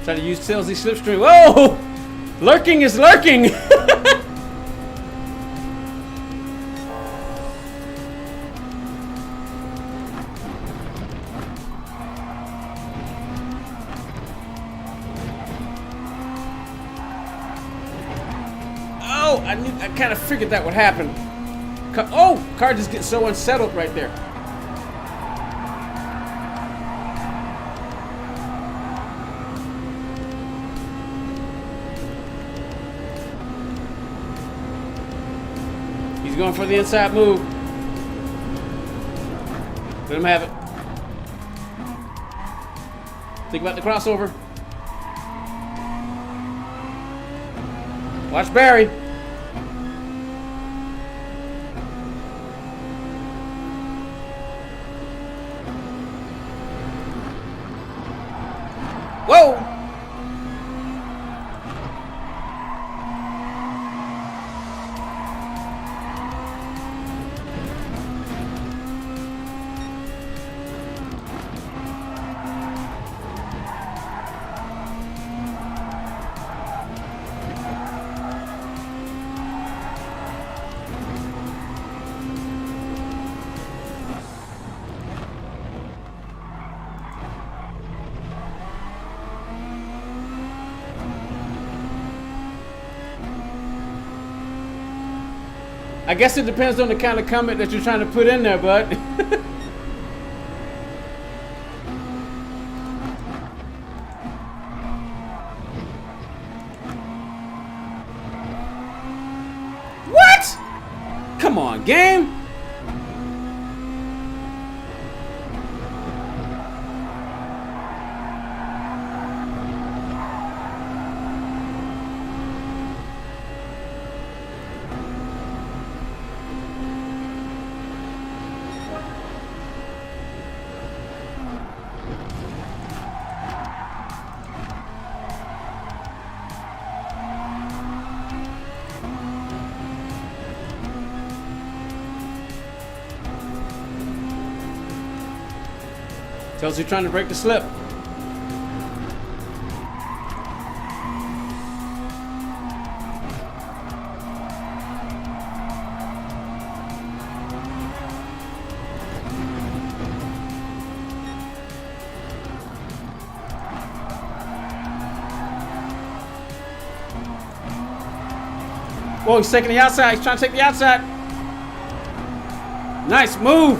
Try to use Salesy Slipstream. Whoa! Lurking is lurking! Oh, I kind of figured that would happen. Oh, car just gets so unsettled right there. He's going for the inside move. Let him have it. Think about the crossover. Watch Barry. Whoa! I guess it depends on the kind of comment that you're trying to put in there, bud. What? Come on, game. Tells you trying to break the slip. Whoa, he's taking the outside. He's trying to take the outside. Nice move.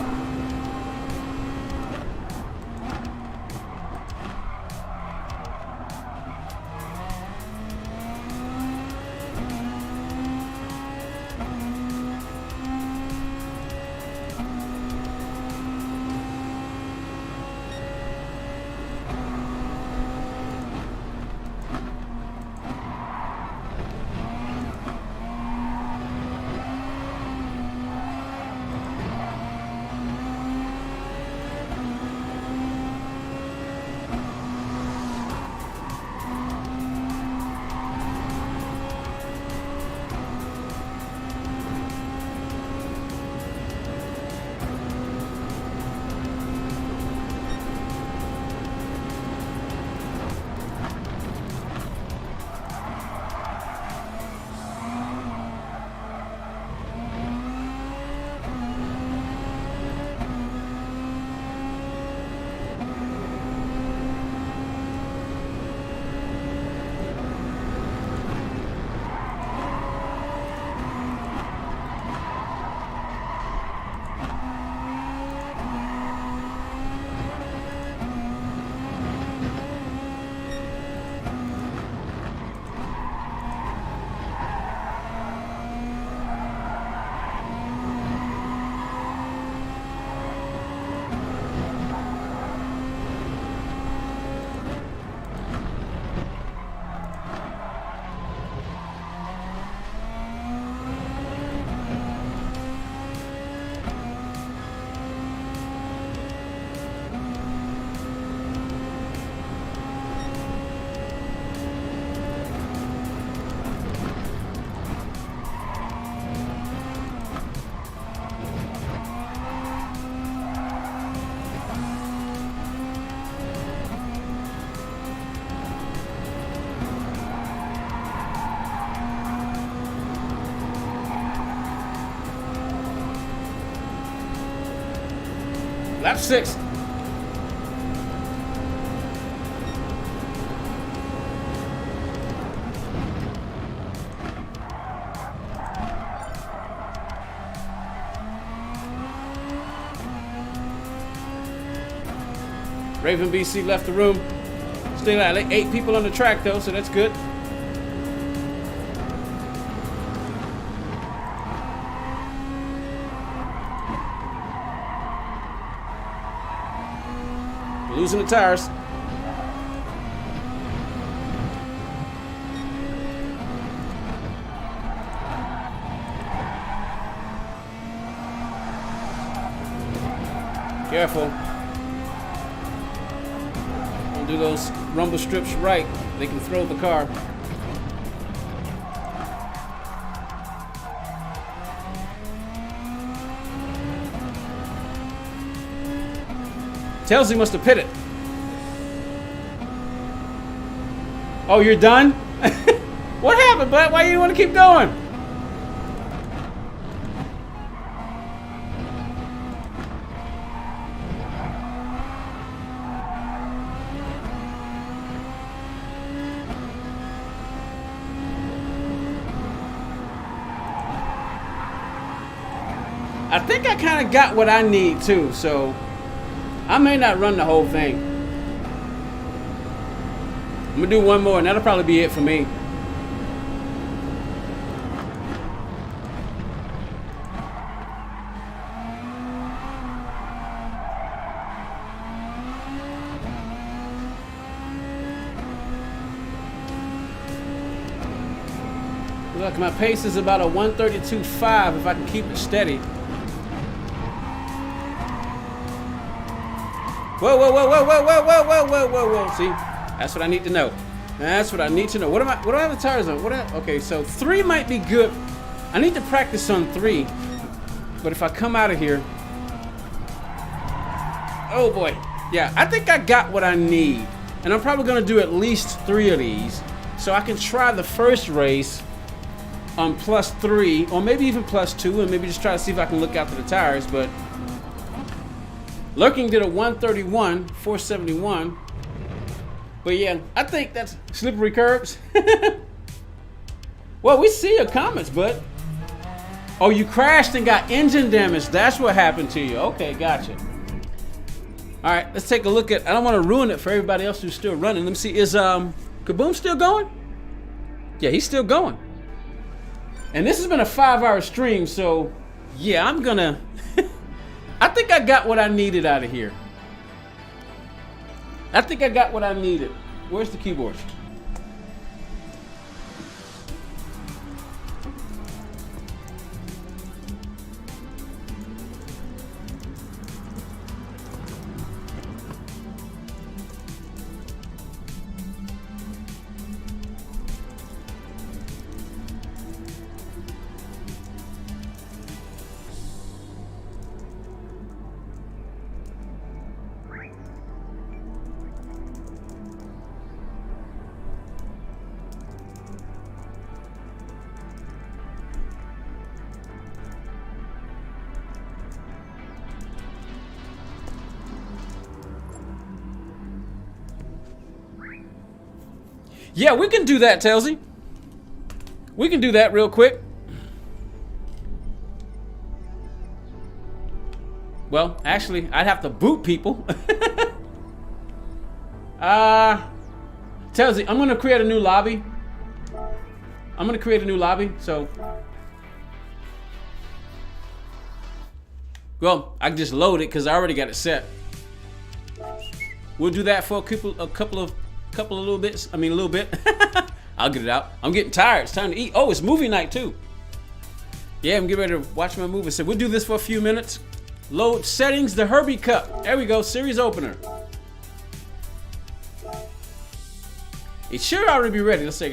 Lap 6. Raven BC left the room. Still got like 8 people on the track though, so that's good. Losing the tires. Careful. Don't do those rumble strips right. They can throw the car. Tells he must have pitted. Oh, you're done? What happened, bud? Why do you want to keep going? I think I kind of got what I need too, so I may not run the whole thing. I'm gonna do one more and that'll probably be it for me. Look, my pace is about a 132.5 if I can keep it steady. Whoa, whoa, whoa, whoa, whoa, whoa, whoa, whoa, whoa, whoa, whoa. See, that's what I need to know. That's what I need to know. What do I have the tires on? Okay, so 3 might be good. I need to practice on 3. But if I come out of here, oh boy. Yeah, I think I got what I need. And I'm probably gonna do at least 3 of these. So I can try the first race on +3, or maybe even +2, and maybe just try to see if I can look after the tires, but Lurking did a 131, 471. But yeah, I think that's slippery curbs. Well, we see your comments, bud. Oh, you crashed and got engine damage. That's what happened to you. Okay, gotcha. All right, let's take a look at, I don't want to ruin it for everybody else who's still running. Let me see, is Kaboom still going? Yeah, he's still going. And this has been a 5-hour stream, so yeah, I'm gonna, I think I got what I needed out of here. I think I got what I needed. Where's the keyboard? Yeah, we can do that, Telsey. We can do that real quick. Well, actually, I'd have to boot people. Telsey, I'm gonna create a new lobby. So, well, I can just load it because I already got it set. We'll do that for a couple of little bits. I mean, a little bit. I'll get it out. I'm getting tired. It's time to eat. Oh, it's movie night too. Yeah, I'm getting ready to watch my movie. So we'll do this for a few minutes. Load settings, the Herbie Cup. There we go, series opener. It should already be ready. Let's say,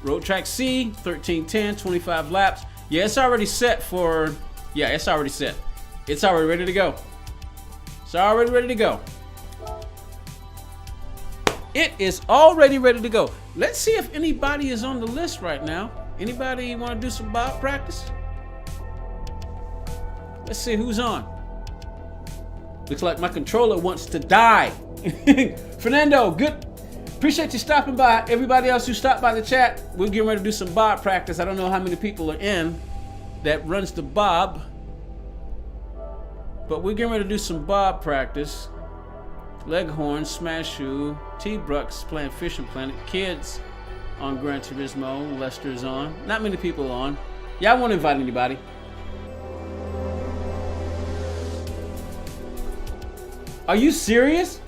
road track C, 1310, 25 laps. Yeah, it's already set for, yeah, it's already set. It's already ready to go. It's already ready to go. It is already ready to go. Let's see if anybody is on the list right now. Anybody want to do some bob practice? Let's see who's on. Looks like my controller wants to die. Fernando, good. Appreciate you stopping by. Everybody else who stopped by the chat, we're getting ready to do some bob practice. I don't know how many people are in that runs the bob. But we're getting ready to do some bob practice. Leghorn, Smash Shoe, T-Brux playing Fishing Planet, kids on Gran Turismo, Lester's on. Not many people on. Yeah, I won't invite anybody. Are you serious?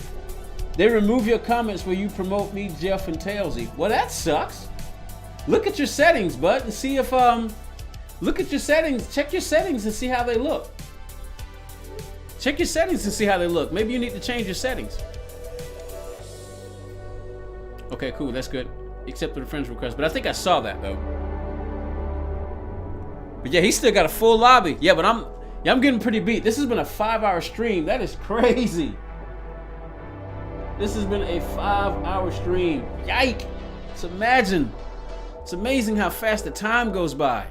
They remove your comments where you promote me, Jeff, and Tailsy. Well, that sucks. Look at your settings, bud, and see if look at your settings. Check your settings and see how they look. Check your settings and see how they look. Maybe you need to change your settings. Okay, cool. That's good. Except for the friends request. But I think I saw that, though. But yeah, he's still got a full lobby. Yeah, but I'm getting pretty beat. This has been a 5-hour stream. That is crazy. This has been a 5-hour stream. Yike. It's amazing how fast the time goes by.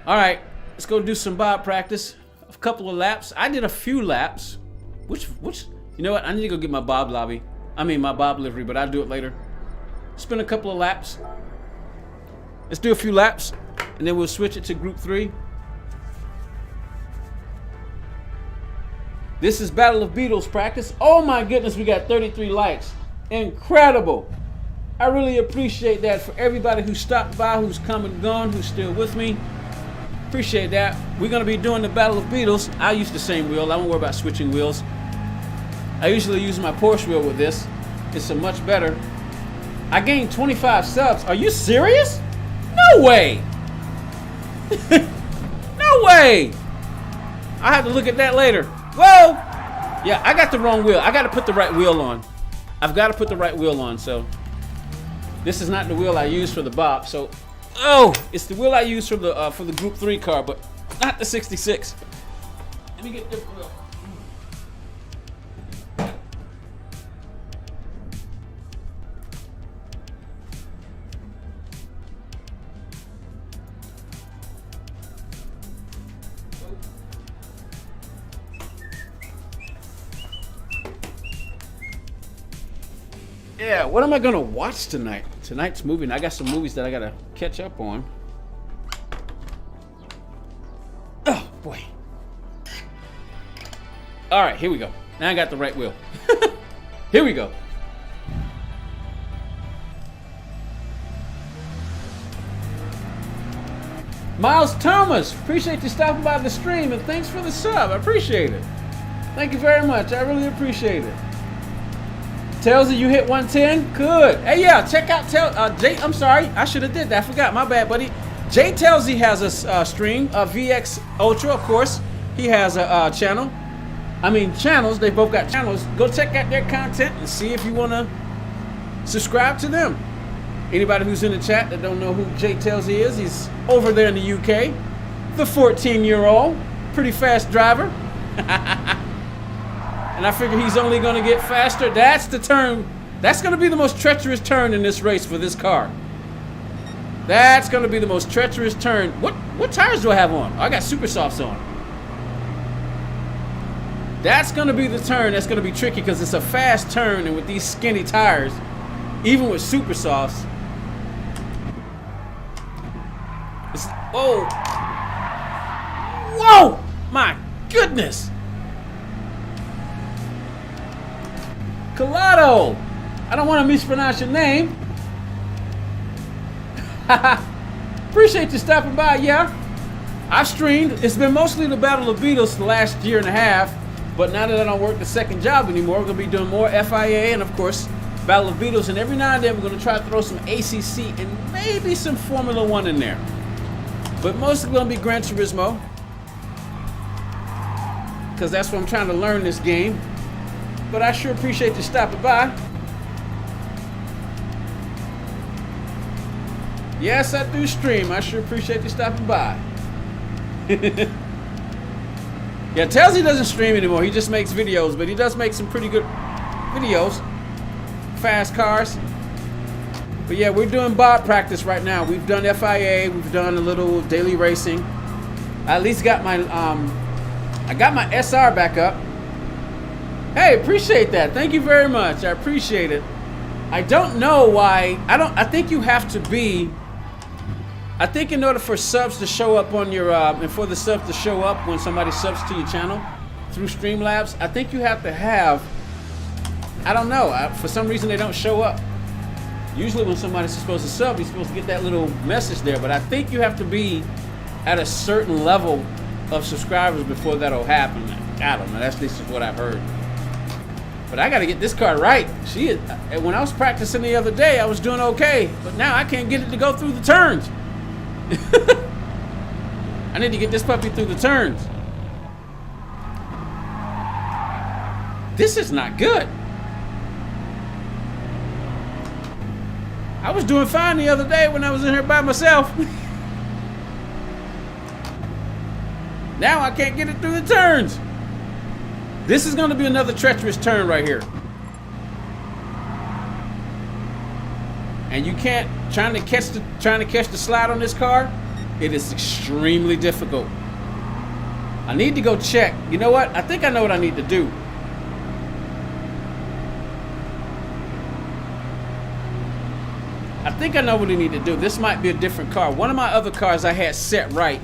All right, let's go do some bob practice. A couple of laps. I did a few laps. Which, you know what? I need to go get my bob lobby. My bob livery, but I'll do it later. Spin a couple of laps. Let's do a few laps, and then we'll switch it to group 3. This is Battle of Beetles practice. Oh my goodness, we got 33 likes. Incredible. I really appreciate that for everybody who stopped by, who's come and gone, who's still with me. Appreciate that. We're going to be doing the Battle of Beetles. I use the same wheel. I don't worry about switching wheels. I usually use my Porsche wheel with this. It's a much better. I gained 25 subs. Are you serious? No way. No way. I have to look at that later. Whoa. Yeah, I got the wrong wheel. I got to put the right wheel on. I've got to put the right wheel on. So this is not the wheel I use for the bob. So, it's the wheel I use for the Group 3 car, but not the 66. Let me get the wheel. Yeah, what am I gonna watch tonight? Tonight's movie. I got some movies that I gotta catch up on. Oh boy. All right, here we go. Now I got the right wheel. Here we go. Miles Thomas, appreciate you stopping by the stream, and thanks for the sub. I appreciate it. Thank you very much. I really appreciate it. Tailsy, you hit 110? Good. Hey, yeah, check out Jay. I'm sorry, I should have did that. I forgot. My bad, buddy. Jay Tailsy has a stream. VX Ultra, of course. He has a channel. Channels. They both got channels. Go check out their content and see if you want to subscribe to them. Anybody who's in the chat that don't know who Jay Tailsy is, he's over there in the UK. The 14-year-old. Pretty fast driver. And I figure he's only going to get faster. That's the turn. That's going to be the most treacherous turn in this race for this car. That's going to be the most treacherous turn. What tires do I have on? I got super softs on. That's going to be the turn that's going to be tricky because it's a fast turn, and with these skinny tires, even with super softs. Whoa. Whoa! My goodness! Colado! I don't want to mispronounce your name. Appreciate you stopping by, yeah. I've streamed. It's been mostly the Battle of Beetles the last year and a half, but now that I don't work the second job anymore, we're going to be doing more FIA and, of course, Battle of Beetles, and every now and then we're going to try to throw some ACC and maybe some Formula 1 in there. But mostly going to be Gran Turismo, because that's what I'm trying to learn this game. But I sure appreciate you stopping by. Yes, I do stream. I sure appreciate you stopping by. Yeah, Tailsy doesn't stream anymore. He just makes videos, but he does make some pretty good videos. Fast cars. But yeah, we're doing bob practice right now. We've done FIA. We've done a little daily racing. I at least got my I got my SR back up. Hey, appreciate that. Thank you very much. I appreciate it. I don't know why. I think you have to be I think in order for subs to show up on your, and for the subs to show up when somebody subs to your channel through Streamlabs, I think you have to have, I don't know, for some reason they don't show up. Usually when somebody's supposed to sub, you're supposed to get that little message there, but I think you have to be at a certain level of subscribers before that'll happen. I don't know, that's just what I've heard. But I gotta get this car right. When I was practicing the other day, I was doing okay, but now I can't get it to go through the turns. I need to get this puppy through the turns. This is not good. I was doing fine the other day when I was in here by myself. Now I can't get it through the turns. This is going to be another treacherous turn right here. And you can't, trying to catch the slide on this car, it is extremely difficult. I need to go check. You know what? I think I know what I need to do. I think I know what I need to do. This might be a different car. One of my other cars I had set right.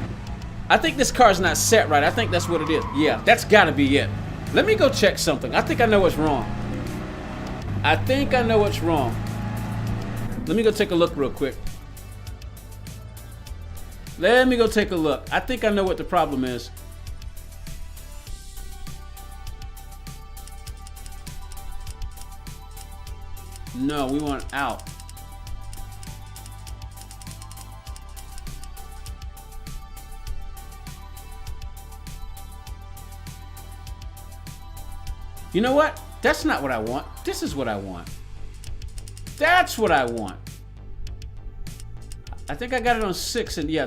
I think this car's not set right. I think that's what it is. Yeah, that's gotta be it. Let me go check something. I think I know what's wrong. I think I know what's wrong. Let me go take a look real quick. Let me go take a look. I think I know what the problem is. No, we want out. You know what? That's not what I want. This is what I want. That's what I want. I think I got it on 6, and yeah,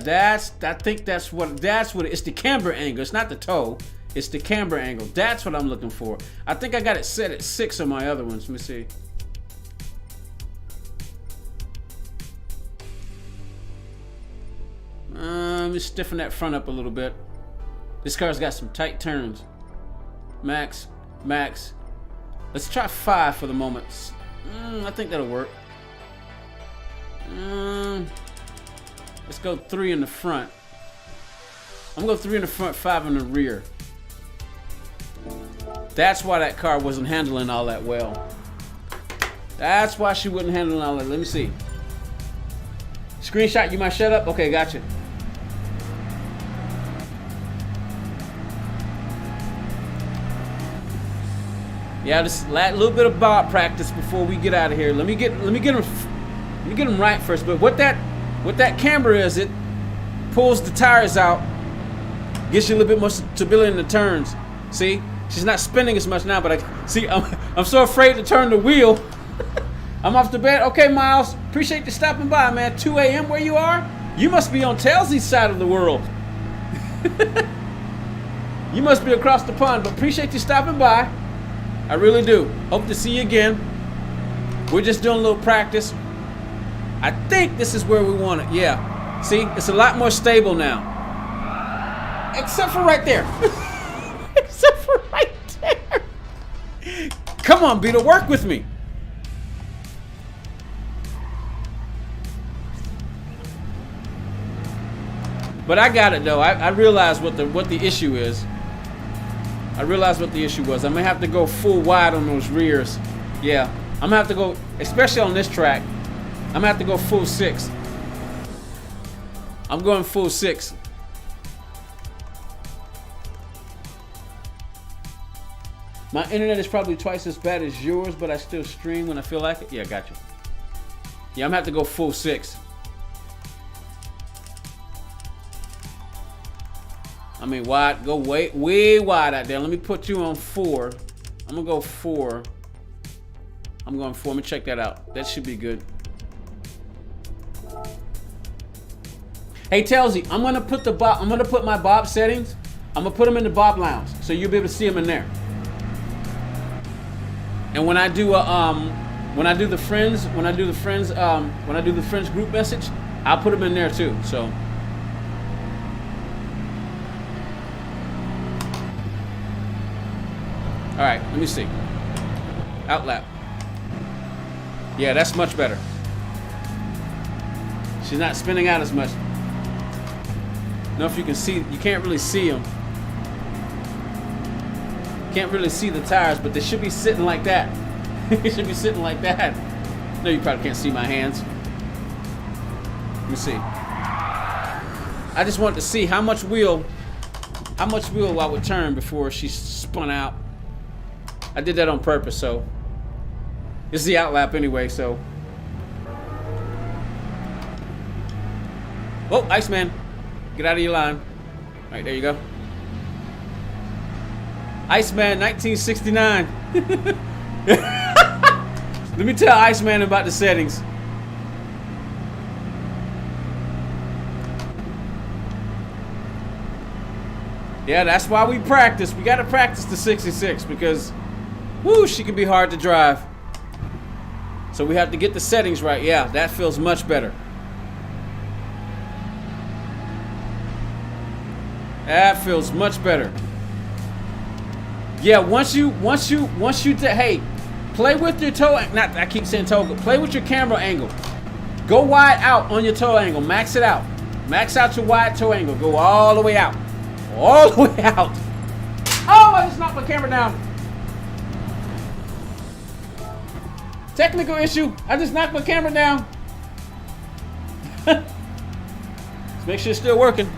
I think that's what it's the camber angle. It's not the toe. It's the camber angle. That's what I'm looking for. I think I got it set at 6 on my other ones. Let me see. Let me stiffen that front up a little bit. This car's got some tight turns. Max. Let's try 5 for the moment. I think that'll work. Let's go 3 in the front. I'm gonna go 3 in the front, 5 in the rear. That's why that car wasn't handling all that well. That's why she wasn't handling all that. Let me see. Screenshot, you might shut up? Okay, gotcha. Yeah, just a little bit of bob practice before we get out of here. Let me get them right first. But what that camber is, it pulls the tires out, gets you a little bit more stability in the turns. See, she's not spinning as much now, but I'm so afraid to turn the wheel. I'm off the bed. Okay, Miles, appreciate you stopping by, man. 2 a.m. where you are? You must be on Telsey's side of the world. You must be across the pond, but appreciate you stopping by. I really do. Hope to see you again. We're just doing a little practice. I think this is where we want it. Yeah. See, it's a lot more stable now. Except for right there. Except for right there. Come on, Beetle, work with me. But I got it though. I realize what the issue is. I realized what the issue was. I'm gonna have to go full wide on those rears. Yeah, I'm gonna have to go, especially on this track, I'm gonna have to go full 6. I'm going full 6. My internet is probably twice as bad as yours, but I still stream when I feel like it. Yeah, gotcha. Yeah, I'm gonna have to go full 6. I mean, wide, go way wide out there. Let me put you on 4. I'm gonna go 4. I'm going 4. Let me check that out. That should be good. Hey, Telsey, I'm gonna put my bob settings. I'm gonna put them in the bob lounge, so you'll be able to see them in there. And when I do the friends group message, I'll put them in there too. So. All right, let me see. Outlap. Yeah, that's much better. She's not spinning out as much. know if you can see. You can't really see them. Can't really see the tires, but they should be sitting like that. It should be sitting like that. No, you probably can't see my hands. Let me see. I just wanted to see how much wheel I would turn before she spun out. I did that on purpose, so it's the outlap anyway, so. Oh, Iceman, get out of your line. All right, there you go. Iceman 1969. Let me tell Iceman about the settings. Yeah, that's why we practice. We gotta practice the 66 because, whoo, she can be hard to drive. So we have to get the settings right. Yeah, that feels much better. That feels much better. Yeah, hey, play with your toe. Not, I keep saying toe, but play with your camera angle. Go wide out on your toe angle. Max it out. Max out your wide toe angle. Go all the way out. All the way out. Oh, I just knocked my camera down. Technical issue. I just knocked my camera down. Let's make sure it's still working.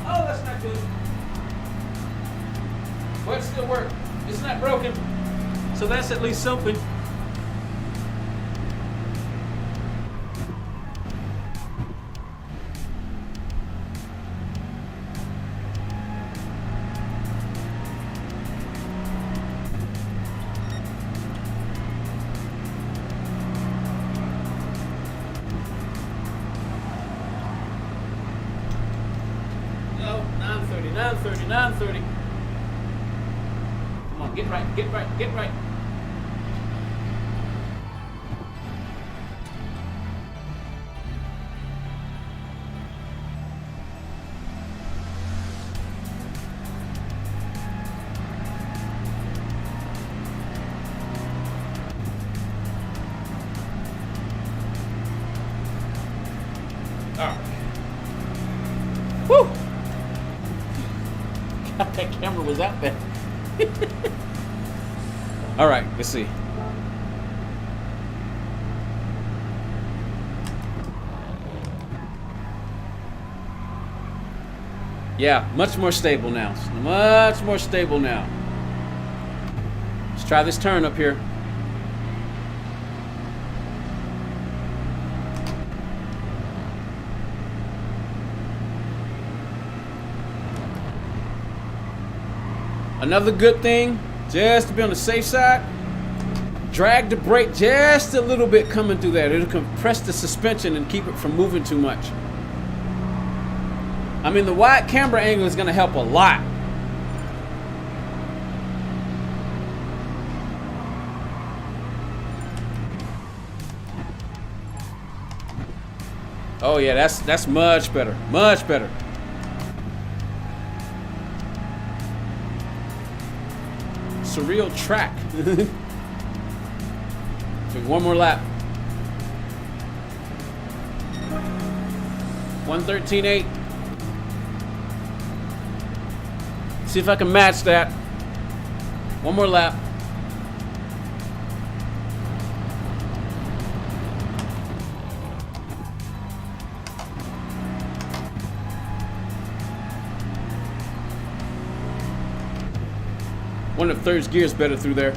Oh, that's not good. But it still works. It's not broken. So that's at least something. No, 930, 930, 930. Come on, get right, get right, get right. Woo! God, that camera was out there. All right, let's see. Yeah, much more stable now. Much more stable now. Let's try this turn up here. Another good thing, just to be on the safe side, drag the brake just a little bit coming through there. It'll compress the suspension and keep it from moving too much. I mean, the wide camera angle is going to help a lot. Oh yeah, that's much better. Much better. Surreal track. Take one more lap. 113.8. See if I can match that. One more lap. One of third's gears better through there.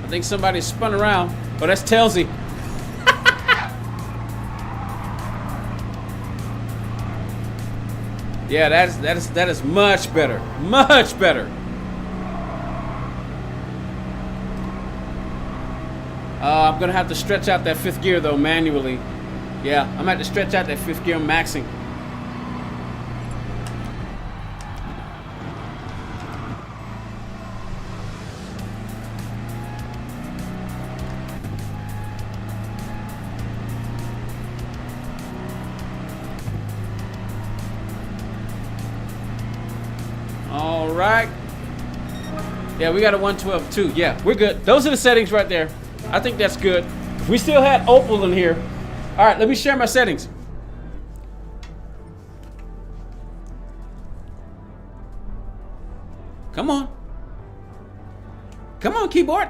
I think somebody spun around. Oh, that's Telsey. Yeah, that is much better. Much better. I'm gonna have to stretch out that fifth gear though manually. Yeah, I'm gonna have to stretch out that fifth gear. I'm maxing. All right. Yeah, we got a 112 too. Yeah, we're good. Those are the settings right there. I think that's good. If we still had Opal in here. All right, let me share my settings. Come on. Come on, keyboard.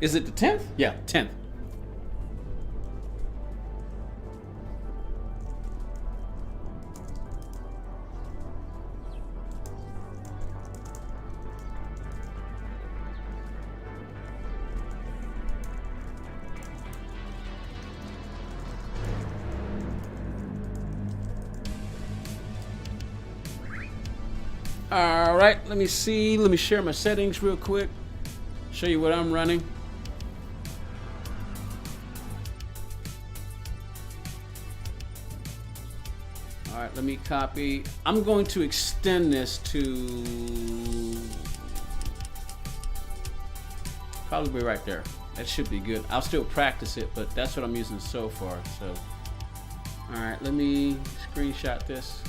Is it the 10th? Yeah, 10th. All right, let me see. Let me share my settings real quick. Show you what I'm running. All right, let me copy. I'm going to extend this to probably right there. That should be good. I'll still practice it, but that's what I'm using so far. So, all right, let me screenshot this.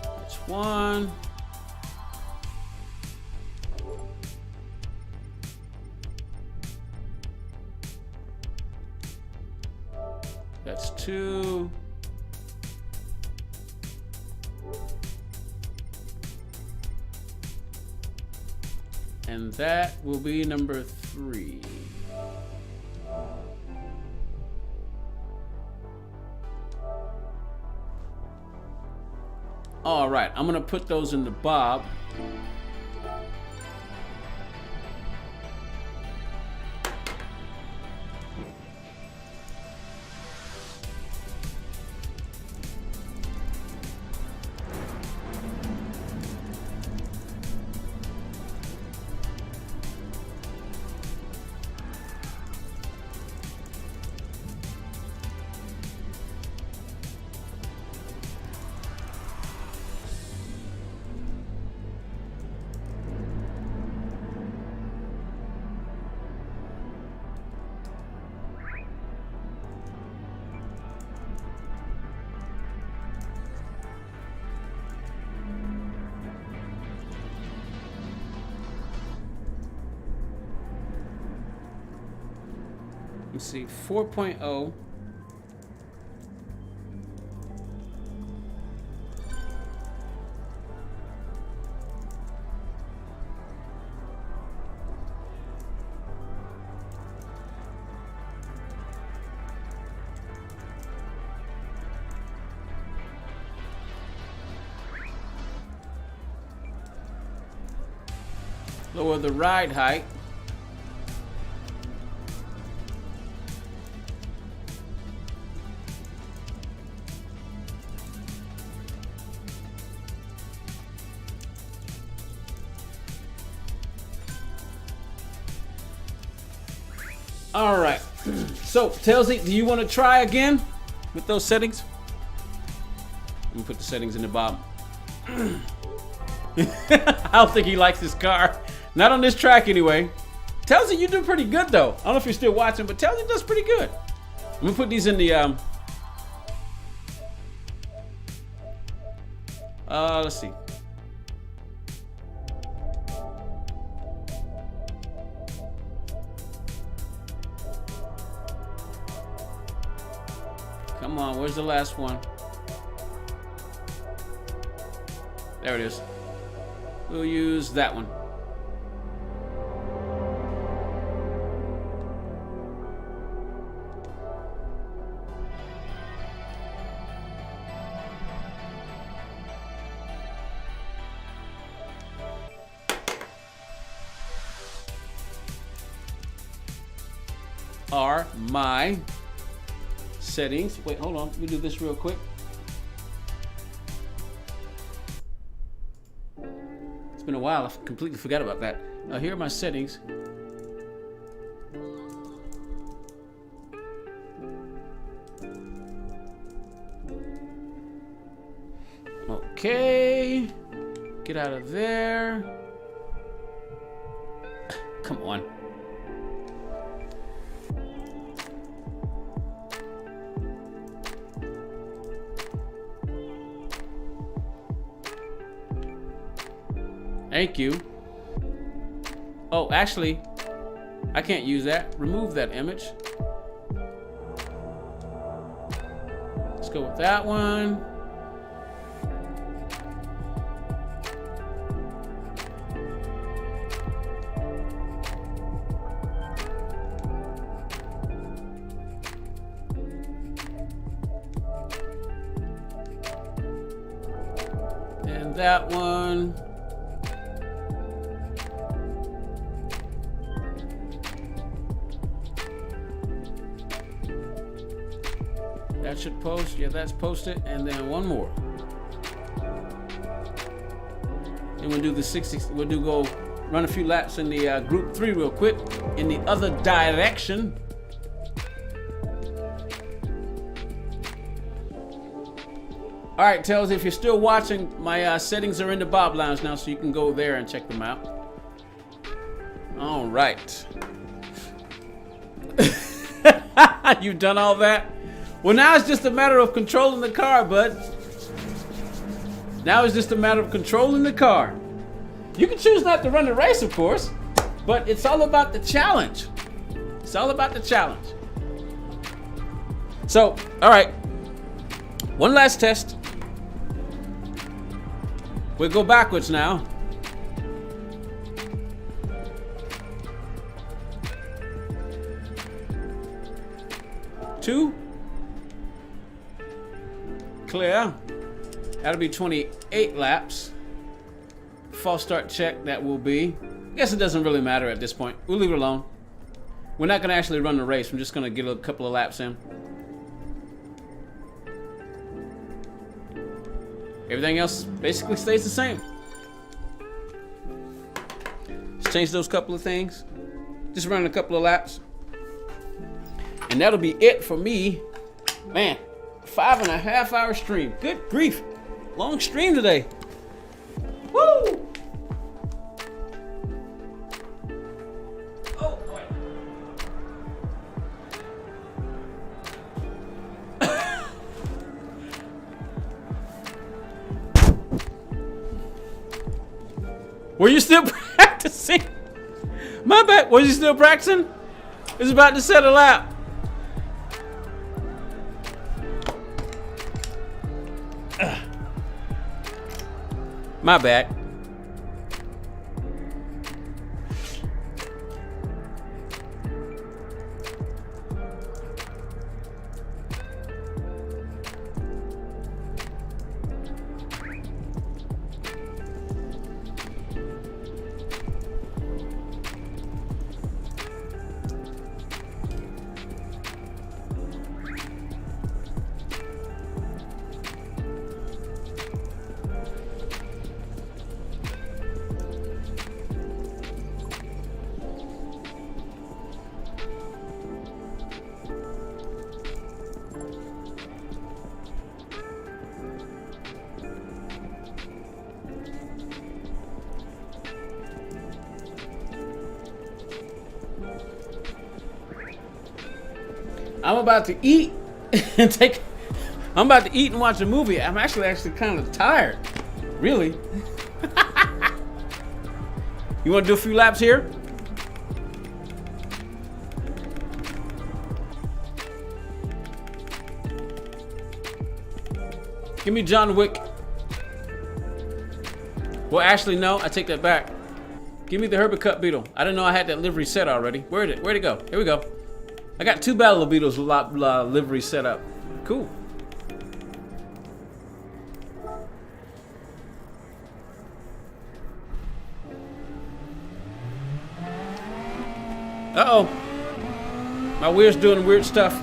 That's one. That's two. And that will be number 3. All right, I'm gonna put those in the bob. Let's see, 4.0. Lower the ride height. All right. So, Telsey, do you want to try again with those settings? Let me put the settings in the bottom. I don't think he likes this car. Not on this track anyway. Telsey, you do pretty good though. I don't know if you're still watching, but Telsey does pretty good. I'm gonna put these in the let's see. Come on, where's the last one? There it is. We'll use that one. Are my settings. Wait, hold on. Let me do this real quick. It's been a while. I completely forgot about that. Here are my settings. Okay. Get out of there. Come on. Thank you. Oh, actually, I can't use that. Remove that image. Let's go with that one. And that one. That should post. Yeah, that's posted. And then one more. Then we'll do the 60. We'll go run a few laps in the group 3 real quick in the other direction. All right, Tails, if you're still watching, my settings are in the Bob Lounge now, so you can go there and check them out. All right. You've done all that? Well, now it's just a matter of controlling the car, bud. Now it's just a matter of controlling the car. You can choose not to run the race, of course, but it's all about the challenge. It's all about the challenge. So, all right. One last test. We'll go backwards now. Two. Clear. That'll be 28 laps. False start check, that will be. I guess it doesn't really matter at this point. We'll leave it alone. We're not going to actually run the race. I'm just going to get a couple of laps in. Everything else basically stays the same. Let's change those couple of things. Just run a couple of laps. And that'll be it for me. Man, 5.5 hour stream. Good grief. Long stream today. Woo! Oh boy. Were you still practicing? My bad. Was you still practicing? It's about to set a lap. My bad. I'm about to eat and take. I'm about to eat and watch a movie. I'm actually kind of tired, really. You want to do a few laps here? Give me John Wick. Well, actually, no. I take that back. Give me the Herbert Cup Beetle. I didn't know I had that livery set already. Where'd it go? Here we go. I got 2 Battle of Beetles livery set up. Cool. Uh-oh. My wheel's doing weird stuff.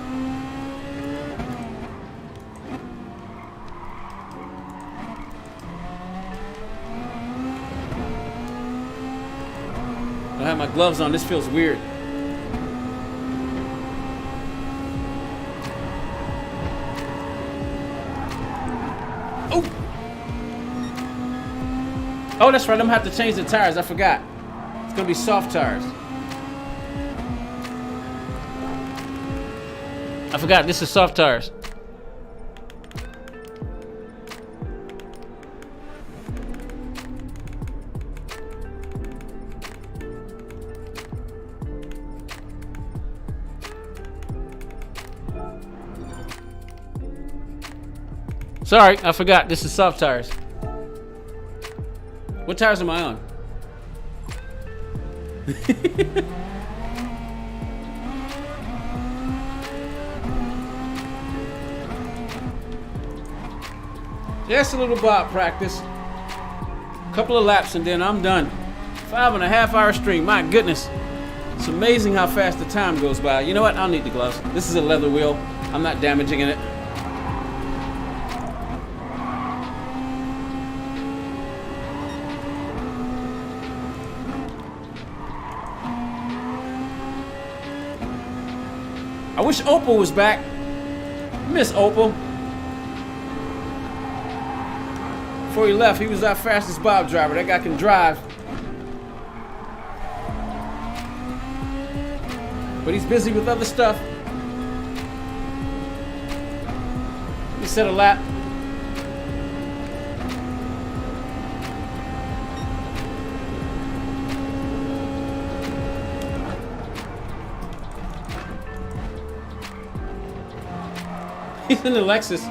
I don't have my gloves on. This feels weird. Oh, that's right. I'm gonna have to change the tires. I forgot. It's gonna be soft tires. I forgot. This is soft tires. Sorry, I forgot. This is soft tires. What tires am I on? Just a little bob practice. Couple of laps and then I'm done. 5.5 hour stream. My goodness. It's amazing how fast the time goes by. You know what? I don't need the gloves. This is a leather wheel. I'm not damaging it. I wish Opal was back. Miss Opal. Before he left, he was our fastest bob driver. That guy can drive. But he's busy with other stuff. He set a lap. He's in the Lexus.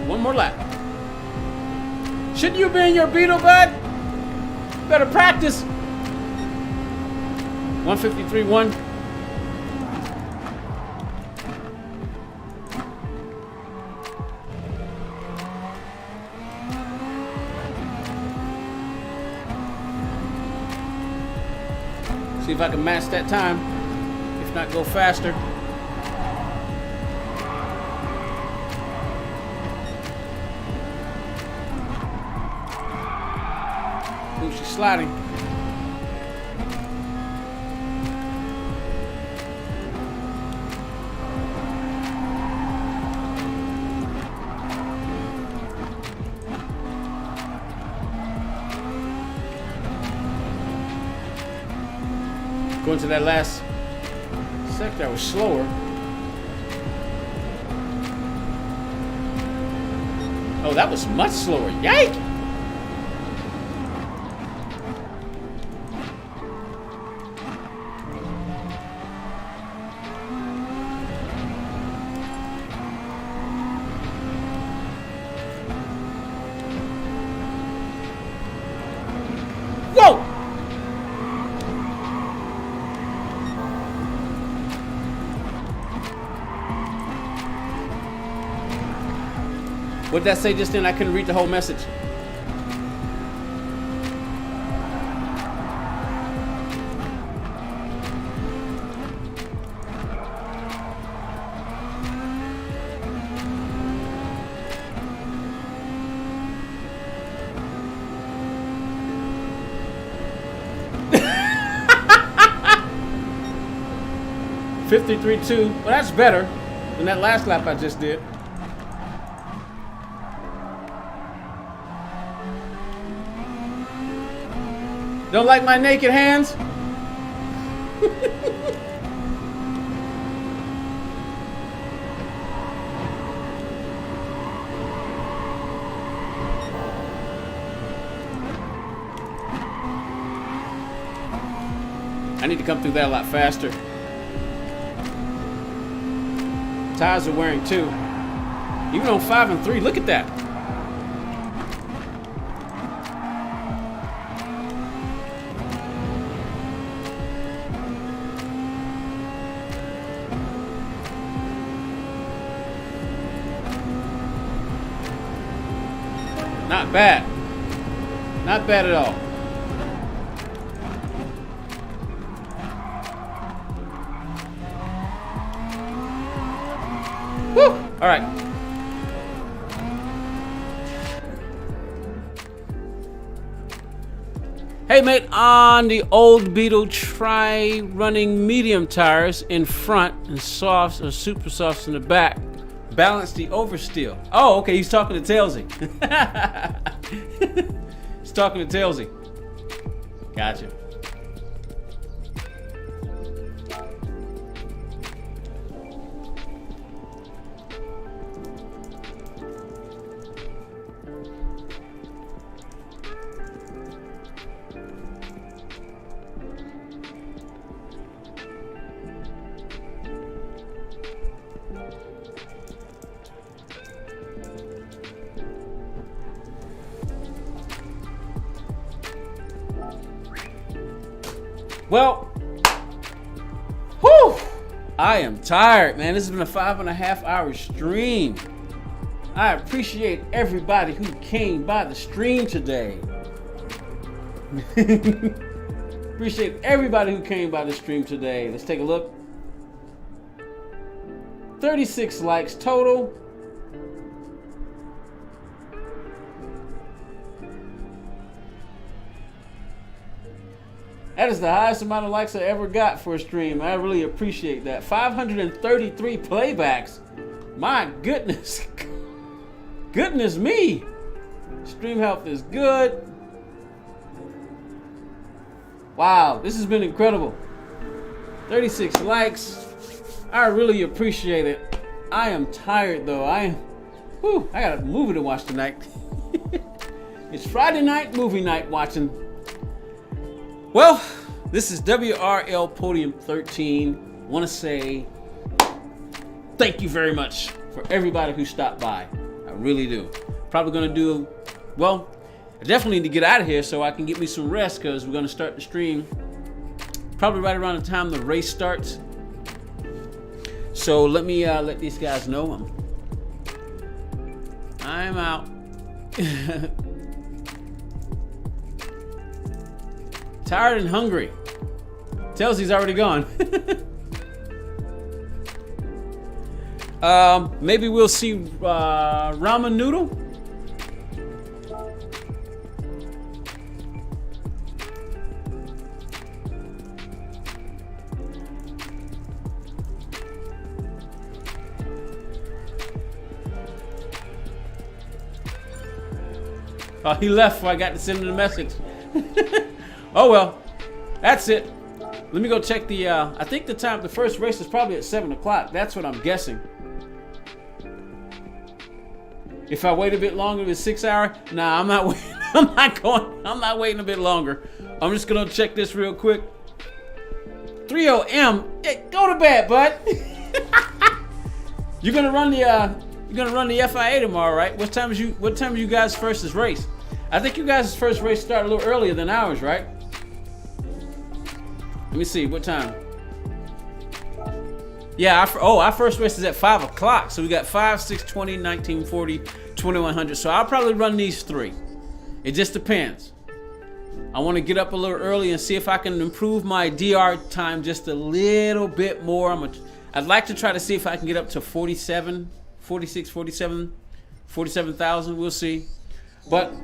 One more lap. Shouldn't you be in your Beetle, bud? Better practice. 153.1. See if I can match that time. If not, go faster. She's sliding. Going to that last sector, I was slower. Oh, that was much slower. Yike! Whoa! What did that say just then? I couldn't read the whole message. $53.2. Well, that's better than that last lap I just did. Don't like my naked hands? I need to come through that a lot faster. Tires are wearing too. Even on 5 and 3, look at that. bad. Not bad at all. Woo! All right. Hey mate, on the old Beetle, try running medium tires in front and softs or super softs in the back. Balance the oversteer. Oh, okay, he's talking to Tailsy. He's talking to Tailsy. Gotcha. Well, whew, I am tired, man. This has been a 5.5 hour stream. I appreciate everybody who came by the stream today. Appreciate everybody who came by the stream today. Let's take a look. 36 likes total. That is the highest amount of likes I ever got for a stream. I really appreciate that. 533 playbacks. My goodness. Goodness me. Stream health is good. Wow, this has been incredible. 36 likes. I really appreciate it. I am tired though. I got a movie to watch tonight. It's Friday night movie night watching. Well, this is WRL Podium 13. Want to say thank you very much for everybody who stopped by. I really do. Probably going to do, well, I definitely need to get out of here so I can get me some rest because we're going to start the stream probably right around the time the race starts. So let me let these guys know I'm out. Tired and hungry. Tells he's already gone. Maybe we'll see ramen noodle. Oh, he left before I got to send him the message. Oh well, that's it. Let me go check the, I think the first race is probably at 7 o'clock. That's what I'm guessing. If I wait a bit longer, if it's 6 hours, nah, I'm not waiting. I'm not waiting a bit longer. I'm just gonna check this real quick. 3:00 a.m. Hey, go to bed, bud. You're gonna run the FIA tomorrow, right? What time is you guys' first race? I think you guys' first race start a little earlier than ours, right? Let me see, what time? Yeah, our first race is at 5 o'clock. So we got 5, 6, 20, 1940, 2100. So I'll probably run these 3. It just depends. I want to get up a little early and see if I can improve my DR time just a little bit more. I'd like to try to see if I can get up to 47, 46, 47, 47,000. We'll see. But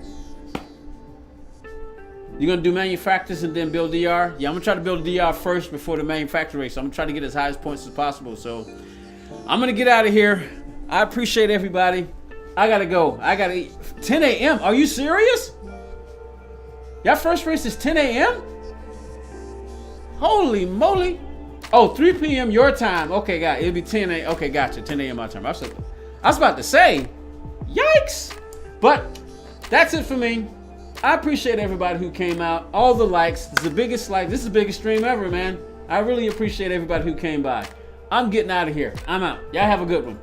you're going to do manufacturers and then build DR? Yeah, I'm going to try to build DR first before the manufacturer race. So I'm going to try to get as high as points as possible. So I'm going to get out of here. I appreciate everybody. I got to go. I got to eat. 10 a.m. Are you serious? Y'all first race is 10 a.m.? Holy moly. Oh, 3 p.m. your time. Okay, got it. It'll be 10 a.m. Okay, gotcha. 10 a.m. my time. I was about to say, yikes. But that's it for me. I appreciate everybody who came out. All the likes. This is the biggest like. This is the biggest stream ever, man. I really appreciate everybody who came by. I'm getting out of here. I'm out. Y'all have a good one.